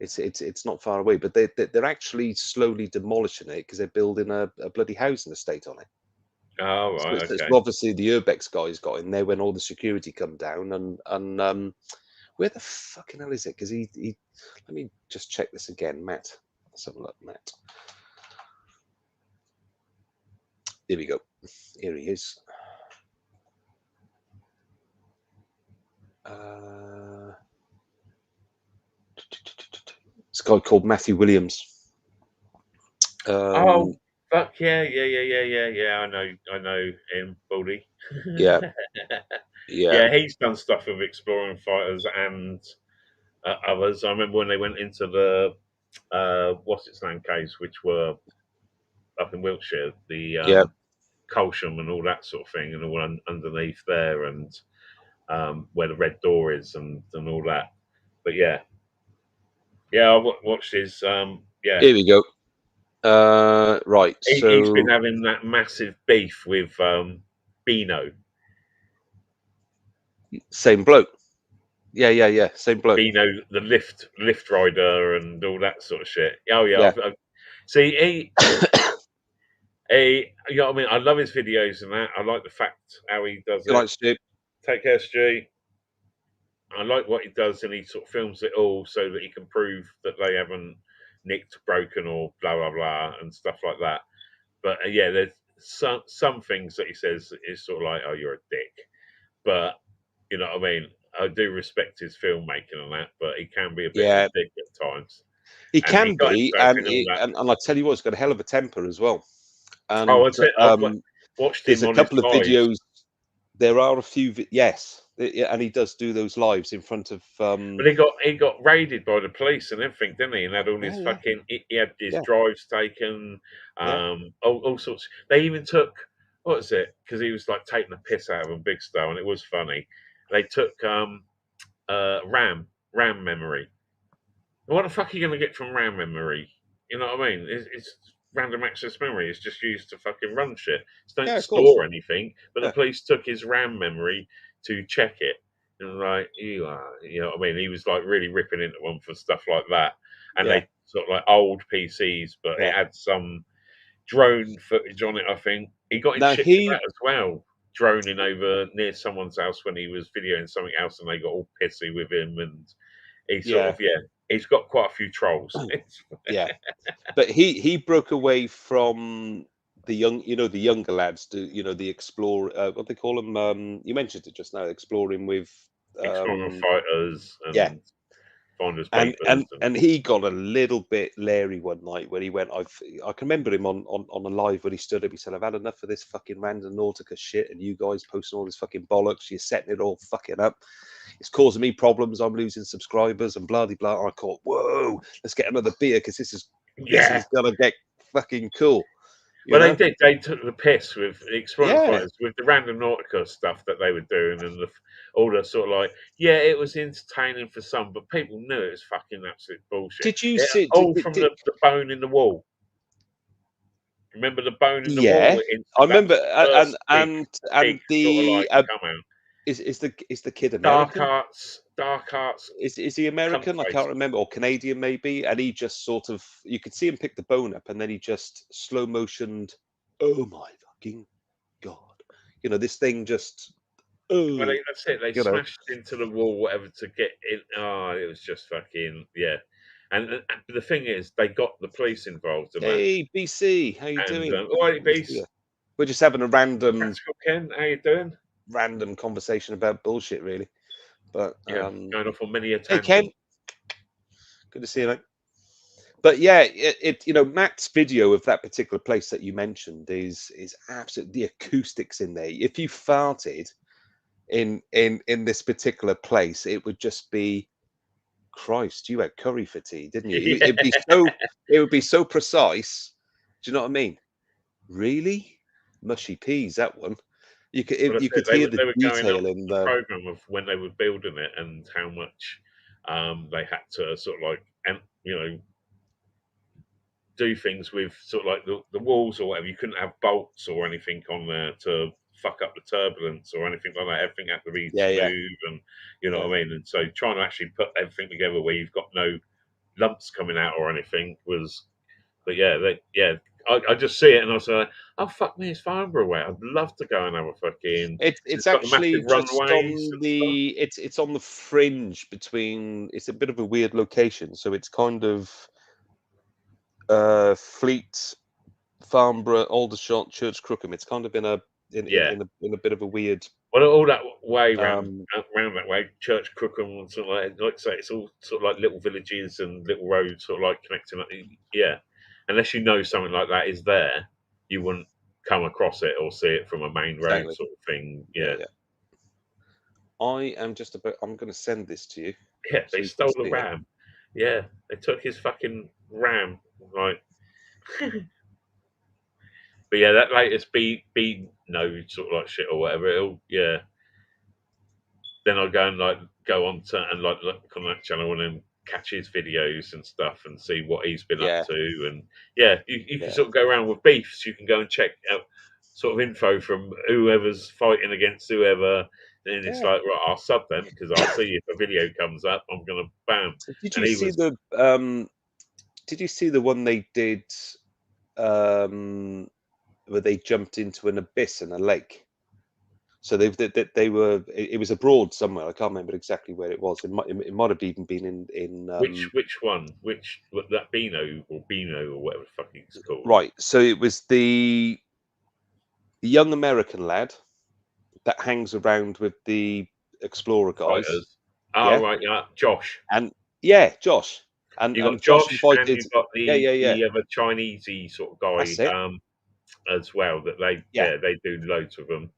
It's not far away, but they're actually slowly demolishing it because they're building a bloody housing estate on it. Oh, So, right, okay. obviously the Urbex guys got in there when all the security come down, and where the fucking hell is it? Because he let me just check this again, Matt. Let's have a look, Matt. Here we go. Here he is. This guy called Matthew Williams. Oh, fuck yeah. I know him, Baldy. Yeah. Yeah, he's done stuff with Exploring Fighters and others. I remember when they went into the what's its name caves, which were up in Wiltshire, the Colsham and all that sort of thing, and all underneath there, and where the red door is, and all that. But yeah, I watched his. Yeah, here we go. Right, he's been having that massive beef with Bino. Same bloke. Yeah. Same bloke. Bino, the lift rider, and all that sort of shit. Oh yeah. See, he, you know what I mean. I love his videos and that. I like the fact how he does it. Right, Stu. Take care, Stu. I like what he does, and he sort of films it all so that he can prove that they haven't nicked, broken, or blah blah blah and stuff like that. But yeah, there's some things that he says is sort of like, "Oh, you're a dick," but you know what I mean. I do respect his filmmaking and that, but he can be a bit of a dick at times. He can be, and I tell you what, he's got a hell of a temper as well. And I've watched him there's a on couple of his videos. There are a few, yes, and he does do those lives in front of. But he got raided by the police and everything, didn't he? And had all his fucking. He had his drives taken, all sorts. They even took what was it? Because he was like taking the piss out of them, big style, and it was funny. They took RAM memory. What the fuck are you going to get from RAM memory? You know what I mean? It's random access memory. It's just used to fucking run shit. It don't store anything. But the police took his RAM memory to check it. And like, you know what I mean? He was like really ripping into them for stuff like that. And they sort of like old PCs, but it had some drone footage on it, I think. He got in shit for that as well. Droning over near someone's house when he was videoing something else, and they got all pissy with him, and he sort of he's got quite a few trolls. But he broke away from the younger lads, the explore, what they call them. You mentioned it just now, exploring with Exploring Fighters, and Finders and he got a little bit leery one night when he went. I can remember him on a live when he stood up. He said, "I've had enough of this fucking random Nautica shit, and you guys posting all this fucking bollocks. You're setting it all fucking up. It's causing me problems. I'm losing subscribers and blah blah." I thought, whoa, let's get another beer because this is gonna get fucking cool. Well, they did. They took the piss with the Exploring Fighters, with the random Nautica stuff that they were doing, and all the sort of like, it was entertaining for some, but people knew it was fucking absolute bullshit. Did you see from the bone in the wall? Remember the bone in the wall? I remember, and the sort of like come out. Is the kid American? Dark Arts. Is he American? I can't remember, or Canadian maybe. And he just sort of, you could see him pick the bone up, and then he just slow motioned. Oh my fucking god! This thing just. Well, that's it. They smashed into the wall, whatever, to get in. Oh, it was just fucking And the thing is, they got the police involved. Hey, BC, how you doing? All right, BC. We're just having a random. Ken, how you doing? Random conversation about bullshit, really. But going off on many a tangent. Hey, Ken. Good to see you, mate. But yeah, Matt's video of that particular place that you mentioned is absolutely, the acoustics in there. If you farted in this particular place, it would just be, Christ, you had curry fatigue, didn't you? It would be so precise. Do you know what I mean? Really? Mushy peas, that one. You could hear the detail in the program of when they were building it, and how much they had to sort of like, and do things with sort of like the walls or whatever. You couldn't have bolts or anything on there to fuck up the turbulence or anything like that. Everything had to be smooth, and you know what I mean. And so trying to actually put everything together where you've got no lumps coming out or anything was, but I just see it and I was like, oh fuck me, it's Farnborough way. I'd love to go and have a fucking. It's got the actually massive just runways on and stuff. the it's on the fringe between. It's a bit of a weird location, so it's kind of Fleet, Farnborough, Aldershot, Church Crookham. It's kind of in a Yeah. in a bit of a weird. Well, all that way round Um, that way, Church Crookham, and sort of like I say, it's all sort of like little villages and little roads, sort of like connecting. Yeah, unless you know something like that is there, you wouldn't come across it or see it from a main road Exactly. sort of thing. yeah, Yeah, yeah. I am just about. I'm going to send this to you. yeah. So They you can stole the see it. ram. Yeah, they took his fucking ram. Like, but yeah, that latest B no sort of like shit or whatever. It'll Then I'll go and like go on to and like look on that channel and then catch his videos and stuff and see what he's been Yeah. up to. And yeah, you can Yeah. sort of go around with beefs. You can go and check out sort of info from whoever's fighting against whoever. And it's Yeah. like, right, I'll sub them because I'll see if a video comes up. I'm gonna bam. Did And you he see was the Did you see the one they did where they jumped into an abyss in a lake? So they were. It was abroad somewhere. I can't remember exactly where it was. It might have even been in. which one? Which that Beano or whatever the fuck it's called. Right. So it was the young American lad that hangs around with the explorer guys. Fighters. Oh Yeah. right, yeah, Josh. And yeah, Josh. And You got Josh Josh, and invited. you got Yeah. the other Chinesey sort of guy That's it. as well. That they they do loads of them.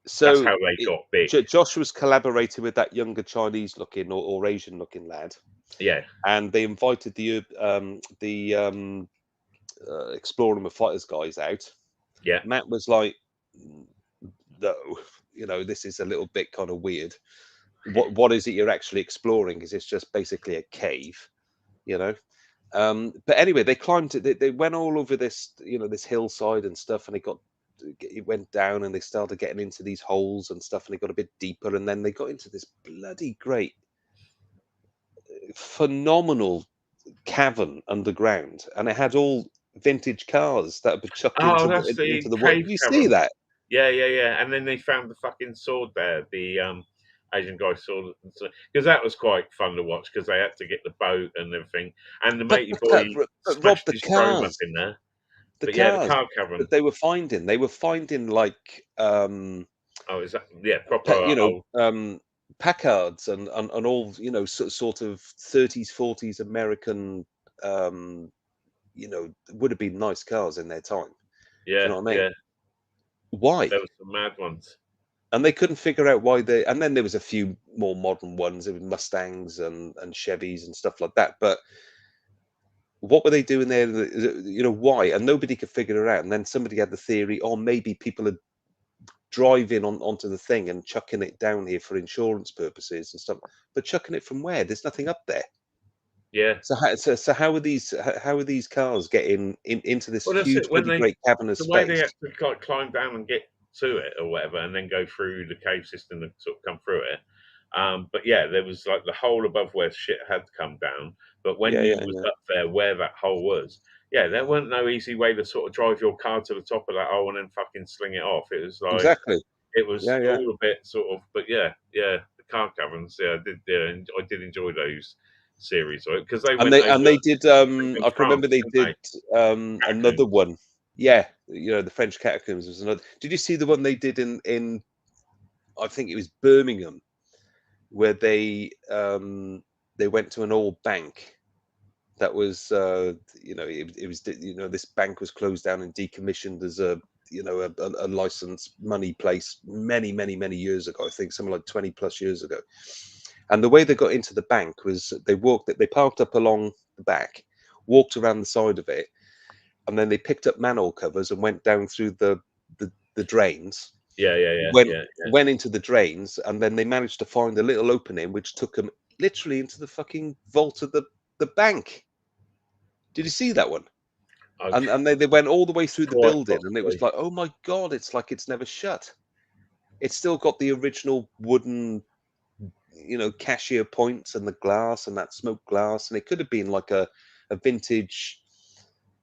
So That's how they got big. Josh was collaborating with that younger Chinese looking or Asian looking lad. Yeah. And they invited the Exploring the Fighters guys out. Yeah. Matt was like, no, this is a little bit kind of weird. What is it you're actually exploring? Is it's just basically a cave, But anyway, they climbed it. They went all over this, this hillside and stuff, and it went down, and they started getting into these holes and stuff, and they got a bit deeper, and then they got into this bloody great, phenomenal cavern underground, and it had all vintage cars that had been chucked into the water. Did you see that? Yeah. And then they found the fucking sword there, the Asian guy sword, because that was quite fun to watch because they had to get the boat and everything, and the matey boy smashed his chrome up in there. The cars, the car cavern that they were finding like oh, is that proper Packards and all sort of 30s 40s American would have been nice cars in their time. Yeah, you know what I mean? Yeah. Why? There was some mad ones, and they couldn't figure out why they. And then there was a few more modern ones, there were Mustangs and Chevys and stuff like that. But what were they doing there? Why? And nobody could figure it out. And then somebody had the theory, maybe people are driving onto the thing and chucking it down here for insurance purposes and stuff. But chucking it from where? There's nothing up there. Yeah. So how are these cars getting into this huge, great cavernous space? The way they have to climb down and get to it or whatever, and then go through the cave system and sort of come through it. But yeah, there was like the hole above where shit had to come down. But when you was up there where that hole was, there weren't no easy way to sort of drive your car to the top of that hole and then fucking sling it off. It was like exactly. It was all a bit sort of, but the car caverns. I did enjoy those series because they did. I can remember they did another one. Yeah, the French catacombs was another. Did you see the one they did in I think it was Birmingham, where they went to an old bank that was it was this bank was closed down and decommissioned as a licensed money place many years ago. I think something like 20 plus years ago. And the way they got into the bank was they parked up along the back, walked around the side of it, and then they picked up manhole covers and went down through the drains. Went into the drains, and then they managed to find a little opening which took them literally into the fucking vault of the bank. Did you see that one? And they went all the way through the building, and it was like, oh my god, it's like it's never shut. It's still got the original wooden cashier points and the glass and that smoked glass, and it could have been like a vintage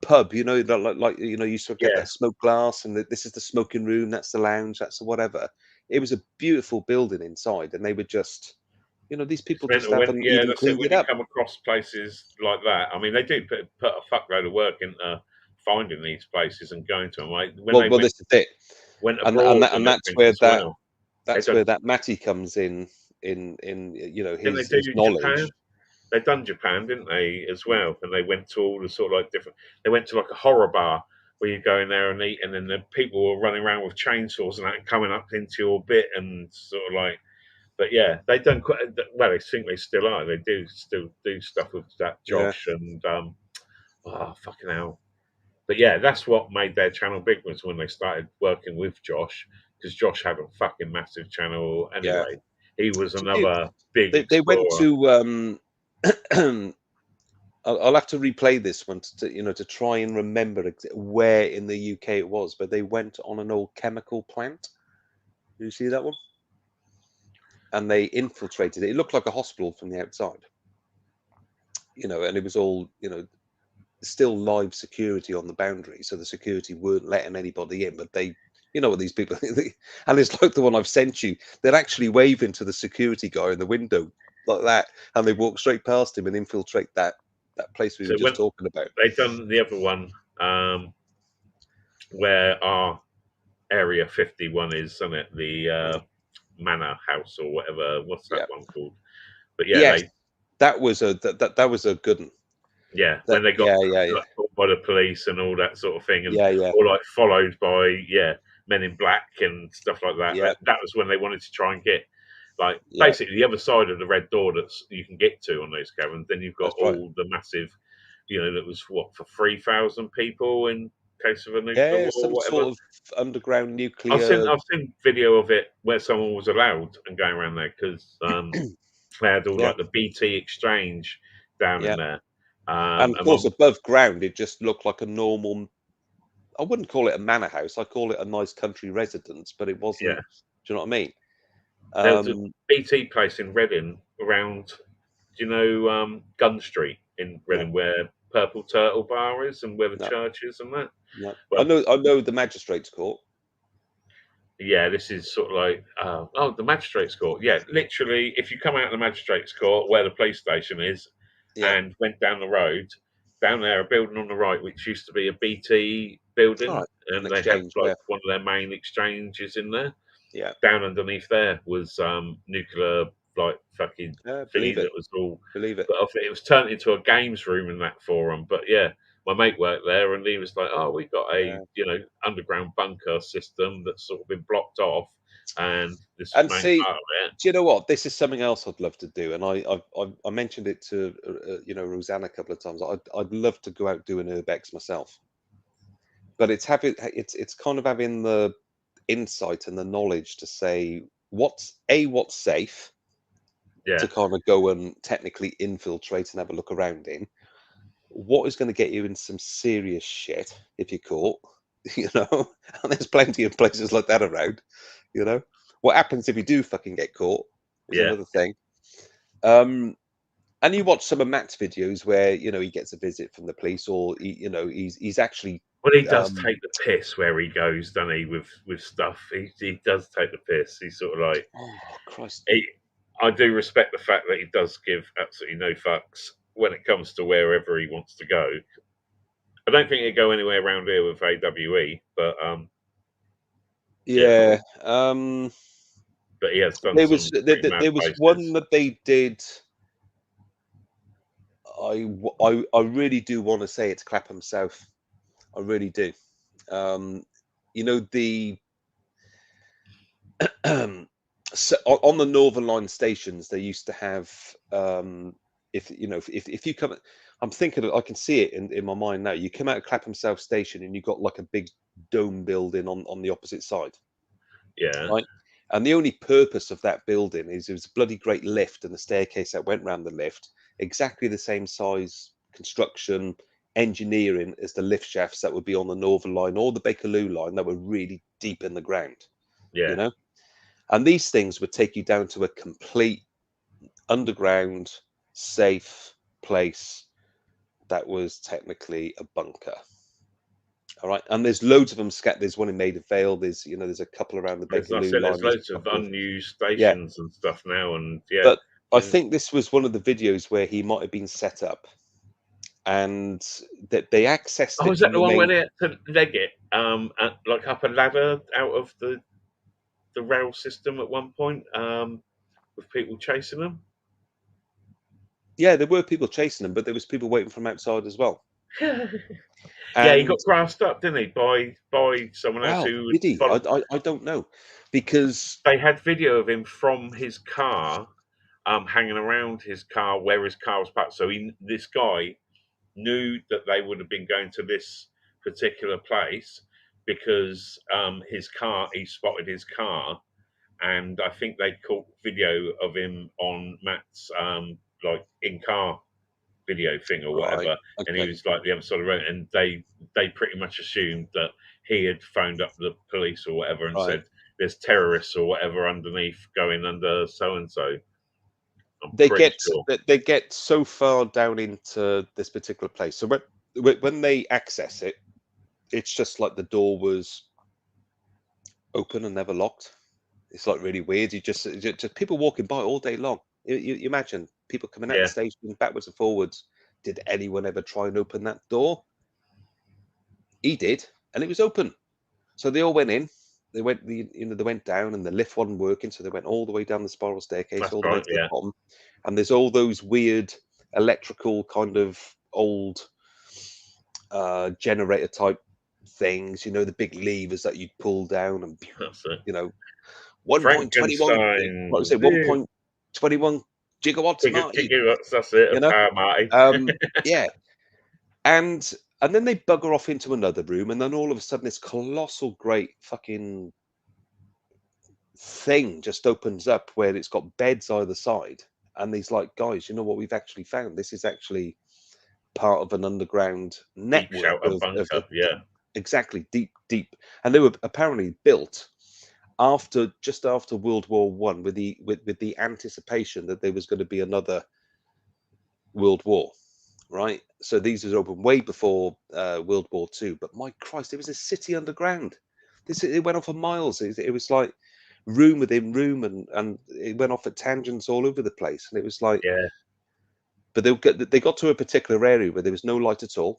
pub, you know, like you know, you sort of get Yeah. that smoke glass, and this is the smoking room, that's the lounge, that's the whatever. It was a beautiful building inside, and they were just, you know, these people just Mental when, haven't yeah, even that's it. cleaned When it you up. come across places like that, I mean, they do put a fuckload of work into finding these places and going to them. Like when Well, they well, this is it, went and abroad and and that's everything where as well. that's They where done, that Matty comes in you know, didn't they his do knowledge. Japan? They done Japan, didn't they, as well? And they went to all the sort of like different. They went to like a horror bar where you go in there and eat, and then the people were running around with chainsaws and that coming up into your bit and sort of like. But yeah, they done quite well. I think they still are. They do still do stuff with that Yeah, Josh and oh fucking hell. But yeah, that's what made their channel big was when they started working with Josh, because Josh had a fucking massive channel yeah. anyway. He was Did you, another big they went explorer. to I'll have to replay this one to, you know, to try and remember where in the UK it was, but they went on an old chemical plant. Do you see that one? And they infiltrated it. It looked like a hospital from the outside, you know, and it was all, you know, still live security on the boundary, so the security weren't letting anybody in, but they, you know what these people and it's like the one I've sent you, they'd actually wave into the security guy in the window like that, and they walk straight past him and infiltrate that place we were So just when talking about. they done the other one, where our Area 51 is, isn't it? The Manor House or whatever. What's that Yeah. one called? But yeah, Yes, they that was a good one. yeah, That, when they got yeah, caught by the police and all that sort of thing, and yeah, or like followed by Men in Black and stuff like that. yeah, That was when they wanted to try and get like yeah. basically the other side of the red door that you can get to on those caverns. Then you've got That's right. all the massive, you know, that was what for 3,000 people in case of a nuclear Yeah, war or some whatever. sort of underground I've nuclear. seen video of it where someone was allowed and going around there because they had all Yeah, like the BT exchange down in yeah. there. And of course, above ground, it just looked like a normal. I wouldn't call it a manor house. I call it a nice country residence, but it wasn't. Yeah. Do you know what I mean? There was a BT place in Reading around, do you know Gun Street in Reading where Purple Turtle Bar is and where the No, church is and that? no. Well, I know the magistrates' court. yeah, this is sort of like, the magistrates' court. Yeah, literally, if you come out of the magistrates' court where the police station is Yeah. and went down the road, down there, a building on the right, which used to be a BT building, All right. and An they had exchange. like Yeah. one of their main exchanges in there. Yeah. Down underneath there was nuclear like fucking Believe thingy it. that was all. Believe it. But I think it was turned into a games room in that forum. But yeah, my mate worked there, and he was like, "Oh, we've got a underground bunker system that's sort of been blocked off, and this And main see, part of it." do you know what? This is something else I'd love to do, and I mentioned it to you know, Rosanne a couple of times. I'd love to go out doing urbex myself, but it's kind of having the insight and the knowledge to say what's safe Yeah, to kind of go and technically infiltrate and have a look around in. What is going to get you in some serious shit if you're caught, you know? And there's plenty of places like that around, you know. What happens if you do fucking get caught is yeah. another thing. And you watch some of Matt's videos where, you know, he gets a visit from the police, or you know, he's actually. Well, he does take the piss where he goes, doesn't he? With stuff, he does take the piss. He's sort of like, Oh Christ! I do respect the fact that he does give absolutely no fucks when it comes to wherever he wants to go. I don't think he'd go anywhere around here with AWE, but Yeah. but he has done There some was pretty mad there was places. one that they did. I really do want to say it's Clapham South. I really do. You know, the so on the Northern Line stations, they used to have if you know if you come, I'm thinking I can see it in my mind now. You come out of Clapham South station and you got like a big dome building on the opposite side. Yeah. Right. And the only purpose of that building is it was a bloody great lift and the staircase that went round the lift, exactly the same size, construction, engineering as the lift shafts that would be on the Northern Line or the Bakerloo line that were really deep in the ground. Yeah. You know? And these things would take you down to a complete underground, safe place that was technically a bunker. All right, and there's loads of them scattered. There's one in Maida Vale. There's there's a couple around the There's, Bakerloo line. there's loads a of couple unused stations and stuff now, and But I think this was one of the videos where he might have been set up, and that they accessed oh, it is that from the the one where main. they had to leg it, like up a ladder out of the rail system at one point, with people chasing them? Yeah, there were people chasing them, but there was people waiting from outside as well. Yeah, he got And grassed up, didn't he, by someone else well, who did he? followed. I don't know, because They had video of him from his car, hanging around his car where his car was parked. So this guy knew that they would have been going to this particular place because he spotted his car, and I think they caught video of him on Matt's like in car video thing or right, whatever, and he okay, was like the other side of the road, and they pretty much assumed that he had phoned up the police or whatever and right. said there's terrorists or whatever underneath going under so and so. I'm They pretty get sure. they get so far down into this particular place. So when they access it, it's just like the door was open and never locked. It's like really weird. You just people walking by all day long. You imagine people coming out Yeah. the station backwards and forwards. Did anyone ever try and open that door? He did, and it was open. So they all went in. They went they went down, and the lift wasn't working, so they went all the way down the spiral staircase, That's all the way right, to the yeah. bottom. And there's all those weird electrical kind of old generator type things. The big levers that you pull down, and That's it. 1.21. Frankenstein. Like I say, 1.21 gigawatts, Marty. Gigawatts, that's it. You know? Power, Marty. Yeah. And then they bugger off into another room, and then all of a sudden this colossal great fucking thing just opens up where it's got beds either side, and he's like, guys, you know what we've actually found? This is actually part of an underground Deep network shelter of bunker, yeah. exactly, deep, and they were apparently built just after World War One, with the anticipation that there was going to be another World War, right? So these was open way before World War Two. But my Christ, it was a city underground. It went on for miles. It was like room within room, and it went off at tangents all over the place. And it was like, Yeah. But they got to a particular area where there was no light at all.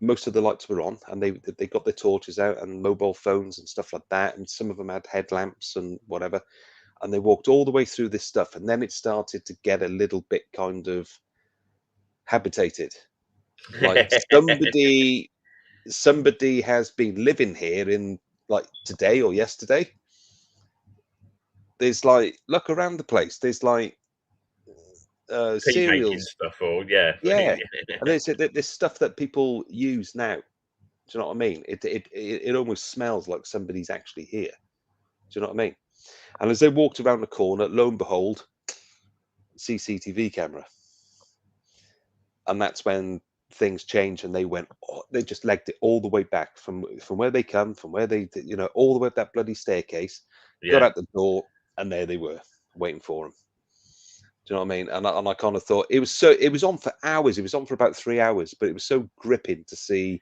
Most of the lights were on, and they got their torches out and mobile phones and stuff like that, and some of them had headlamps and whatever, and they walked all the way through this stuff, and then it started to get a little bit kind of habitated, like somebody has been living here in like today or yesterday. There's like, look around the place, there's like cereals stuff, or yeah, and there's stuff that people use now. Do you know what I mean? It almost smells like somebody's actually here. Do you know what I mean? And as they walked around the corner, lo and behold, CCTV camera. And that's when things changed, and they just legged it all the way back from where they come, from where they, all the way up that bloody staircase, got out the door, and there they were, waiting for them. Do you know what I mean? And I kind of thought it was on for hours. It was on for about 3 hours, but it was so gripping to see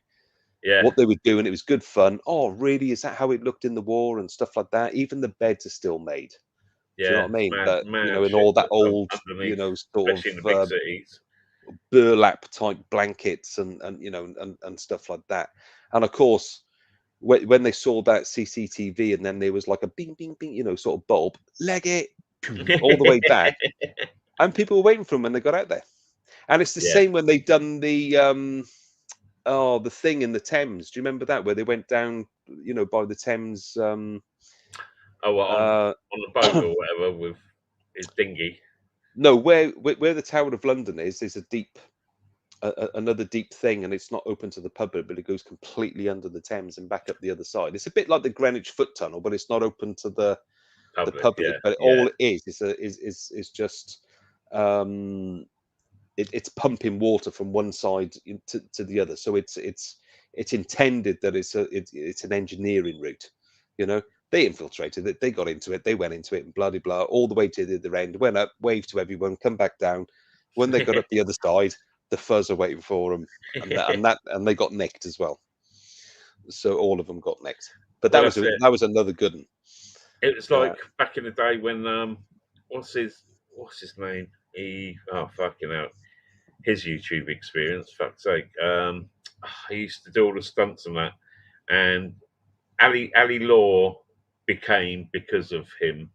what they were doing. It was good fun. Oh, really? Is that how it looked in the war and stuff like that? Even the beds are still made. Do you know what I mean? But in all that old, sort especially in the big of cities, burlap type blankets and stuff like that. And of course, when they saw that CCTV, and then there was like a bing, bing, bing, sort of bulb, leg it all the way back, and people were waiting for them when they got out there. And it's the same when they done the the thing in the Thames. Do you remember that, where they went down, by the Thames? On the boat or whatever with his dinghy. No, where the Tower of London is, there's a deep, another deep thing, and it's not open to the public, but it goes completely under the Thames and back up the other side. It's a bit like the Greenwich Foot Tunnel, but it's not open to the public. But all it is just it's pumping water from one side to the other. So it's intended that it's an engineering route. They infiltrated it, they got into it, they went into it, and blah, blah, blah, all the way to the other end, went up, waved to everyone, come back down. When they got up the other side, the fuzz are waiting for them, and they got nicked as well. so all of them got nicked. But Well, that was another good one. It was like back in the day when what's his name? Fucking hell. His YouTube experience, fuck's sake. He used to do all the stunts and that, and Ali Law became because of him.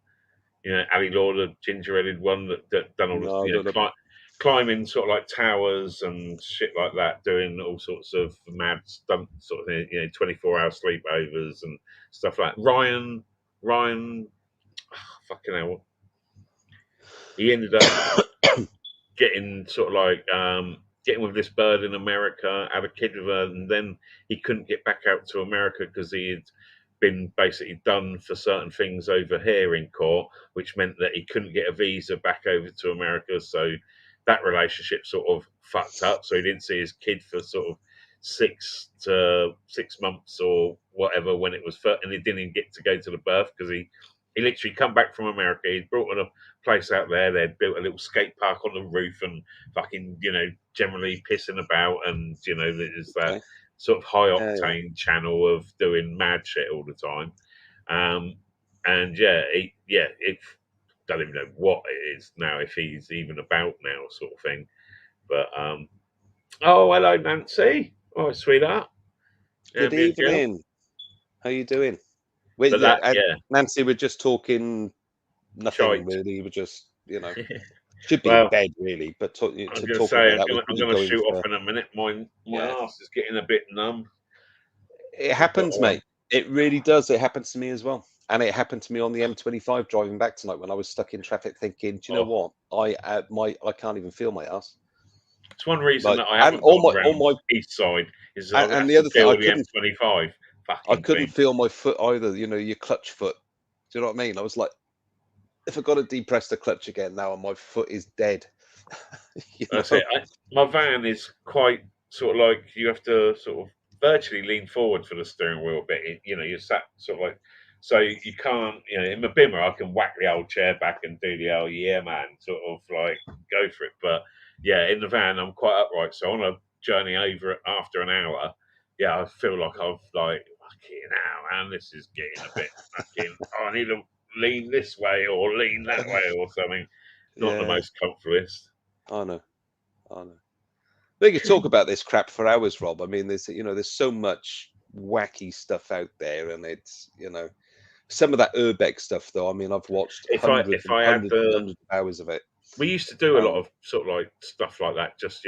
Ali Law, the ginger-headed one that done all the climbing sort of like towers and shit like that, doing all sorts of mad stunt sort of thing, 24-hour sleepovers and stuff like that. Ryan, fucking hell. He ended up getting sort of like getting with this bird in America, had a kid with her, and then he couldn't get back out to America because he had been basically done for certain things over here in court, which meant that he couldn't get a visa back over to America. So that relationship sort of fucked up. So he didn't see his kid for sort of 6 months or whatever when it was first, and he didn't even get to go to the birth because he literally come back from America. He'd brought a place out there. They'd built a little skate park on the roof and fucking, generally pissing about. And, there's that sort of high octane channel of doing mad shit all the time. And it don't even know what it is now, if he's even about now, sort of thing. But, oh, hello, Nancy. Oh, sweetheart. Good evening. How you doing? Nancy, we're just talking nothing really. We're just, should be in bed really. But I'm going to shoot off in a minute. My ass is getting a bit numb. It happens, mate. It really does. It happens to me as well. And it happened to me on the M25 driving back tonight when I was stuck in traffic thinking, do you know what? I can't even feel my ass. It's one reason that I haven't gone around my east side is that and the other thing, I couldn't, M25. I couldn't feel my foot either. Your clutch foot. Do you know what I mean? I was like, if I got to depress the clutch again now, my foot is dead. That's it. My van is quite sort of like you have to sort of virtually lean forward for the steering wheel a bit. You're sat sort of like, so you can't. In my Bimmer, I can whack the old chair back and do the old yeah man sort of like go for it. But yeah, in the van, I'm quite upright. So on a journey over after an hour, I feel like I've like fucking hell, man, this is getting a bit fucking. I need to lean this way or lean that way or something. Not the most comfortable. I know. We could talk about this crap for hours, Rob. I mean, there's so much wacky stuff out there, and it's some of that urbex stuff though. I mean, I've watched hundreds of hours of it. We used to do a lot of sort of like stuff like that, just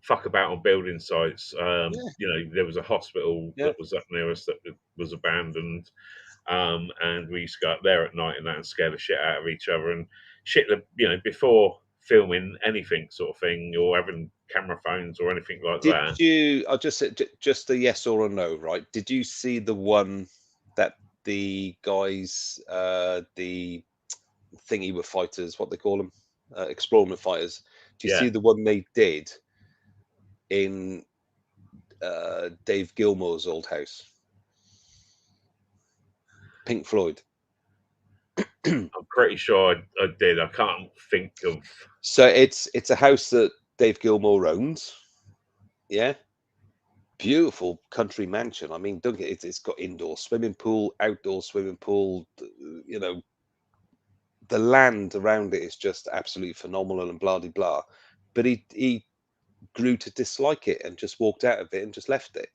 fuck about on building sites. There was a hospital that was up near us that was abandoned, and we used to go up there at night and that and scare the shit out of each other and shit. Before filming anything sort of thing or having camera phones or anything like that. Did you? I'll just say just a yes or a no, right? Did you see the one that the guys, the thingy were fighters, what they call them? Explorer fighters. Do you see the one they did in Dave Gilmour's old house? Pink Floyd. I'm pretty sure I did. I can't think of. So it's a house that Dave Gilmour owns. Yeah. Beautiful country mansion. I mean, don't get it's got indoor swimming pool, outdoor swimming pool, the land around it is just absolutely phenomenal and blah, blah, blah. But he grew to dislike it and just walked out of it and just left it.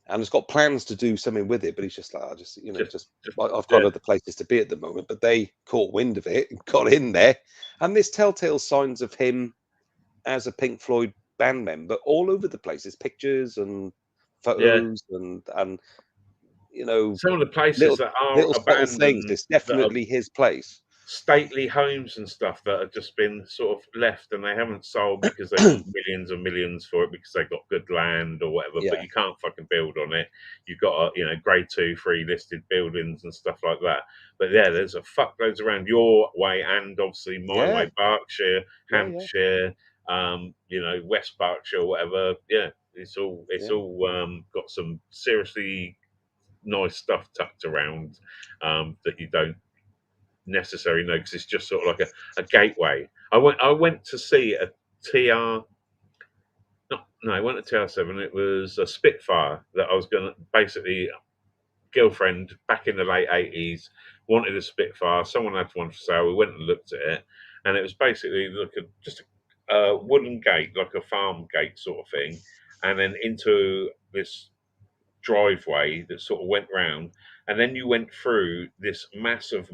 And has got plans to do something with it, but he's just like, I've got other places to be at the moment. But they caught wind of it, got in there, and there's telltale signs of him as a Pink Floyd band member all over the place. There's pictures and photos and some of the places that are abandoned things. It's definitely his place. Stately homes and stuff that have just been sort of left and they haven't sold because they want millions and millions for it because they got good land or whatever. But you can't fucking build on it. You've got grade 2, 3 listed buildings and stuff like that. But there's a fuckloads around your way and obviously my way, Berkshire, Hampshire, West Berkshire, whatever. Yeah, it's all got some seriously nice stuff tucked around that you don't necessarily know because it's just sort of like a gateway. I went to see a TR No, it wasn't a TR7. It was a Spitfire that I was going to basically. Girlfriend back in the late 80s wanted a Spitfire. Someone had one for sale. We went and looked at it, and it was basically just a wooden gate, like a farm gate sort of thing, and then into this driveway that sort of went round, and then you went through this massive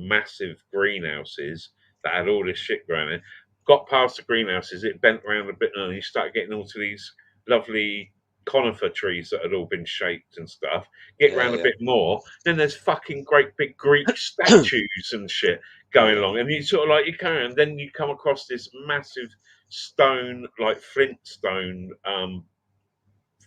greenhouses that had all this shit growing in. Got past the greenhouses, it bent around a bit, and you started getting onto these lovely conifer trees that had all been shaped and stuff. Get Yeah, round a yeah. bit more, then there's fucking great big Greek statues and shit going along, and you sort of like you carry on. Then you come across this massive stone, like flintstone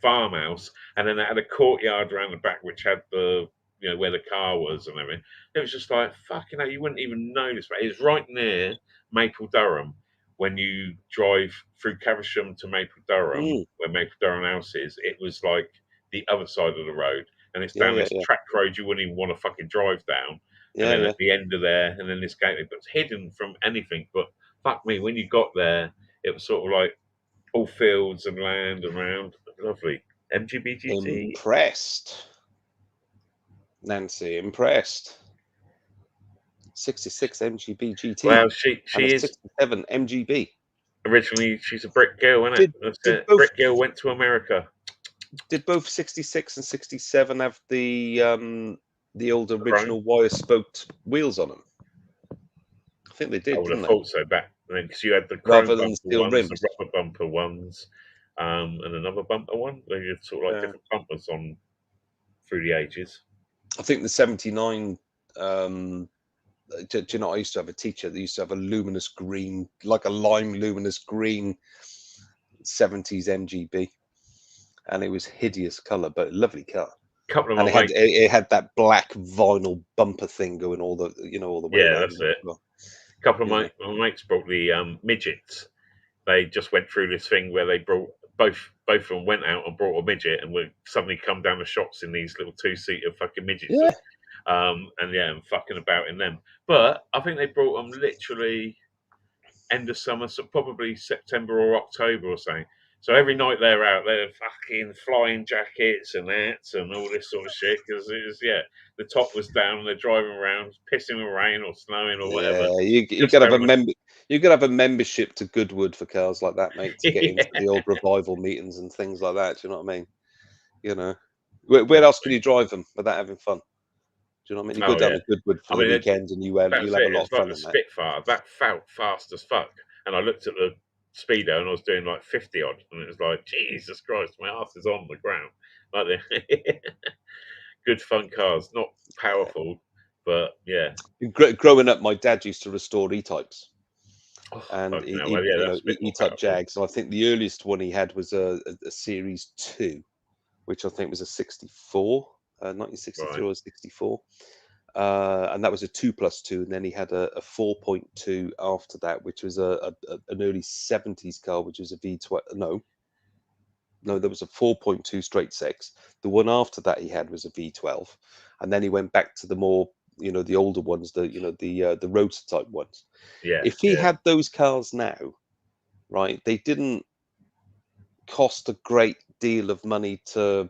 farmhouse, and then it had a courtyard around the back which had the where the car was and everything. It was just like fucking hell, you wouldn't even notice, but it was right near Maple Durham. When you drive through Caversham to Maple Durham, where Maple Durham House is, it was like the other side of the road, and it's down this track road you wouldn't even want to fucking drive down. And then at the end of there, and then this gateway, but it's hidden from anything. But fuck me, when you got there, it was sort of like all fields and land around. Lovely. MGBGT. Impressed. Nancy, impressed. 66 MGB GT. Well, she is 67 MGB. Originally, she's a brick girl, isn't it? Brick girl went to America. Did both 66 and 67 have the old original wire-spoked wheels on them? I think they did. I would have didn't thought so back then, because you had the chrome rather than bumper steel ones, rims. the rubber bumper ones, and another bumper one. They had sort of like different bumpers on through the ages. I think the 79. Do you know, I used to have a teacher that used to have a luminous green, like a lime luminous green 70s MGB, and it was hideous color, but a lovely car. Couple of and my it had that black vinyl bumper thing going all the way around. That's it. Well. A couple of my mates brought the midgets. They just went through this thing where they brought both of them went out and brought a midget, and would suddenly come down the shops in these little 2-seater fucking midgets. Yeah. And fucking about in them. But I think they brought them literally end of summer, so probably September or October or something. So every night they're out, they're fucking flying jackets and hats and all this sort of shit, because it was the top was down and they're driving around, pissing with rain or snowing or whatever. You gotta have you gotta have a membership to Goodwood for cars like that, mate, to get into the old revival meetings and things like that. Do you know what I mean? You know, where else can you drive them without having fun? Do you know what I mean? You go down to Goodwood for the weekends and you'll have a lot of fun. Like the Spitfire, that felt fast as fuck. And I looked at the speedo and I was doing like 50 odd, and it was like, Jesus Christ, my ass is on the ground. Like good fun cars, not powerful, but yeah. Growing up, my dad used to restore E-types, and E-type Jags. And I think the earliest one he had was a Series 2, which I think was a 64. 1963 or 64, and that was a 2+2, and then he had a 4.2 after that, which was an early 70s car, which was a V12. No, there was a 4.2 straight six. The one after that he had was a V12, and then he went back to the more the older ones, the roadster type ones. Yeah. If he had those cars now, right, they didn't cost a great deal of money to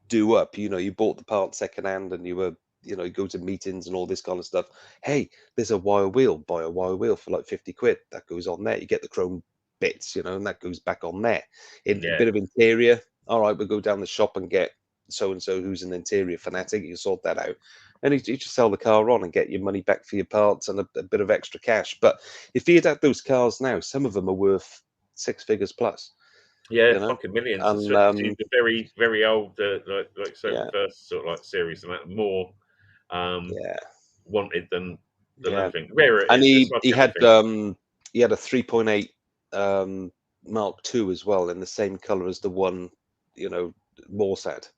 do up. You bought the part secondhand, and you were you go to meetings and all this kind of stuff. Hey, there's a wire wheel, buy a wire wheel for like 50 quid. That goes on there. You get the chrome bits, and that goes back on there. A bit of interior. All right, we'll go down the shop and get so and so who's an interior fanatic. You sort that out, and you just sell the car on and get your money back for your parts and a bit of extra cash. But if he had those cars now, some of them are worth 6 figures plus. Yeah, fucking millions. And the very, very old, first sort of like series, and that more wanted than anything. Rarer. And he had a 3.8 Mark II as well, in the same color as the one Morsad.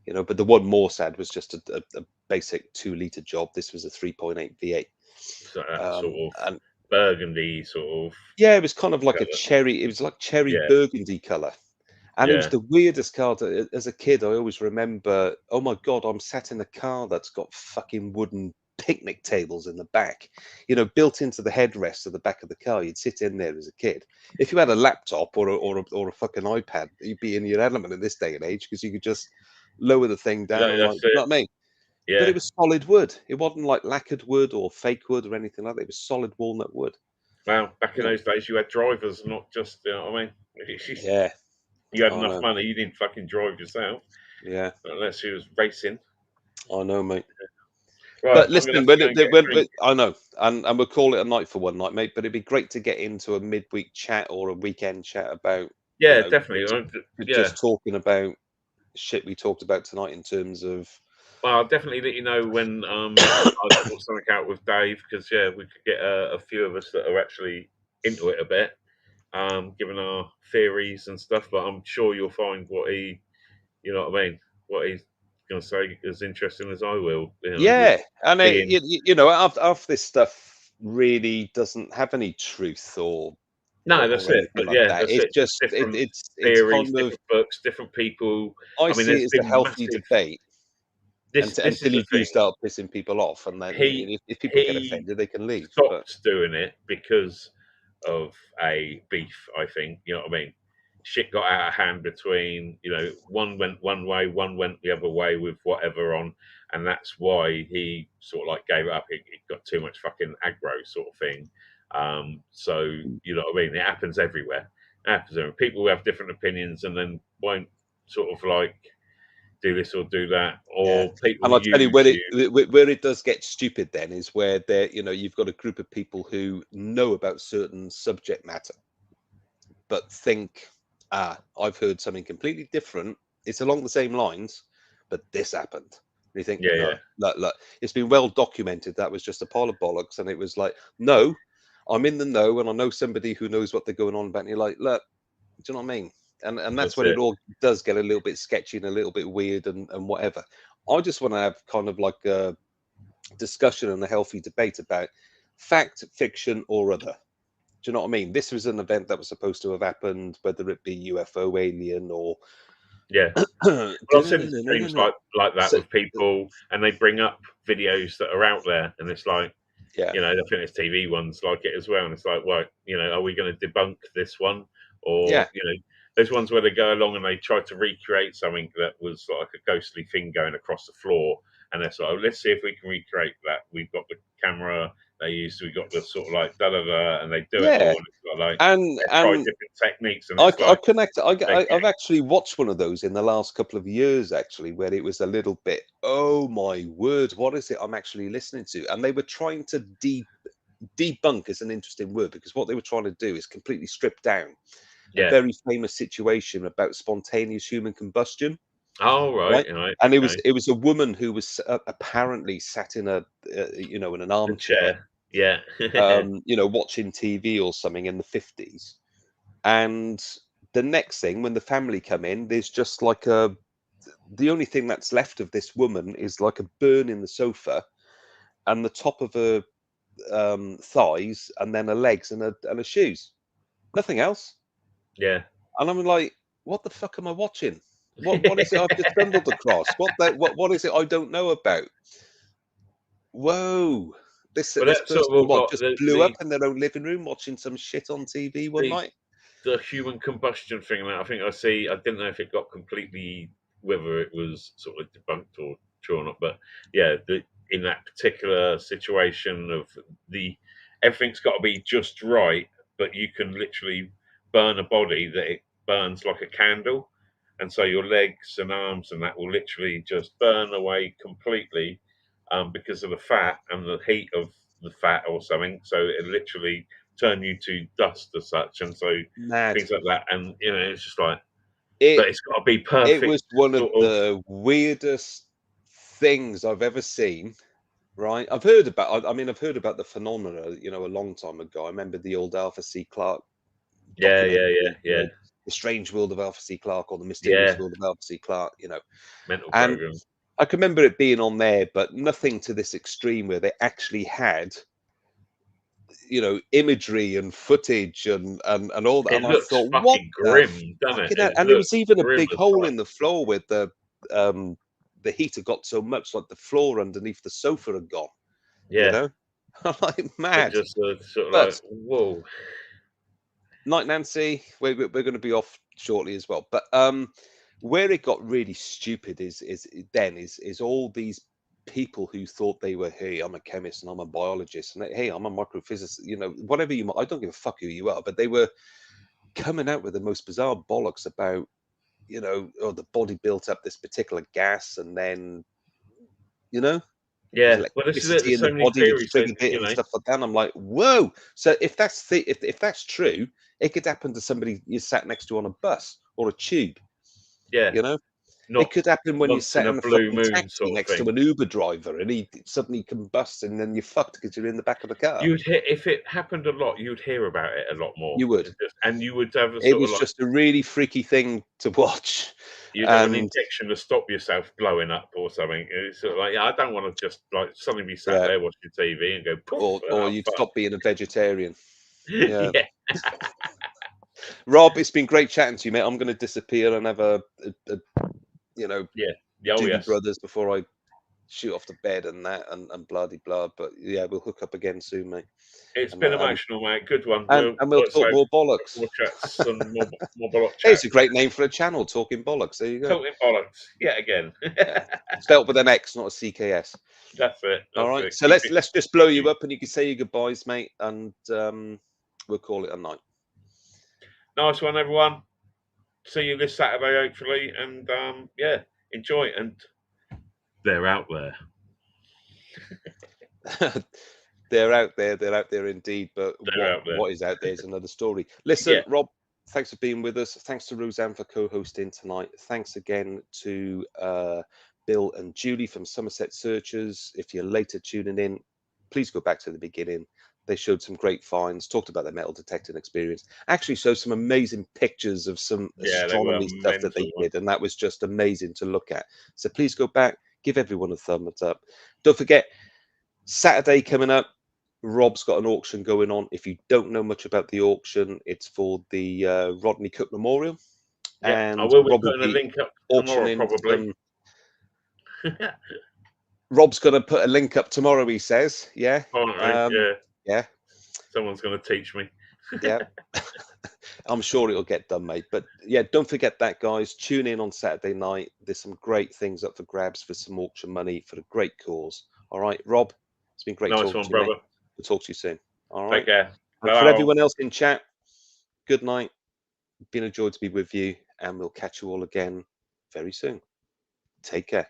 But the one Morsad was just a basic 2-liter job. This was a 3.8 V8. So that sort of burgundy sort of. Yeah, it was kind of like a cherry. It was like cherry burgundy color, and it was the weirdest car. As a kid, I always remember, oh my god, I'm sat in a car that's got fucking wooden picnic tables in the back, built into the headrest of the back of the car. You'd sit in there as a kid. If you had a laptop or a fucking iPad, you'd be in your element in this day and age, because you could just lower the thing down and, like, That's you know it. what I mean? Yeah. But it was solid wood. It wasn't like lacquered wood or fake wood or anything like that. It was solid walnut wood. Well, back in Yeah. those days, you had drivers, not just, you know what I mean? Yeah. You had I enough know. money, you didn't fucking drive yourself, Yeah. unless you was racing. I know, mate. Right, But I'm listen, gonna have to go and get a drink. I know, and we'll call it a night for one night, mate. But it'd be great to get into a midweek chat or a weekend chat about, Yeah, definitely. just talking about shit we talked about tonight in terms of. Well, I'll definitely let you know when I sort something out with Dave, because we could get a few of us that are actually into it a bit, given our theories and stuff. But I'm sure you'll find what he, you know what I mean, what he's going to say as interesting as I will. Yeah, and being... after this stuff really doesn't have any truth or that's it. anything But like that. that's It's it. just Different it's theories, kind of. different books, different people. I mean, see there's it as a been healthy massive. debate. This is Until the you thing. do start pissing people off, and then if people get offended, they can leave. Stopped doing it because of a beef, I think. You know what I mean? Shit got out of hand between, one went one way, one went the other way with whatever on, and that's why he sort of like gave it up. It got too much fucking aggro sort of thing. So, you know what I mean? It happens everywhere. It happens everywhere. People have different opinions and then won't sort of like do this or do that, or people and I'll tell you use where it does get stupid then is where you've got a group of people who know about certain subject matter but think, I've heard something completely different, it's along the same lines, but this happened. And you think, no, look, it's been well documented that was just a pile of bollocks. And it was like, no, I'm in the know and I know somebody who knows what they're going on about. And you're like, look, do you know what I mean? And that's when it all does get a little bit sketchy and a little bit weird and whatever. I just want to have kind of like a discussion and a healthy debate about fact, fiction, or other. Do you know what I mean? This was an event that was supposed to have happened, whether it be UFO, alien, or Well, I've seen streams like that with people, and they bring up videos that are out there, and it's like, I think it's TV ones like it as well, and it's like, well, are we going to debunk this one, or there's ones where they go along and they try to recreate something that was like a ghostly thing going across the floor, and they're sort of, let's see if we can recreate that. We've got the camera they used, we got the sort of like and they do it all, and it's like and try different techniques. And I've actually watched one of those in the last couple of years, actually, where it was a little bit, oh my word, what is it I'm actually listening to? And they were trying to debunk is an interesting word, because what they were trying to do is completely strip down a very famous situation about spontaneous human combustion. Oh, right. And it was a woman who was apparently sat in in an armchair, watching TV or something in the 50s. And the next thing, when the family come in, there's just like the only thing that's left of this woman is like a burn in the sofa, and the top of her thighs, and then her legs and her shoes. Nothing else. Yeah. And I'm like, what the fuck am I watching? What is it I've just stumbled across? What is it I don't know about? Whoa. This person just blew up in their own living room watching some shit on TV one night. The human combustion thing, I think I didn't know if it got completely, whether it was sort of debunked or true or not, but in that particular situation of everything's got to be just right, but you can literally burn a body that it burns like a candle, and so your legs and arms and that will literally just burn away completely because of the fat and the heat of the fat or something. So it literally turn you to dust as such, and so things like that. And it's just like, but it's got to be perfect. It was one of the weirdest things I've ever seen. Right, I've heard about the phenomena, a long time ago. I remember the old Arthur C. Clarke. The Strange World of Arthur C. Clarke, or the Mysterious World of Arthur C. Clarke. Mental and program. I can remember it being on there, but nothing to this extreme where they actually had, imagery and footage and all that. It looks fucking grim, doesn't it? And there was even a big hole in the floor where the heat had got so much, like the floor underneath the sofa had gone. Yeah. You know, I'm like mad. Just sort of But- like, whoa. Night, Nancy. We're going to be off shortly as well. But where it got really stupid is all these people who thought they were, hey, I'm a chemist and I'm a biologist, and hey, I'm a microphysicist. You know, whatever you. I don't give a fuck who you are, but they were coming out with the most bizarre bollocks about, you know, oh, the body built up this particular gas, and then, you know. Yeah, well, this is it. Electricity There's in so the many body which theories, triggered it you and know. stuff like that. And I'm like, whoa! So if that's if that's true, it could happen to somebody you sat next to on a bus or a tube. Yeah, You know, not it could happen when you once sat in in a a blue fucking moon taxi sort of next to thing. an Uber driver and he suddenly combusts and then you're fucked because you're in the back of the car. You'd hear, if it happened a lot, you'd hear about it a lot more. You would. And you would have a It sort was of like, just a really freaky thing to watch. you'd have an And injection to stop yourself blowing up or something. It's sort of like, yeah, I don't want to just like suddenly be sat Yeah. there watching TV and go poof. or you'd fuck. stop being a vegetarian. Yeah. Yeah. Rob, it's been great chatting to you, mate. I'm going to disappear and have a you know, Oh, Judy yes. Brothers before I shoot off the bed and that and bloody blah. But yeah, we'll hook up again soon, mate. It's And, been emotional, mate. Good one. And we'll talk more bollocks. More chats and more bollock chats. Hey, it's a great name for a channel, Talking Bollocks. There you go. Talking bollocks, yet again. Yeah. Spelt with an X, not a CKS. That's it. All right. So let's just blow you up and you can say your goodbyes, mate, and we'll call it a night. Nice one, everyone. See you this Saturday, hopefully, and yeah, enjoy. And they're out there. They're out there indeed, but what is out there is another story. Listen, Rob, thanks for being with us. Thanks to Rosanne for co-hosting tonight. Thanks again to Bill and Julie from Somerset Searchers. If you're later tuning in, please go back to the beginning. They showed some great finds, talked about their metal detecting experience, actually showed some amazing pictures of some astronomy stuff that they did, and that was just amazing to look at. So please go back, give everyone a thumbs up. Don't forget, Saturday coming up, Rob's got an auction going on. If you don't know much about the auction, it's for the Rodney Cook Memorial. Yeah, and I will be Rob putting a link up tomorrow, probably. Rob's going to put a link up tomorrow, he says. Yeah. Yeah. Someone's going to teach me. Yeah. I'm sure it'll get done, mate. But yeah, don't forget that, guys. Tune in on Saturday night. There's some great things up for grabs for some auction money for a great cause. All right, Rob, it's been great talking to you, brother. Mate. We'll talk to you soon. All right. Take care. And for everyone else in chat, good night. It's been a joy to be with you, and we'll catch you all again very soon. Take care.